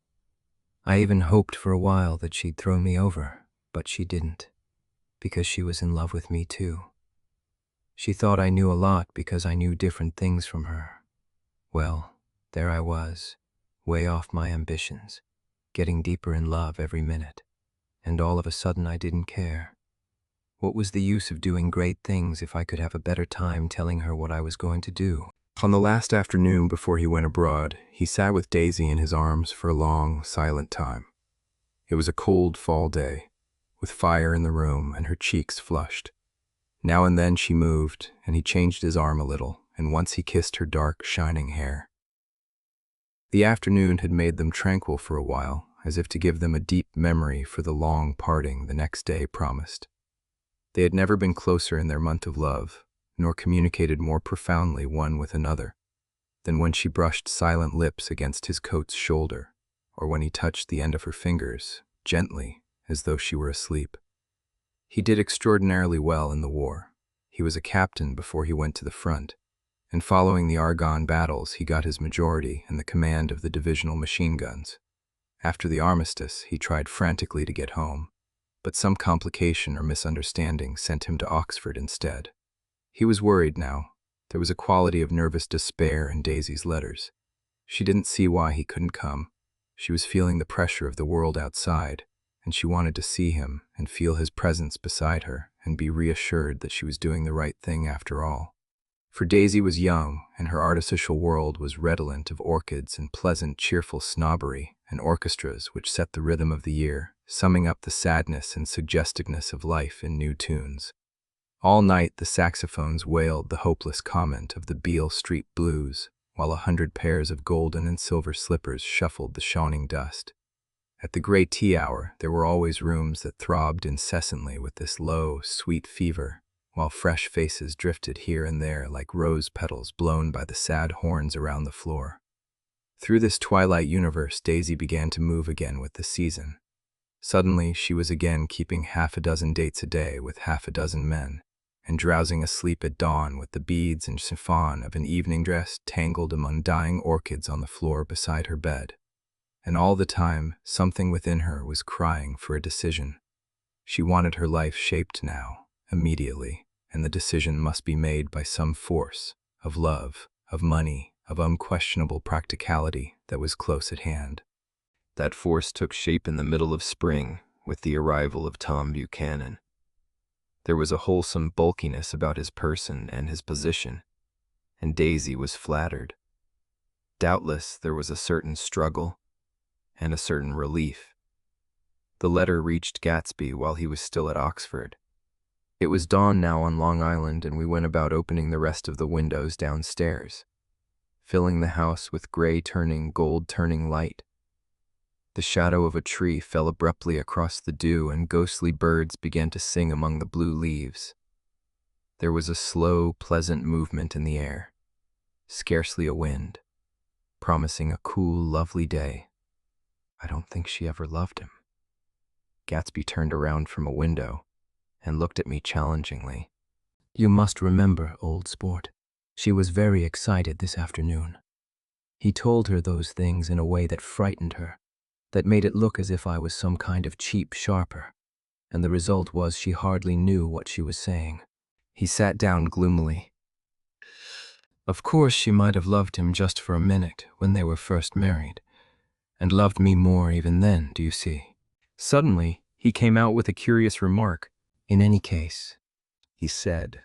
I even hoped for a while that she'd throw me over, but she didn't, because she was in love with me too. She thought I knew a lot because I knew different things from her. Well, there I was, way off my ambitions, getting deeper in love every minute, and all of a sudden I didn't care. What was the use of doing great things if I could have a better time telling her what I was going to do? On the last afternoon before he went abroad, he sat with Daisy in his arms for a long, silent time. It was a cold fall day, with fire in the room and her cheeks flushed. Now and then she moved, and he changed his arm a little, and once he kissed her dark, shining hair. The afternoon had made them tranquil for a while, as if to give them a deep memory for the long parting the next day promised. They had never been closer in their month of love, nor communicated more profoundly one with another, than when she brushed silent lips against his coat's shoulder, or when he touched the end of her fingers, gently, as though she were asleep. He did extraordinarily well in the war. He was a captain before he went to the front, and following the Argonne battles he got his majority and the command of the divisional machine guns. After the armistice, he tried frantically to get home, but some complication or misunderstanding sent him to Oxford instead. He was worried now. There was a quality of nervous despair in Daisy's letters. She didn't see why he couldn't come. She was feeling the pressure of the world outside, and she wanted to see him and feel his presence beside her and be reassured that she was doing the right thing after all. For Daisy was young, and her artificial world was redolent of orchids and pleasant, cheerful snobbery and orchestras which set the rhythm of the year, summing up the sadness and suggestiveness of life in new tunes. All night the saxophones wailed the hopeless comment of the Beale Street Blues, while 100 pairs of golden and silver slippers shuffled the shining dust. At the great tea hour, there were always rooms that throbbed incessantly with this low, sweet fever, while fresh faces drifted here and there like rose petals blown by the sad horns around the floor. Through this twilight universe, Daisy began to move again with the season. Suddenly, she was again keeping half a dozen dates a day with half a dozen men, and drowsing asleep at dawn with the beads and chiffon of an evening dress tangled among dying orchids on the floor beside her bed. And all the time, something within her was crying for a decision. She wanted her life shaped now, immediately, and the decision must be made by some force, of love, of money, of unquestionable practicality that was close at hand. That force took shape in the middle of spring, with the arrival of Tom Buchanan. There was a wholesome bulkiness about his person and his position, and Daisy was flattered. Doubtless there was a certain struggle and a certain relief. The letter reached Gatsby while he was still at Oxford. It was dawn now on Long Island, and we went about opening the rest of the windows downstairs, filling the house with gray-turning, gold-turning light. The shadow of a tree fell abruptly across the dew, and ghostly birds began to sing among the blue leaves. There was a slow, pleasant movement in the air, scarcely a wind, promising a cool, lovely day. I don't think she ever loved him. Gatsby turned around from a window and looked at me challengingly. You must remember, old sport, she was very excited this afternoon. He told her those things in a way that frightened her, that made it look as if I was some kind of cheap sharper, and the result was she hardly knew what she was saying. He sat down gloomily. Of course she might have loved him just for a minute when they were first married, and loved me more even then, do you see? Suddenly, he came out with a curious remark. In any case, he said,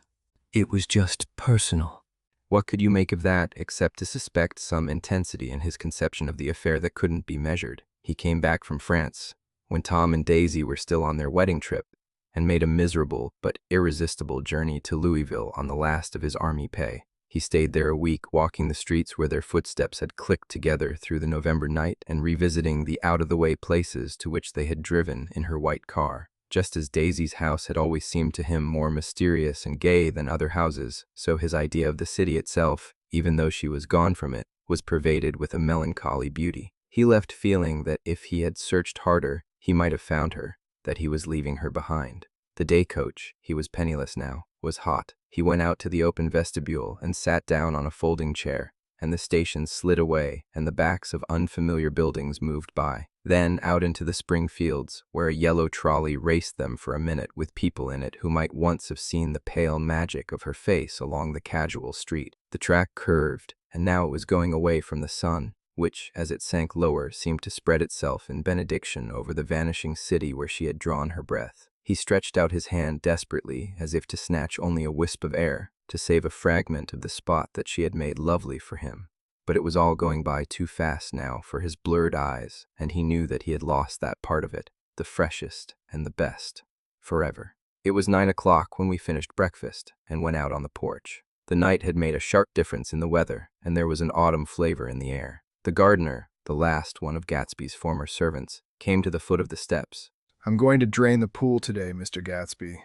it was just personal. What could you make of that, except to suspect some intensity in his conception of the affair that couldn't be measured? He came back from France, when Tom and Daisy were still on their wedding trip, and made a miserable but irresistible journey to Louisville on the last of his army pay. He stayed there a week, walking the streets where their footsteps had clicked together through the November night and revisiting the out-of-the-way places to which they had driven in her white car. Just as Daisy's house had always seemed to him more mysterious and gay than other houses, so his idea of the city itself, even though she was gone from it, was pervaded with a melancholy beauty. He left feeling that if he had searched harder, he might have found her, that he was leaving her behind. The day coach, he was penniless now, was hot. He went out to the open vestibule and sat down on a folding chair, and the station slid away and the backs of unfamiliar buildings moved by. Then out into the spring fields, where a yellow trolley raced them for a minute with people in it who might once have seen the pale magic of her face along the casual street. The track curved, and now it was going away from the sun, which, as it sank lower, seemed to spread itself in benediction over the vanishing city where she had drawn her breath. He stretched out his hand desperately, as if to snatch only a wisp of air, to save a fragment of the spot that she had made lovely for him. But it was all going by too fast now for his blurred eyes, and he knew that he had lost that part of it, the freshest and the best, forever. It was 9 o'clock when we finished breakfast and went out on the porch. The night had made a sharp difference in the weather, and there was an autumn flavor in the air. The gardener, the last one of Gatsby's former servants, came to the foot of the steps. "I'm going to drain the pool today, Mr. Gatsby.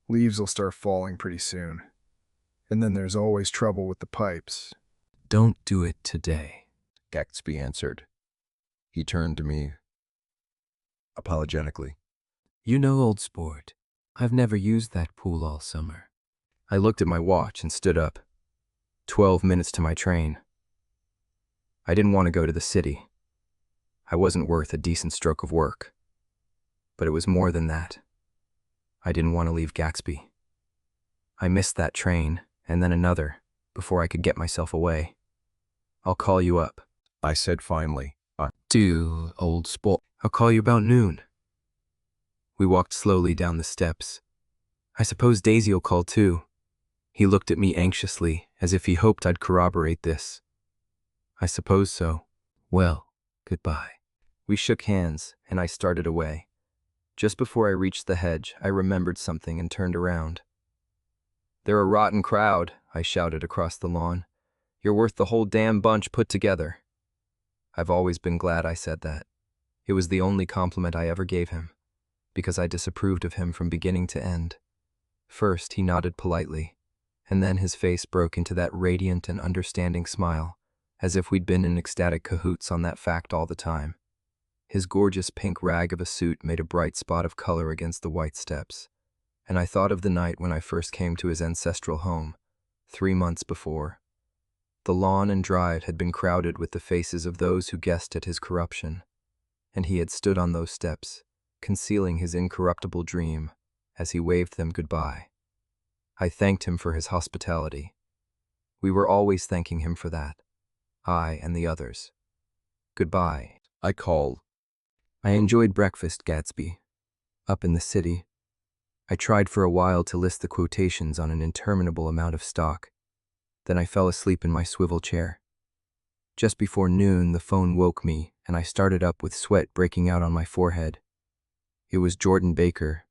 Leaves will start falling pretty soon. And then there's always trouble with the pipes." "Don't do it today," Gatsby answered. He turned to me apologetically. "You know, old sport, I've never used that pool all summer." I looked at my watch and stood up. 12 minutes to my train. I didn't want to go to the city. I wasn't worth a decent stroke of work. But it was more than that. I didn't want to leave Gatsby. I missed that train, and then another, before I could get myself away. "I'll call you up," I said finally. "Do, old sport. I'll call you about noon." We walked slowly down the steps. "I suppose Daisy'll call too." He looked at me anxiously, as if he hoped I'd corroborate this. "I suppose so." "Well, goodbye." We shook hands, and I started away. Just before I reached the hedge, I remembered something and turned around. "They're a rotten crowd," I shouted across the lawn. "You're worth the whole damn bunch put together." I've always been glad I said that. It was the only compliment I ever gave him, because I disapproved of him from beginning to end. First, he nodded politely, and then his face broke into that radiant and understanding smile, as if we'd been in ecstatic cahoots on that fact all the time. His gorgeous pink rag of a suit made a bright spot of color against the white steps, and I thought of the night when I first came to his ancestral home, 3 months before. The lawn and drive had been crowded with the faces of those who guessed at his corruption, and he had stood on those steps, concealing his incorruptible dream, as he waved them goodbye. I thanked him for his hospitality. We were always thanking him for that, I and the others. "Goodbye," I called. I enjoyed breakfast, Gatsby. Up in the city. I tried for a while to list the quotations on an interminable amount of stock. Then I fell asleep in my swivel chair. Just before noon, the phone woke me, and I started up with sweat breaking out on my forehead. It was Jordan Baker.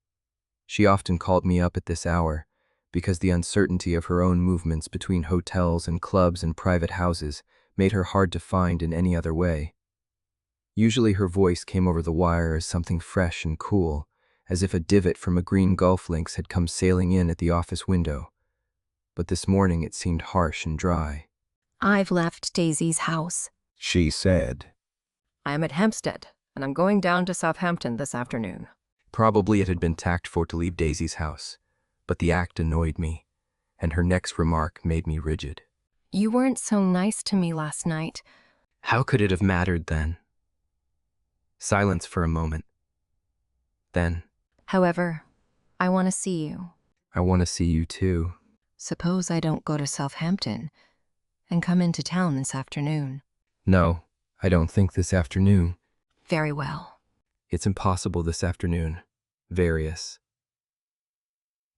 She often called me up at this hour, because the uncertainty of her own movements between hotels and clubs and private houses made her hard to find in any other way. Usually her voice came over the wire as something fresh and cool, as if a divot from a green golf links had come sailing in at the office window. But this morning it seemed harsh and dry. "I've left Daisy's house," she said. "I am at Hempstead, and I'm going down to Southampton this afternoon." Probably it had been tactful to leave Daisy's house, but the act annoyed me, and her next remark made me rigid. "You weren't so nice to me last night." How could it have mattered then? Silence for a moment. Then, "However, I want to see you." "I want to see you too." "Suppose I don't go to Southampton and come into town this afternoon." "No, I don't think this afternoon." "Very well." "It's impossible this afternoon. Various."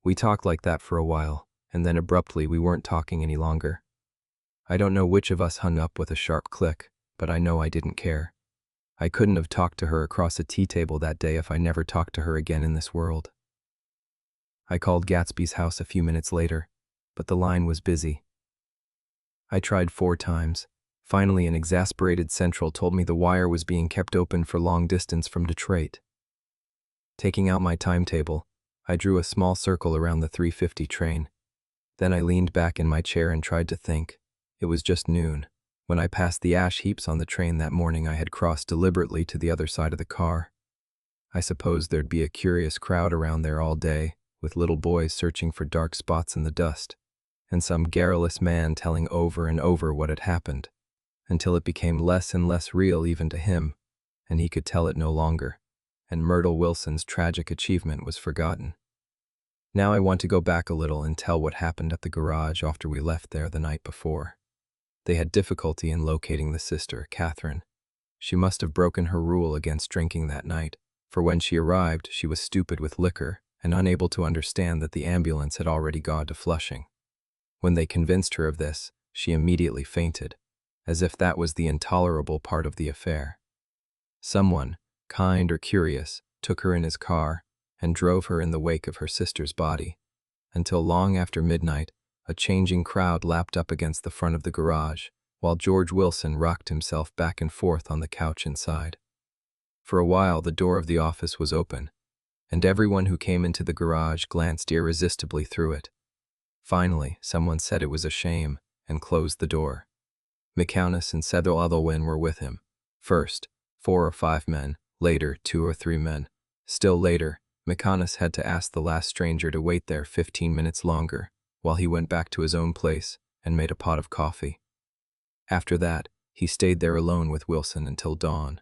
We talked like that for a while, and then abruptly we weren't talking any longer. I don't know which of us hung up with a sharp click, but I know I didn't care. I couldn't have talked to her across a tea table that day if I never talked to her again in this world. I called Gatsby's house a few minutes later, but the line was busy. I tried 4 times. Finally, an exasperated central told me the wire was being kept open for long distance from Detroit. Taking out my timetable, I drew a small circle around the 3:50 train. Then I leaned back in my chair and tried to think. It was just noon. When I passed the ash heaps on the train that morning, I had crossed deliberately to the other side of the car. I supposed there'd be a curious crowd around there all day, with little boys searching for dark spots in the dust, and some garrulous man telling over and over what had happened, until it became less and less real even to him, and he could tell it no longer, and Myrtle Wilson's tragic achievement was forgotten. Now I want to go back a little and tell what happened at the garage after we left there the night before. They had difficulty in locating the sister, Catherine. She must have broken her rule against drinking that night, for when she arrived, she was stupid with liquor and unable to understand that the ambulance had already gone to Flushing. When they convinced her of this, she immediately fainted, as if that was the intolerable part of the affair. Someone, kind or curious, took her in his car and drove her in the wake of her sister's body, until long after midnight, a changing crowd lapped up against the front of the garage, while George Wilson rocked himself back and forth on the couch inside. For a while, the door of the office was open, and everyone who came into the garage glanced irresistibly through it. Finally, someone said it was a shame and closed the door. McCowness and several other men were with him. First, 4 or 5 men, later 2 or 3 men. Still later, McCowness had to ask the last stranger to wait there 15 minutes longer, while he went back to his own place and made a pot of coffee. After that, he stayed there alone with Wilson until dawn.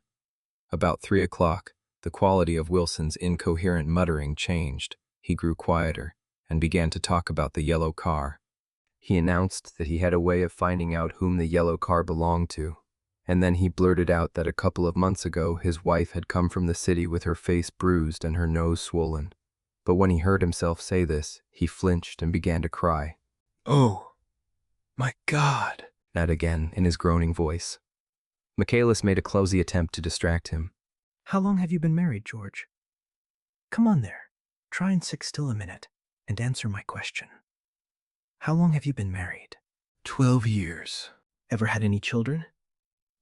About 3 o'clock, the quality of Wilson's incoherent muttering changed. He grew quieter and began to talk about the yellow car. He announced that he had a way of finding out whom the yellow car belonged to, and then he blurted out that a couple of months ago his wife had come from the city with her face bruised and her nose swollen. But when he heard himself say this, he flinched and began to cry. "Oh, my God," Nat again in his groaning voice. Michaelis made a clumsy attempt to distract him. How long have you been married, George? Come on there. Try and sit still a minute and answer my question. How long have you been married? 12 years. Ever had any children?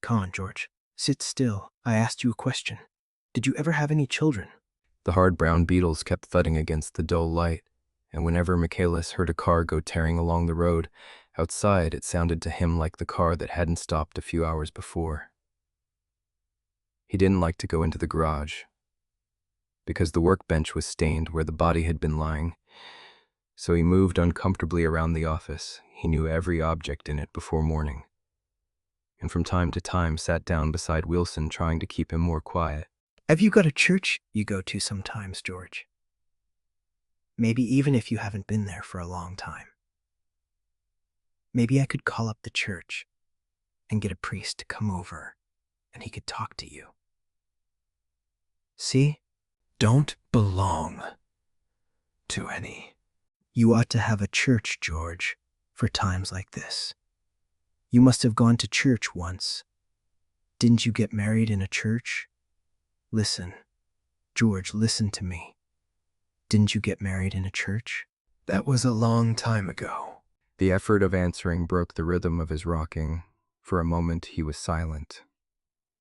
Come on, George. Sit still. I asked you a question. Did you ever have any children? The hard brown beetles kept thudding against the dull light, and whenever Michaelis heard a car go tearing along the road, outside it sounded to him like the car that hadn't stopped a few hours before. He didn't like to go into the garage, because the workbench was stained where the body had been lying, so he moved uncomfortably around the office. He knew every object in it before morning, and from time to time sat down beside Wilson trying to keep him more quiet. Have you got a church you go to sometimes, George? Maybe even if you haven't been there for a long time. Maybe I could call up the church and get a priest to come over and he could talk to you. See? Don't belong to any. You ought to have a church, George, for times like this. You must have gone to church once. Didn't you get married in a church? Listen, George, listen to me. Didn't you get married in a church? That was a long time ago. The effort of answering broke the rhythm of his rocking. For a moment he was silent.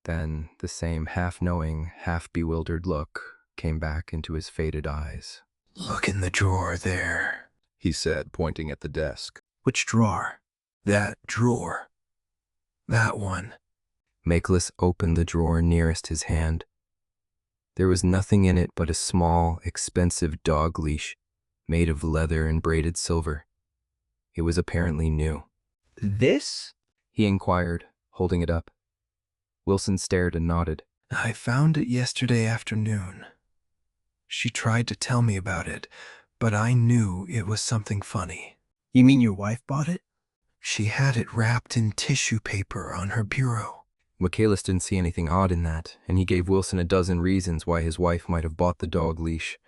Then the same half-knowing, half-bewildered look came back into his faded eyes. Look in the drawer there, he said, pointing at the desk. Which drawer? That drawer. That one. Michaelis opened the drawer nearest his hand. There was nothing in it but a small, expensive dog leash made of leather and braided silver. It was apparently new. This? He inquired, holding it up. Wilson stared and nodded. I found it yesterday afternoon. She tried to tell me about it, but I knew it was something funny. You mean your wife bought it? She had it wrapped in tissue paper on her bureau. Michaelis didn't see anything odd in that, and he gave Wilson a dozen reasons why his wife might have bought the dog leash.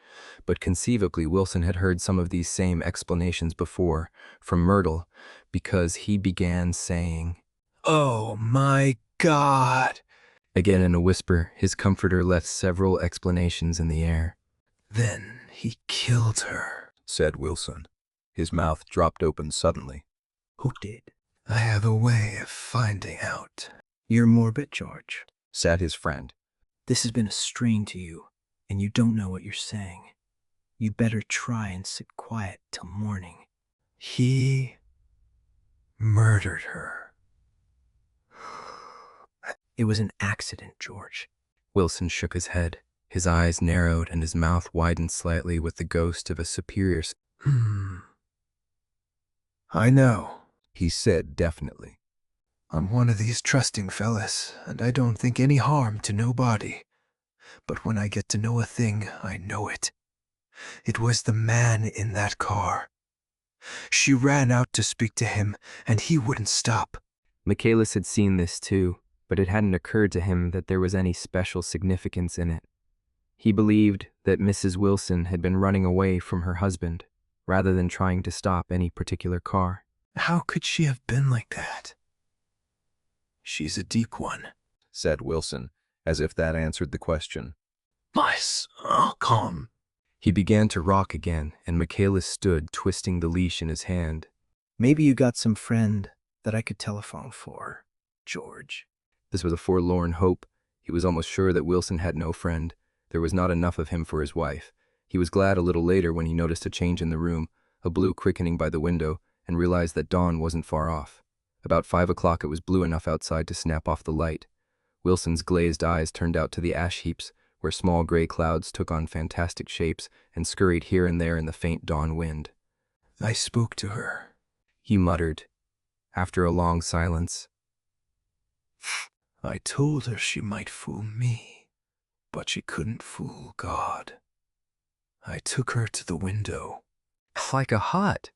But conceivably, Wilson had heard some of these same explanations before, from Myrtle, because he began saying, "Oh my God!" Again in a whisper, his comforter left several explanations in the air. "Then he killed her," said Wilson. His mouth dropped open suddenly. Who did? I have a way of finding out. You're morbid, George, said his friend. This has been a strain to you, and you don't know what you're saying. You'd better try and sit quiet till morning. He murdered her. It was an accident, George. Wilson shook his head. His eyes narrowed and his mouth widened slightly with the ghost of a superior. I know, he said definitely. I'm one of these trusting fellas, and I don't think any harm to nobody. But when I get to know a thing, I know it. It was the man in that car. She ran out to speak to him, and he wouldn't stop. Michaelis had seen this too, but it hadn't occurred to him that there was any special significance in it. He believed that Mrs. Wilson had been running away from her husband, rather than trying to stop any particular car. How could she have been like that? She's a deep one, said Wilson, as if that answered the question. Calm. He began to rock again, and Michaelis stood, twisting the leash in his hand. Maybe you got some friend that I could telephone for, George. This was a forlorn hope. He was almost sure that Wilson had no friend. There was not enough of him for his wife. He was glad a little later when he noticed a change in the room, a blue quickening by the window, and realized that dawn wasn't far off. About 5 o'clock it was blue enough outside to snap off the light. Wilson's glazed eyes turned out to the ash heaps, where small gray clouds took on fantastic shapes and scurried here and there in the faint dawn wind. I spoke to her, he muttered, after a long silence. I told her she might fool me, but she couldn't fool God. I took her to the window. Like a hut.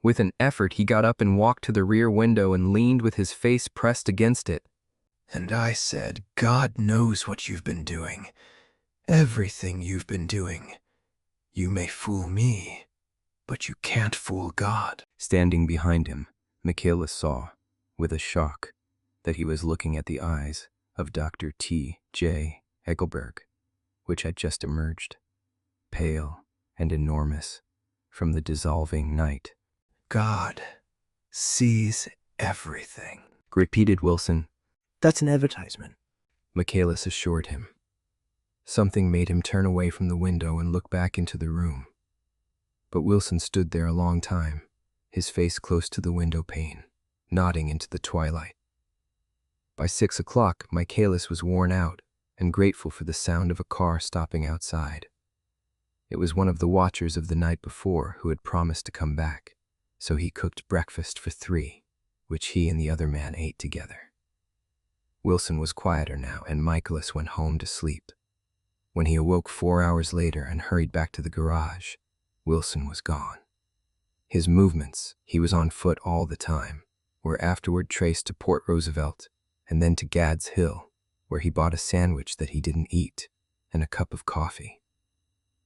With an effort, he got up and walked to the rear window and leaned with his face pressed against it. And I said, God knows what you've been doing. Everything you've been doing. You may fool me, but you can't fool God. Standing behind him, Michaelis saw, with a shock, that he was looking at the eyes of Dr. T. J. Egelberg, which had just emerged, pale and enormous, from the dissolving night. God sees everything, repeated Wilson. That's an advertisement, Michaelis assured him. Something made him turn away from the window and look back into the room. But Wilson stood there a long time, his face close to the window pane, nodding into the twilight. By 6 o'clock, Michaelis was worn out and grateful for the sound of a car stopping outside. It was one of the watchers of the night before who had promised to come back, so he cooked breakfast for 3, which he and the other man ate together. Wilson was quieter now, and Michaelis went home to sleep. When he awoke 4 hours later and hurried back to the garage, Wilson was gone. His movements, he was on foot all the time, were afterward traced to Port Roosevelt and then to Gad's Hill, where he bought a sandwich that he didn't eat and a cup of coffee.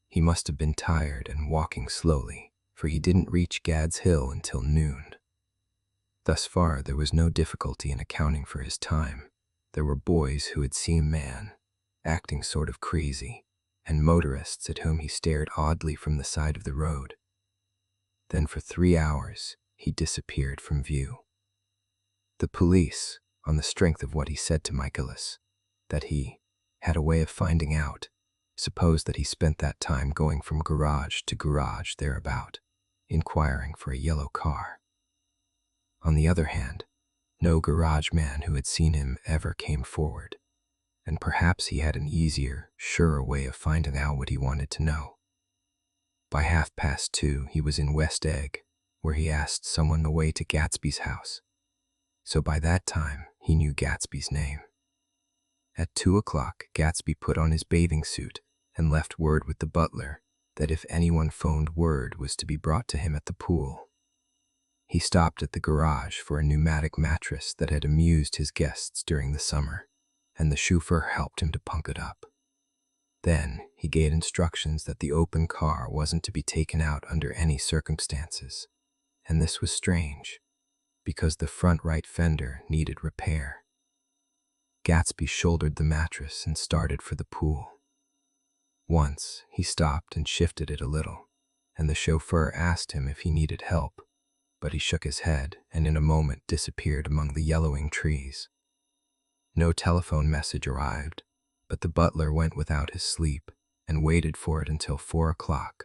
He must have been tired and walking slowly, for he didn't reach Gad's Hill until noon. Thus far, there was no difficulty in accounting for his time. There were boys who had seen a man, acting sort of crazy, and motorists at whom he stared oddly from the side of the road. Then for 3 hours, he disappeared from view. The police, on the strength of what he said to Michaelis, that he had a way of finding out, supposed that he spent that time going from garage to garage thereabout, inquiring for a yellow car. On the other hand, no garage man who had seen him ever came forward, and perhaps he had an easier, surer way of finding out what he wanted to know. By 2:30, he was in West Egg, where he asked someone the way to Gatsby's house. So by that time, he knew Gatsby's name. At 2 o'clock, Gatsby put on his bathing suit and left word with the butler that if anyone phoned word was to be brought to him at the pool. He stopped at the garage for a pneumatic mattress that had amused his guests during the summer, and the chauffeur helped him to punk it up. Then he gave instructions that the open car wasn't to be taken out under any circumstances, and this was strange, because the front right fender needed repair. Gatsby shouldered the mattress and started for the pool. Once, he stopped and shifted it a little, and the chauffeur asked him if he needed help, but he shook his head and in a moment disappeared among the yellowing trees. No telephone message arrived, but the butler went without his sleep and waited for it until 4 o'clock,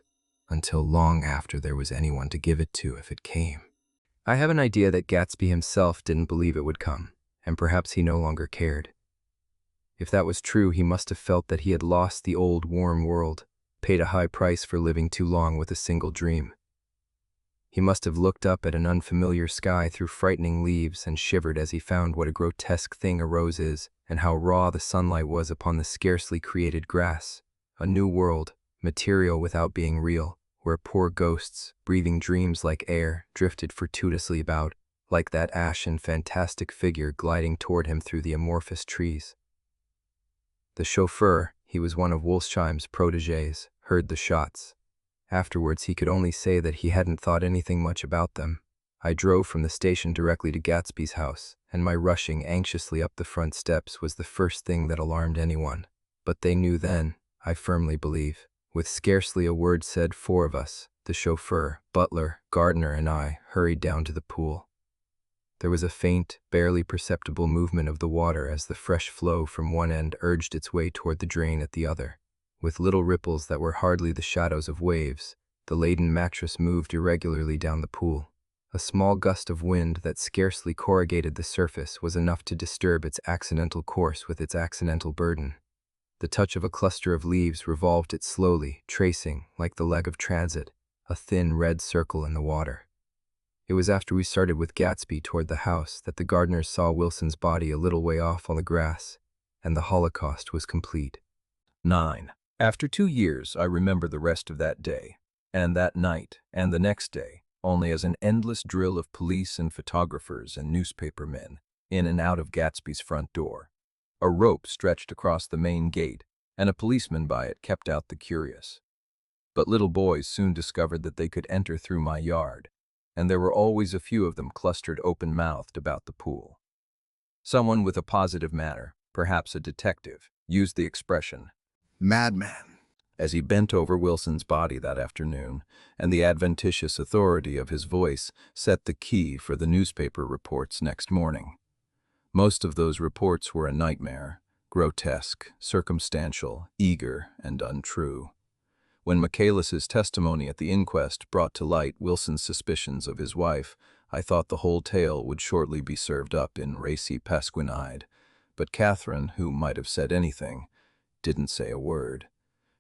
until long after there was anyone to give it to if it came. I have an idea that Gatsby himself didn't believe it would come, and perhaps he no longer cared. If that was true, he must have felt that he had lost the old warm world, paid a high price for living too long with a single dream. He must have looked up at an unfamiliar sky through frightening leaves and shivered as he found what a grotesque thing a rose is and how raw the sunlight was upon the scarcely created grass. A new world, material without being real, where poor ghosts, breathing dreams like air, drifted fortuitously about, like that ashen, fantastic figure gliding toward him through the amorphous trees. The chauffeur, he was one of Wolfsheim's protégés, heard the shots. Afterwards, he could only say that he hadn't thought anything much about them. I drove from the station directly to Gatsby's house, and my rushing anxiously up the front steps was the first thing that alarmed anyone. But they knew then, I firmly believe. With scarcely a word said, 4 of us, the chauffeur, butler, gardener, and I, hurried down to the pool. There was a faint, barely perceptible movement of the water as the fresh flow from one end urged its way toward the drain at the other. With little ripples that were hardly the shadows of waves, the laden mattress moved irregularly down the pool. A small gust of wind that scarcely corrugated the surface was enough to disturb its accidental course with its accidental burden. The touch of a cluster of leaves revolved it slowly, tracing, like the leg of transit, a thin red circle in the water. It was after we started with Gatsby toward the house that the gardeners saw Wilson's body a little way off on the grass, and the Holocaust was complete. 9. After 2 years, I remember the rest of that day, and that night, and the next day, only as an endless drill of police and photographers and newspaper men in and out of Gatsby's front door. A rope stretched across the main gate, and a policeman by it kept out the curious. But little boys soon discovered that they could enter through my yard, and there were always a few of them clustered open-mouthed about the pool. Someone with a positive manner, perhaps a detective, used the expression, "Madman," as he bent over Wilson's body that afternoon, and the adventitious authority of his voice set the key for the newspaper reports next morning. Most of those reports were a nightmare, grotesque, circumstantial, eager, and untrue. When Michaelis's testimony at the inquest brought to light Wilson's suspicions of his wife, I thought the whole tale would shortly be served up in racy pasquinade. But Catherine, who might have said anything, didn't say a word.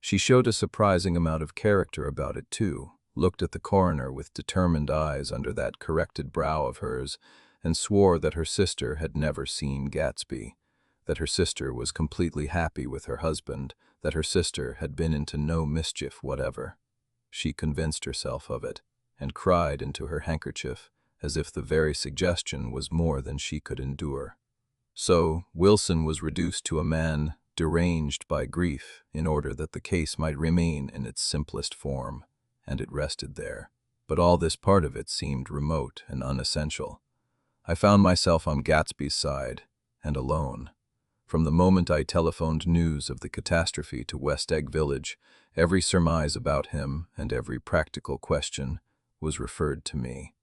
She showed a surprising amount of character about it, too, looked at the coroner with determined eyes under that corrected brow of hers, and swore that her sister had never seen Gatsby, that her sister was completely happy with her husband, that her sister had been into no mischief whatever. She convinced herself of it, and cried into her handkerchief, as if the very suggestion was more than she could endure. So Wilson was reduced to a man deranged by grief in order that the case might remain in its simplest form, and it rested there. But all this part of it seemed remote and unessential. I found myself on Gatsby's side, and alone. From the moment I telephoned news of the catastrophe to West Egg Village, every surmise about him and every practical question was referred to me.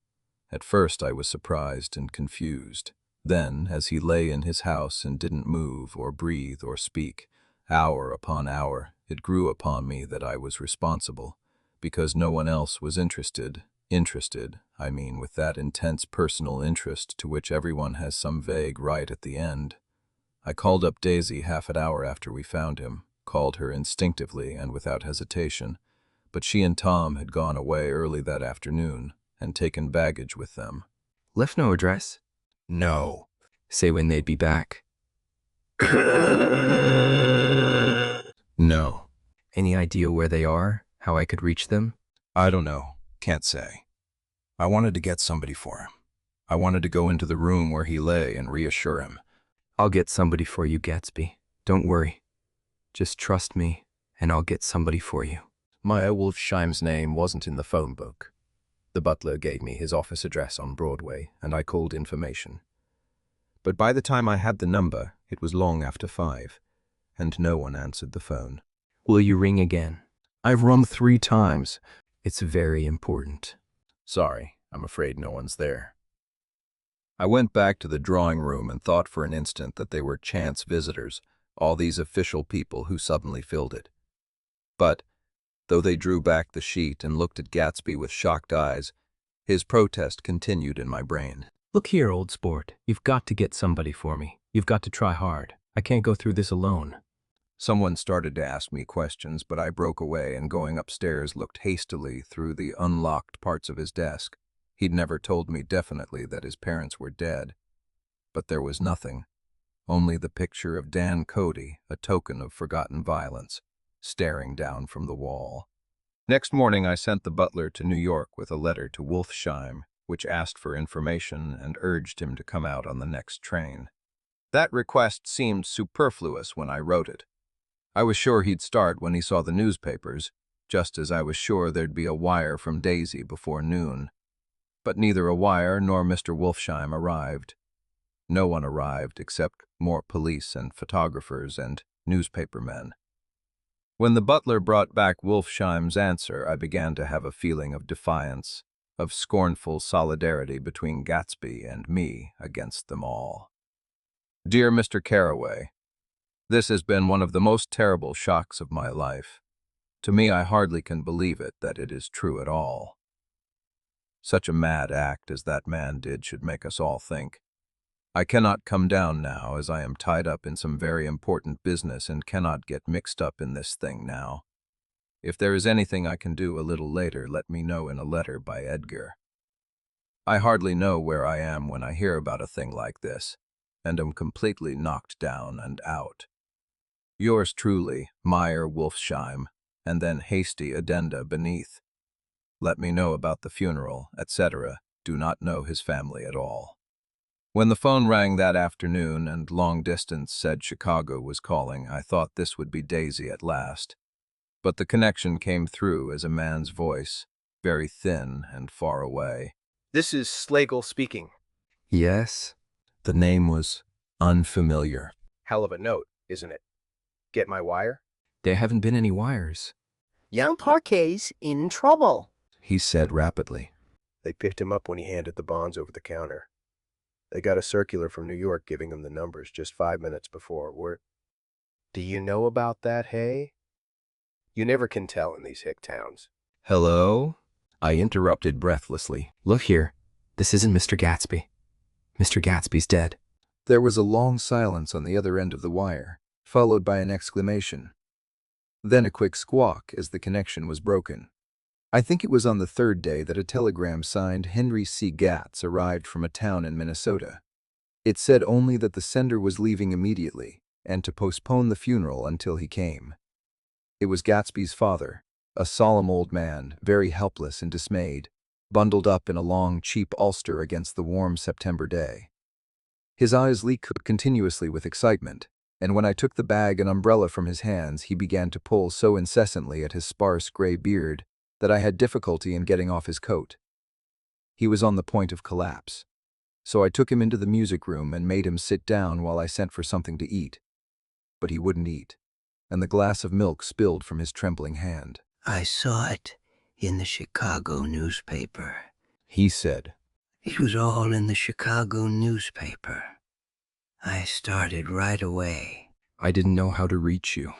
At first I was surprised and confused. Then, as he lay in his house and didn't move or breathe or speak, hour upon hour, it grew upon me that I was responsible, because no one else was interested, I mean with that intense personal interest to which everyone has some vague right at the end. I called up Daisy half an hour after we found him, called her instinctively and without hesitation, but she and Tom had gone away early that afternoon and taken baggage with them. Left no address? No. Say when they'd be back. No. Any idea where they are? How I could reach them? I don't know. Can't say. I wanted to get somebody for him. I wanted to go into the room where he lay and reassure him. I'll get somebody for you, Gatsby. Don't worry. Just trust me, and I'll get somebody for you. Maya Wolfsheim's name wasn't in the phone book. The butler gave me his office address on Broadway, and I called information. But by the time I had the number, it was long after 5, and no one answered the phone. Will you ring again? I've rung 3 times. It's very important. Sorry, I'm afraid no one's there. I went back to the drawing room and thought for an instant that they were chance visitors, all these official people who suddenly filled it. But, though they drew back the sheet and looked at Gatsby with shocked eyes, His protest continued in my brain. Look here, old sport. You've got to get somebody for me. You've got to try hard. I can't go through this alone. Someone started to ask me questions, but I broke away and going upstairs looked hastily through the unlocked parts of his desk. He'd never told me definitely that his parents were dead. But there was nothing. Only the picture of Dan Cody, a token of forgotten violence, staring down from the wall. Next morning I sent the butler to New York with a letter to Wolfsheim, which asked for information and urged him to come out on the next train. That request seemed superfluous when I wrote it. I was sure he'd start when he saw the newspapers, just as I was sure there'd be a wire from Daisy before noon. But neither a wire nor Mr. Wolfsheim arrived. No one arrived except more police and photographers and newspapermen. When the butler brought back Wolfsheim's answer, I began to have a feeling of defiance, of scornful solidarity between Gatsby and me against them all. Dear Mr. Carraway, this has been one of the most terrible shocks of my life. To me, I hardly can believe it that it is true at all. Such a mad act as that man did should make us all think. I cannot come down now, as I am tied up in some very important business and cannot get mixed up in this thing now. If there is anything I can do a little later, let me know in a letter by Edgar. I hardly know where I am when I hear about a thing like this, and am completely knocked down and out. Yours truly, Meyer Wolfsheim, and then hasty addenda beneath. Let me know about the funeral, etc. Do not know his family at all. When the phone rang that afternoon and long distance said Chicago was calling, I thought this would be Daisy at last. But the connection came through as a man's voice, very thin and far away. This is Slagle speaking. Yes? The name was unfamiliar. Hell of a note, isn't it? Get my wire? There haven't been any wires. Young Parquet's in trouble, he said rapidly. They picked him up when he handed the bonds over the counter. They got a circular from New York giving him the numbers just 5 minutes before. Do you know about that, hey? You never can tell in these hick towns. Hello? I interrupted breathlessly. Look here. This isn't Mr. Gatsby. Mr. Gatsby's dead. There was a long silence on the other end of the wire, followed by an exclamation. Then a quick squawk as the connection was broken. I think it was on the third day that a telegram signed Henry C. Gatz arrived from a town in Minnesota. It said only that the sender was leaving immediately and to postpone the funeral until he came. It was Gatsby's father, a solemn old man, very helpless and dismayed, bundled up in a long, cheap ulster against the warm September day. His eyes leaked continuously with excitement, and when I took the bag and umbrella from his hands, he began to pull so incessantly at his sparse gray beard that I had difficulty in getting off his coat. He was on the point of collapse, so I took him into the music room and made him sit down while I sent for something to eat. But he wouldn't eat, and the glass of milk spilled from his trembling hand. I saw it in the Chicago newspaper, he said. It was all in the Chicago newspaper. I started right away. I didn't know how to reach you.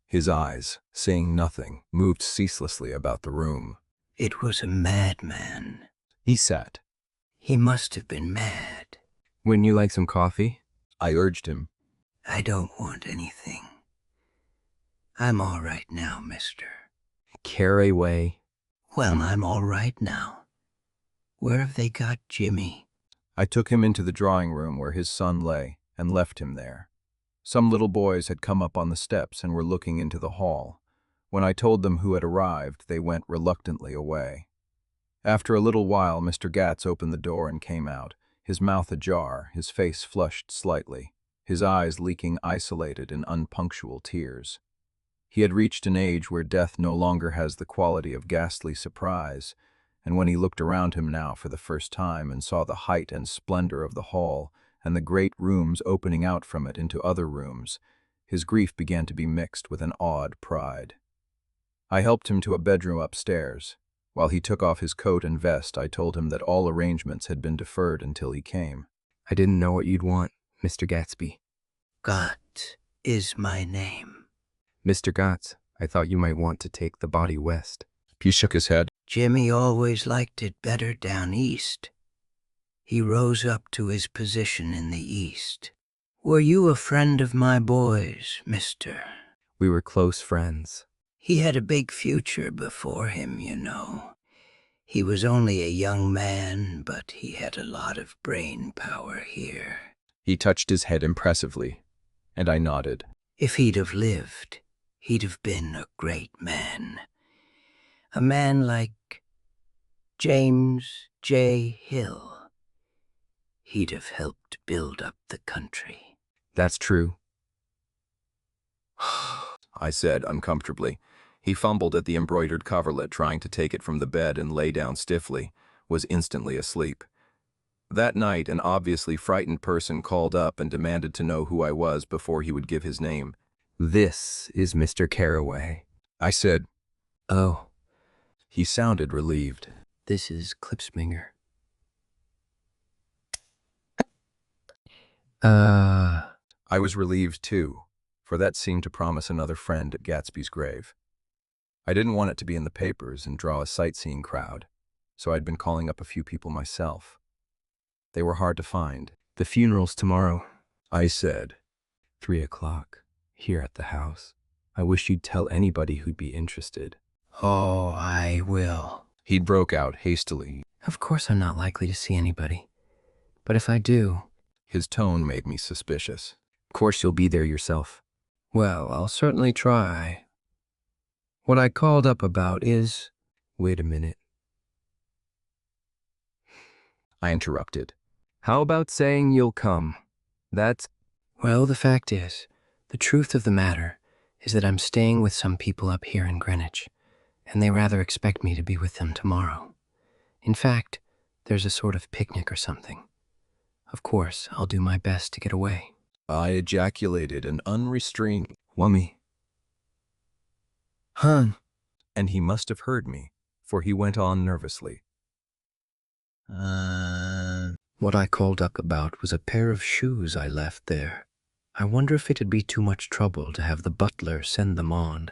His eyes, saying nothing, moved ceaselessly about the room. It was a madman. He sat. He must have been mad. Wouldn't you like some coffee? I urged him. I don't want anything. I'm all right now, mister. Carraway. Well, I'm all right now. Where have they got Jimmy? I took him into the drawing room where his son lay and left him there. Some little boys had come up on the steps and were looking into the hall. When I told them who had arrived, they went reluctantly away. After a little while, Mr. Gatz opened the door and came out, his mouth ajar, his face flushed slightly, his eyes leaking isolated and unpunctual tears. He had reached an age where death no longer has the quality of ghastly surprise, and when he looked around him now for the first time and saw the height and splendor of the hall and the great rooms opening out from it into other rooms, his grief began to be mixed with an awed pride. I helped him to a bedroom upstairs. While he took off his coat and vest, I told him that all arrangements had been deferred until he came. I didn't know what you'd want, Mr. Gatsby. Gott is my name. Mr. Gatz, I thought you might want to take the body west. He shook his head. Jimmy always liked it better down east. He rose up to his position in the east. Were you a friend of my boy's, mister? We were close friends. He had a big future before him, you know. He was only a young man, but he had a lot of brain power here. He touched his head impressively, and I nodded. If he'd have lived, he'd have been a great man. A man like James J. Hill. He'd have helped build up the country. That's true, I said uncomfortably. He fumbled at the embroidered coverlet, trying to take it from the bed, and lay down stiffly, was instantly asleep. That night, an obviously frightened person called up and demanded to know who I was before he would give his name. This is Mr. Carraway. I said, Oh. He sounded relieved. This is Klipsminger. I was relieved too, for that seemed to promise another friend at Gatsby's grave. I didn't want it to be in the papers and draw a sightseeing crowd, so I'd been calling up a few people myself. They were hard to find. The funeral's tomorrow, I said. 3 o'clock, here at the house. I wish you'd tell anybody who'd be interested. Oh, I will. He broke out hastily. Of course I'm not likely to see anybody. But if I do... His tone made me suspicious. Of course you'll be there yourself. Well, I'll certainly try. What I called up about is... Wait a minute. I interrupted. How about saying you'll come? That's... Well, the fact is, the truth of the matter is that I'm staying with some people up here in Greenwich, and they rather expect me to be with them tomorrow. In fact, there's a sort of picnic or something. Of course, I'll do my best to get away. I ejaculated an unrestrained Wummy. Hun. And he must have heard me, for he went on nervously. What I called up about was a pair of shoes I left there. I wonder if it'd be too much trouble to have the butler send them on.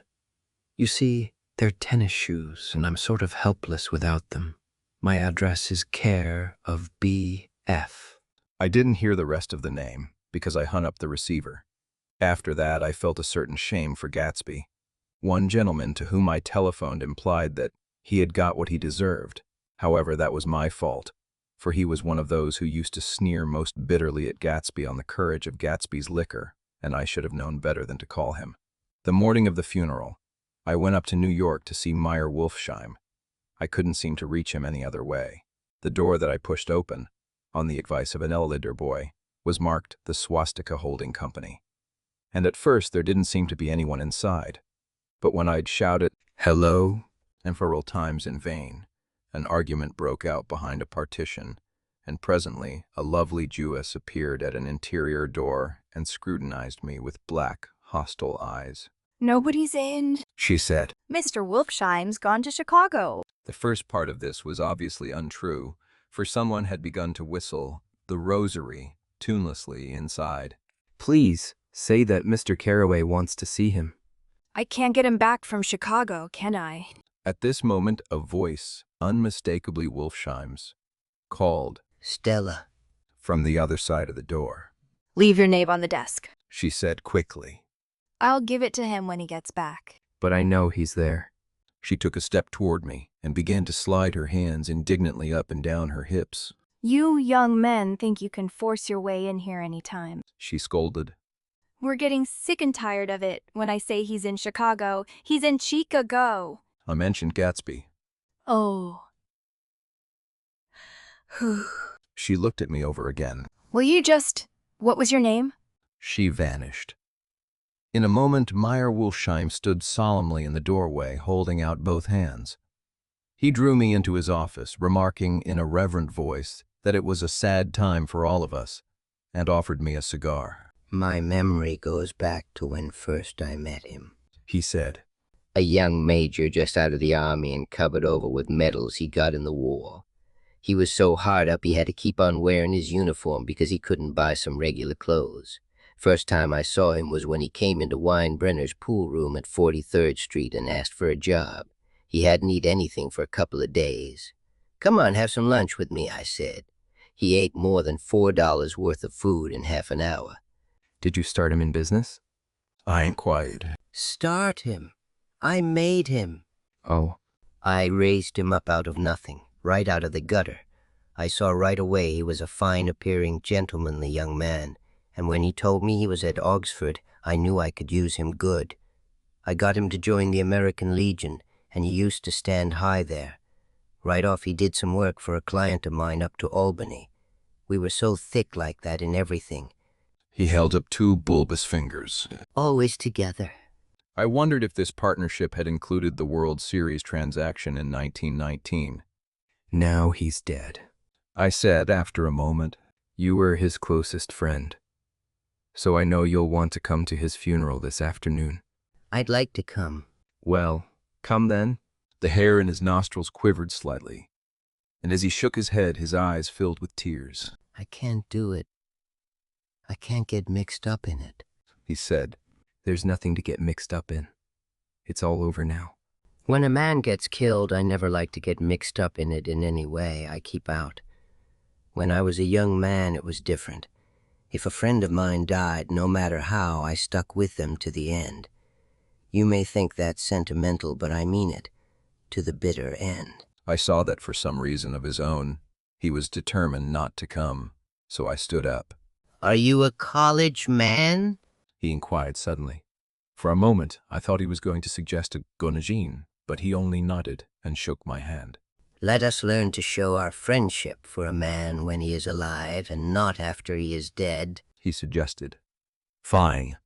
You see, they're tennis shoes, and I'm sort of helpless without them. My address is care of B.F. I didn't hear the rest of the name, because I hung up the receiver. After that, I felt a certain shame for Gatsby. One gentleman to whom I telephoned implied that he had got what he deserved. However, that was my fault, for he was one of those who used to sneer most bitterly at Gatsby on the courage of Gatsby's liquor, and I should have known better than to call him. The morning of the funeral, I went up to New York to see Meyer Wolfsheim. I couldn't seem to reach him any other way. The door that I pushed open, on the advice of an elder boy, was marked the Swastika Holding Company. And at first there didn't seem to be anyone inside. But when I'd shouted, "Hello," several times in vain, an argument broke out behind a partition, and presently a lovely Jewess appeared at an interior door and scrutinized me with black, hostile eyes. "Nobody's in," she said. "Mr. Wolfsheim's gone to Chicago." The first part of this was obviously untrue, for someone had begun to whistle The Rosary tunelessly inside. Please, say that Mr. Carraway wants to see him. "I can't get him back from Chicago, can I?" At this moment, a voice, unmistakably Wolfsheim's, called, "Stella," from the other side of the door. "Leave your name on the desk," she said quickly. "I'll give it to him when he gets back." But I know he's there. She took a step toward me and began to slide her hands indignantly up and down her hips. "You young men think you can force your way in here any time," she scolded. "We're getting sick and tired of it. When I say he's in Chicago, he's in Chicago." I mentioned Gatsby. "Oh." She looked at me over again. "Will you just... What was your name?" She vanished. In a moment, Meyer Wolfsheim stood solemnly in the doorway, holding out both hands. He drew me into his office, remarking in a reverent voice that it was a sad time for all of us, and offered me a cigar. "My memory goes back to when first I met him," he said. "A young major just out of the army and covered over with medals he got in the war. He was so hard up he had to keep on wearing his uniform because he couldn't buy some regular clothes. First time I saw him was when he came into Weinbrenner's pool room at 43rd Street and asked for a job. He hadn't eaten anything for a couple of days. "Come on, have some lunch with me," I said. He ate more than $4 worth of food in half an hour. Did you start him in business? I inquired. Start him. I made him. Oh. I raised him up out of nothing, right out of the gutter. I saw right away he was a fine-appearing, gentlemanly young man, and when he told me he was at Oxford, I knew I could use him good. I got him to join the American Legion, and he used to stand high there. Right off he did some work for a client of mine up to Albany. We were so thick like that in everything. He held up 2 bulbous fingers. Always together. I wondered if this partnership had included the World Series transaction in 1919. Now he's dead, I said after a moment. You were his closest friend, so I know you'll want to come to his funeral this afternoon. I'd like to come. Well, come then. The hair in his nostrils quivered slightly, and as he shook his head, his eyes filled with tears. I can't do it. I can't get mixed up in it, he said. There's nothing to get mixed up in. It's all over now. When a man gets killed, I never like to get mixed up in it in any way. I keep out. When I was a young man, it was different. If a friend of mine died, no matter how, I stuck with them to the end. You may think that's sentimental, but I mean it. To the bitter end. I saw that for some reason of his own, he was determined not to come, so I stood up. Are you a college man? He inquired suddenly. For a moment, I thought he was going to suggest a gonagine, but he only nodded and shook my hand. Let us learn to show our friendship for a man when he is alive and not after he is dead, he suggested. Fine.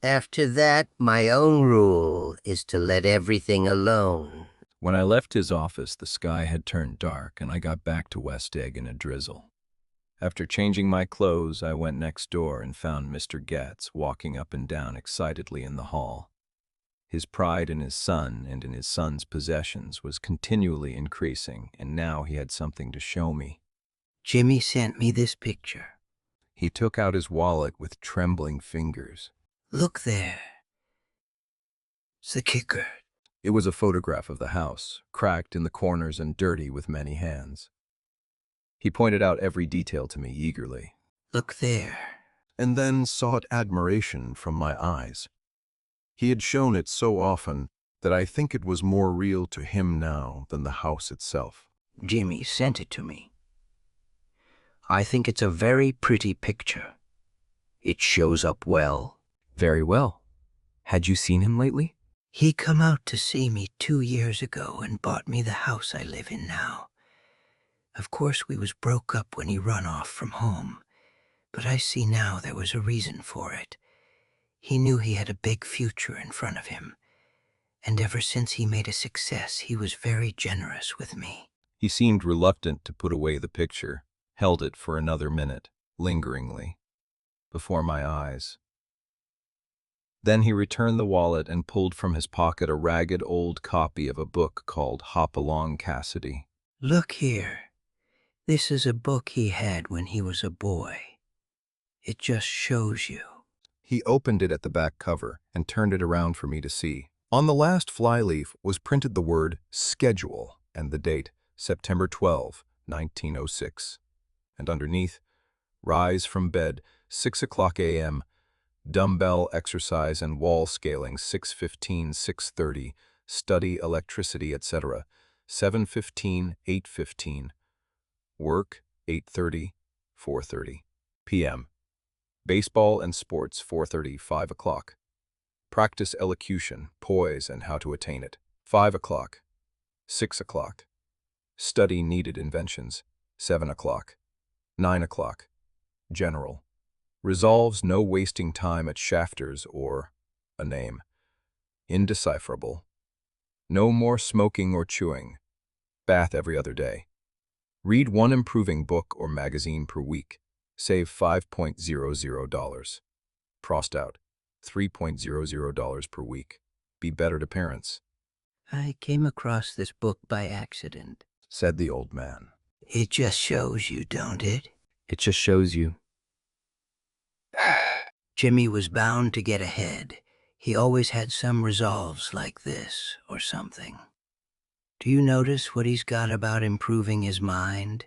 After that, my own rule is to let everything alone. When I left his office, the sky had turned dark, and I got back to West Egg in a drizzle. After changing my clothes, I went next door and found Mr. Getz walking up and down excitedly in the hall. His pride in his son and in his son's possessions was continually increasing, and now he had something to show me. Jimmy sent me this picture. He took out his wallet with trembling fingers. Look there. It's the kicker. It was a photograph of the house, cracked in the corners and dirty with many hands. He pointed out every detail to me eagerly. Look there. And then sought admiration from my eyes. He had shown it so often that I think it was more real to him now than the house itself. Jimmy sent it to me. I think it's a very pretty picture. It shows up well. Very well. Had you seen him lately? He come out to see me 2 years ago and bought me the house I live in now. Of course, we was broke up when he run off from home, but I see now there was a reason for it. He knew he had a big future in front of him, and ever since he made a success, he was very generous with me. He seemed reluctant to put away the picture, held it for another minute, lingeringly, before my eyes. Then he returned the wallet and pulled from his pocket a ragged old copy of a book called Hop Along, Cassidy. Look here. This is a book he had when he was a boy. It just shows you. He opened it at the back cover and turned it around for me to see. On the last flyleaf was printed the word schedule and the date, September 12, 1906. And underneath, rise from bed, 6 o'clock a.m., dumbbell exercise and wall scaling 6:15, 6:30, study electricity, etc. 7:15, 8:15, work 8:30, 4:30 p.m. Baseball and sports 4:30, 5 o'clock. Practice elocution, poise, and how to attain it 5 o'clock. 6 o'clock. Study needed inventions 7 o'clock. 9 o'clock. General. Resolves no wasting time at Shafter's or a name. Indecipherable. No more smoking or chewing. Bath every other day. Read one improving book or magazine per week. Save $5.00. Prost out. $3.00 per week. Be better to parents. I came across this book by accident, said the old man. It just shows you, don't it? It just shows you. Jimmy was bound to get ahead. He always had some resolves like this or something. Do you notice what he's got about improving his mind?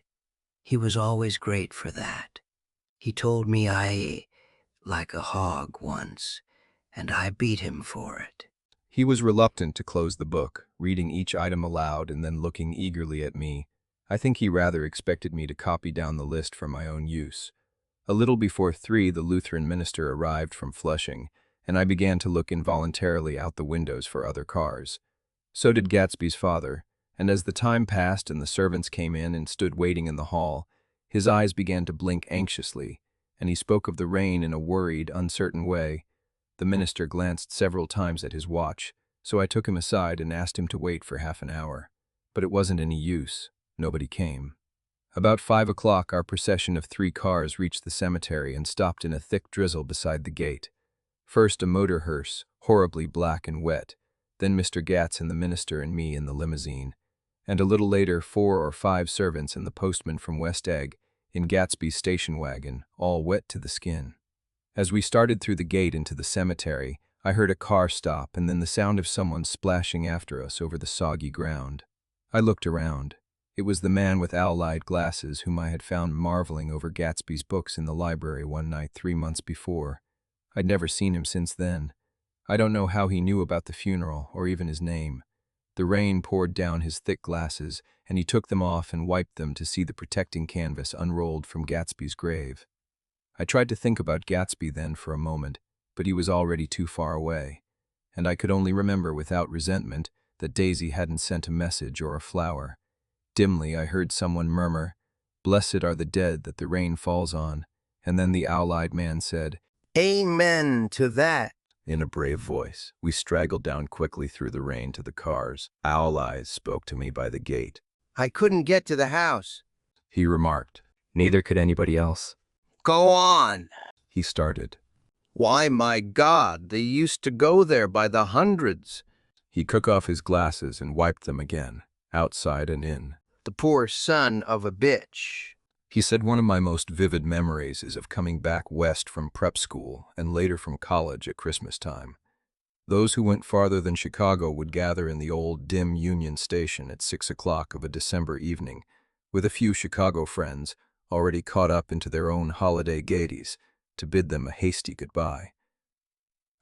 He was always great for that. He told me I ate like a hog once, and I beat him for it. He was reluctant to close the book, reading each item aloud and then looking eagerly at me. I think he rather expected me to copy down the list for my own use. A little before 3, the Lutheran minister arrived from Flushing, and I began to look involuntarily out the windows for other cars. So did Gatsby's father, and as the time passed and the servants came in and stood waiting in the hall, his eyes began to blink anxiously, and he spoke of the rain in a worried, uncertain way. The minister glanced several times at his watch, so I took him aside and asked him to wait for half an hour. But it wasn't any use. Nobody came. About 5 o'clock, our procession of 3 cars reached the cemetery and stopped in a thick drizzle beside the gate. First a motor hearse, horribly black and wet, then Mr. Gatz and the minister and me in the limousine, and a little later 4 or 5 servants and the postman from West Egg in Gatsby's station wagon, all wet to the skin. As we started through the gate into the cemetery, I heard a car stop and then the sound of someone splashing after us over the soggy ground. I looked around. It was the man with owl-eyed glasses whom I had found marveling over Gatsby's books in the library one night 3 months before. I'd never seen him since then. I don't know how he knew about the funeral or even his name. The rain poured down his thick glasses, and he took them off and wiped them to see the protecting canvas unrolled from Gatsby's grave. I tried to think about Gatsby then for a moment, but he was already too far away, and I could only remember without resentment that Daisy hadn't sent a message or a flower. Dimly I heard someone murmur, "Blessed are the dead that the rain falls on," and then the owl-eyed man said, "Amen to that." In a brave voice. We straggled down quickly through the rain to the cars. Owl Eyes spoke to me by the gate. "I couldn't get to the house," he remarked. Neither could anybody else. "Go on," he started. "Why, my God, they used to go there by the hundreds." He took off his glasses and wiped them again, outside and in. "The poor son of a bitch." He said one of my most vivid memories is of coming back west from prep school and later from college at Christmas time. Those who went farther than Chicago would gather in the old dim Union Station at 6 o'clock of a December evening, with a few Chicago friends already caught up into their own holiday gaieties, to bid them a hasty goodbye.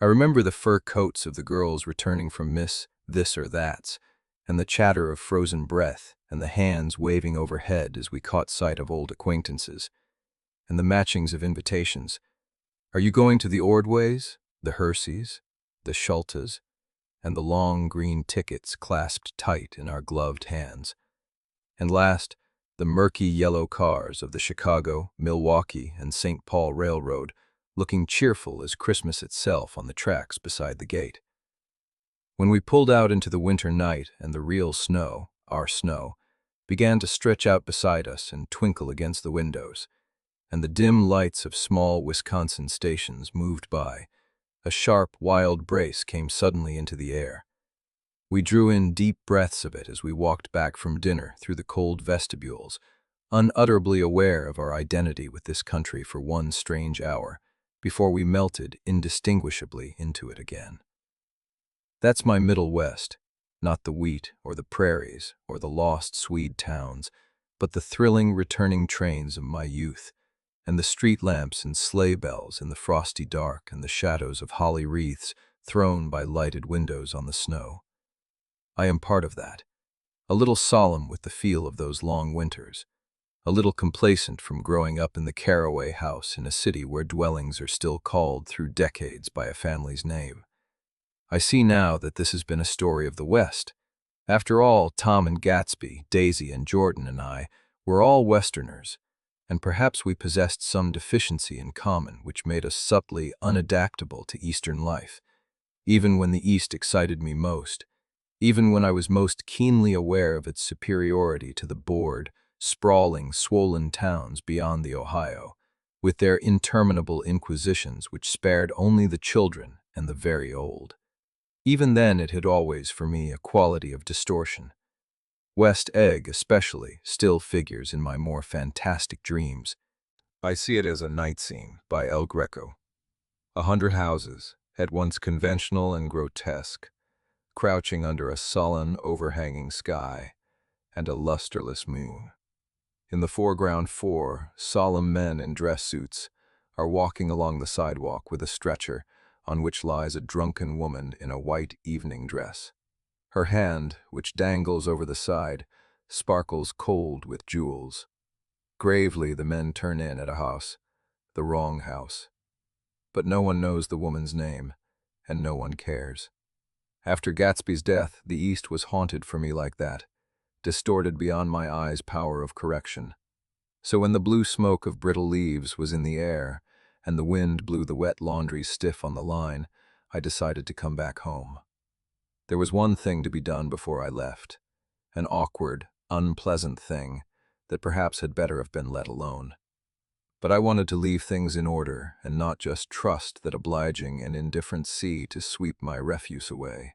I remember the fur coats of the girls returning from Miss This or That's, and the chatter of frozen breath, and the hands waving overhead as we caught sight of old acquaintances, and the matchings of invitations. Are you going to the Ordways, the Herseys, the Schultes, and the long green tickets clasped tight in our gloved hands? And last, the murky yellow cars of the Chicago, Milwaukee, and St. Paul Railroad, looking cheerful as Christmas itself on the tracks beside the gate. When we pulled out into the winter night and the real snow, our snow, began to stretch out beside us and twinkle against the windows, and the dim lights of small Wisconsin stations moved by, a sharp, wild brace came suddenly into the air. We drew in deep breaths of it as we walked back from dinner through the cold vestibules, unutterably aware of our identity with this country for one strange hour, before we melted indistinguishably into it again. That's my Middle West, not the wheat or the prairies or the lost Swede towns, but the thrilling returning trains of my youth, and the street lamps and sleigh bells in the frosty dark and the shadows of holly wreaths thrown by lighted windows on the snow. I am part of that, a little solemn with the feel of those long winters, a little complacent from growing up in the Caraway house in a city where dwellings are still called through decades by a family's name. I see now that this has been a story of the West. After all, Tom and Gatsby, Daisy and Jordan and I were all Westerners, and perhaps we possessed some deficiency in common which made us subtly unadaptable to Eastern life, even when the East excited me most, even when I was most keenly aware of its superiority to the bored, sprawling, swollen towns beyond the Ohio, with their interminable inquisitions which spared only the children and the very old. Even then it had always, for me, a quality of distortion. West Egg, especially, still figures in my more fantastic dreams. I see it as a night scene by El Greco. 100 houses, at once conventional and grotesque, crouching under a sullen, overhanging sky and a lusterless moon. In the foreground, 4 solemn men in dress suits are walking along the sidewalk with a stretcher on which lies a drunken woman in a white evening dress. Her hand, which dangles over the side, sparkles cold with jewels. Gravely, the men turn in at a house, the wrong house. But no one knows the woman's name, and no one cares. After Gatsby's death, the East was haunted for me like that, distorted beyond my eyes' power of correction. So when the blue smoke of brittle leaves was in the air, and the wind blew the wet laundry stiff on the line, I decided to come back home. There was one thing to be done before I left, an awkward, unpleasant thing that perhaps had better have been let alone. But I wanted to leave things in order and not just trust that obliging and indifferent sea to sweep my refuse away.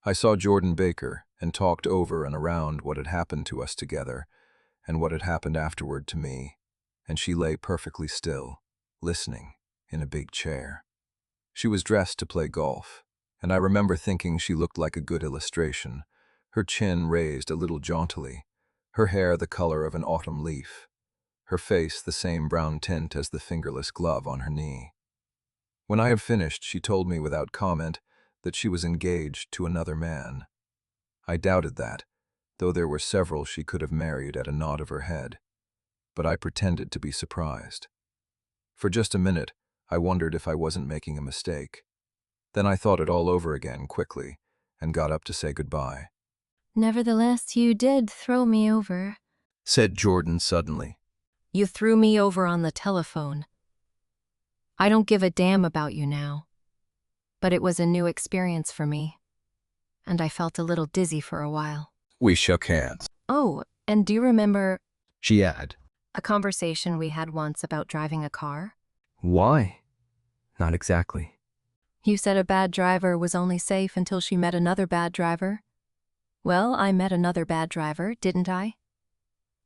I saw Jordan Baker and talked over and around what had happened to us together and what had happened afterward to me, and she lay perfectly still, listening, in a big chair. She was dressed to play golf, and I remember thinking she looked like a good illustration, her chin raised a little jauntily, her hair the color of an autumn leaf, her face the same brown tint as the fingerless glove on her knee. When I had finished, she told me without comment that she was engaged to another man. I doubted that, though there were several she could have married at a nod of her head, but I pretended to be surprised. For just a minute, I wondered if I wasn't making a mistake. Then I thought it all over again quickly and got up to say goodbye. Nevertheless, you did throw me over, said Jordan suddenly. You threw me over on the telephone. I don't give a damn about you now. But it was a new experience for me, and I felt a little dizzy for a while. We shook hands. Oh, and do you remember She added. a conversation we had once about driving a car? Why? Not exactly. You said a bad driver was only safe until she met another bad driver. Well, I met another bad driver, didn't I?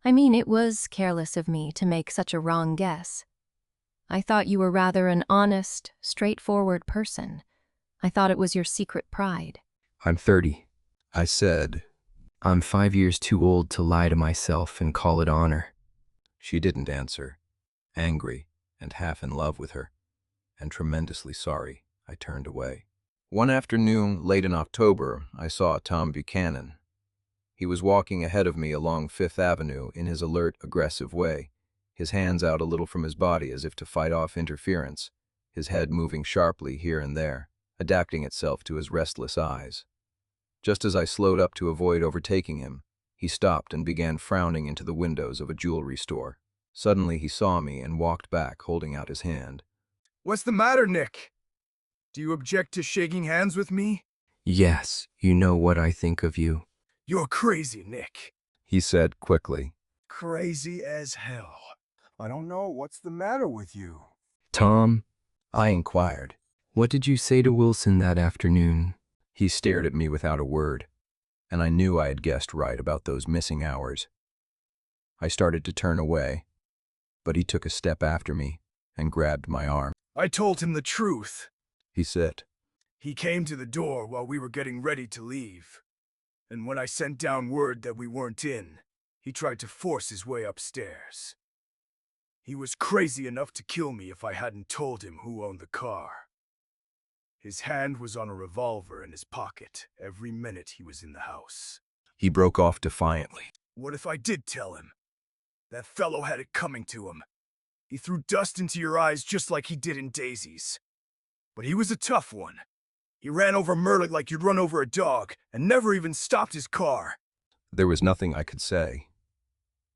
I mean, it was careless of me to make such a wrong guess. I thought you were rather an honest, straightforward person. I thought it was your secret pride. I'm 30. I said. I'm 5 years too old to lie to myself and call it honor. She didn't answer. Angry and half in love with her, and tremendously sorry, I turned away. One afternoon, late in October, I saw Tom Buchanan. He was walking ahead of me along Fifth Avenue in his alert, aggressive way, his hands out a little from his body as if to fight off interference, his head moving sharply here and there, adapting itself to his restless eyes. Just as I slowed up to avoid overtaking him, he stopped and began frowning into the windows of a jewelry store. Suddenly he saw me and walked back, holding out his hand. What's the matter, Nick? Do you object to shaking hands with me? Yes, you know what I think of you. You're crazy, Nick. He said quickly. Crazy as hell. I don't know what's the matter with you. Tom, I inquired. What did you say to Wilson that afternoon? He stared at me without a word, and I knew I had guessed right about those missing hours. I started to turn away, but he took a step after me and grabbed my arm. I told him the truth, he said. He came to the door while we were getting ready to leave. And when I sent down word that we weren't in, he tried to force his way upstairs. He was crazy enough to kill me if I hadn't told him who owned the car. His hand was on a revolver in his pocket every minute he was in the house. He broke off defiantly. What if I did tell him? That fellow had it coming to him. He threw dust into your eyes just like he did in Daisy's. But he was a tough one. He ran over Murdoch like you'd run over a dog, and never even stopped his car. There was nothing I could say,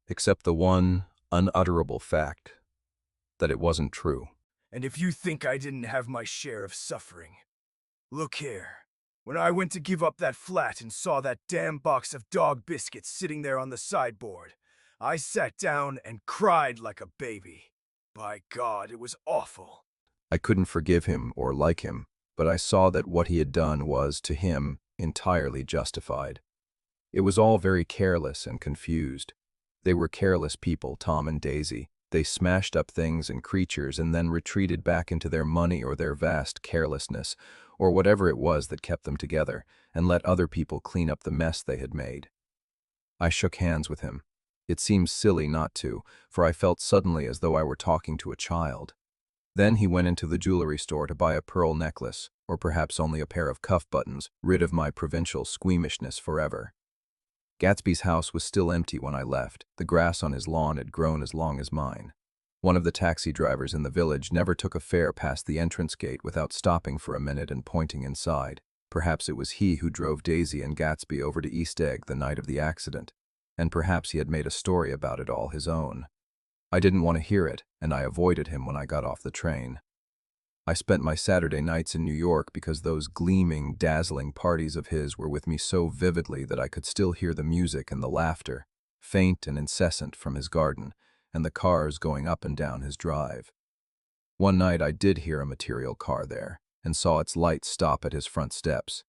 except the one unutterable fact that it wasn't true. And if you think I didn't have my share of suffering, look here. When I went to give up that flat and saw that damn box of dog biscuits sitting there on the sideboard, I sat down and cried like a baby. By God, it was awful. I couldn't forgive him or like him, but I saw that what he had done was, to him, entirely justified. It was all very careless and confused. They were careless people, Tom and Daisy. They smashed up things and creatures and then retreated back into their money or their vast carelessness, or whatever it was that kept them together, and let other people clean up the mess they had made. I shook hands with him. It seemed silly not to, for I felt suddenly as though I were talking to a child. Then he went into the jewelry store to buy a pearl necklace, or perhaps only a pair of cuff buttons, rid of my provincial squeamishness forever. Gatsby's house was still empty when I left. The grass on his lawn had grown as long as mine. One of the taxi drivers in the village never took a fare past the entrance gate without stopping for a minute and pointing inside. Perhaps it was he who drove Daisy and Gatsby over to East Egg the night of the accident, and perhaps he had made a story about it all his own. I didn't want to hear it, and I avoided him when I got off the train. I spent my Saturday nights in New York because those gleaming, dazzling parties of his were with me so vividly that I could still hear the music and the laughter, faint and incessant from his garden, and the cars going up and down his drive. One night I did hear a material car there, and saw its light stop at his front steps.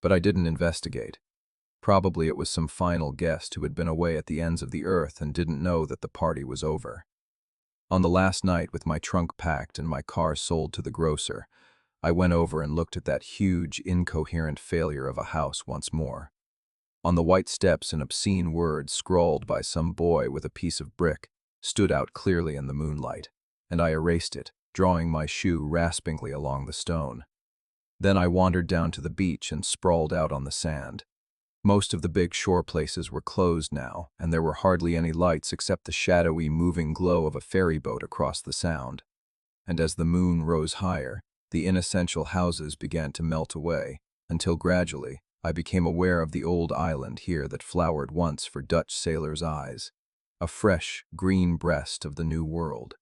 But I didn't investigate. Probably it was some final guest who had been away at the ends of the earth and didn't know that the party was over. On the last night, with my trunk packed and my car sold to the grocer, I went over and looked at that huge, incoherent failure of a house once more. On the white steps, an obscene word scrawled by some boy with a piece of brick stood out clearly in the moonlight, and I erased it, drawing my shoe raspingly along the stone. Then I wandered down to the beach and sprawled out on the sand. Most of the big shore places were closed now, and there were hardly any lights except the shadowy, moving glow of a ferry boat across the sound. And as the moon rose higher, the inessential houses began to melt away, until gradually I became aware of the old island here that flowered once for Dutch sailors' eyes, a fresh, green breast of the New World.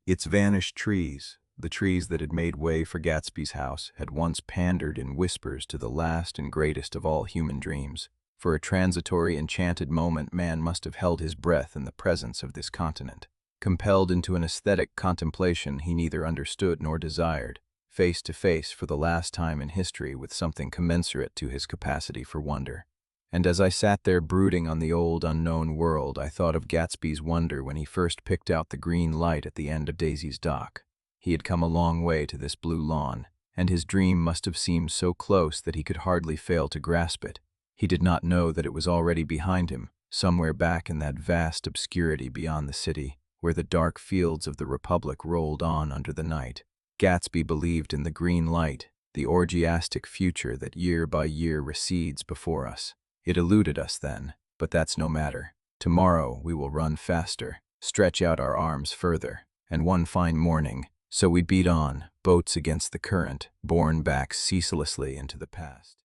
Its vanished trees, the trees that had made way for Gatsby's house, had once pandered in whispers to the last and greatest of all human dreams. For a transitory, enchanted moment, man must have held his breath in the presence of this continent. Compelled into an aesthetic contemplation he neither understood nor desired, face to face for the last time in history with something commensurate to his capacity for wonder. And as I sat there brooding on the old, unknown world, I thought of Gatsby's wonder when he first picked out the green light at the end of Daisy's dock. He had come a long way to this blue lawn, and his dream must have seemed so close that he could hardly fail to grasp it. He did not know that it was already behind him, somewhere back in that vast obscurity beyond the city, where the dark fields of the Republic rolled on under the night. Gatsby believed in the green light, the orgiastic future that year by year recedes before us. It eluded us then, but that's no matter. Tomorrow we will run faster, stretch out our arms further, and one fine morning, so we beat on, boats against the current, borne back ceaselessly into the past.